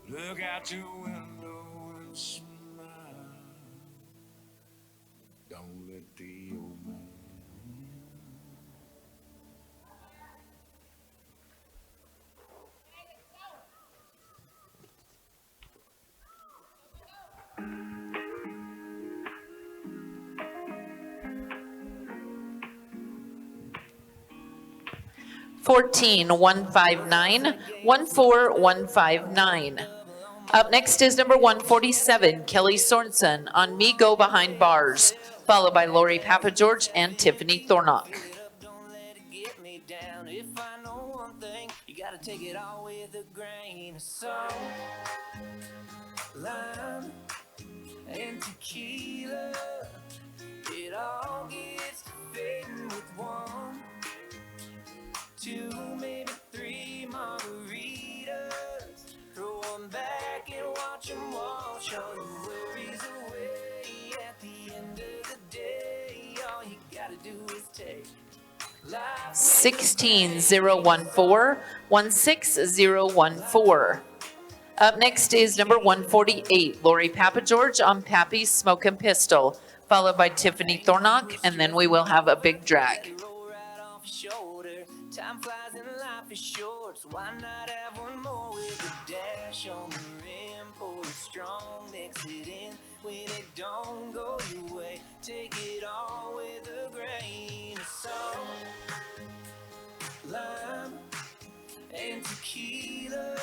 Speaker 2: Look out your window and smile. Don't let the old man.
Speaker 9: 14159, 14159. Up next is number 147, Kelly Sorensen on Me Go Behind Bars, followed by Lori Papageorge and Tiffany Thornock.
Speaker 10: Get me down. If I know one thing, you gotta take it all with a grain of salt. Lime and tequila, it all gets to fading with one, two, maybe three margaritas. Throw one back and watch them wash all your worries away. At the end of the day, all you gotta do is take
Speaker 9: 16014, 16014. Up next is number 148, Lori Papageorge on Pappy's Smoke and Pistol, followed by Tiffany Thornock, and then we will have a big drag.
Speaker 10: shoulder. Time flies and life is short, so why not have one more with a dash on the rim? Pour it strong, mix it in. When it don't go your way, take it all with a grain of salt. Lime and tequila,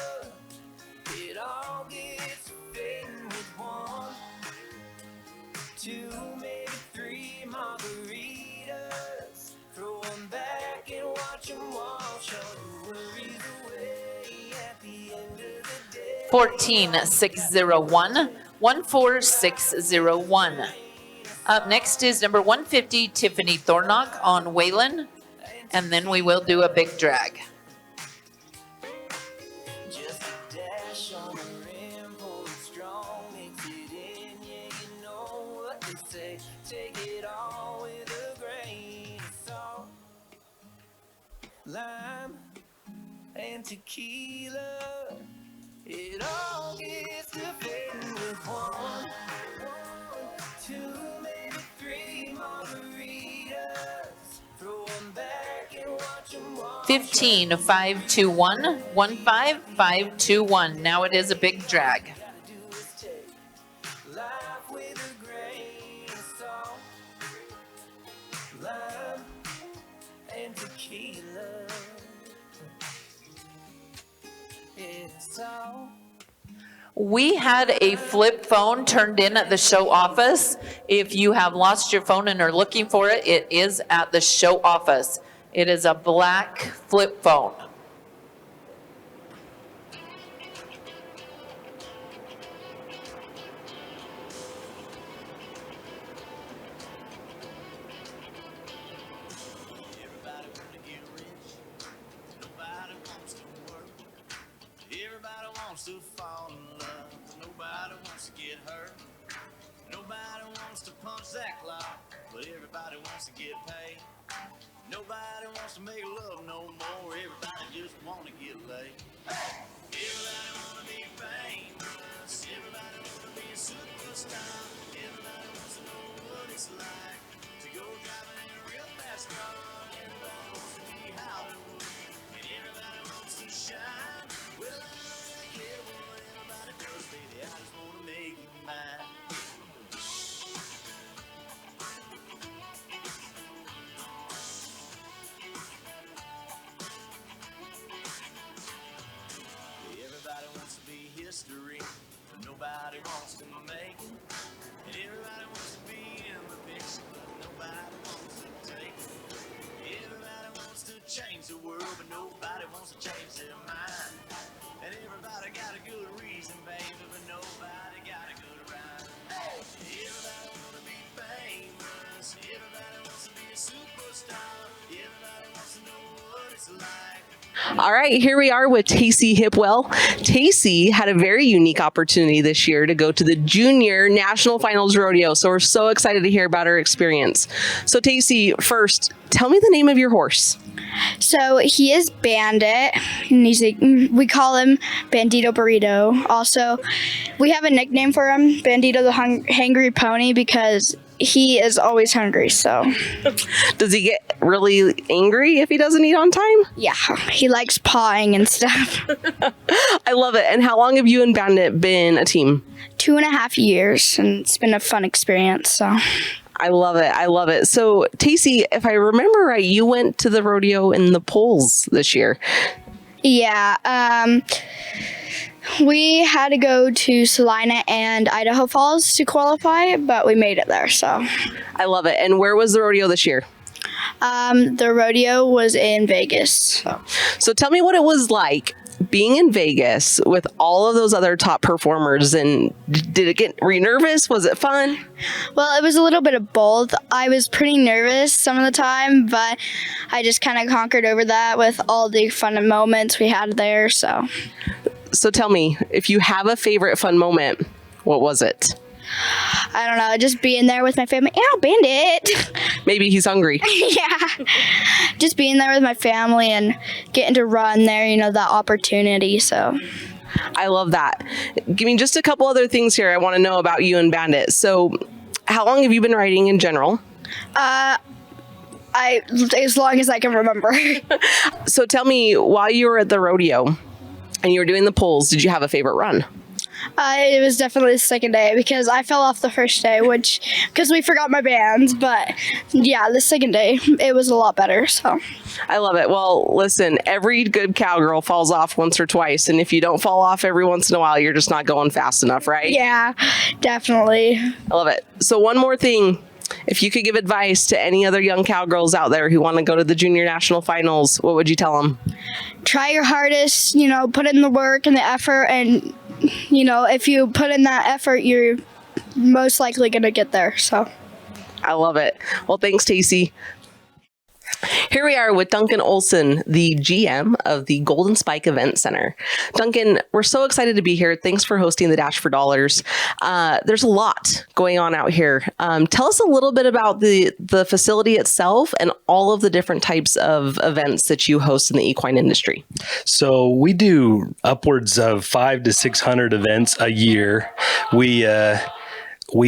Speaker 10: it all gets fading with one, two, maybe three margaritas. Throw them back and watch them wash all your worries away. At the end of the day,
Speaker 9: 14601, 14601. Up next is number 150, Tiffany Thornock on Waylon, and then we will do a big drag.
Speaker 10: just a dash on the rim, pour it strong, mix it in. Yeah, you know what they say, take it all with a grain of salt. Lime and tequila, it all gets to fading with one, two, maybe three margaritas. Throw them back and watch them walk.
Speaker 9: 15-521, 15521. Now it is a big drag. We had a flip phone turned in at the show office. If you have lost your phone and are looking for it, it is at the show office. It is a black flip phone.
Speaker 10: Everybody wants to fall in love, but nobody wants to get hurt. Nobody wants to punch that clock, but everybody wants to get paid. Nobody wants to make love no more, everybody just want to get laid. Everybody want to be famous, everybody want to be a superstar. Everybody wants to know what it's like to go driving in a real fast car. Everybody wants to be Hollywood, and everybody wants to shine. Well, I don't care what everybody does, baby, I just want to make you mine. Everybody wants to be history, but nobody wants to make it. And everybody wants to be in the picture, but nobody wants to take it. Everybody wants to change the world, but nobody wants to change their mind. And everybody got a good reason, baby, but nobody got a good rhyme. Everybody want to be famous, everybody wants to be a superstar. Everybody wants to know what it's like.
Speaker 18: All right, here we are with Tacey Hipwell. Tacey had a very unique opportunity this year to go to the Junior National Finals Rodeo, so we're so excited to hear about her experience. So Tacey, first, tell me the name of your horse.
Speaker 19: So he is Bandit, and we call him Bandito Burrito. Also, we have a nickname for him, Bandito the Hangry Pony, because he is always hungry. So,
Speaker 18: does he get really angry if he doesn't eat on time?
Speaker 19: Yeah, he likes pawing and stuff.
Speaker 18: I love it. And how long have you and Bandit been a team?
Speaker 19: 2.5 years, and it's been a fun experience. So.
Speaker 18: I love it. I love it. So, Tacey, if I remember right, you went to the rodeo in the polls this year.
Speaker 19: Yeah. We had to go to Salina and Idaho Falls to qualify, but we made it there. So,
Speaker 18: I love it. And where was the rodeo this year?
Speaker 19: The rodeo was in Vegas.
Speaker 18: So tell me what it was like being in Vegas with all of those other top performers, and were you nervous? Was it fun?
Speaker 19: Well, it was a little bit of both. I was pretty nervous some of the time, but I just kind of conquered over that with all the fun moments we had there. So
Speaker 18: tell me, if you have a favorite fun moment, what was it?
Speaker 19: I don't know, just being there with my family. Ow, Bandit!
Speaker 18: Maybe he's hungry.
Speaker 19: Yeah. Just being there with my family and getting to run there, that opportunity, so.
Speaker 18: I love that. Give me just a couple other things here I want to know about you and Bandit. So, how long have you been riding in general?
Speaker 19: As long as I can remember.
Speaker 18: So tell me, while you were at the rodeo and you were doing the polls, did you have a favorite run?
Speaker 19: It was definitely the second day because I fell off the first day, because we forgot my bands. But yeah, the second day, it was a lot better. So
Speaker 18: I love it. Well, listen, every good cowgirl falls off once or twice. And if you don't fall off every once in a while, you're just not going fast enough, right?
Speaker 19: Yeah, definitely.
Speaker 18: I love it. So one more thing. If you could give advice to any other young cowgirls out there who want to go to the Junior National Finals, what would you tell them?
Speaker 19: Try your hardest, put in the work and the effort, and if you put in that effort, you're most likely going to get there. So
Speaker 18: I love it. Well, thanks, Tacey. Here we are with Duncan Olson, the GM of the Golden Spike Event Center. Duncan, we're so excited to be here. Thanks for hosting the Dash for Dollars. There's a lot going on out here. Tell us a little bit about the facility itself and all of the different types of events that you host in the equine industry.
Speaker 20: So we do upwards of 500 to 600 events a year. We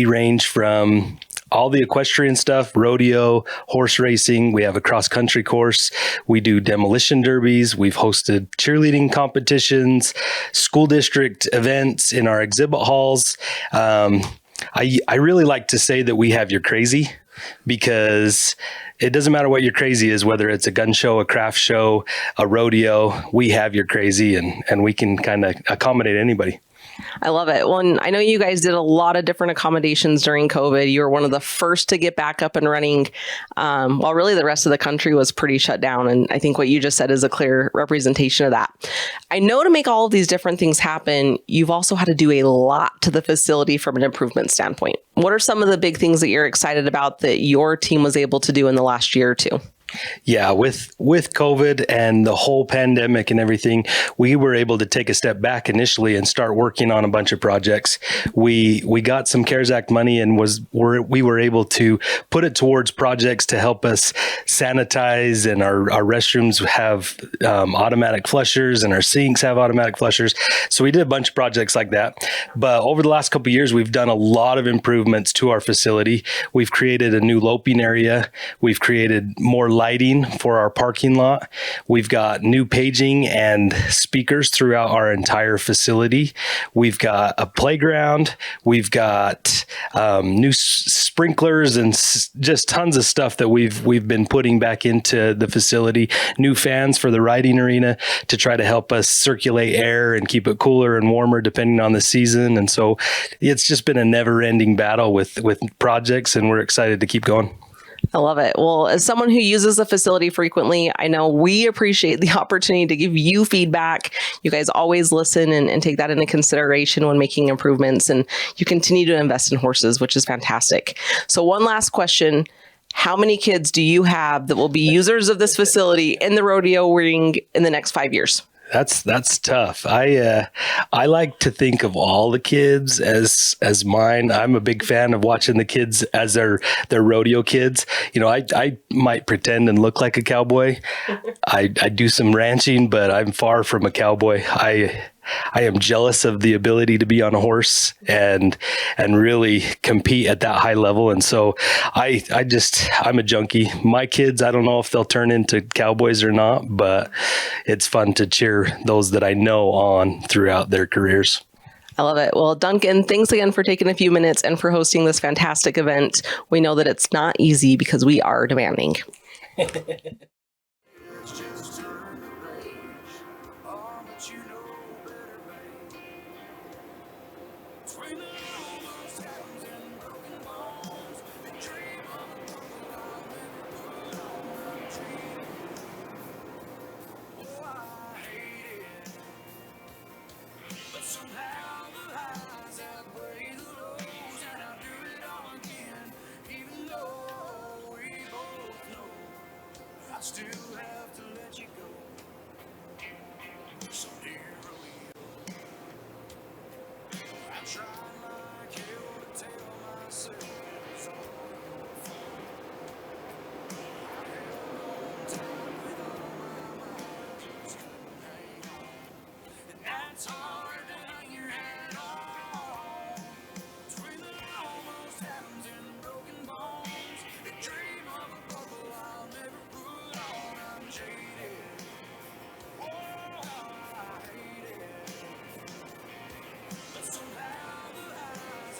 Speaker 20: range from all the equestrian stuff, rodeo, horse racing. We have a cross country course. We do demolition derbies. We've hosted cheerleading competitions, school district events in our exhibit halls. I really like to say that we have your crazy, because it doesn't matter what your crazy is, whether it's a gun show, a craft show, a rodeo, we have your crazy, and we can kind of accommodate anybody.
Speaker 18: I love it. Well, and I know you guys did a lot of different accommodations during COVID. You were one of the first to get back up and running, while really the rest of the country was pretty shut down. And I think what you just said is a clear representation of that. I know to make all of these different things happen, you've also had to do a lot to the facility from an improvement standpoint. What are some of the big things that you're excited about that your team was able to do in the last year or two?
Speaker 20: Yeah, with COVID and the whole pandemic and everything, we were able to take a step back initially and start working on a bunch of projects. We got some CARES Act money and we were able to put it towards projects to help us sanitize, and our restrooms have automatic flushers, and our sinks have automatic flushers. So we did a bunch of projects like that. But over the last couple of years, we've done a lot of improvements to our facility. We've created a new loping area. We've created more lighting for our parking lot. We've got new paging and speakers throughout our entire facility. We've got a playground. We've got new sprinklers and just tons of stuff that we've been putting back into the facility. New fans for the riding arena to try to help us circulate air and keep it cooler and warmer depending on the season. And so it's just been a never-ending battle with projects, and we're excited to keep going.
Speaker 18: I love it. Well, as someone who uses the facility frequently, I know we appreciate the opportunity to give you feedback. You guys always listen and take that into consideration when making improvements, and you continue to invest in horses, which is fantastic. So one last question. How many kids do you have that will be users of this facility in the rodeo ring in the next 5 years?
Speaker 20: That's tough. I like to think of all the kids as mine. I'm a big fan of watching the kids as their rodeo kids. You know, I might pretend and look like a cowboy. I do some ranching, but I'm far from a cowboy. I am jealous of the ability to be on a horse and really compete at that high level. And so I'm a junkie. My kids, I don't know if they'll turn into cowboys or not, but it's fun to cheer those that I know on throughout their careers.
Speaker 18: I love it. Well, Duncan, thanks again for taking a few minutes and for hosting this fantastic event. We know that it's not easy because we are demanding.
Speaker 2: I still have to let you go. So dear Romeo, I try like hell to tell myself it's all your fault. I held on tight with all my might, just couldn't hang on. And that's hard to hang your hat on. Between the almost atoms and broken bones, they dream of a bubble I'll never put on. I'm jaded. Oh, I hate it. But somehow the highs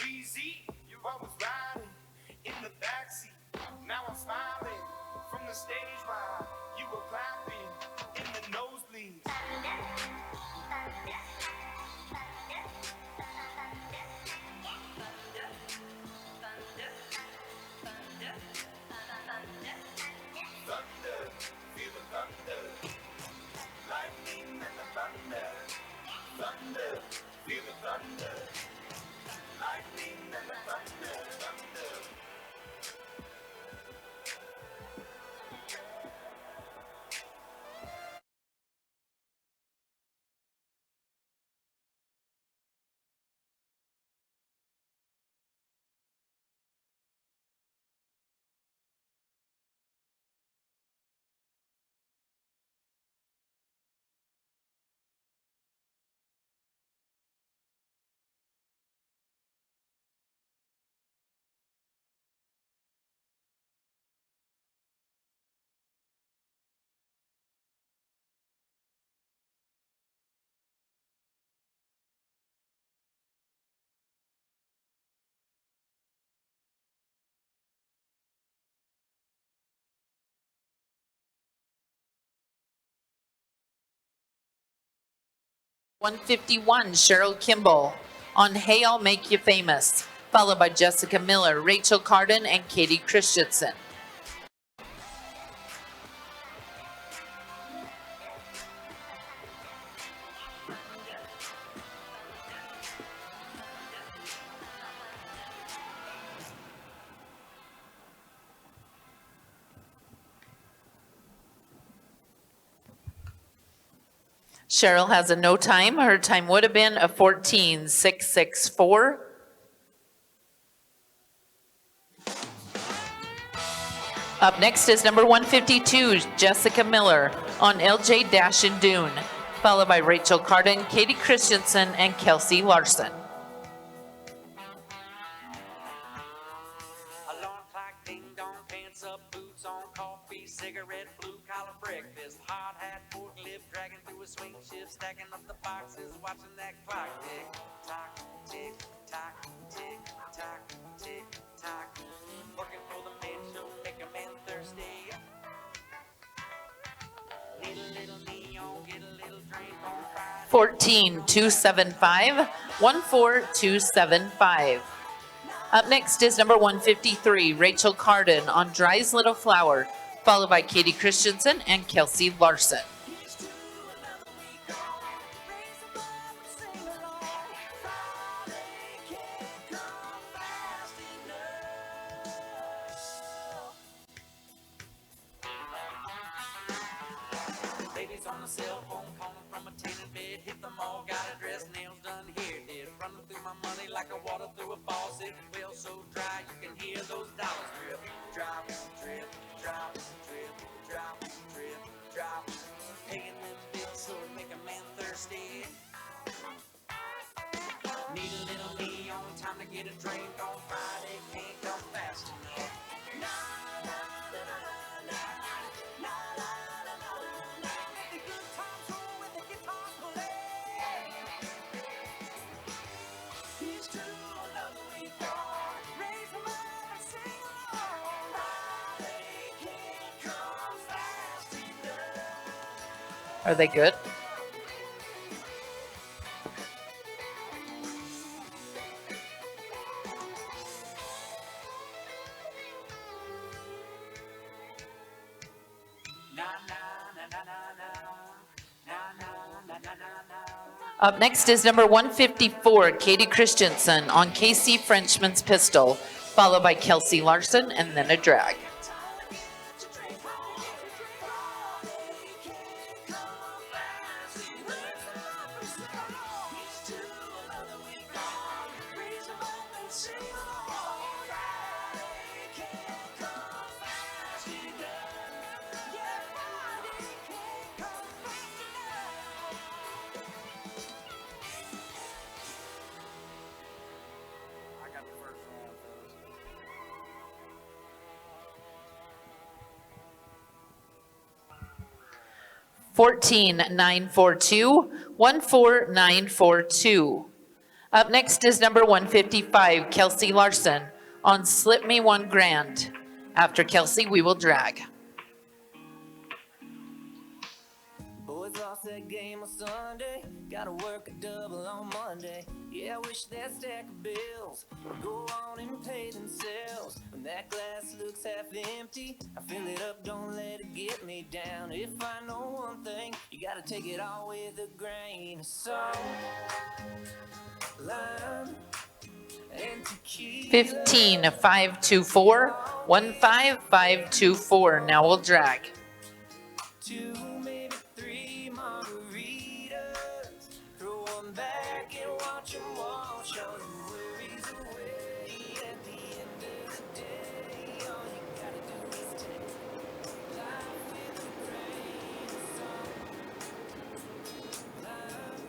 Speaker 2: Weezy, you always riding in the backseat. Now I'm smiling from the stage while you were clapping in the nosebleeds. Thunder, feel the thunder. Lightning and the thunder. Thunder, feel the thunder. Lightning and the thunder. Thunder.
Speaker 9: #151, Cheryl Kimball on Hey, I'll Make You Famous, followed by Jessica Miller, Rachel Carden, and Katie Christensen. Cheryl has a no time. Her time would have been a 14.664. Up next is number 152, Jessica Miller on LJ Dash and Dune, followed by Rachel Carden, Katie Christensen, and Kelsey Larson.
Speaker 6: Cigarette, blue collar breakfast, hard hat, forklift, dragging through a swing shift, stacking up the boxes, watching that clock tick tock, tick tock, tick tock, tick tock. Working for the metro, make a man thirsty. Need a little neon, get a little drink on Friday.
Speaker 9: 14.275, 14.275. Up next is number 153, Rachel Carden on Dry's Little Flower, followed by Katie Christensen and Kelsey Larson.
Speaker 6: Ladies on the cell phone calling from a tenant bed, hit them all, got a dress, nails done, hair did, running through my money like a water through a faucet. Well so dry you can hear those dollars drip, drop, drip, drop, drip, drop, drip, drop. Paying them bills so it make a man thirsty. Need a little neon, time to get a drink on Friday, can't come fast enough.
Speaker 9: Are they good? Up next is number 154, Katie Christensen on KC Frenchman's Pistol, followed by Kelsey Larson and then a drag.
Speaker 6: I got the first round, fellas.
Speaker 9: 14.942, 14.942. Up next is number 155, Kelsey Larson on Slip Me One Grand. After Kelsey, we will drag.
Speaker 10: Boys lost that game on Sunday. Gotta work a double on Monday. Yeah, I wish that stack of bills would go on and pay themselves. When that glass looks half empty, I fill it up, don't let it get me down. If I know one thing, you gotta take it all with a grain of salt. Lime and tequila.
Speaker 9: 15, 524, 15524. Now we'll drag.
Speaker 10: 2, maybe 3 margaritas. Throw one back and watch 'em wash all your worries away. At the end of the day, all you gotta do is take life with a grain of salt. Lime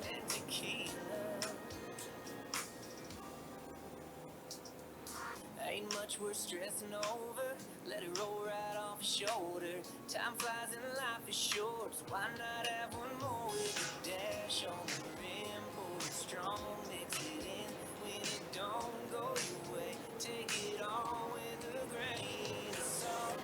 Speaker 10: and tequila. Ain't much worth stressing over. Let it roll right off your shoulder. Time flies and life is short, so why not have one more with a dash on the rim? Pour it strong, mix it in. When it don't go your way, take it all with a grain of salt.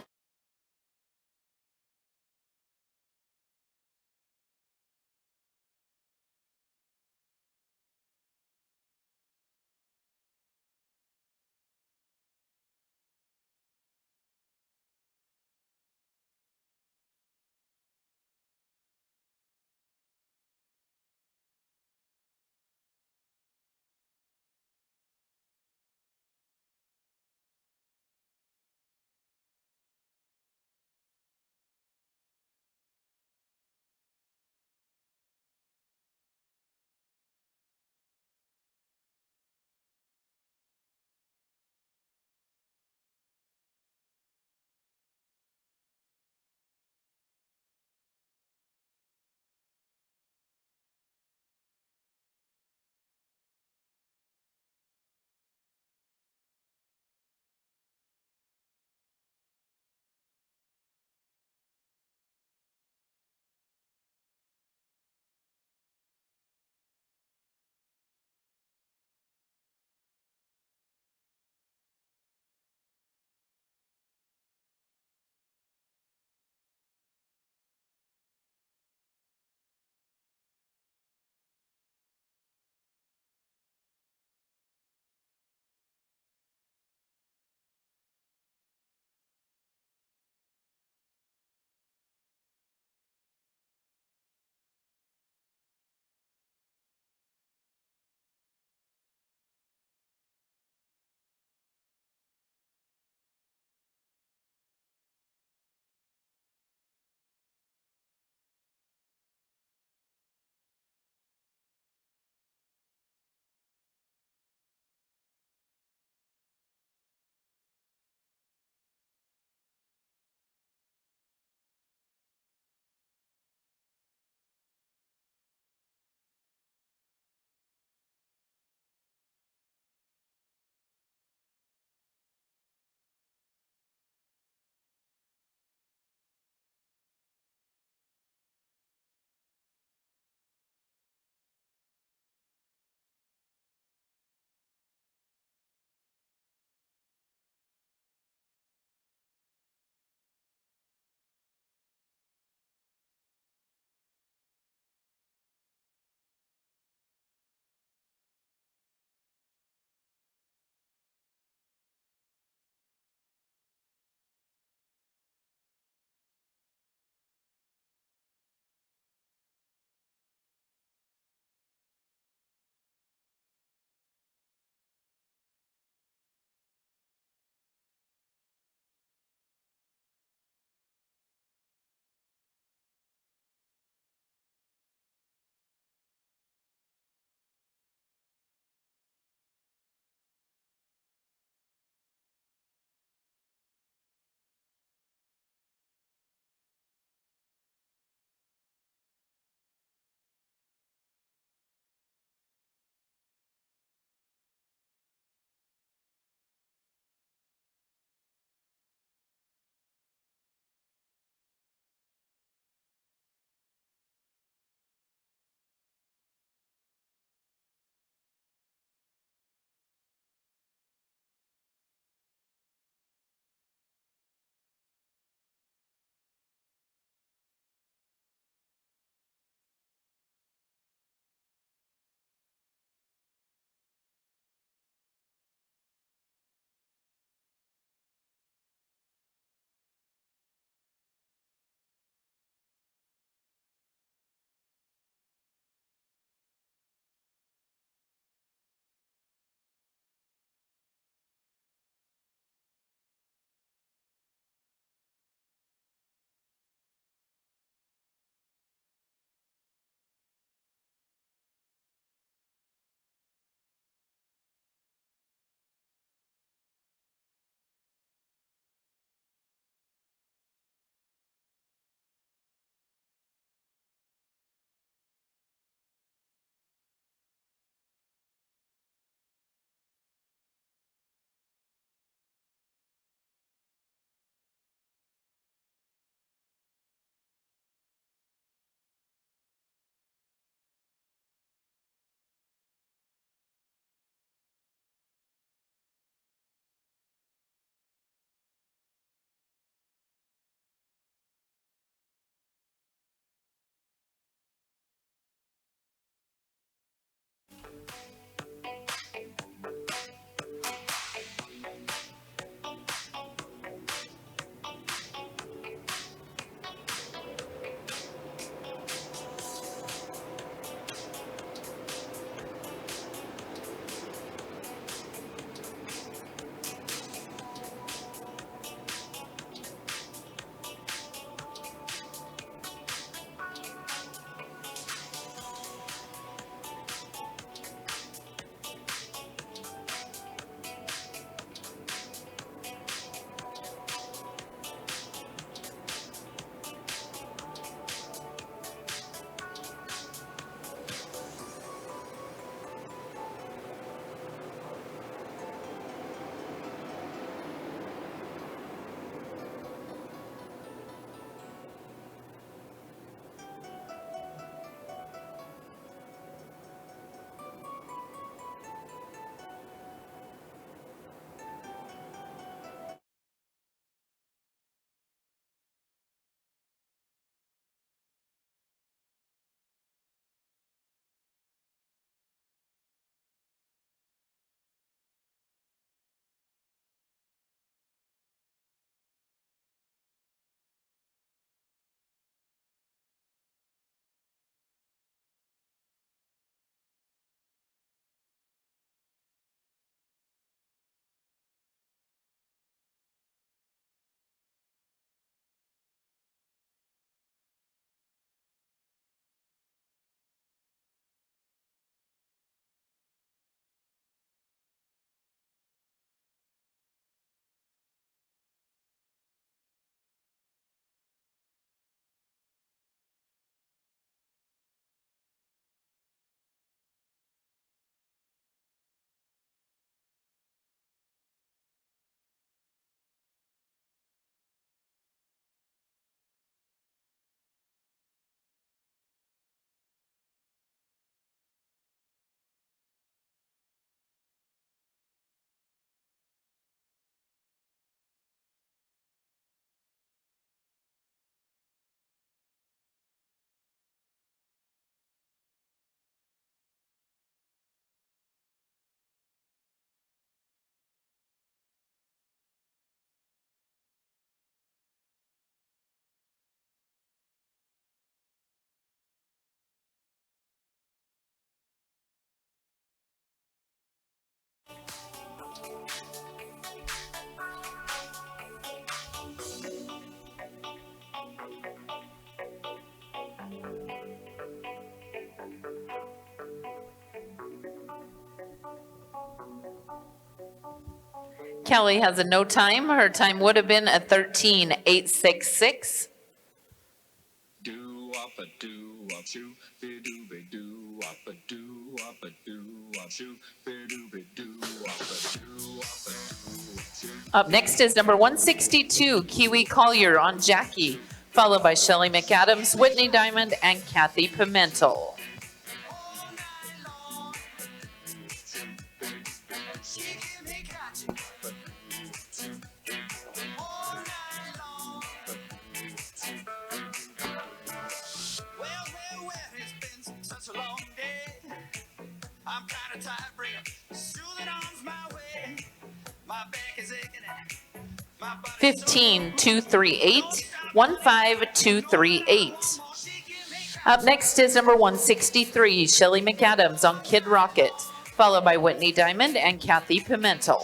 Speaker 9: Kelly has a no time. Her time would have been a 13.866. Up next is number 162, Kiwi Collier on Jackie, followed by Shelly McAdams, Whitney Diamond, and Kathy Pimentel.
Speaker 2: Such a long day. I'm kind of tired, bring soothing arms my way. My back is aching and my body
Speaker 9: 15,238, 15,238. Up next is number 163, Shelly McAdams on Kid Rocket, followed by Whitney Diamond and Kathy Pimentel.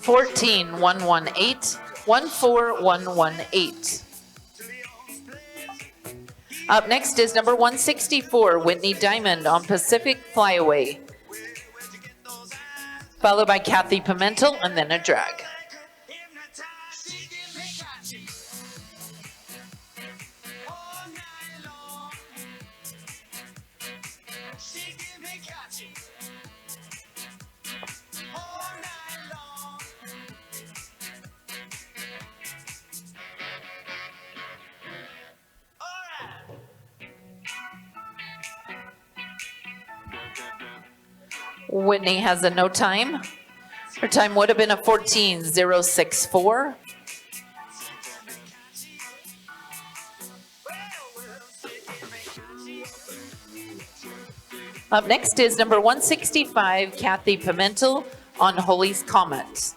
Speaker 9: Fourteen 118, 14118. Up next is number 164, Whitney Diamond on Pacific Flyaway, followed by Kathy Pimentel and then a drag. Whitney has a no time. Her time would have been a 14.064. Up next is number 165, Kathy Pimentel on Halley's Comet.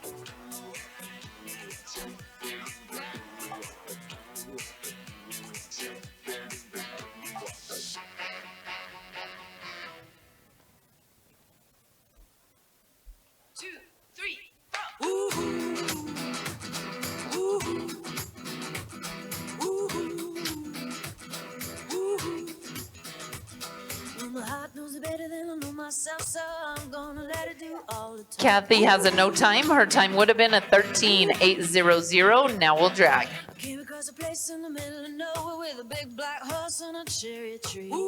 Speaker 9: Kathy has a no time. Her time would have been a 13.800. Now we'll drag.
Speaker 5: Came across a place in the middle of nowhere with a big black horse and a cherry tree. I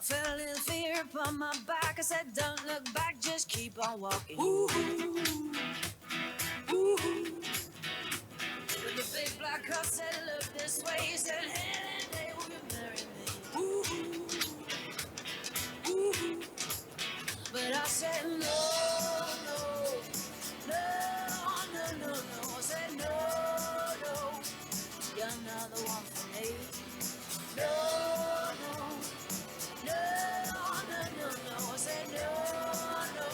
Speaker 5: felt a little fear upon my back. I said, don't look back, just keep on walking. But the big black horse said, look this way. He said, hey, that day will you marry me? But I said, no, no, no, no, no, no. I said, no, no, you're not the one for me. No, no, no, no, no, no. I said, no, no,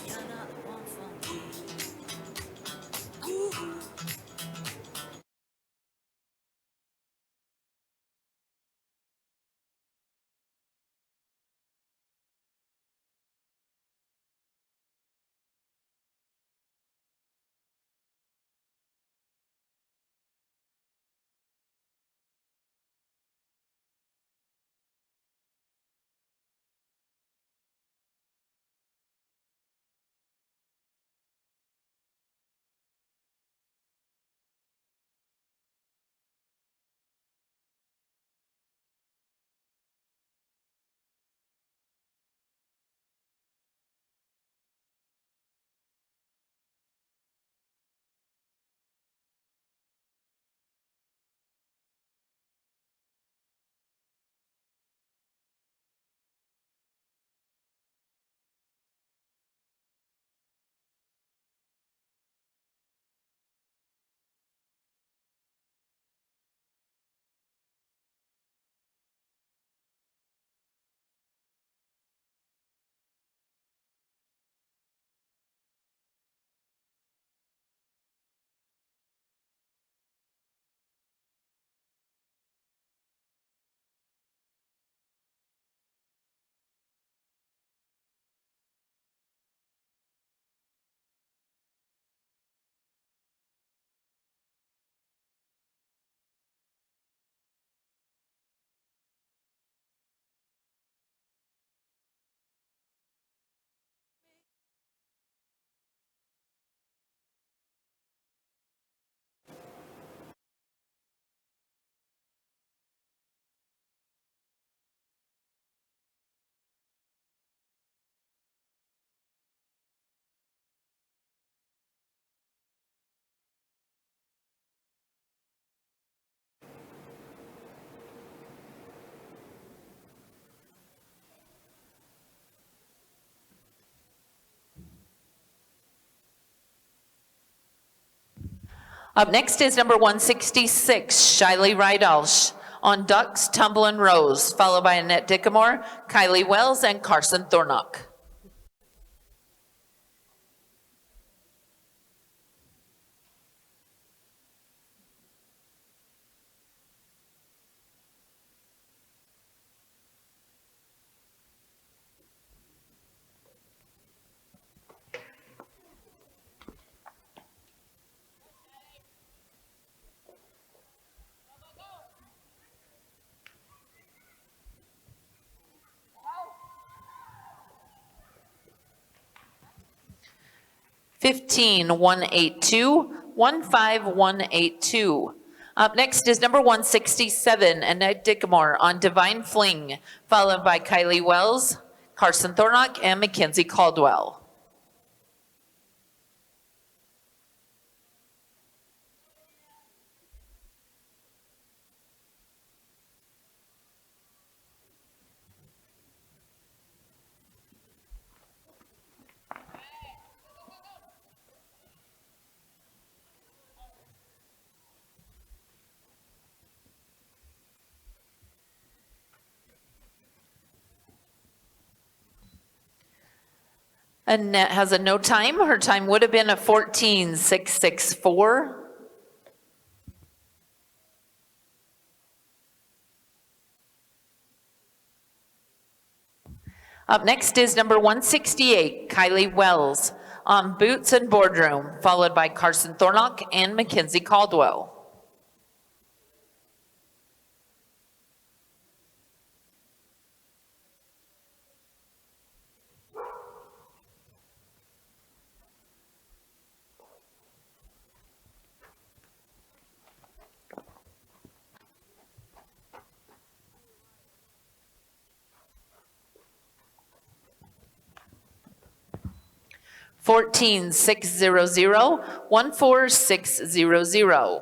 Speaker 5: you're not the one for me.
Speaker 9: Up next is number 166, Shiley Rydalsh on Ducks, Tumble and Rose, followed by Annette Dickamore, Kylie Wells, and Carson Thornock. Fifteen, 182, 15182. Up next is number 167, Annette Dickamore on Divine Fling, followed by Kylie Wells, Carson Thornock, and Mackenzie Caldwell. Annette has a no time. Her time would have been a 14.664. Up next is number 168, Kylie Wells on Boots and Boardroom, followed by Carson Thornock and Mackenzie Caldwell. Fourteen 14600.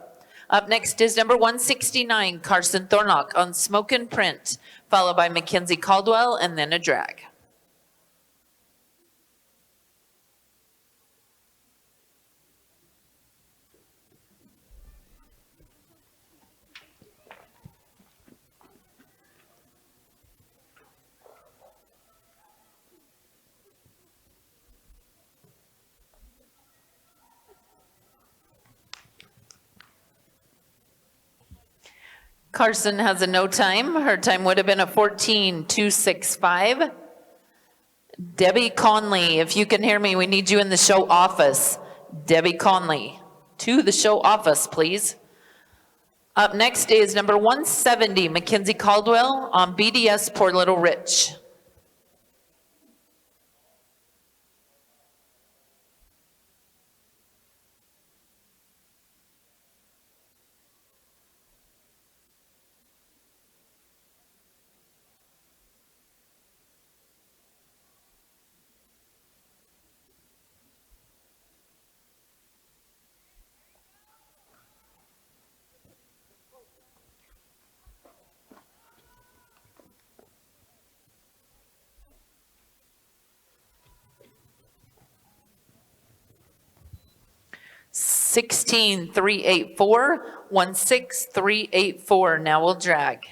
Speaker 9: Up next is number 169, Carson Thornock on Smoke and Print, followed by Mackenzie Caldwell and then a drag. Carson has a no time. Her time would have been a 14.265. Debbie Conley, if you can hear me, we need you in the show office. Debbie Conley, to the show office, please. Up next is number 170, Mackenzie Caldwell on BDS Poor Little Rich. Sixteen 384, 16384. Now we'll drag.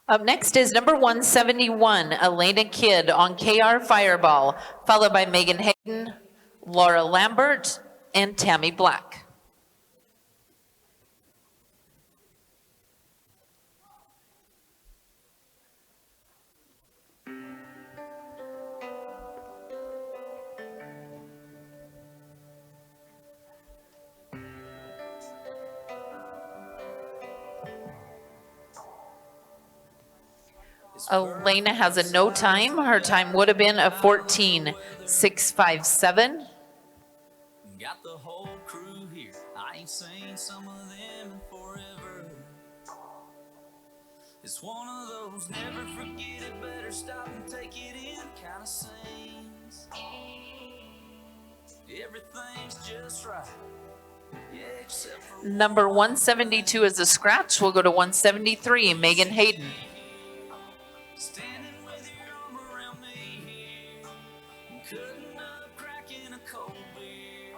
Speaker 9: Up next is number 171, Elena Kidd on KR Fireball, followed by Megan Hayden, Laura Lambert, and Tammy Black. Elena has a no time. Her time would have been a 14.657.
Speaker 6: Got the whole crew here. I ain't seen some of them in forever. It's one of those never forget it, better stop and take it in kind of scenes. Everything's just right. Yeah, except for
Speaker 9: Number 172 is a scratch. We'll go to 173, Megan Hayden.
Speaker 6: standing with your arm around me here, cutting up, cracking a cold beer,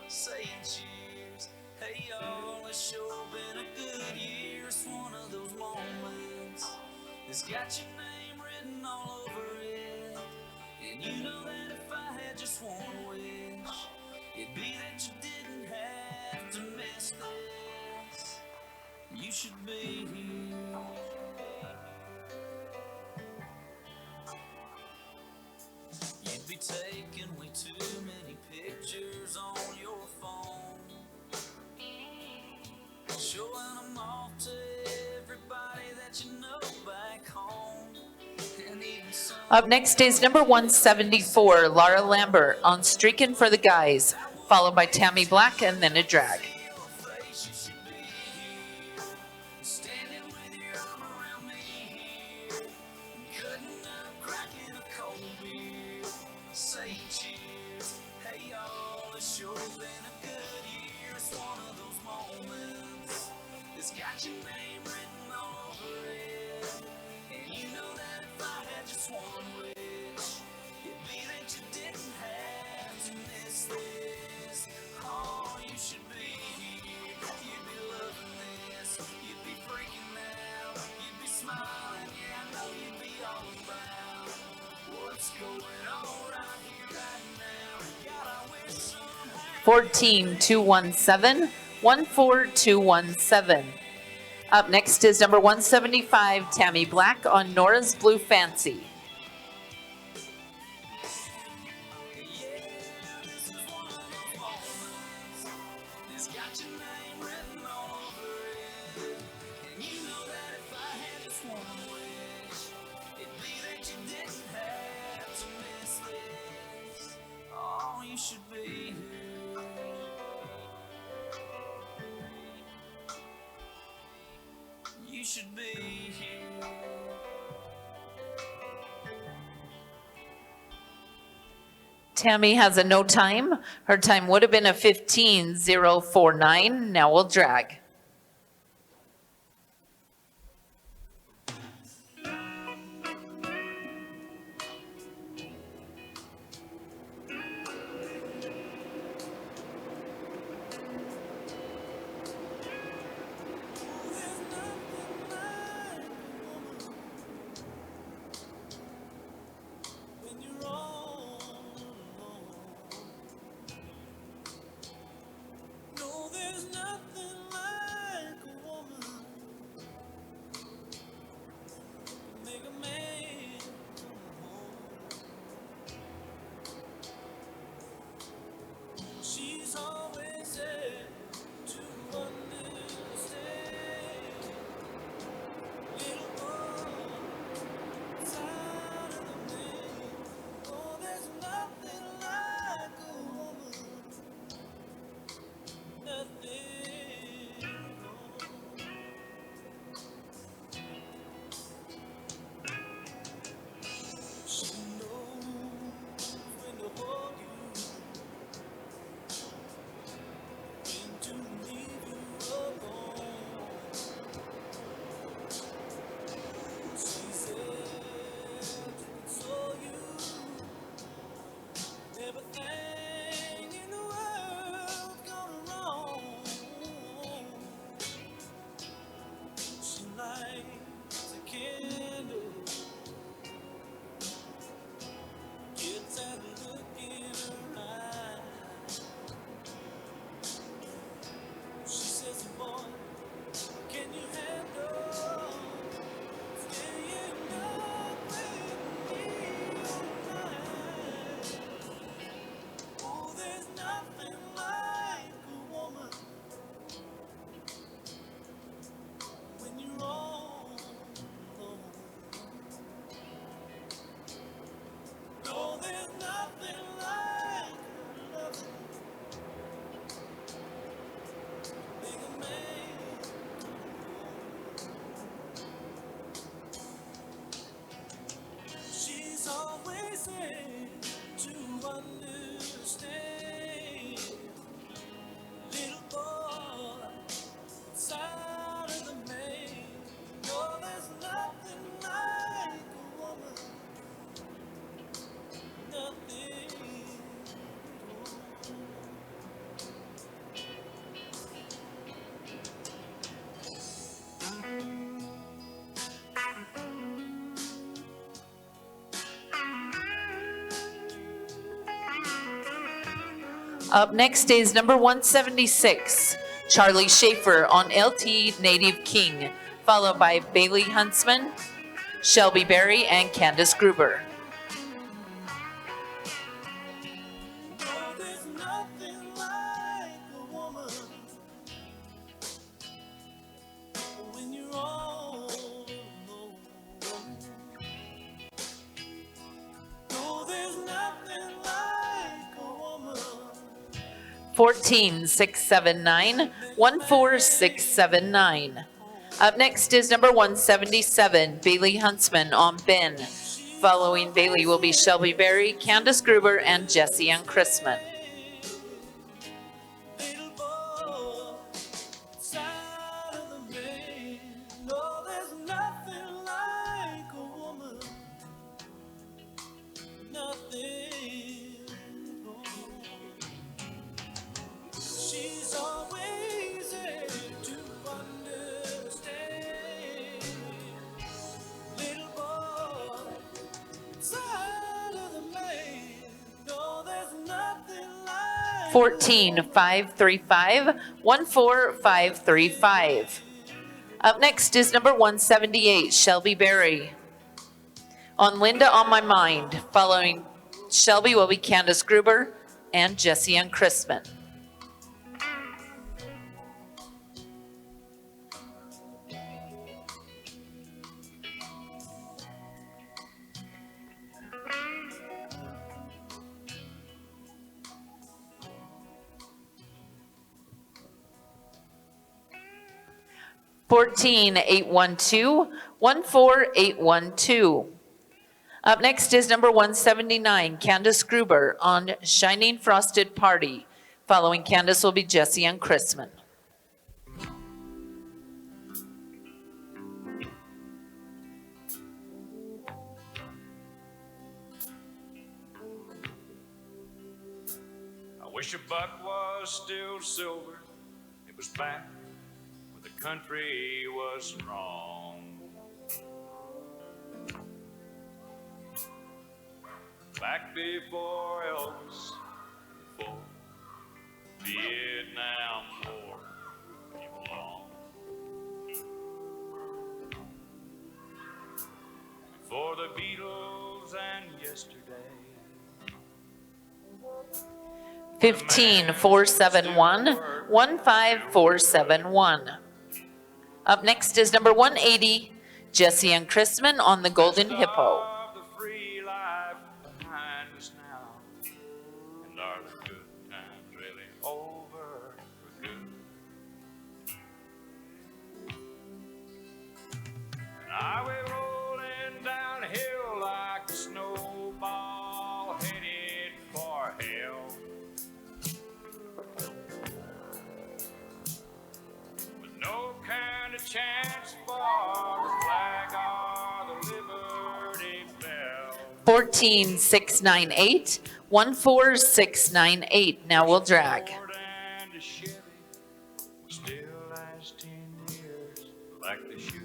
Speaker 6: saying cheers. Hey y'all, it's sure been a good year. It's one of those moments that's got your name written all over it. And you know that if I had just one wish, it'd be that you didn't have to miss this. You should be here. You'd be taking way too many pictures on your phone, showing them off to everybody that you know back home. And even some
Speaker 9: Up next is number 174, Laura Lambert on Streakin' for the Guys, followed by Tammy Black and then a drag.
Speaker 6: standing with your arm around me here, cutting up, cracking a cold beer, saying cheers. Hey y'all, it's sure been a good year. It's one of those moments that's got your name written all over it. And you know that if I had just one wish, it'd be that you didn't have to miss this. Oh, you should be here. You'd be loving this. You'd be freaking out. You'd be smiling. Yeah, I know you'd be all about what's going on right here, right now. God, I wish somehow
Speaker 9: 14217, 14217. Up next is number 175, Tammy Black on Nora's Blue Fancy.
Speaker 6: it's got your name written all over it. And you know that if I had just one wish, it'd be that you didn't have to miss this. Oh, you should be here. You should be here.
Speaker 9: Tammy has a no time. Her time would have been a 15.049. Now we'll drag.
Speaker 6: No, there's nothing like
Speaker 9: Up next is number 176, Charlie Schaefer on LT Native King, followed by Bailey Huntsman, Shelby Berry, and Candace Gruber.
Speaker 2: There's nothing like a woman when you're all alone. No, there's nothing like a woman.
Speaker 9: 14679, 14679. Up next is number 177, Bailey Huntsman on Ben. Following Bailey will be Shelby Berry, Candace Gruber, and Jesse Ann Chrisman.
Speaker 2: No, there's nothing like a woman. Nothing. She's always there to understand. Little boy, inside of the man. No, there's nothing like
Speaker 9: 14535, 14535. Up next is number 178, Shelby Berry on Linda on My Mind. Following Shelby will be Candace Gruber and Jesse Ann Chrisman. Fourteen 812, 14812. Up next is number 179, Candace Gruber on Shining Frosted Party. Following Candace will be Jesse Ann Chrisman.
Speaker 16: I wish a buck was still silver. It was back when the country was strong. Back before Elvis, before Vietnam War came along. Before the Beatles and yesterday.
Speaker 9: 15471, 15471. Up next is number 180, Jesse Ann Chrisman on the Golden Hippo.
Speaker 16: The free life behind us now. And are the good times really over for good? And are we rolling downhill like a snowball headed for hell? No kind of chance for the flag or the Liberty Bell.
Speaker 9: 14698, 14698. Now we'll drag.
Speaker 16: Ford and a Chevy will still last 10 years like they should.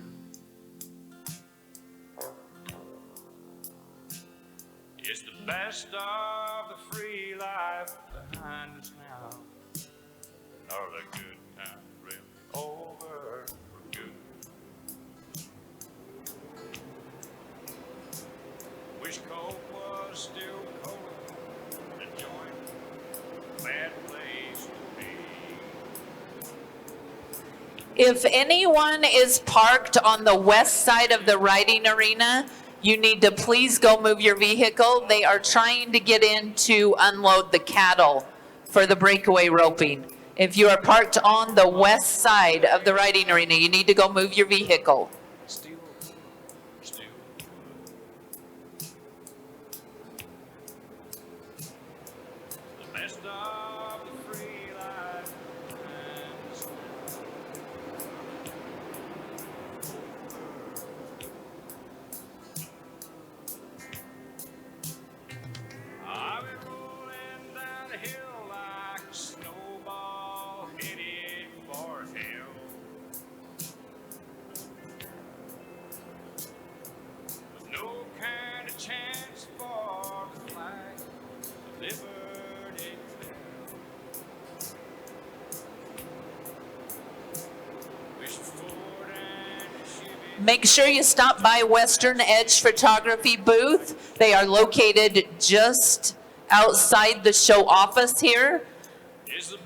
Speaker 16: It's the best of the free life behind us now. Are the good times really over for good? Wish Coke was still Coke. The joint, bad place to be.
Speaker 9: If anyone is parked on the west side of the riding arena, you need to please go move your vehicle. They are trying to get in to unload the cattle for the breakaway roping. If you are parked on the west side of the riding arena, you need to go move your vehicle.
Speaker 16: The best of the free life behind us now. I've been rolling down a hill like a snowball headed for hell.
Speaker 21: Make sure you stop by Western Edge Photography booth. They are located just outside the show office here.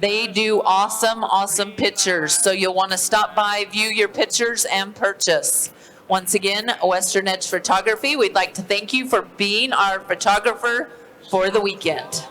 Speaker 21: They do awesome, awesome pictures. So you'll want to stop by, view your pictures, and purchase. Once again, Western Edge Photography, we'd like to thank you for being our photographer for the weekend.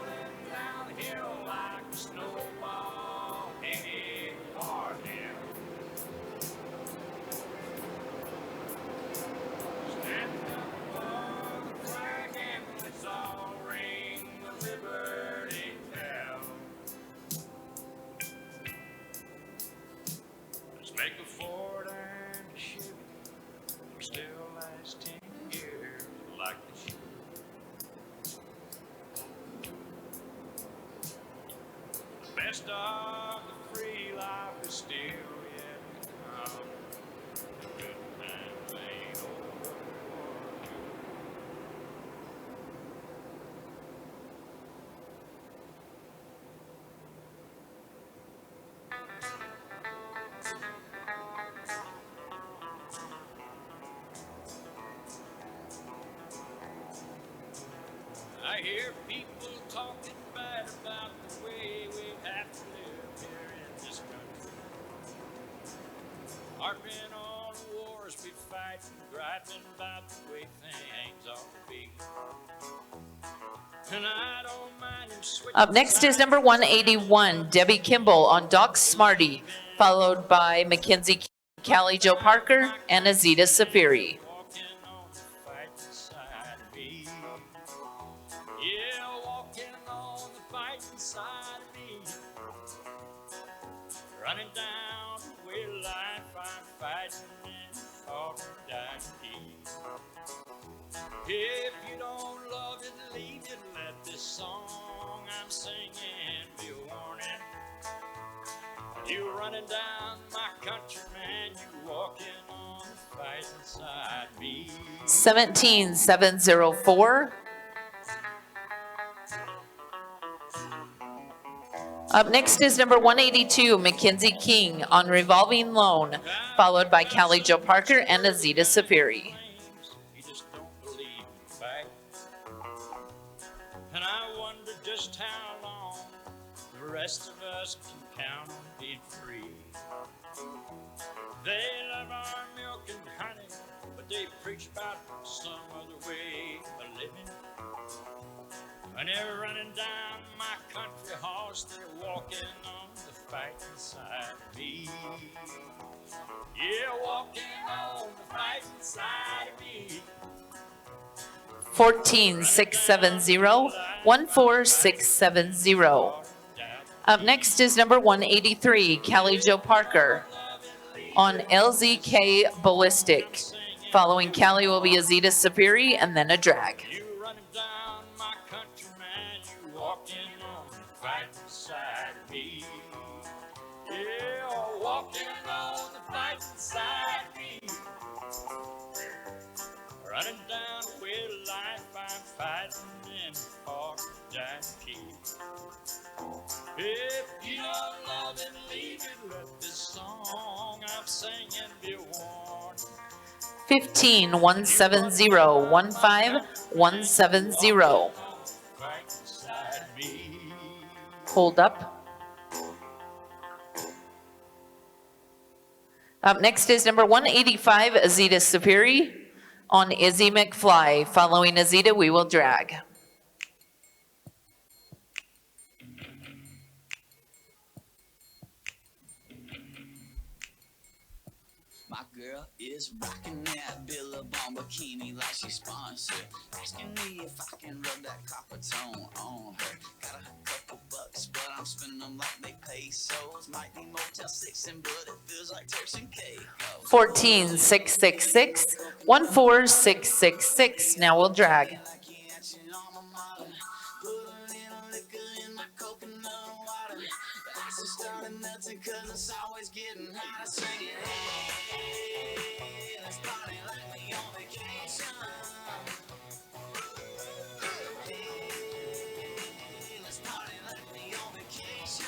Speaker 16: Make a Ford and a Chevy, still last 10 years like the shoe. The best of the free life is still yet to come. The good times ain't over. I hear people talking bad about the way we have to live here in this country. Harping on wars we fight and griping about the way things ought to be. And I don't mind him switching.
Speaker 21: Up next is number 181, Debbie Kimball on Doc Smarty, followed by Mackenzie Callie Joe Parker and Azita Safiri.
Speaker 16: Running down the way of life, I'm fighting and fought and died to keep. If you don't love it, leave it. Let this song I'm singing be a warning. You running down my country, man, you walking on the fight inside me.
Speaker 21: 17704. Up next is number 182, Mackenzie King on Revolving Loan, followed by Callie Joe Parker and Azita Safiri.
Speaker 16: You just don't believe in fact. And I wonder just how long the rest of us can count on being free. They love our milk and honey, but they preach about some other way of living. When they're running down my country horse, they're walking on the fight inside me. Yeah, walking on the fight inside me.
Speaker 21: 14670, 14670. Up next is number 183, Callie Joe Parker on LZK Ballistic. Following Callie will be Azita Safiri and then a drag.
Speaker 16: Walking on the fight inside me. Yeah, walking on the fight inside me. Running down the way of life, I'm fighting and hard to die to keep. If you don't love it, leave it. Let this song I'm singing be a warning.
Speaker 21: 15170, 15170. Hold up. Up next is number 185, Azita Safiri on Izzy McFly. Following Azita, we will drag.
Speaker 10: My girl is rocking that Billabong bikini like she's sponsored. Asking me if I can rub that copper tone on her. Got a couple bucks, but I'm spending them like they pesos. Might be Motel 6, but it feels like Turks and Caicos.
Speaker 21: 14666, 14666. Now we'll drag.
Speaker 10: Cause it's always getting hotter, singing, hey, let's party like we on vacation. Hey, let's party like we on vacation.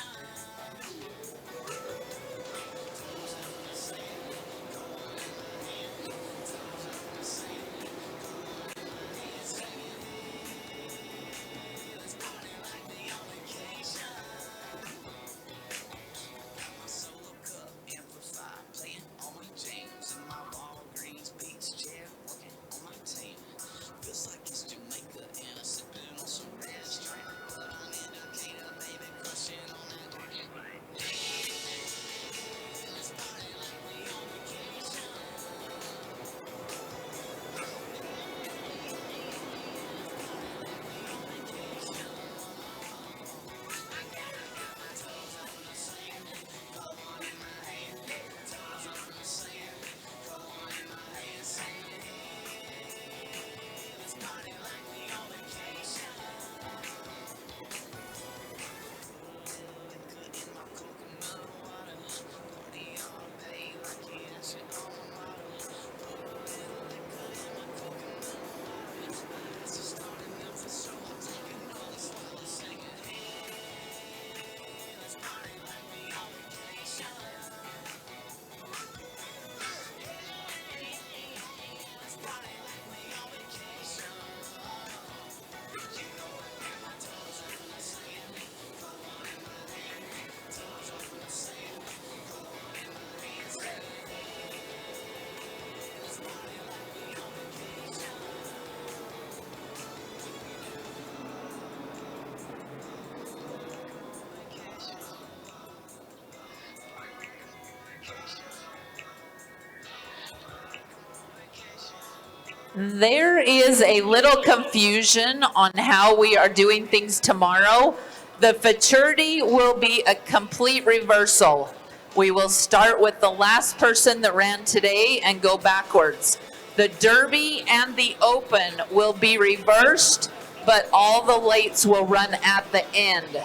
Speaker 21: There is a little confusion on how we are doing things tomorrow. The futurity will be a complete reversal. We will start with the last person that ran today and go backwards. The Derby and the Open will be reversed, but all the lates will run at the end.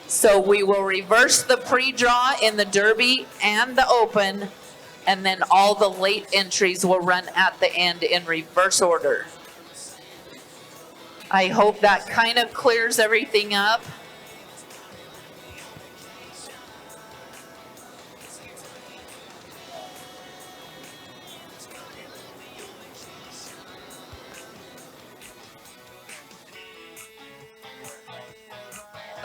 Speaker 21: So we will reverse the pre-draw in the Derby and the Open, and then all the late entries will run at the end in reverse order. I hope that kind of clears everything up.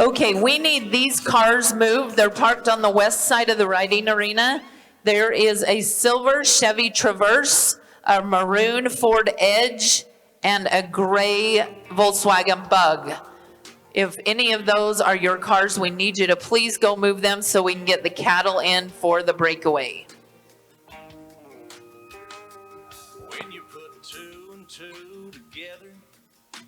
Speaker 21: Okay, we need these cars moved. They're parked on the west side of the riding arena. There is a silver Chevy Traverse, a maroon Ford Edge, and a gray Volkswagen Bug. If any of those are your cars, we need you to please go move them so we can get the cattle in for the breakaway.
Speaker 2: When you put two and two together,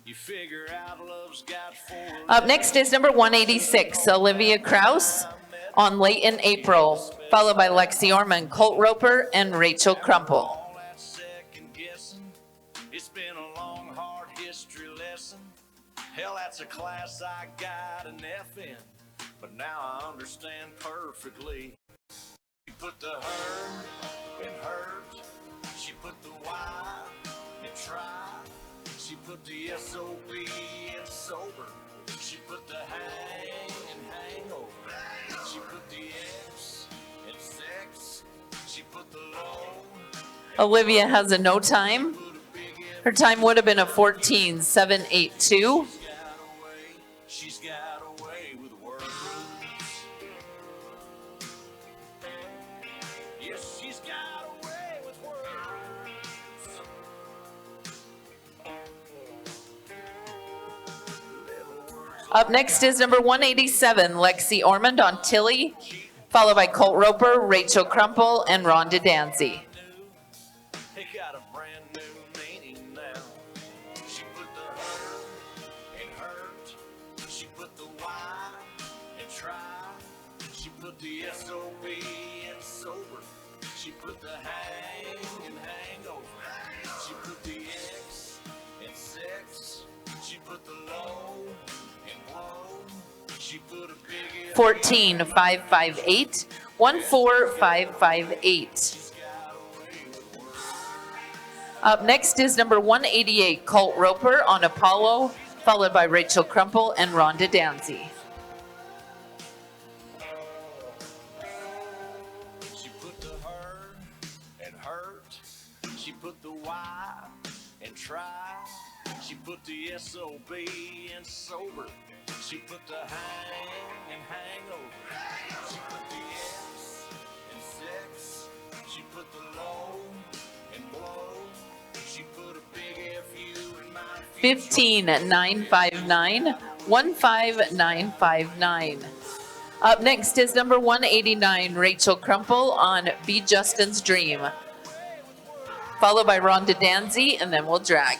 Speaker 2: you figure out love's got four.
Speaker 21: Up next is number 186, Olivia Krause on Late in April, followed by Lexi Orman, Colt Roper, and Rachel Crumple.
Speaker 2: All that second guessing, it's been a long, hard history lesson. Hell, that's a class I got an F in, but now I understand perfectly. She put the her in hurt, she put the Y in try, she put the SOB in sober, she put the hang in hangover, she put the X in sex, she put the low.
Speaker 21: Olivia has a no time. Her time would have been a 14.782.
Speaker 2: She's got away with words. Yes, she's got away with words.
Speaker 21: Up next is number 187, Lexi Ormond on Tilly, followed by Colt Roper, Rachel Crumple, and Rhonda Dancy.
Speaker 2: It got a brand new meaning now. She put the her in hurt. She put the Y in try. She put the SOB in sober. She put the hang in hangover. She put the X in sex. She put the low in woe. She put a big
Speaker 21: 14.558, 14.558. Up next is number 188, Colt Roper on Apollo, followed by Rachel Crumple and Rhonda Dancy.
Speaker 2: She put the her and hurt. She put the Y and try. She put the SOB in sober. She put the hang and hangover. She put the X in sex. She put the low and blow. She put a big FU in my
Speaker 21: 15.959, 15.959. Up next is number 189, Rachel Crumple on Be Justin's Dream, followed by Rhonda Danzy, and then we'll drag.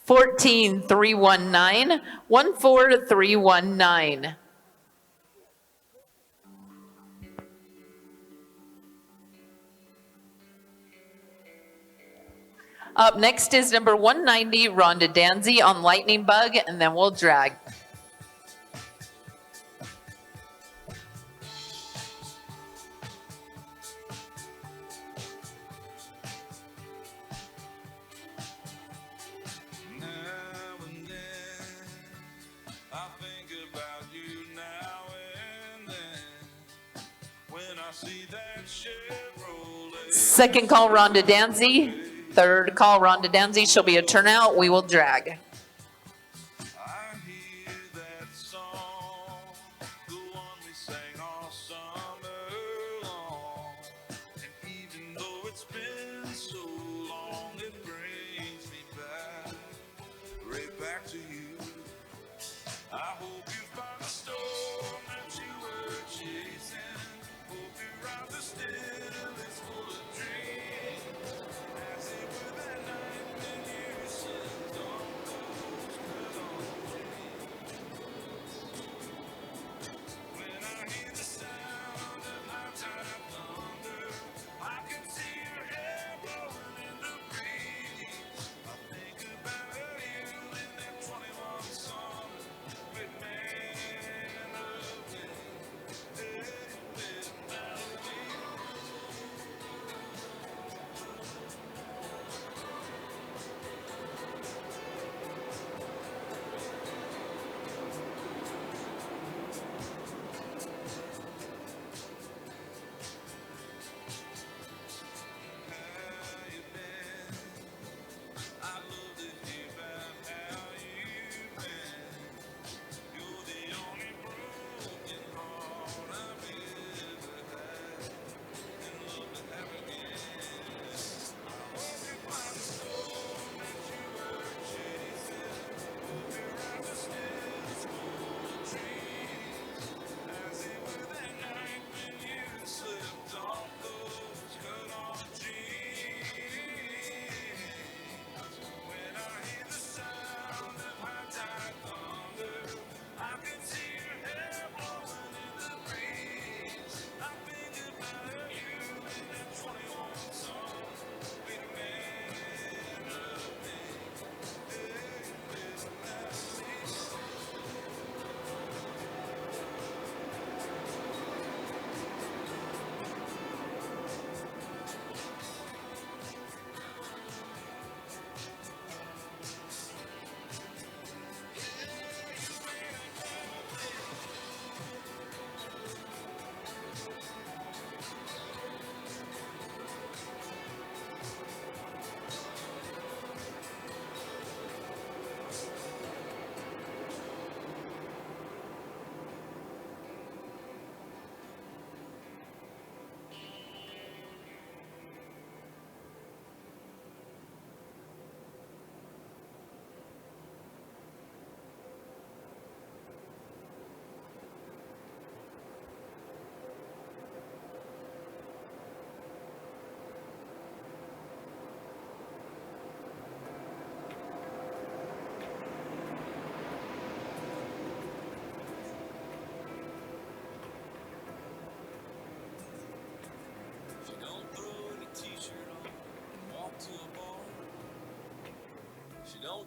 Speaker 21: Fourteen 319, 14319. Up next is number 190, Rhonda Danzy on Lightning Bug, and then we'll drag. Second call, Rhonda Danzy. Third call, Rhonda Danzy. She'll be a turnout. We will drag.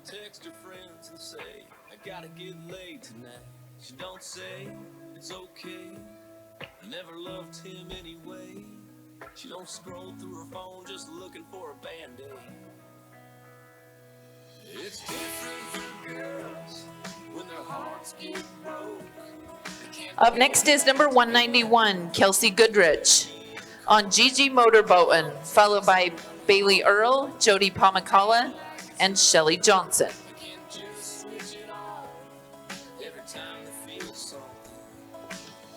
Speaker 6: text her friends and say, I gotta get laid tonight. She don't say it's okay. I never loved him anyway. She don't scroll through her phone just looking for a Band-Aid. It's different for girls when their hearts get broke.
Speaker 21: Up next is number 191, Kelsey Goodrich on Gigi Motorboatin', followed by Bailey Earl, Jody Pomacala, and Shelly Johnson.
Speaker 2: A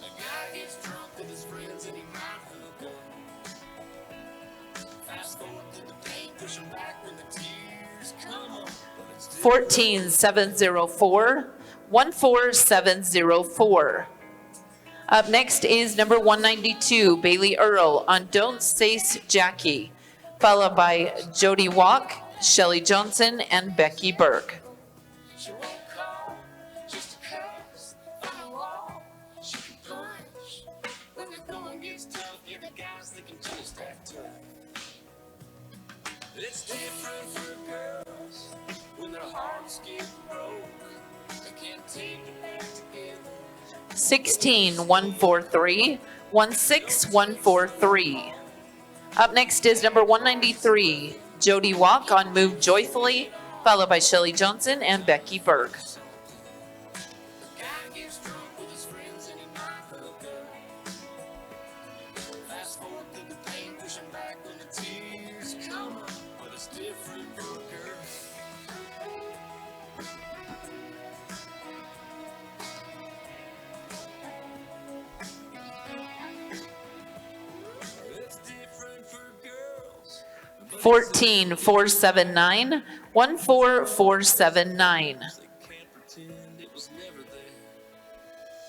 Speaker 2: guy gets drunk with his friends and he might hook up. Fast forward to the pain, push him back when the tears come up.
Speaker 21: 14704, 14704. Up next is number 192, Bailey Earl on Don't Sace Jackie, followed by Jody Walk, Shelly Johnson, and Becky Berg.
Speaker 2: She won't call, just a cuss, on a wall. She can punch. When the going gets tough, you're the guys that can just act tough. It's different for girls when their hearts get broke. They can't take it back together.
Speaker 21: 16143, 16143. Up next is number 193, Jody Walk on Move Joyfully, followed by Shelly Johnson and Becky Berg.
Speaker 2: Fast forward through the pain, push 'em back when the tears come up. But it's different for girls. It's different for girls.
Speaker 21: 14479, 14479.
Speaker 2: Can't pretend it was never there.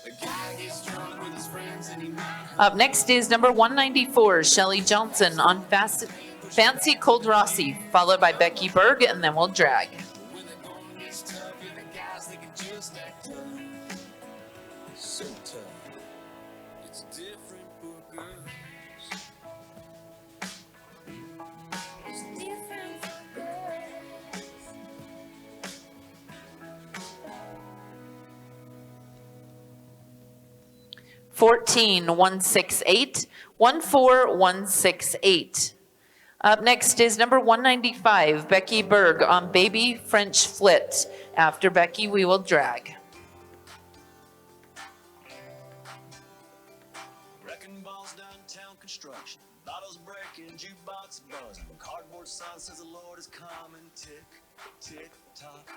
Speaker 2: A guy gets drunk with his friends and he might
Speaker 21: Up next is number 194, Shelly Johnson on Fancy Cold Rossi, followed by Becky Berg, and then we'll drag.
Speaker 2: when the going gets tough, you're the guys that can just act tough. So tough. It's different for girls. It's different for girls.
Speaker 21: 14168, 14168. Up next is number 195, Becky Berg on Baby French Flit. After Becky, we will drag.
Speaker 2: Wrecking balls downtown construction. Bottles breaking, jukebox buzzing. Cardboard sign says the Lord is coming. Tick, tick, tock.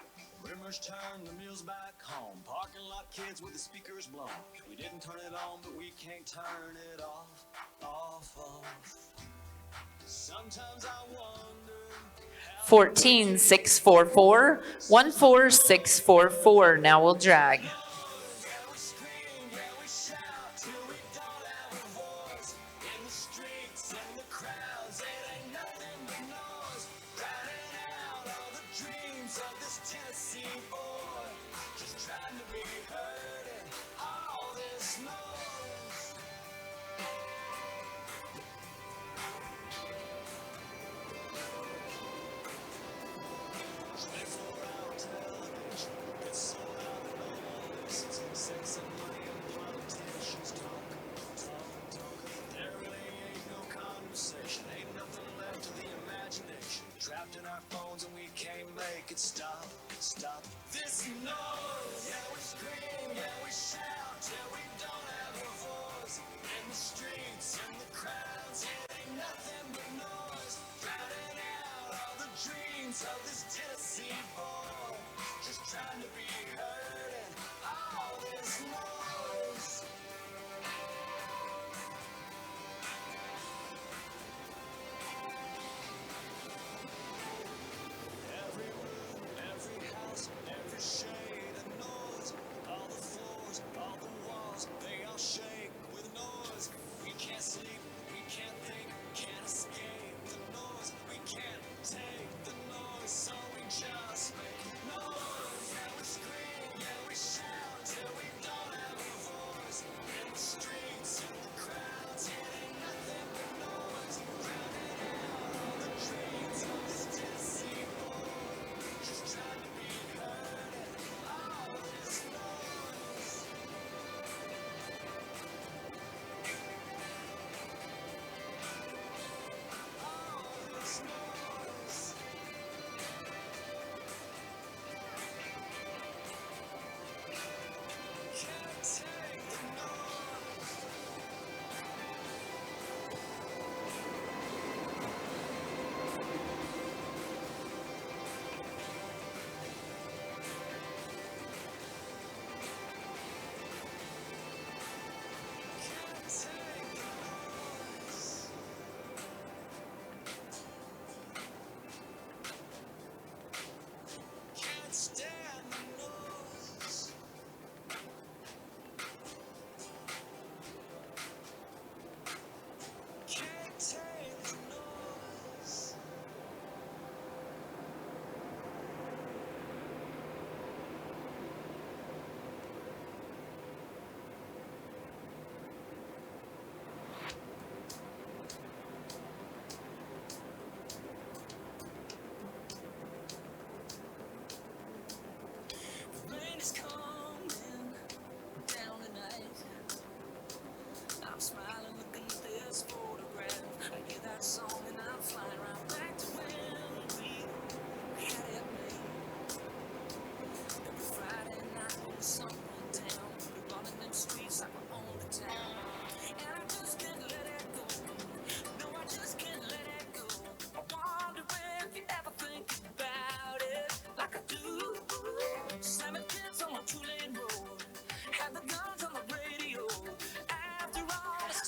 Speaker 2: Rumors turn the mules back home. Parking lot kids with the speakers blown. We didn't turn it on, but we can't turn it off, off, off. Sometimes I wonder.
Speaker 21: 14644, 14644. Now we'll drag.
Speaker 2: Trapped in our phones and we can't make it stop, stop. This noise, yeah we scream, yeah we shout, till we don't have a voice. In the streets, in the crowds, it ain't nothing but noise. Drowning out all the dreams of this Tennessee boy. Just trying to be heard and all this noise. Every room, every house, every shade of noise. All the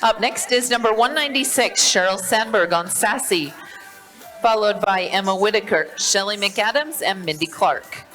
Speaker 21: Up next is number 196, Sheryl Sandberg on Sassy, followed by Emma Whitaker, Shelley McAdams, and Mindy Clark.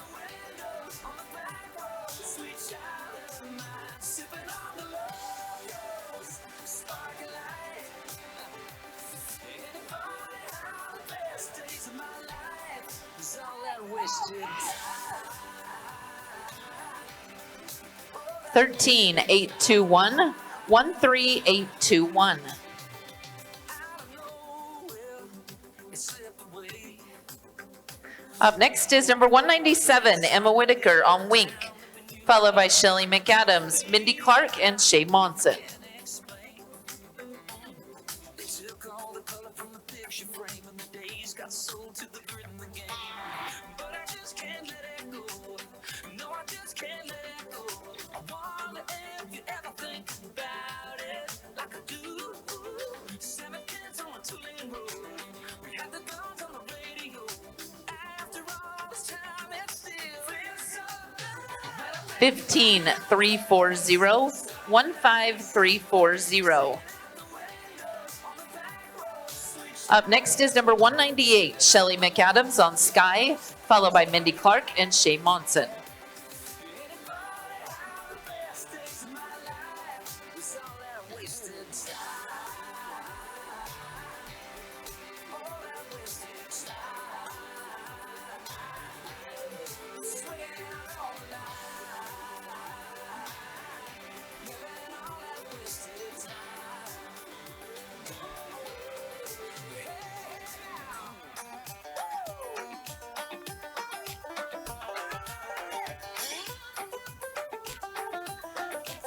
Speaker 21: Thirteen, 821, 13821. Up next is number 197, Emma Whitaker on Wink, followed by Shelley McAdams, Mindy Clark, and Shay Monson. Fifteen, 340, 15340. Up next is number 198, Shelley McAdams on Sky, followed by Mindy Clark and Shay Monson.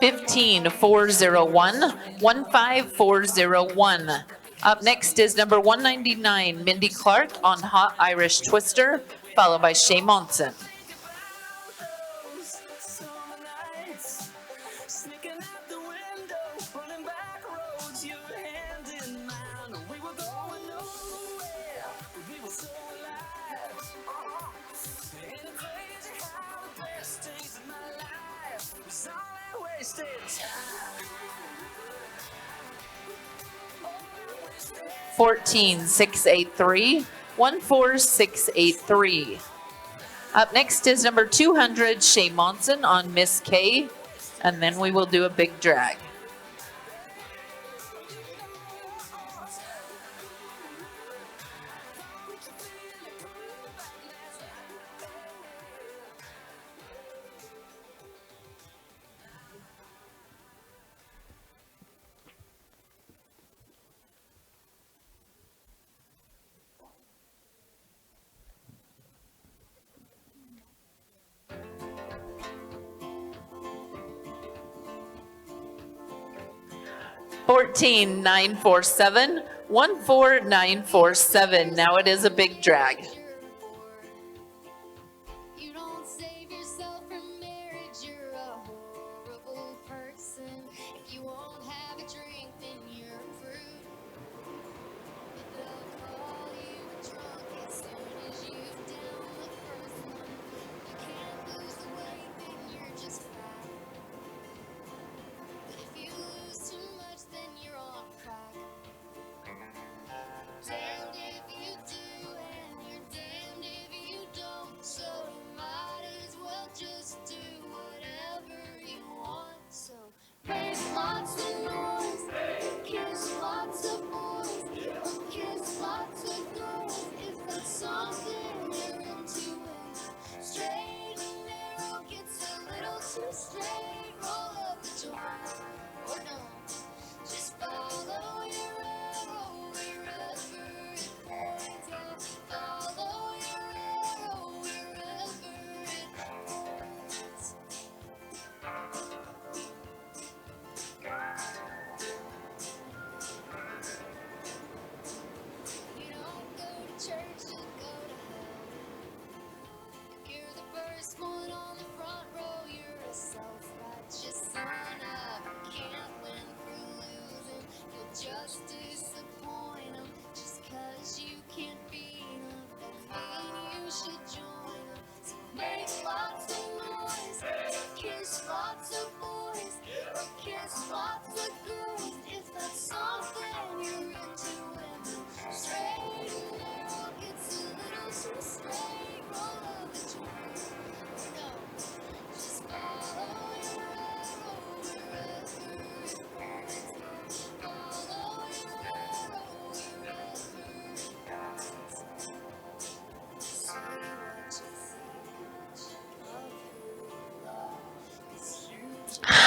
Speaker 21: Fifteen, 401, 15401. Up next is number 199, Mindy Clark on Hot Irish Twister, followed by Shay Monson. Fourteen, 683, 14683. Up next is number 200, Shay Monson on Miss K, and then we will do a big drag. Fourteen, 947, 14947. Now it is a big drag.
Speaker 12: You don't save yourself from marriage, you're a horrible person. If you won't have a drink, then you're a prude. But they'll call you a drunk as soon as you've down the first one. You can't lose the weight, then you're just fat. But if you lose too much, then you're on crack. Damned if you do and you're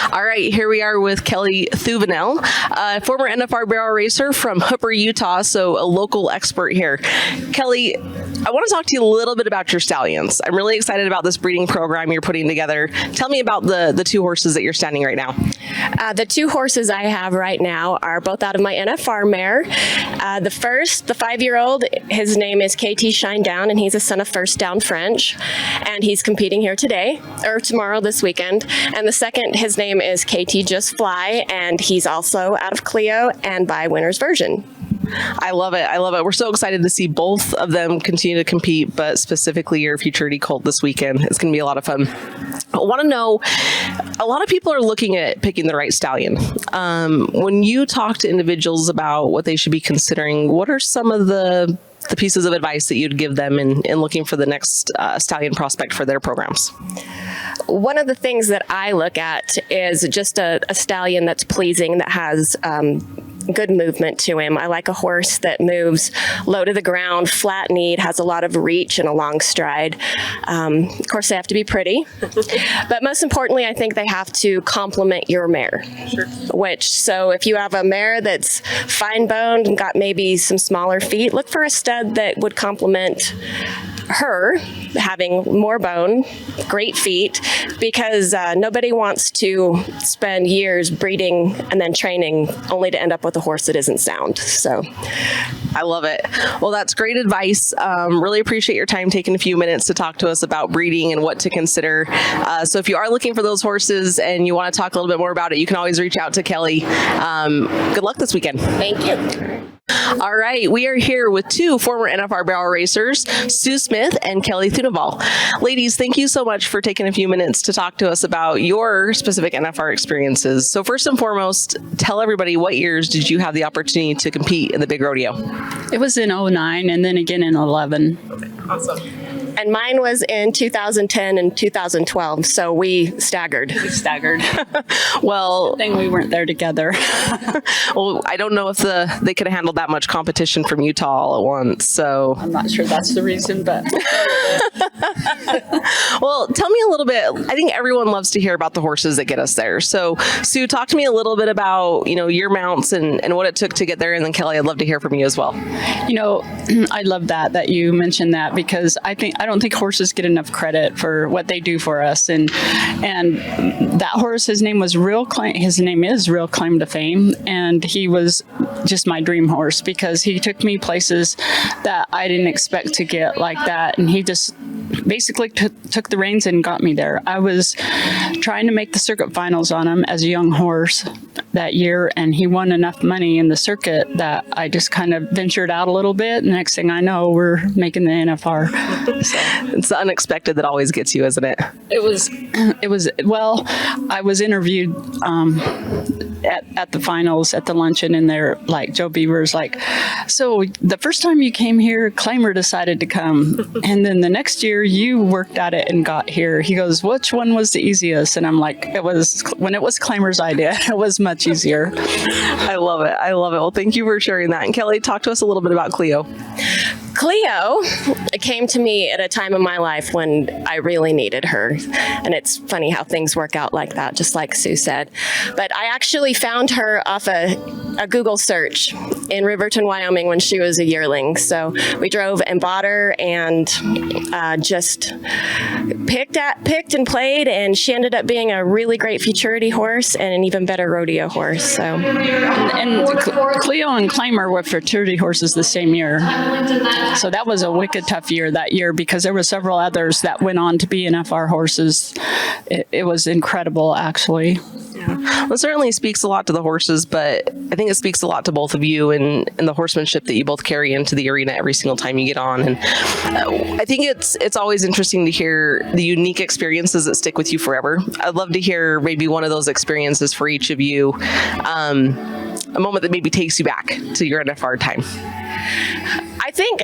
Speaker 18: All right, here we are with Kelly Thuvanel, a former NFR barrel racer from Hooper, Utah, so a local expert here. Kelly, I want to talk to you a little bit about your stallions. I'm really excited about this breeding program you're putting together. Tell me about the two horses that you're standing right now.
Speaker 3: The two horses I have right now are both out of my NFR mare. The first, the 5-year-old, his name is KT Shine Down, and he's a son of First Down French, and he's competing here today, or tomorrow, this weekend. And the second, his name is KT Just Fly, and he's also out of Clio and by Winner's Version.
Speaker 18: I love it. I love it. We're so excited to see both of them continue to compete, but specifically your Futurity Colt this weekend. It's going to be a lot of fun. I want to know, a lot of people are looking at picking the right stallion. When you talk to individuals about what they should be considering, what are some of the pieces of advice that you'd give them in looking for the next stallion prospect for their programs?
Speaker 3: One of the things that I look at is just a stallion that's pleasing, that has good movement to him. I like a horse that moves low to the ground, flat kneed, has a lot of reach and a long stride. Of course, they have to be pretty, but most importantly, I think they have to complement your mare. Sure. So if you have a mare that's fine boned and got maybe some smaller feet, look for a stud that would complement her, having more bone, great feet, because nobody wants to spend years breeding and then training only to end up with a horse that isn't sound. So
Speaker 18: I love it. Well, that's great advice. Really appreciate your time taking a few minutes to talk to us about breeding and what to consider. So if you are looking for those horses and you want to talk a little bit more about it, you can always reach out to Kelly. Good luck this weekend.
Speaker 3: Thank you.
Speaker 18: All right, we are here with two former NFR barrel racers, Sue Smith and Kelly Thunaval. Ladies, thank you so much for taking a few minutes to talk to us about your specific NFR experiences. So first and foremost, tell everybody, what years did you have the opportunity to compete in the big rodeo?
Speaker 22: It was in 09 and then again in 11.
Speaker 18: Okay, awesome.
Speaker 3: And mine was in 2010 and 2012, so we staggered.
Speaker 18: Well,
Speaker 22: good thing we weren't there together.
Speaker 18: Well, I don't know if they could have handled that much competition from Utah all at once. So
Speaker 22: I'm not sure that's the reason, but
Speaker 18: well, tell me a little bit. I think everyone loves to hear about the horses that get us there. So Sue, talk to me a little bit about your mounts and what it took to get there, and then Kelly, I'd love to hear from you as well.
Speaker 22: I love that you mentioned that, because I don't think horses get enough credit for what they do for us. And that horse, his name is Real Claim to Fame, and he was just my dream horse because he took me places that I didn't expect to get like that, and he just basically took the reins and got me there. I was trying to make the circuit finals on him as a young horse that year, and he won enough money in the circuit that I just kind of ventured out a little bit. The next thing I know, we're making the NFR. So.
Speaker 18: It's the unexpected that always gets you, isn't it?
Speaker 22: It was, well, I was interviewed at the finals at the luncheon, and they're like, Joe Beaver's like, so the first time you came here, Claimer decided to come, and then the next year you worked at it and got here. He goes, which one was the easiest? And I'm like, when it was Claimer's idea, it was much easier.
Speaker 18: I love it. I love it. Well, thank you for sharing that. And Kelly, talk to us a little bit about Clio.
Speaker 3: Clio came to me at a time in my life when I really needed her. And it's funny how things work out like that, just like Sue said. But I actually found her off a Google search in Riverton, Wyoming when she was a yearling. So we drove and bought her and just picked and played, and she ended up being a really great futurity horse and an even better rodeo horse. So
Speaker 22: and Clio and Claimer were futurity horses the same year. So that was a wicked tough year that year, because there were several others that went on to be NFR horses. It was incredible, actually.
Speaker 18: Yeah. Well, it certainly speaks a lot to the horses, but I think it speaks a lot to both of you and the horsemanship that you both carry into the arena every single time you get on. And I think it's always interesting to hear the unique experiences that stick with you forever. I'd love to hear maybe one of those experiences for each of you, a moment that maybe takes you back to your NFR time.
Speaker 3: I think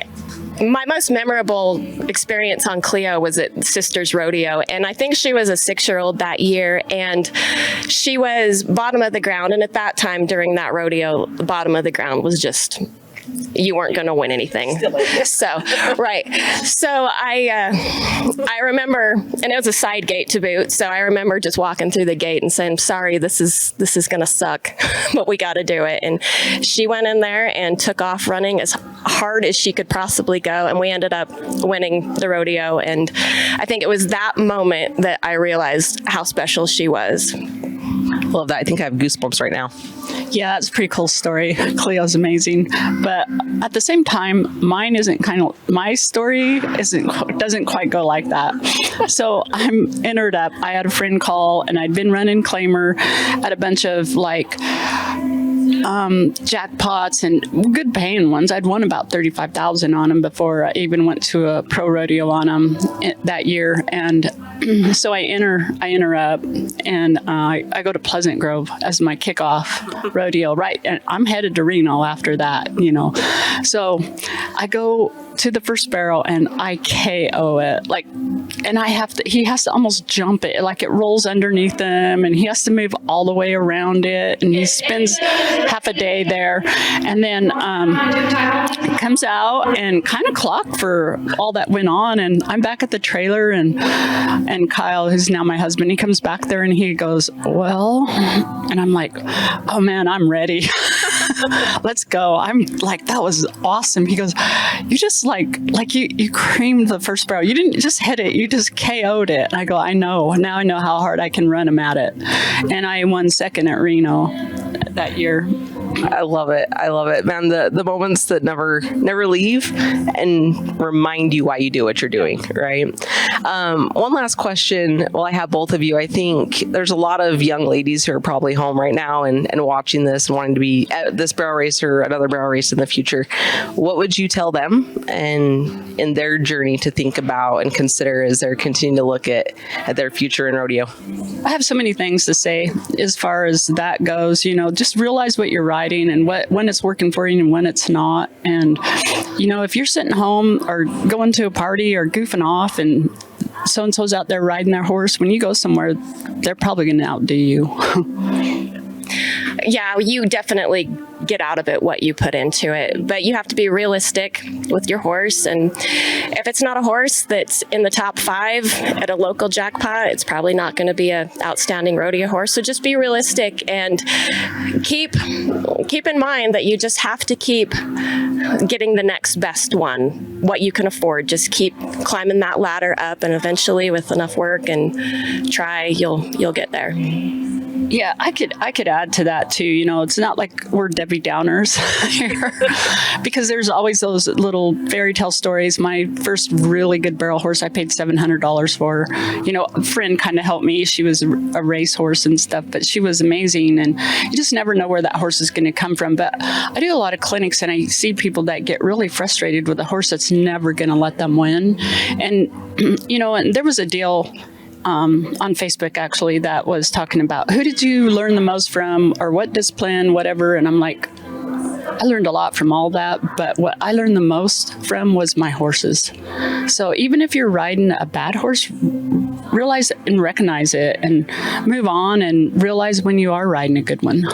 Speaker 3: my most memorable experience on Clio was at Sisters Rodeo, and I think she was a 6-year-old that year, and she was bottom of the ground, and at that time during that rodeo, the bottom of the ground was just you weren't going to win anything. So, right. So I remember, and it was a side gate to boot. So I remember just walking through the gate and saying, sorry, this is going to suck, but we got to do it. And she went in there and took off running as hard as she could possibly go. And we ended up winning the rodeo. And I think it was that moment that I realized how special she was.
Speaker 18: Love that. I think I have goosebumps right now.
Speaker 22: Yeah, it's a pretty cool story. Cleo's amazing, but at the same time, my story doesn't quite go like that. So I'm entered up. I had a friend call, and I'd been running claimer at a bunch of jackpots and good paying ones. I'd won about 35,000 on them before I even went to a pro rodeo on them that year. And so I enter up, and I go to Pleasant Grove as my kickoff rodeo, right? And I'm headed to Reno after that, So I go to the first barrel and I KO it, and he has to almost jump it, it rolls underneath him, and he has to move all the way around it, and he spends half a day there, and then comes out and kind of clocked for all that went on. And I'm back at the trailer, and Kyle, who's now my husband, he comes back there and he goes, well, and I'm like, oh man, I'm ready. Let's go. I'm like, that was awesome. He goes, you just you creamed the first barrel. You didn't just hit it, you just KO'd it. And I go, I know. Now I know how hard I can run him at it. And I won second at Reno that year.
Speaker 18: I love it. I love it, man. The moments that never leave and remind you why you do what you're doing, right? One last question while I have both of you. I think there's a lot of young ladies who are probably home right now and watching this and wanting to be at this barrel race or another barrel race in the future. What would you tell them and in their journey to think about and consider as they're continuing to look at their future in rodeo?
Speaker 22: I have so many things to say as far as that goes. Just realize what you're riding and when it's working for you and when it's not. And, if you're sitting home or going to a party or goofing off and so-and-so's out there riding their horse, when you go somewhere, they're probably going to outdo you.
Speaker 3: Yeah, you definitely get out of it what you put into it, but you have to be realistic with your horse. And if it's not a horse that's in the top 5 at a local jackpot, it's probably not going to be an outstanding rodeo horse. So just be realistic and keep in mind that you just have to keep getting the next best one, what you can afford. Just keep climbing that ladder up, and eventually with enough work and try, you'll get there.
Speaker 22: Yeah, I could add to that too. It's not like we're Debbie Downers here, because there's always those little fairy tale stories. My first really good barrel horse, I paid $700 for. A friend kind of helped me. She was a race horse and stuff, but she was amazing. And you just never know where that horse is going to come from. But I do a lot of clinics, and I see people that get really frustrated with a horse that's never going to let them win. And and there was a deal on Facebook actually that was talking about who did you learn the most from, or what discipline, whatever. And I'm like, I learned a lot from all that, but what I learned the most from was my horses. So even if you're riding a bad horse, realize and recognize it and move on, and realize when you are riding a good one.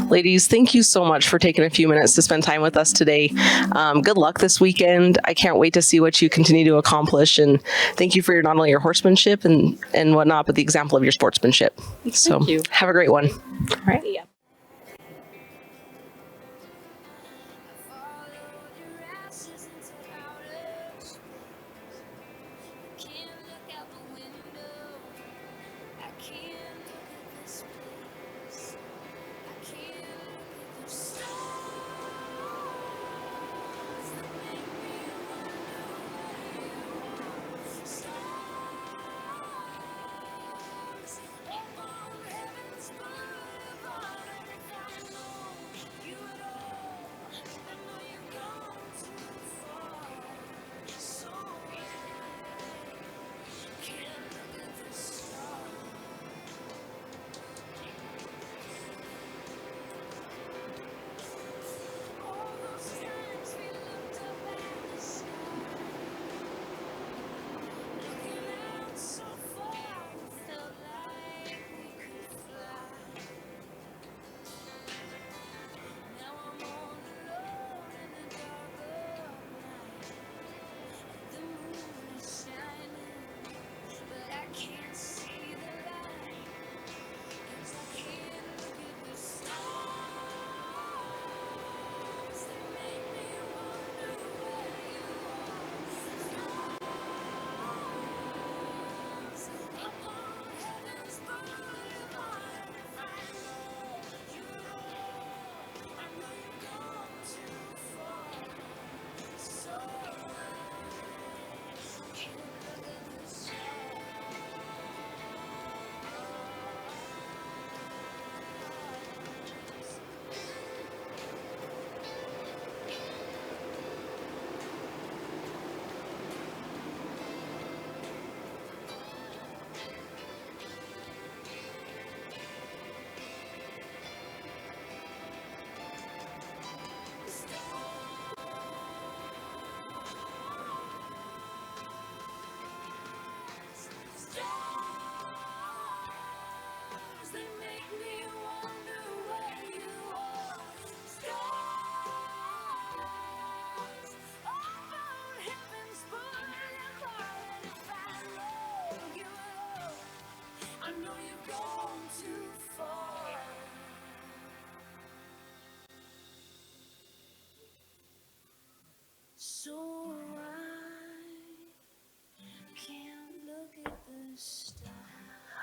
Speaker 18: Ladies, thank you so much for taking a few minutes to spend time with us today. Good luck this weekend. I can't wait to see what you continue to accomplish. And thank you for not only your horsemanship and whatnot, but the example of your sportsmanship. So
Speaker 22: thank you.
Speaker 18: Have a great one.
Speaker 3: All right. Yeah.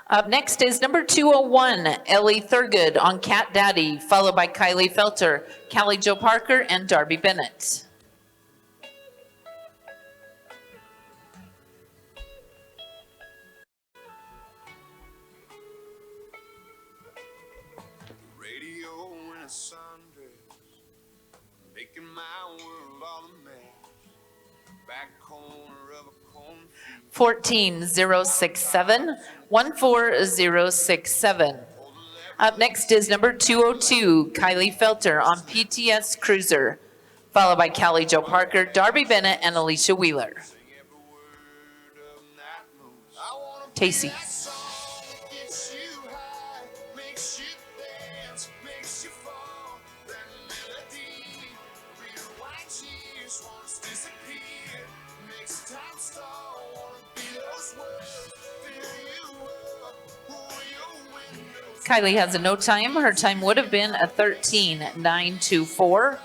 Speaker 21: Up next is number 201, Ellie Thurgood on Cat Daddy, followed by Kylie Felter, Callie Jo Parker, and Darby Bennett.
Speaker 2: Radio in a sundress, making my world all a mess. Back corner of a cornfield.
Speaker 21: 14067, 14067. Up next is number 202, Kylie Felter on PTS Cruiser, followed by Callie Jo Parker, Darby Bennett, and Alicia Wheeler. Tacey. Kylie has a no time. Her time would have been a 13:924.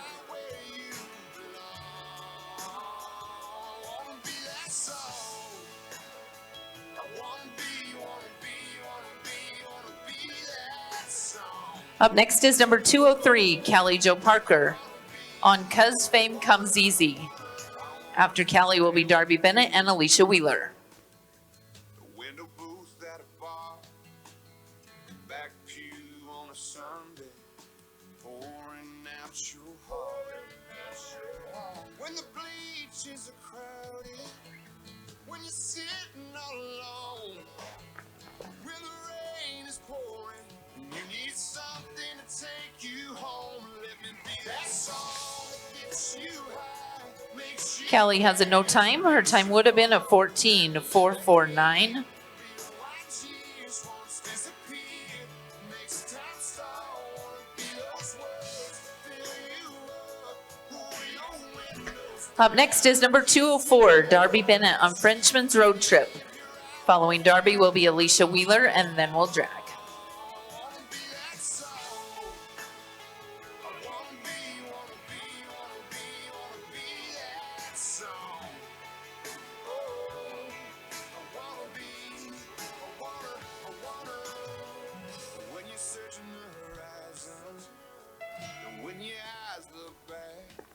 Speaker 21: Up next is number 203, Callie Jo Parker on 'Cause Fame Comes Easy. After Callie will be Darby Bennett and Alicia Wheeler.
Speaker 2: Back pew on a Sunday, pouring out your heart. When the bleachers are crowded, when you're sitting all alone, when the rain is pouring, and you need something to take you home. Let me be that song that gets you high, makes you.
Speaker 21: Callie has a no time. Her time would have been a 14:449. Up next is number 204, Darby Bennett on Frenchman's Road Trip. Following Darby will be Alicia Wheeler, and then we'll drag.
Speaker 2: When you're searching the horizon, and when your eyes look back,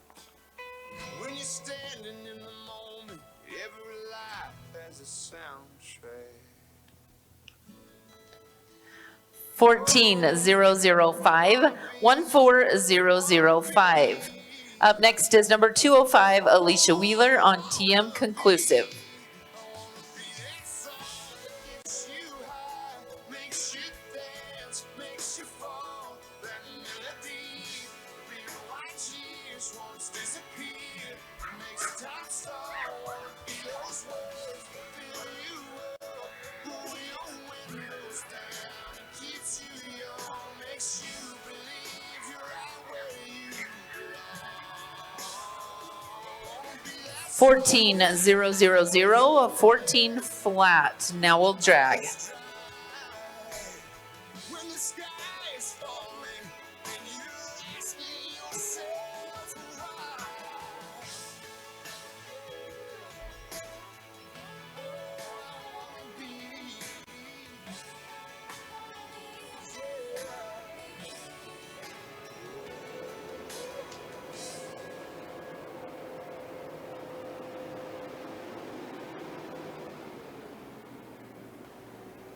Speaker 2: when you're standing in the moment, every life has a soundtrack.
Speaker 21: 14005, 14005. Up next is number 205, Alicia Wheeler on TM Conclusive. Fourteen 14 flat. Now we'll drag.
Speaker 2: When the sky is falling, and you're asking yourself why.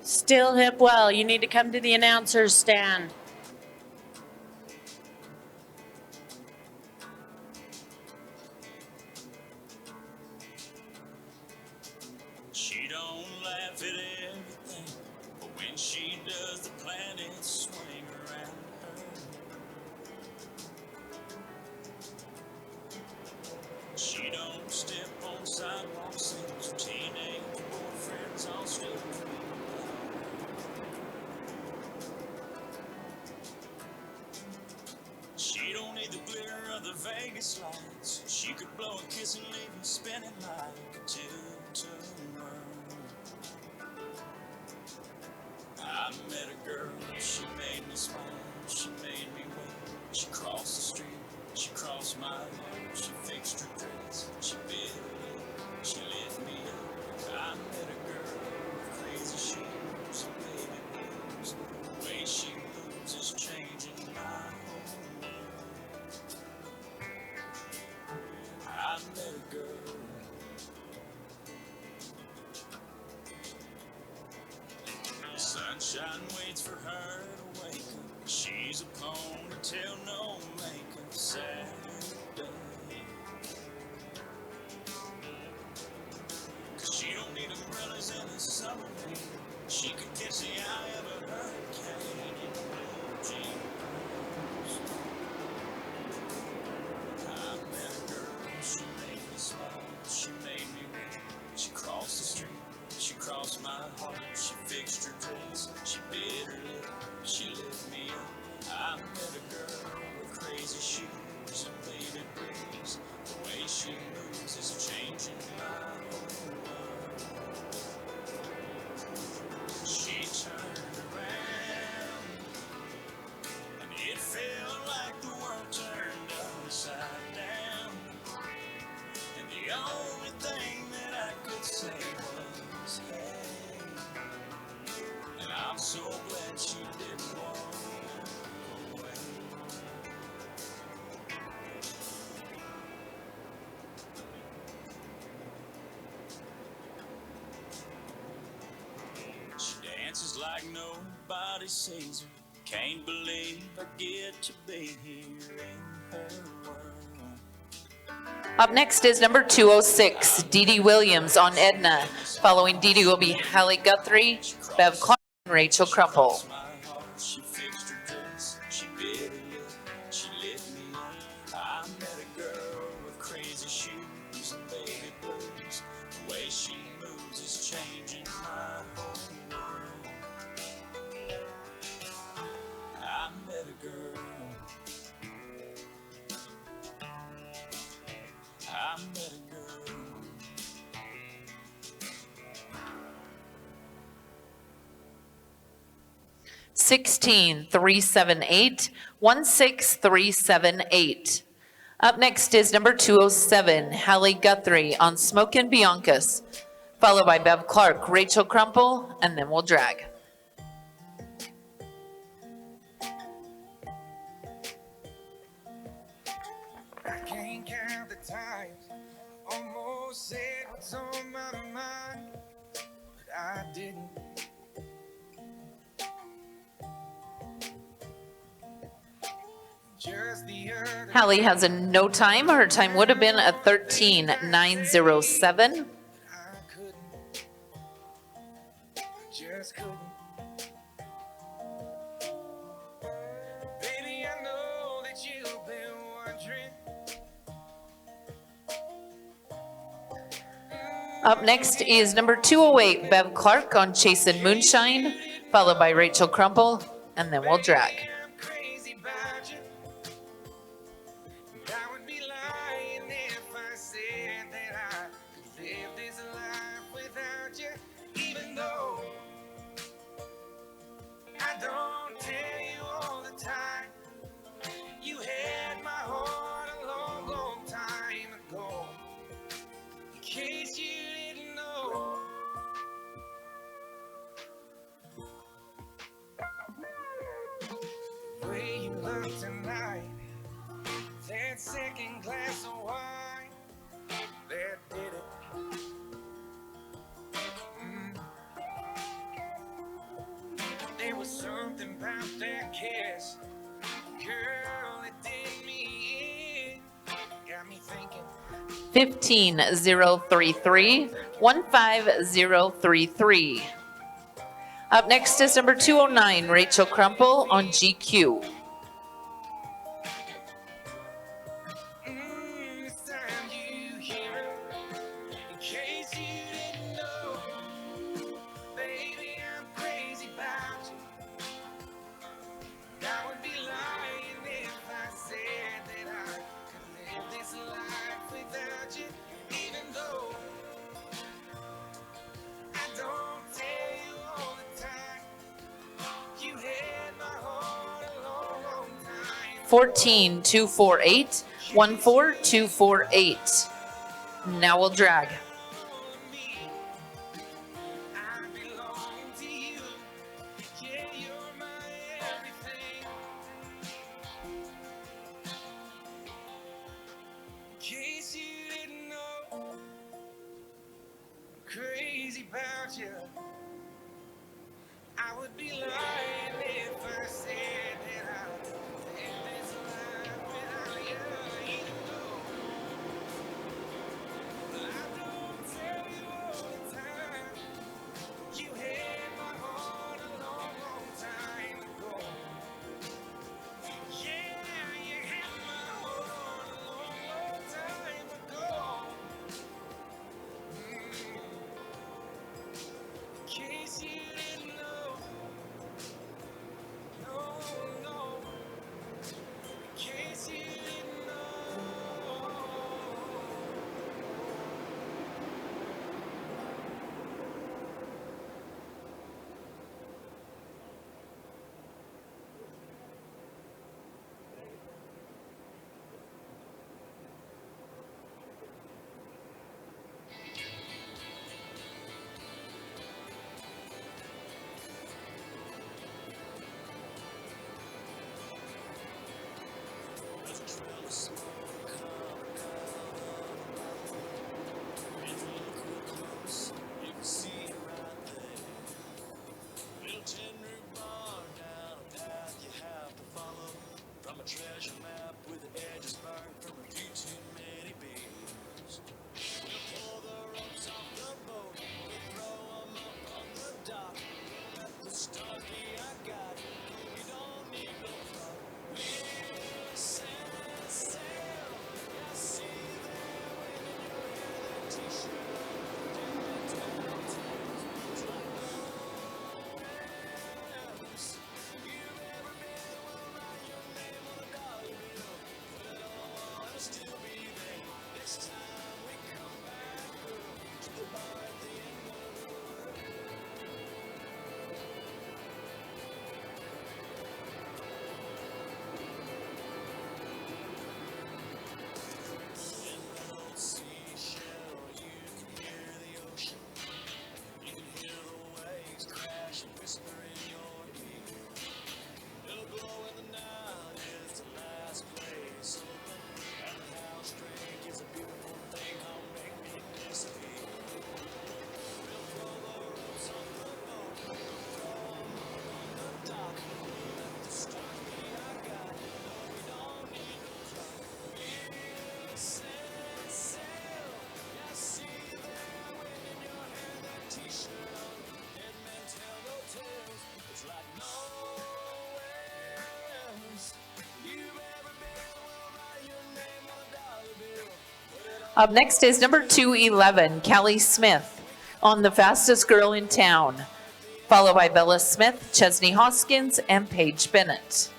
Speaker 17: Still hip well. You need to come to the announcer's stand.
Speaker 16: She don't laugh at everything, but when she does, the planets swing around her. She don't step on sidewalks since her teenage boyfriends all still dream. She don't need the glitter of the Vegas lights. She could blow a kiss and leave him spinning like a tilt-a-whirl. I met a girl, she made me smile, she made me wait. She crossed the street, she crossed my lane. She fixed her dress, she bit it, she lit me up. I met a girl with crazy shoes, she made Sunshine waits for her to wake up. She's a ponytail, no makeup Saturday. 'Cause she don't need umbrellas in the summer rain. She could kiss the eye of a hurricane. I met a girl, she made me smile, she made me ring. She crossed the street, she crossed my heart. She fixed her dress, she bit her lip, she lit me up. I met a girl with crazy shoes and baby blues. The way she moves is changing my whole world. She turned around and it felt like the world turned upside down. And the only thing that I could say was, hey. And I'm so glad she didn't walk away. She dances like nobody sees her. Can't believe I get to be here in her world.
Speaker 21: Up next is number 206, Dee Dee Williams on Edna. Following Dee Dee will be Hallie Guthrie, Bev Clark, and Rachel Crumple.
Speaker 16: She fixed her dress, she bit her lip, she lit me up. I met a girl with crazy shoes and baby blues. The way she moves is changing my whole world. I met a girl. I met a girl.
Speaker 21: Sixteen 378 16378. Up next is number 207, Hallie Guthrie on Smokin' Biancas, followed by Bev Clark, Rachel Crumple, and then we'll drag.
Speaker 2: I can't count the times I almost said what's on my mind, but I didn't. Just the other
Speaker 21: Hallie has a no time. Her time would have been a 13:907.
Speaker 2: just couldn't. Baby, I know that you've been wondering.
Speaker 21: Up next is number 208, Bev Clark on Chasin' Moonshine, followed by Rachel Crumple, and then we'll drag.
Speaker 2: I would be lying if I said that I could live this life without you, even though I don't tell you all the time. You had my heart a long, long time ago. In case you didn't know. The way you look tonight, that second glass of wine, that did it. There was something about that kiss, girl, it did me in. Got me thinking.
Speaker 21: 15033, 15033. Up next is number 209, Rachel Crumple on GQ.
Speaker 2: This time you hear it, in case you didn't know. Baby, I'm crazy about you. I would be lying if I said that I could live this life without you, even though I don't tell you all the time. You had my heart a long, long time.
Speaker 21: 14248, 14248. Now we'll drag.
Speaker 2: In case you didn't know, crazy about you. I would be lying if I said that I live this life without you. Even though I don't tell you all the time, you had my heart a long, long time ago. Yeah, you had my heart a long, long time ago. In case you didn't know, no, no. In case you didn't know.
Speaker 6: There's a trail of smoke coming down. If you look real close, you can see it right there. Little tin roof bar down a path you have to follow. From a treasure map with the edges burned from a few too many beers. We'll pull the ropes off the boat, we'll throw 'em up on the dock. Let the stars be our guide. We don't need no clock. We'll set sail. Yeah, I see them waving your hair, that t-shirt. It's like nowhere's you've ever been. Will write your name on a dollar bill. Put it on, it'll still be there. Next time we come back, girl, to the bar at the end of the road. In that old seashell, you can hear the ocean. You can hear the waves crash and whisper in your ear. It'll glow in the night, it's the last place open. And the house drink is a beautiful thing, I'll make me disappear. We'll throw the ropes on the boat, we'll throw 'em up on the dock. Let the stars be our guide, no, we don't need no clock. We'll set sail, yeah, I see them waving your hair, that t-shirt on. Dead men tell no tales, it's like nowhere's you've ever been. Will write your name on a dollar bill. Put it on.
Speaker 21: Up next is number 211, Callie Smith, on The Fastest Girl in Town, followed by Bella Smith, Chesney Hoskins, and Paige Bennett.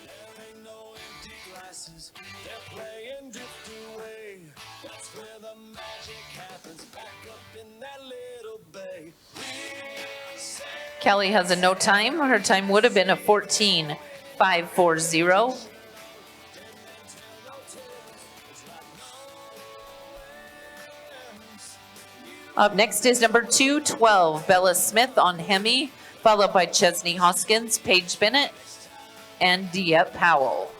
Speaker 6: There ain't no empty glasses, they're playing drift away. That's where the magic happens, back up in that little bay. We'll sail.
Speaker 21: Kelly has a no time. Her time would have been a 14.540. Up next is number 212, Bella Smith on Hemi, followed by Chesney Hoskins, Paige Bennett, and Dia Powell.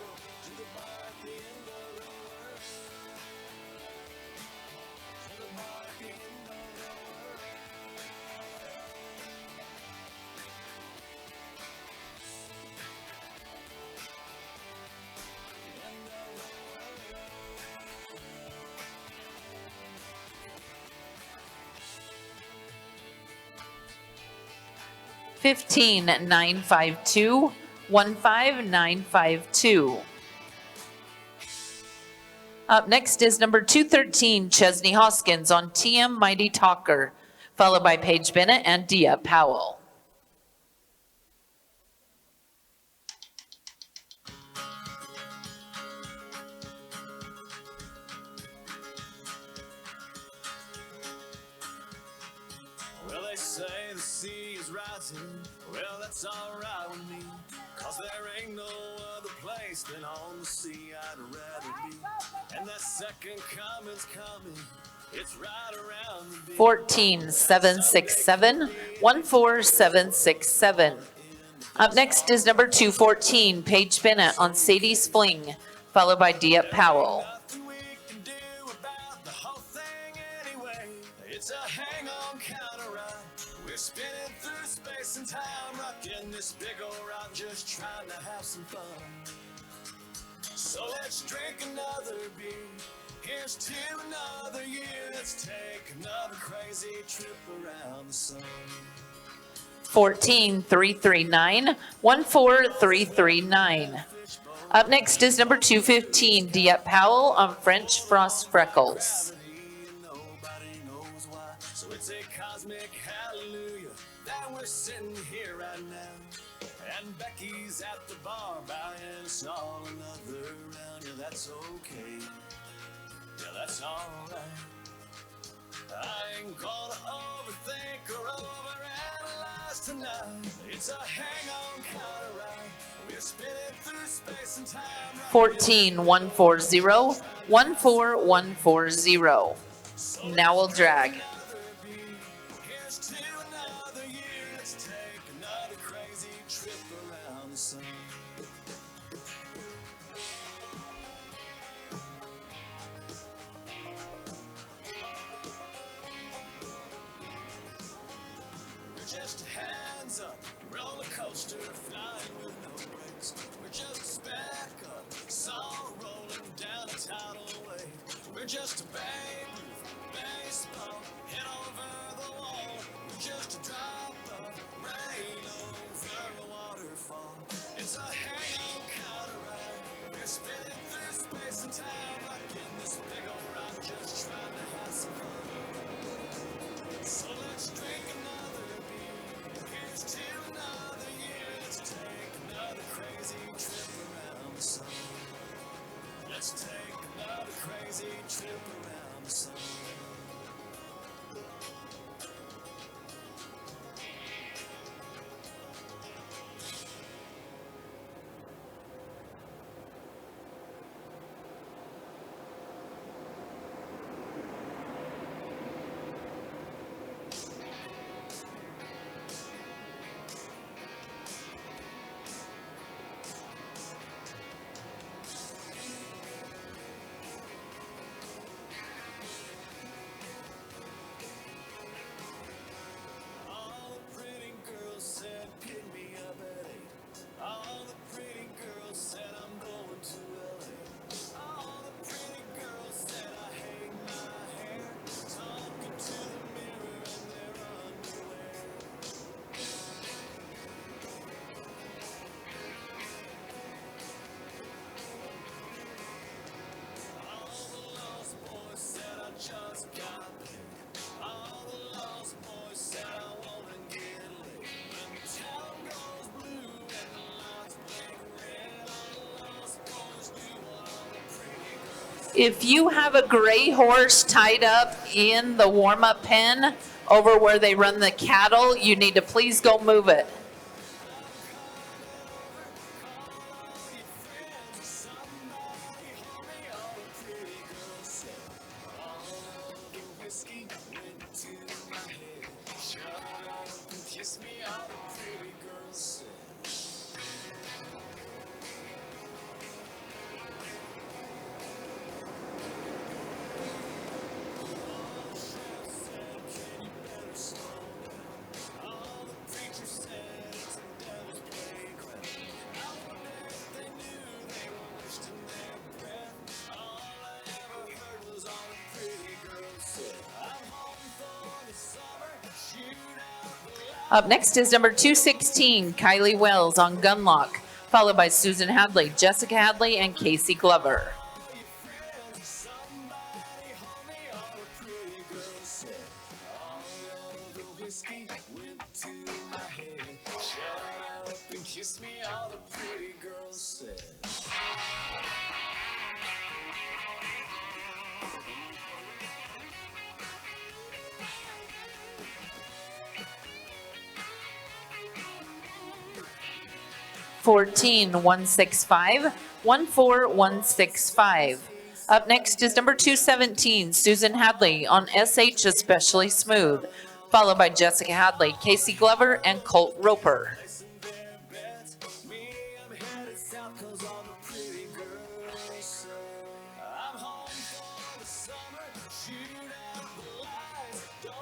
Speaker 21: $15,952, 15952. Up next is number 213, Chesney Hoskins on TM Mighty Talker, followed by Paige Bennett and Dia Powell.
Speaker 6: Well, they say the sea is rising. Well, that's alright with me. Cause there ain't no other place than on the sea I'd rather be. And that second coming's coming. It's right around the bend.
Speaker 21: 14767, 14767. Up next is number 214, Paige Bennett on Sadie's Fling, followed by Dia Powell.
Speaker 6: Nothing we can do about the
Speaker 2: It's a hang-on counter ride. We're spinning through space and time, rocking this big old rock, just trying to have some fun. So let's drink another beer. Here's to another year. Let's take another crazy trip around the sun.
Speaker 21: 14339, 14339. Up next is number 215, Diep Powell on French Frost Freckles.
Speaker 2: So it's a cosmic hallelujah that we're sitting here right now. And Becky's at the bar buying us all another round. Yeah, that's okay. Yeah, that's alright. I ain't gonna overthink or overanalyze tonight. It's a hang-on counter ride. We're spinning through space and time.
Speaker 21: 14140, 14140. Now we'll drag.
Speaker 2: Here's to another year. Let's take another crazy trip around the sun. We're just hands up, roller coaster flying with no brakes. We're just a speck up, song rolling down a tidal wave. We're just a babe, baseball hit over the wall. We're just a drop of rain over a waterfall. It's a hang-on counter ride. We're spinning through space and time, rocking this big old rock, just trying to have some fun. So let's drink another beer. Here's to another year. Let's take another crazy trip around the sun. Let's take another crazy trip around the sun. All the pretty girls said pick me up at 8. All the pretty girls said I'm going to LA. All the pretty girls said I hate my hair, talking to the mirror in their underwear. All the lost boys said I just got paid. All the lost boys said I wanna get laid. When the town goes blue and the lights blink red, all the lost boys do what all the pretty girls
Speaker 21: If you have a gray horse tied up in the warm-up pen over where they run the cattle, you need to please go move it.
Speaker 2: whiskey went to my head. Shut up and kiss me, all the pretty girls said.
Speaker 21: 'em. Up next is number 216, Kylie Wells on Gunlock, followed by Susan Hadley, Jessica Hadley, and Casey Glover.
Speaker 2: Whiskey went to my head. Shut up and kiss me, all the pretty girls said.
Speaker 21: Fourteen 165, 14165. Up next is number 217, Susan Hadley on SH Especially Smooth, followed by Jessica Hadley, Casey Glover, and Colt Roper.
Speaker 2: I'm home for the summer. Shoot out the lights. Don't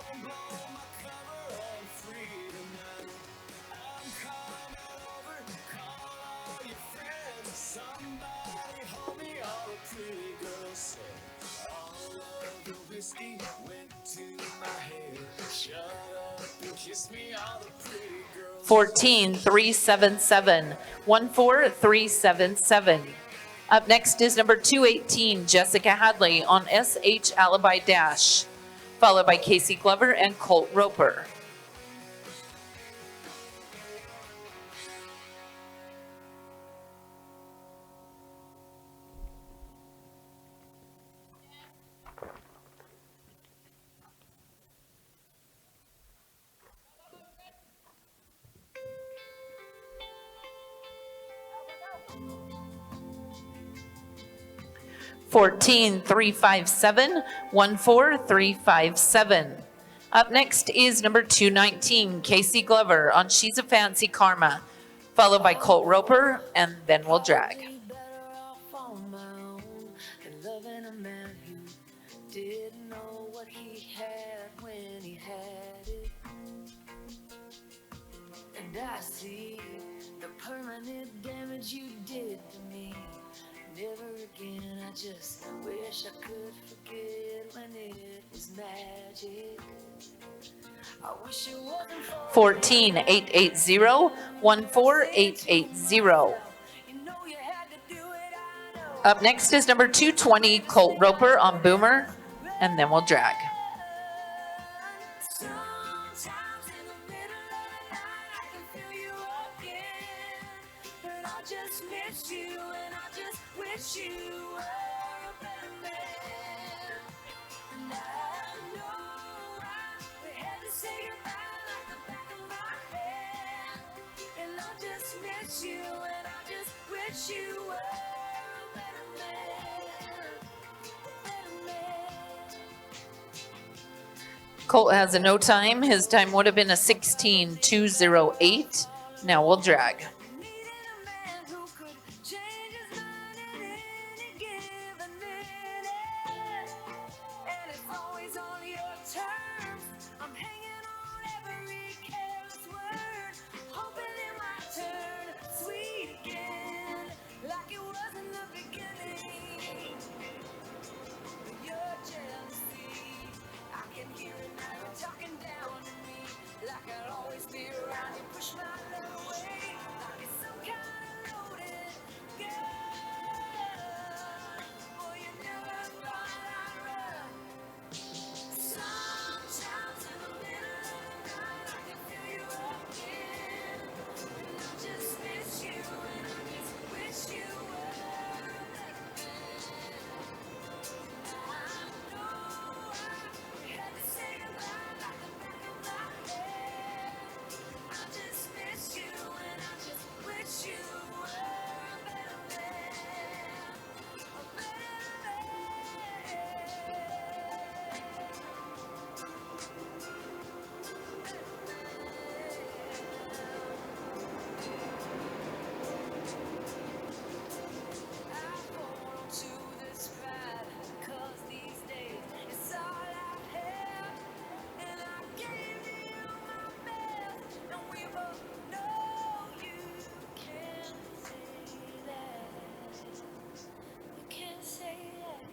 Speaker 21: 14377. 14377. Up next is number 218, Jessica Hadley on SH Alibi Dash, followed by Casey Glover and Colt Roper. Fourteen 357, 14357. Up next is number 219, Casey Glover on She's a Fancy Karma, followed by Colt Roper, and then we'll drag.
Speaker 5: On my own and loving a man who didn't know what he had when he had it. And I see the permanent damage you did to me. Never again, I just wish I could forget when it was magic. I wish it wasn't for
Speaker 21: 14880, 14880. Up next is number 220, Colt Roper on Boomer, and then we'll drag.
Speaker 5: sometimes in the middle of the night I can feel you again. And I just miss you and I just wish you were a better man. And I know we had to say goodbye like the back of my hand. And I just miss you and I just wish you were a better man. A better man.
Speaker 21: Colt has a no time. His time would have been a 16:208. Now we'll drag.
Speaker 5: And it's always on your terms. I'm hanging on every careless word, hoping it might turn sweet again, like it was in the beginning. Your jealousy, I can hear it now. You're talking down to me, like I'll always be around. You push my love away, like it's some kind of loaded gun. Boy, you never thought I'd run. Sometimes in the middle of the night I can feel you again. And I just miss you and I just wish you were a better man. I know we had to say goodbye like the back of my head. I just miss you and I just wish you were a better man. A better to this pride, 'cause these days it's all I have, and I gave you my best, and we both know you can't say that. You can't say that.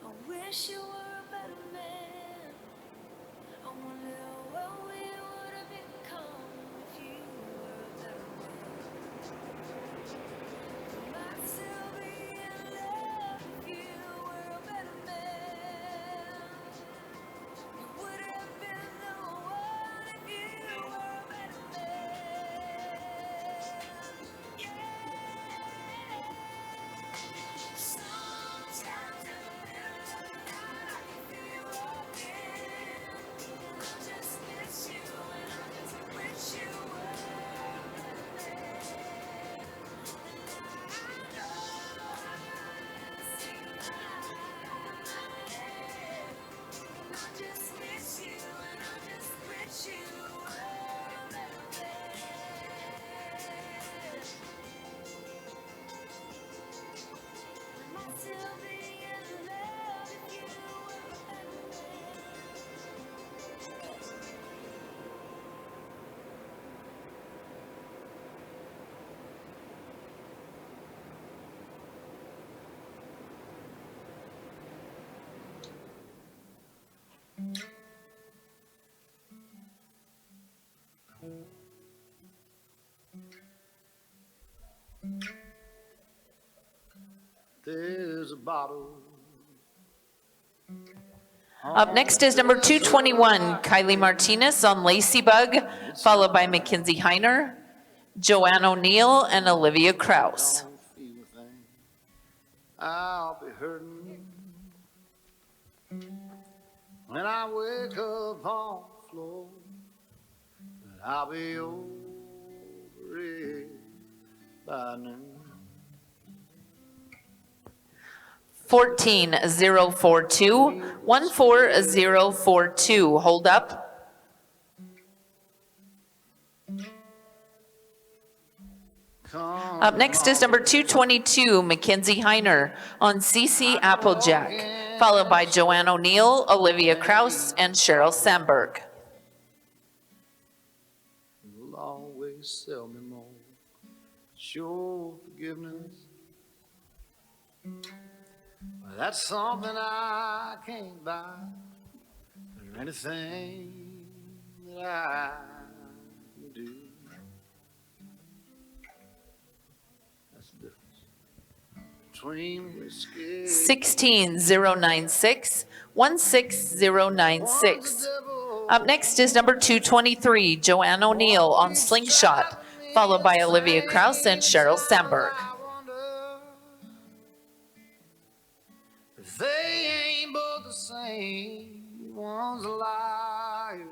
Speaker 5: I wish you were a better man. I wonder what we would have become if you were a better man. Might still be in love if you were a better man. You would have been the one if you were a better man. Yeah. Sometimes in the middle of the night
Speaker 8: there's a bottle.
Speaker 21: Up next is number 221, Kylie Martinez on Lacy Bug, followed by Mackenzie Heiner, Joanne O'Neill, and Olivia Krause.
Speaker 8: I'll be hurting when I wake up on the floor, but I'll be over it by noon.
Speaker 21: 14042, 14042, hold up. Up next is number 222, Mackenzie Heiner on CC Applejack, followed by Joanne O'Neill, Olivia Krause, and Cheryl Sandberg.
Speaker 8: You'll always sell me more. Sure forgiveness. Well, that's something I can't buy or anything that I can do. That's the difference between whiskey.
Speaker 21: 16096, 16096. Up next is number 223, Joanne O'Neill on Slingshot, followed by Olivia Krause and Cheryl Sandberg.
Speaker 8: If they ain't both the same, one's a liar.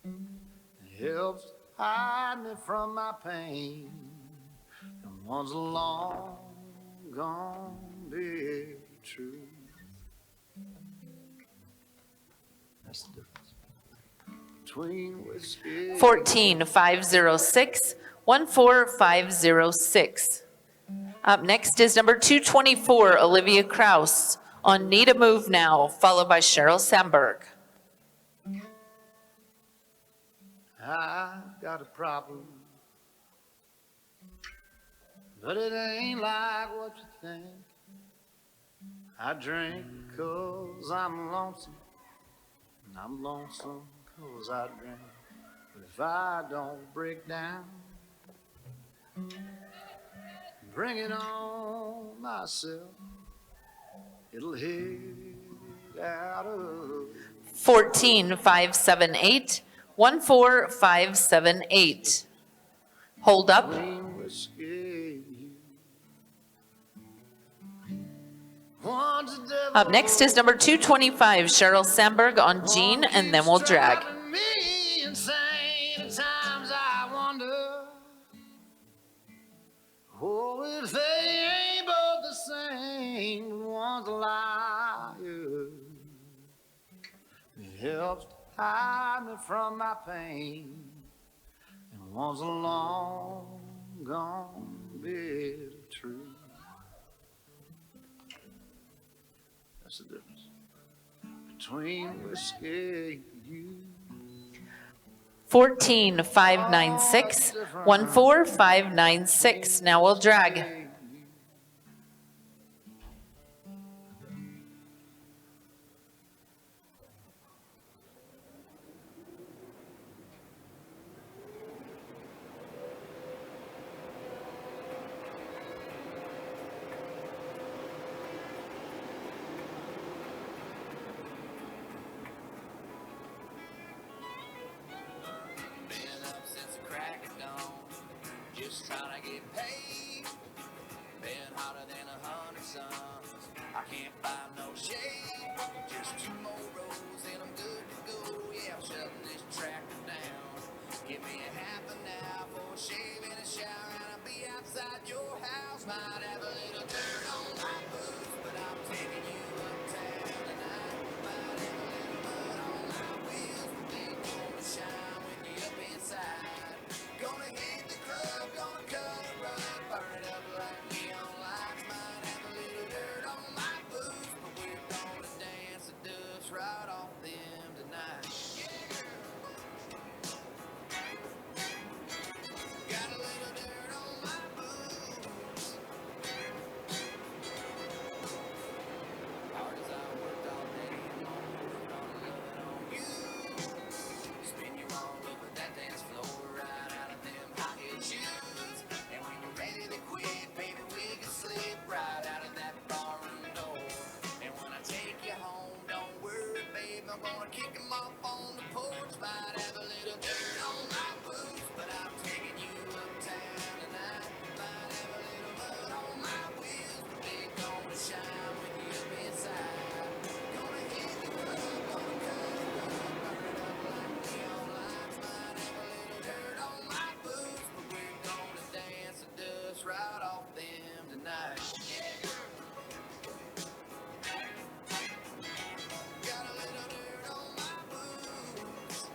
Speaker 8: It helps hide me from my pain, and one's a long gone bitter truth. That's the difference between whiskey.
Speaker 21: 14506, 14506. Up next is number 224, Olivia Krause on Need a Move Now, followed by Cheryl Sandberg.
Speaker 8: I got a problem, but it ain't like what you think. I drink 'cause I'm lonesome, and I'm lonesome 'cause I drink. But if I don't break down, bring it on myself, it'll hit out of
Speaker 21: 14578, 14578. Hold up. Up next is number 225, Cheryl Sandberg on Jean, and then we'll drag.
Speaker 8: me insane. At times I wonder, oh, if they ain't both the same. One's a liar. It helps hide me from my pain, and one's a long gone bit of truth. That's the difference between whiskey and you.
Speaker 21: 14596, 14596. Now we'll drag.
Speaker 10: Been up since the crack of dawn, just trying to get paid. Been hotter than 100 suns. I can't find no shade. Just 2 more rows and I'm good to go. Yeah, I'm shutting this tractor down. Give me a half an hour for a shave and a shower, and I'll be outside your house. Might have a little dirt on my boots, but I'm taking you uptown tonight. Might have a little mud on my wheels, but they gonna shine when you're up inside. Gonna hit the club, gonna cut a run, burn it up like neon lights. Might have a little dirt on my boots, but we're gonna dance the dust right off them tonight. Got a little dirt on my boots. I'm gonna kick 'em off on the porch. Might have a little dirt on my boots, but I'm taking you uptown tonight. Might have a little mud on my wheels, but they gonna shine when you up inside. Gonna hit the club, gonna cut it up, burn it up like neon lights. Might have a little dirt on my boots, but we're gonna dance the dust right off them tonight. Got a little dirt on my boots.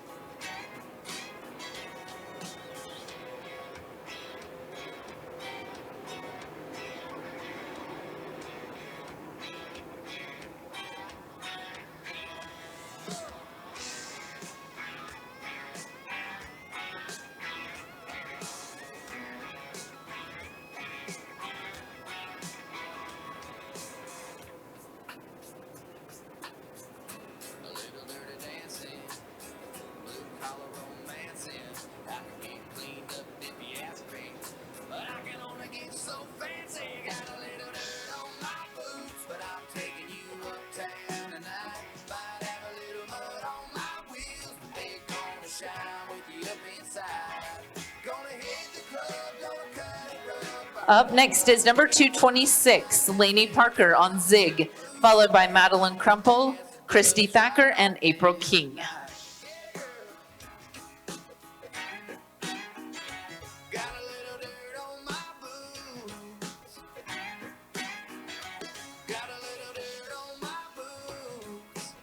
Speaker 10: A little dirty dancing, blue collar romancing. I can get cleaned up if you ask me, but I can only get so fancy. Got a little dirt on my boots, but I'm taking you uptown tonight. Might have a little mud on my wheels, but they gonna shine with you up inside. Gonna hit the club, gonna cut it rough.
Speaker 21: Up next is number 226, Lainey Parker on Zig, followed by Madeline Crumple, Christy Thacker, and April King.
Speaker 10: Got a little dirt on my boots. Got a little dirt on my boots.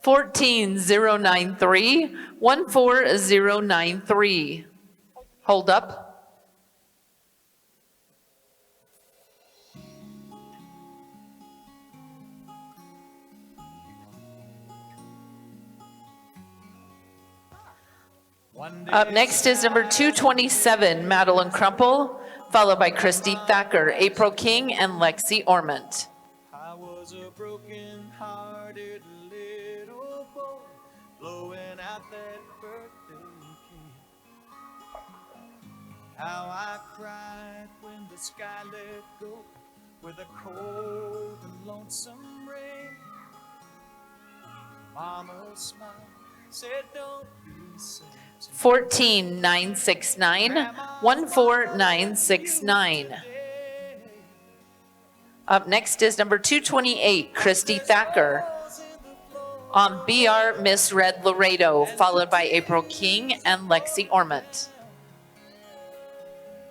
Speaker 21: 14093, 14093. Hold up. Up next is number 227, Madeline Crumple, followed by Christy Thacker, April King, and Lexi Ormond.
Speaker 2: I was a broken-hearted little boy, blowing out that birthday cake. How I cried when the sky let go with a cold and lonesome rain. Mama smiled, said, "Don't be sad."
Speaker 21: 14969, 14969. Up next is number 228, Christy Thacker, on BR Miss Red Laredo, followed by April King and Lexi Ormond.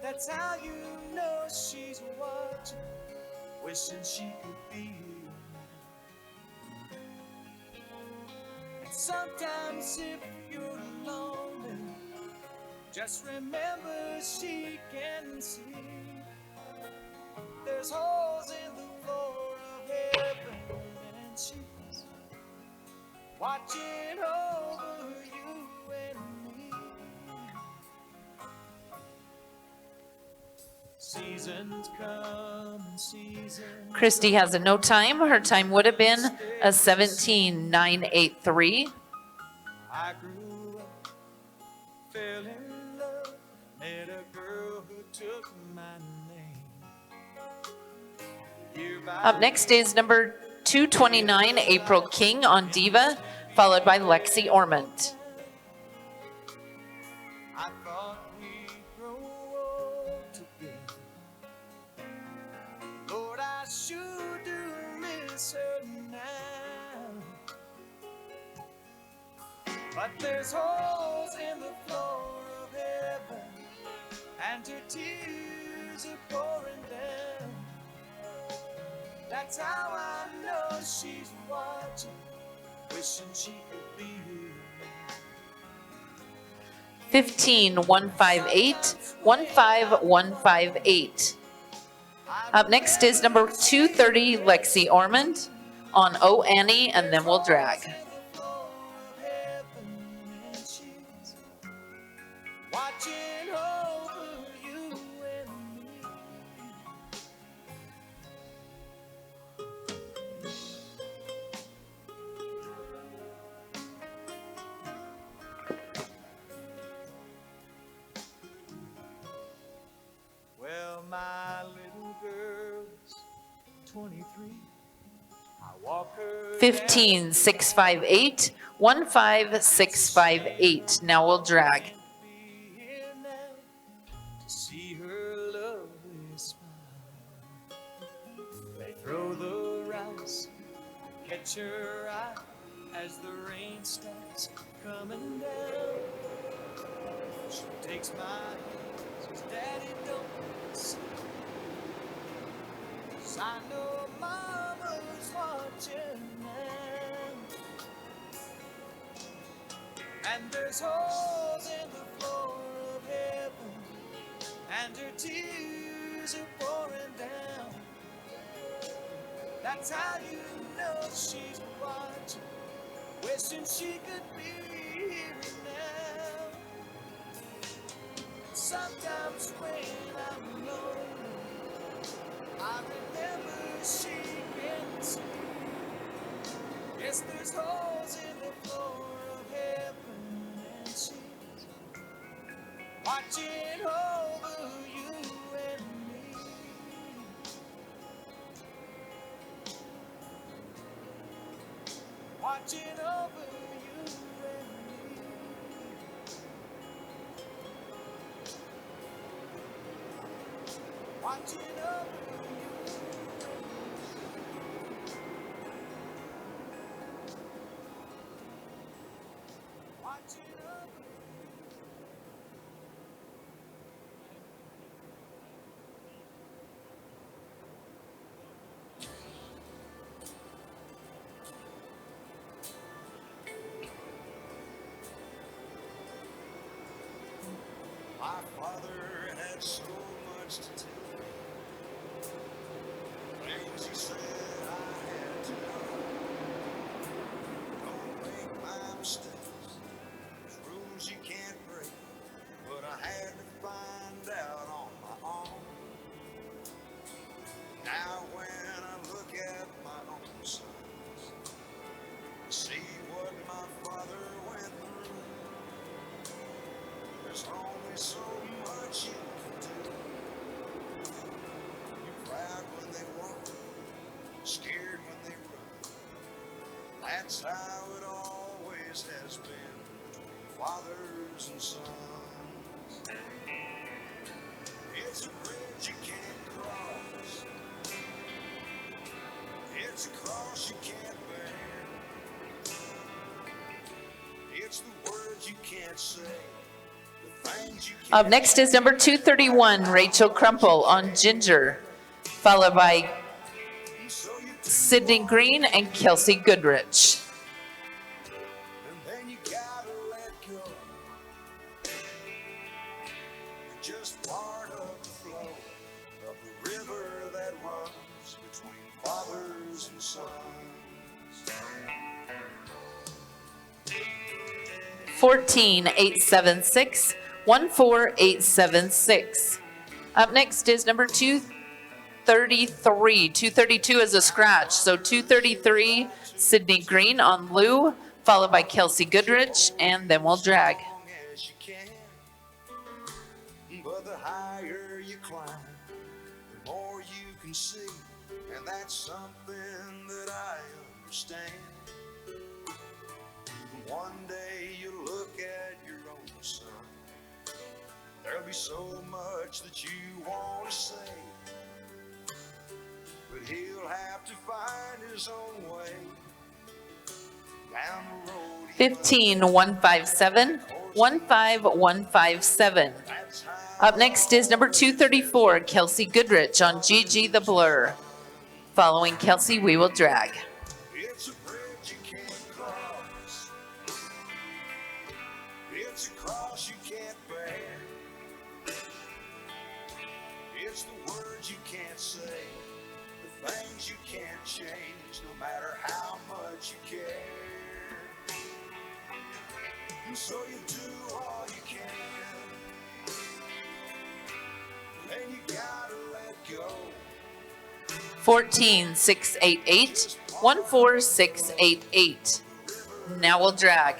Speaker 2: That's how you know she's watching, wishing she could be here. And sometimes if you're lonely, just remember she can see. There's holes in the floor of heaven, and she's watching over you and me. Seasons come and seasons.
Speaker 21: Christy has a no time. Her time would have been a 17983.
Speaker 2: I grew up, fell in love, met a girl who took my name. Year by
Speaker 21: Up next is number 229, April King on Diva, followed by Lexi Ormond.
Speaker 2: I thought we'd grow old together. Lord, I sure do miss her now. But there's holes in the floor of heaven, and her tears are pouring down. That's how I know she's watching, wishing she could be here.
Speaker 21: 15158, 15158. Up next is number 230, Lexi Ormond on Oh Annie, and then we'll drag.
Speaker 2: Watching over you and me.
Speaker 21: 15658. 15658. Now we'll drag.
Speaker 6: See her lovely smile. They throw the rice, catch her eye as the rain starts coming down. She takes my hand, says, Daddy, don't see. 'Cause I know Mama's watching now. And there's holes in the floor of heaven, and her tears are pouring down. That's how you know she's watching, wishing she could be here now. Sometimes when I'm lonely, I remember she can see. Yes, there's holes in the floor of heaven, and she's watching over you and me. Watching over you and me. Watching over you. Watching over you.
Speaker 2: My father had so much to tell. Things he said I had to know. Don't make my mistakes. There's rules you can't break. But I had to find out on my own. Now when I look at my own sons, I see what my father went through. There's only so much you can do. You're proud when they walk, scared when they run. That's how it always has been between fathers and sons. It's a bridge you can't cross. It's a cross you can't bear. It's the words you can't say.
Speaker 21: Up next is number 231, Rachel Crumple on Ginger, followed by Sydney Green and Kelsey Goodrich.
Speaker 2: And then you gotta let go. You're just part of the flow of the river that runs between fathers and sons.
Speaker 21: 14876. 14876. Up next is number 233. 232 is a scratch. So 233, Sydney Green on Lou, followed by Kelsey Goodrich, and then we'll drag.
Speaker 2: As you can. But the higher you climb, the more you can see. And that's something that I understand. One day you look at your own son. There'll be so much that you want to say, but he'll have to find his own way down the road.
Speaker 21: 15157. 15157. Up next is number 234, Kelsey Goodrich on Gigi the Blur. Following Kelsey, we will drag.
Speaker 2: It's a bridge you can't cross. It's a cross you can't bear. It's the words you can't say, the things you can't change, no matter how much you care. And so you do all you can, then you gotta let go.
Speaker 21: 14688. 14688. Now we'll drag.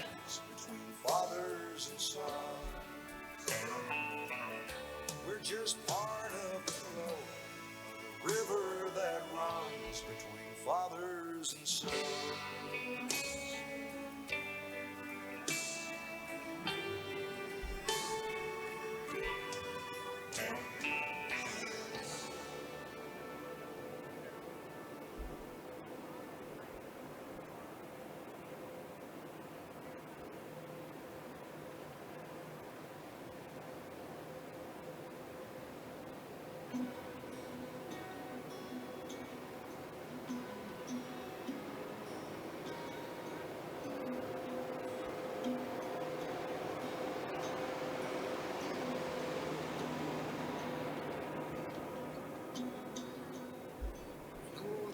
Speaker 2: Fathers and sons, we're just part of the flow, the river that runs between fathers and sons.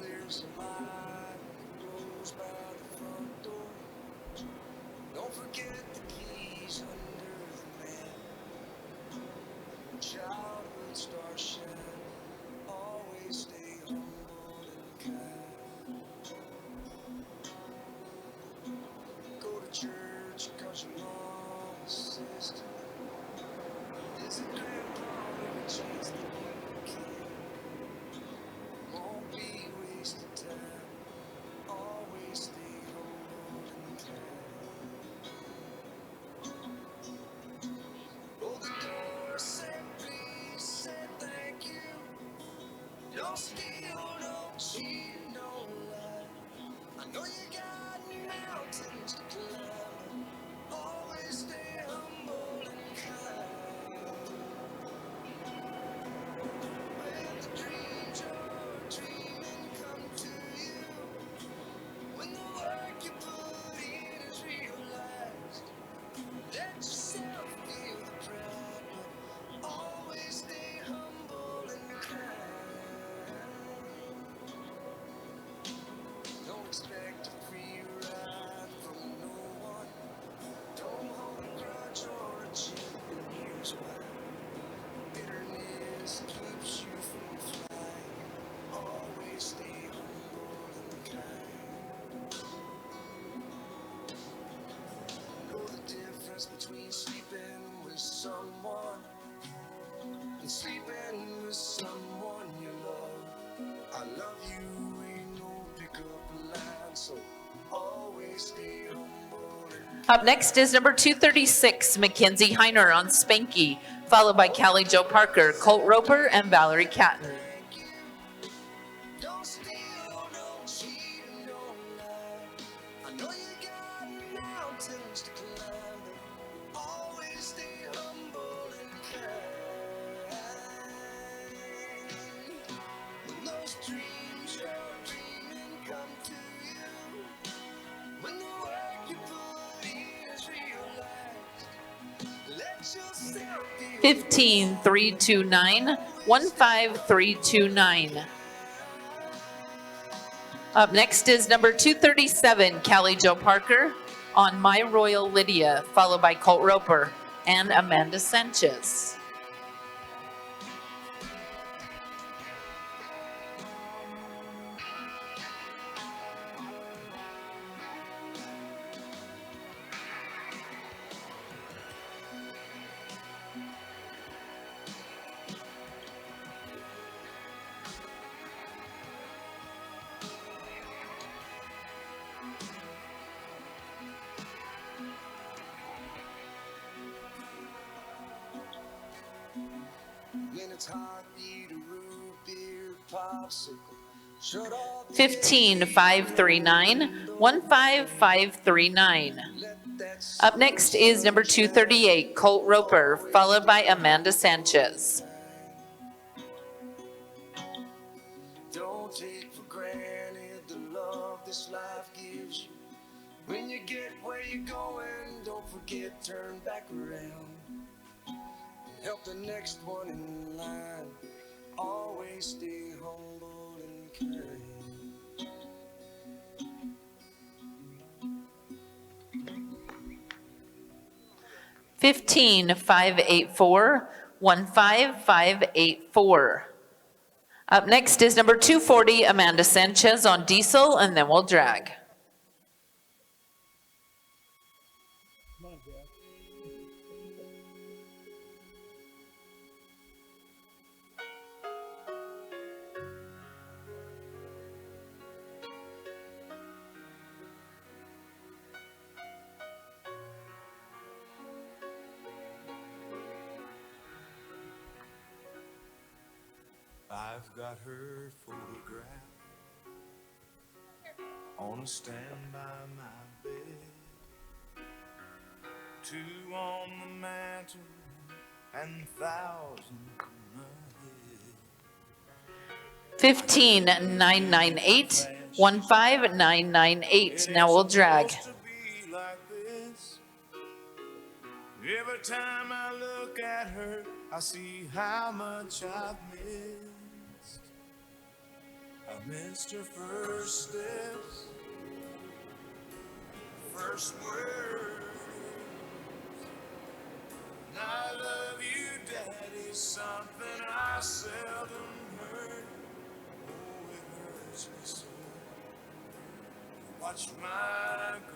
Speaker 2: There's a light that glows by the front door. Don't forget the keys under the mat. Childhood stars shine. Always stay humble and kind. Go to church 'cause your mom insisted. Visit grandpa every chance that you can. Won't be wasted time. Always stay humble and kind. Roll the door, say please, say thank you. Don't steal, don't cheat, don't lie. I know you got mountains to climb. Always stay humble and kind. When the dreams you're dreaming come to you, when the work you put in is realized, let yourself feel the pride, but always stay humble and kind. Don't expect a free ride from no one. Don't hold a grudge or a chip, and here's why. Bitterness keeps you from flying. Always stay humble and kind. Know the difference between sleeping with someone and sleeping with someone you love. I love you ain't no pickup line, so always stay humble and
Speaker 21: Up next is number 236, Mackenzie Heiner on Spanky, followed by Callie Jo Parker, Colt Roper, and Valerie Catton.
Speaker 2: don't steal, don't cheat, and don't lie. I know you got mountains to climb, but always stay humble and kind. When those dreams you're dreaming come to you, when the work you put in is realized, let yourself be
Speaker 21: 15329, 15329. Up next is number 237, Callie Jo Parker on My Royal Lydia, followed by Colt Roper and Amanda Sanchez.
Speaker 2: when it's hot, eat a root beer popsicle. Shut off
Speaker 21: 15539, 15539. Up next is number 238, Colt Roper, followed by Amanda Sanchez.
Speaker 2: Don't take for granted the love this life gives you. When you get where you're going, don't forget, turn back around. Help the next one in line. Always stay humble and kind.
Speaker 21: 15584, 15584. Up next is number 240, Amanda Sanchez on Diesel, and then we'll drag.
Speaker 2: I've got her photograph on a stand by my bed. 2 on the mantle and 1,000 on my head.
Speaker 21: 15998 15998. Now we'll drag.
Speaker 2: Every time I look at her, I see how much I've missed. I missed her first steps, first words. And I love you, Daddy, something I seldom heard. Oh, it hurts me so to watch my girl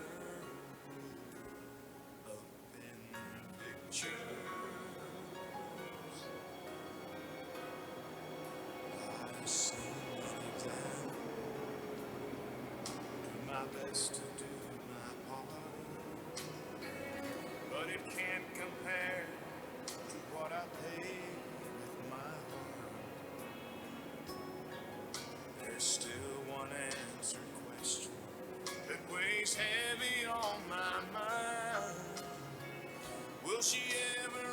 Speaker 2: pictures. I've seen many times, do my best to do my part, but it can't compare to what I paid with my heart. There's still one answered question that weighs heavy on my mind. Will she ever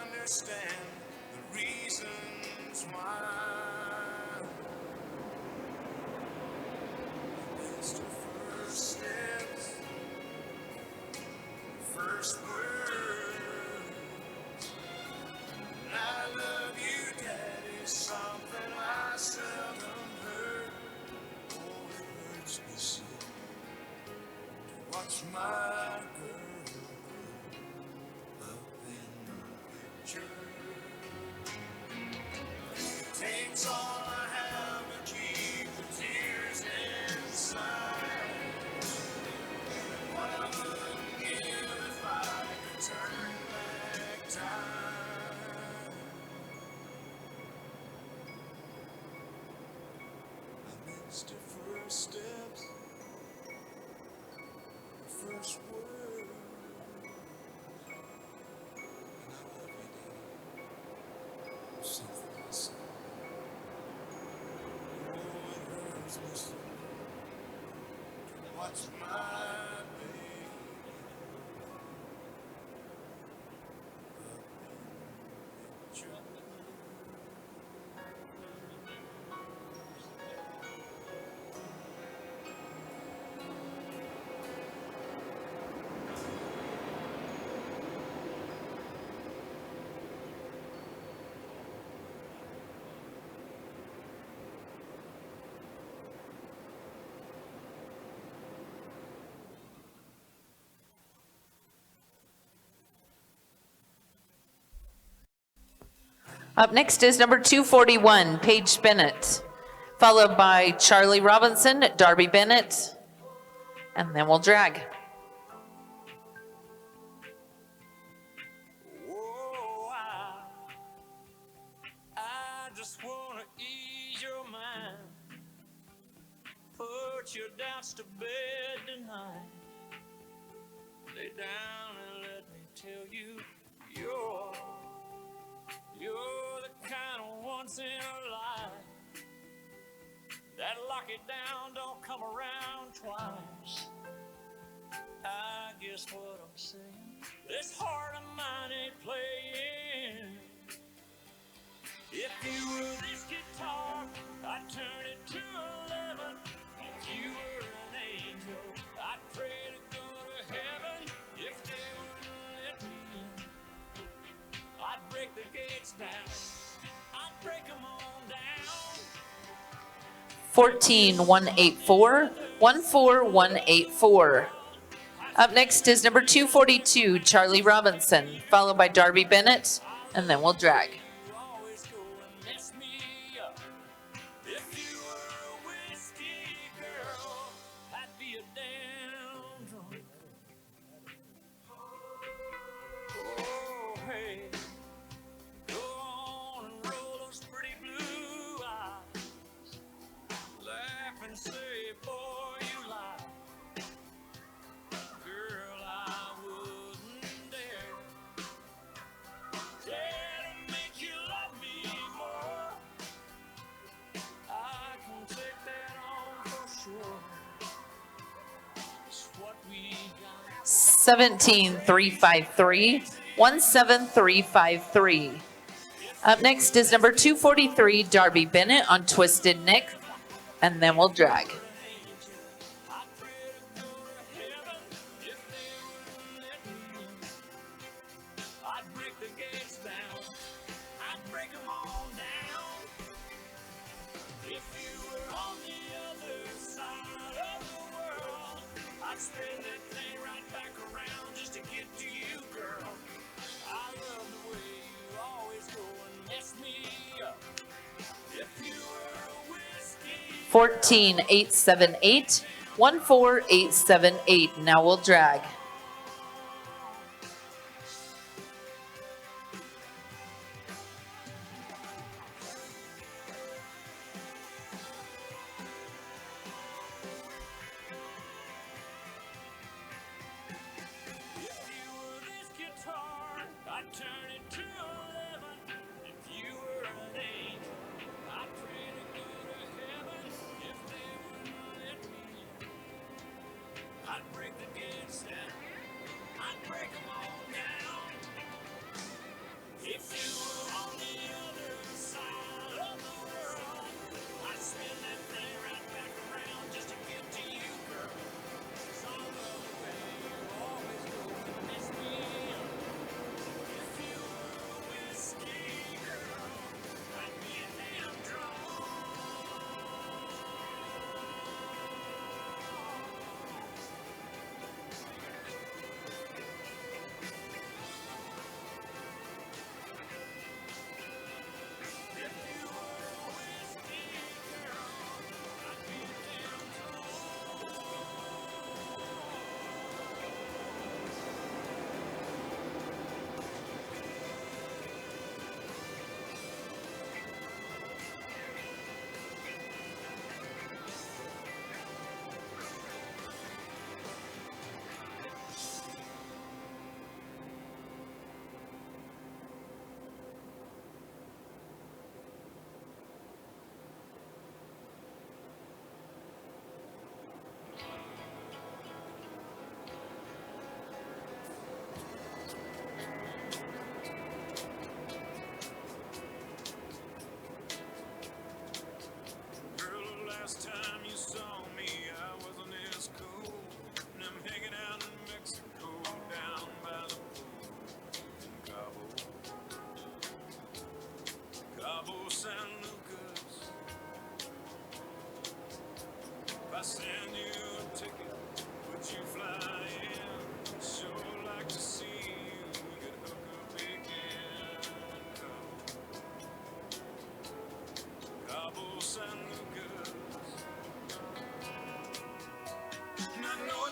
Speaker 2: understand the reasons why? It's her first steps, first words. I love you, Daddy, something I seldom heard. Oh, it hurts me so to watch my girl up in the picture. It takes all I have to keep the tears inside. What I wouldn't give if I could turn back time. I missed her first steps, the first word. And I love you, Daddy, something I said. Oh, it hurts me so to watch my baby up in the picture.
Speaker 21: Up next is number 241, Paige Bennett, followed by Charlie Robinson, Darby Bennett, and then we'll drag.
Speaker 16: Oh, I just wanna ease your mind, put your doubts to bed tonight. Lay down and let me tell you, you're the kind of once in a life that lock it down, don't come around twice. I guess what I'm saying, this heart of mine ain't playing. If you were this guitar, I'd turn it to 11. If you were an angel, I'd pray to go to heaven. If they wouldn't let me in, I'd break the gates down, I'd break them on down.
Speaker 21: 14184, 14184. Up next is number 242, Charlie Robinson, followed by Darby Bennett, and then we'll drag.
Speaker 16: Make you
Speaker 21: 17353, 17353. Up next is number 243, Darby Bennett on Twisted Nick, and then we'll drag. Fourteen 878, 14878. Now we'll drag.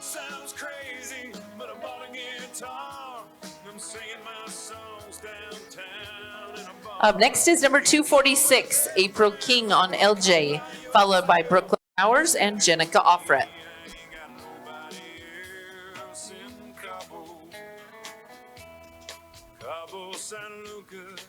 Speaker 2: Sounds crazy, but I bought a guitar. I'm singing my songs downtown in a bar.
Speaker 21: Up next is number 246, April King on LJ, followed by Brooklyn Flowers and Jenica Offred.
Speaker 2: Cabo San Lucas,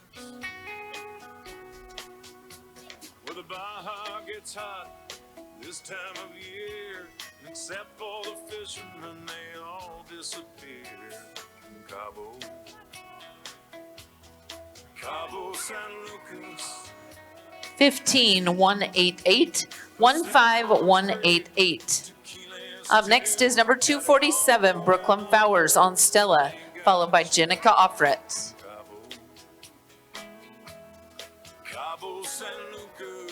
Speaker 2: where the Baja gets hot this time of year. Except for the fishermen, they all disappear. Cabo, Cabo San Lucas.
Speaker 21: 15188, 15188. Up next is number 247, Brooklyn Flowers on Stella, followed by Jenica Offred.
Speaker 2: Cabo San Lucas.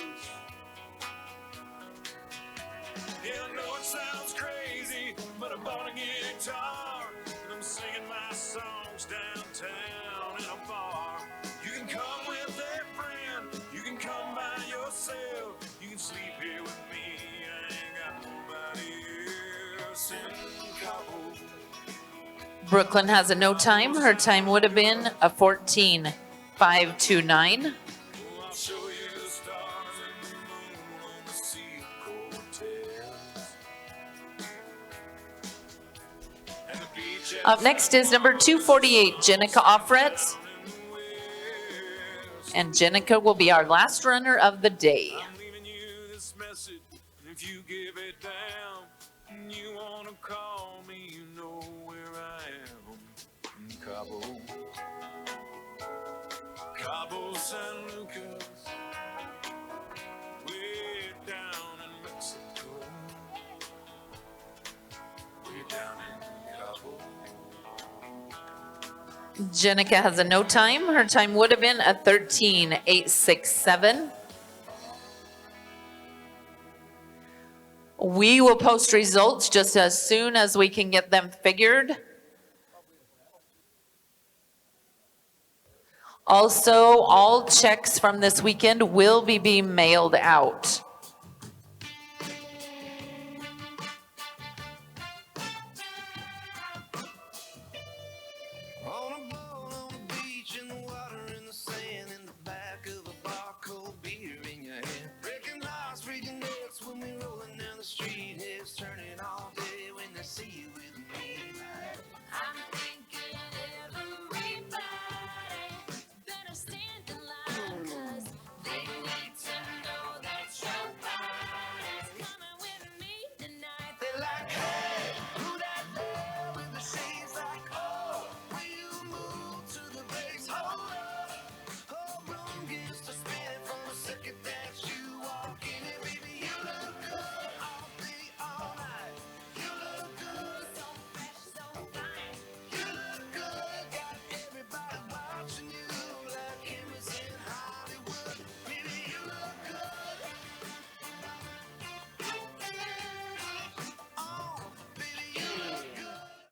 Speaker 2: Yeah, I know it sounds crazy, but I bought a guitar and I'm singing my songs downtown in a bar. You can come with a friend, you can come by yourself, you can sleep here with me. I ain't got nobody else in Cabo.
Speaker 21: Brooklyn has a no time. Her time would have been a 14:529.
Speaker 2: I'll show you the stars and the moon on the sea of Cortez. And the beach at
Speaker 21: Up next is number 248, Jenica Offred. And Jenica will be our last runner of the day.
Speaker 2: I'm leaving you this message. If you give it down and you wanna call me, you know where I am in Cabo. Cabo San Lucas, way down in Mexico. Way down in Cabo.
Speaker 21: Jenica has a no time. Her time would have been a 13.867. We will post results just as soon as we can get them figured. Also, all checks from this weekend will be being mailed out.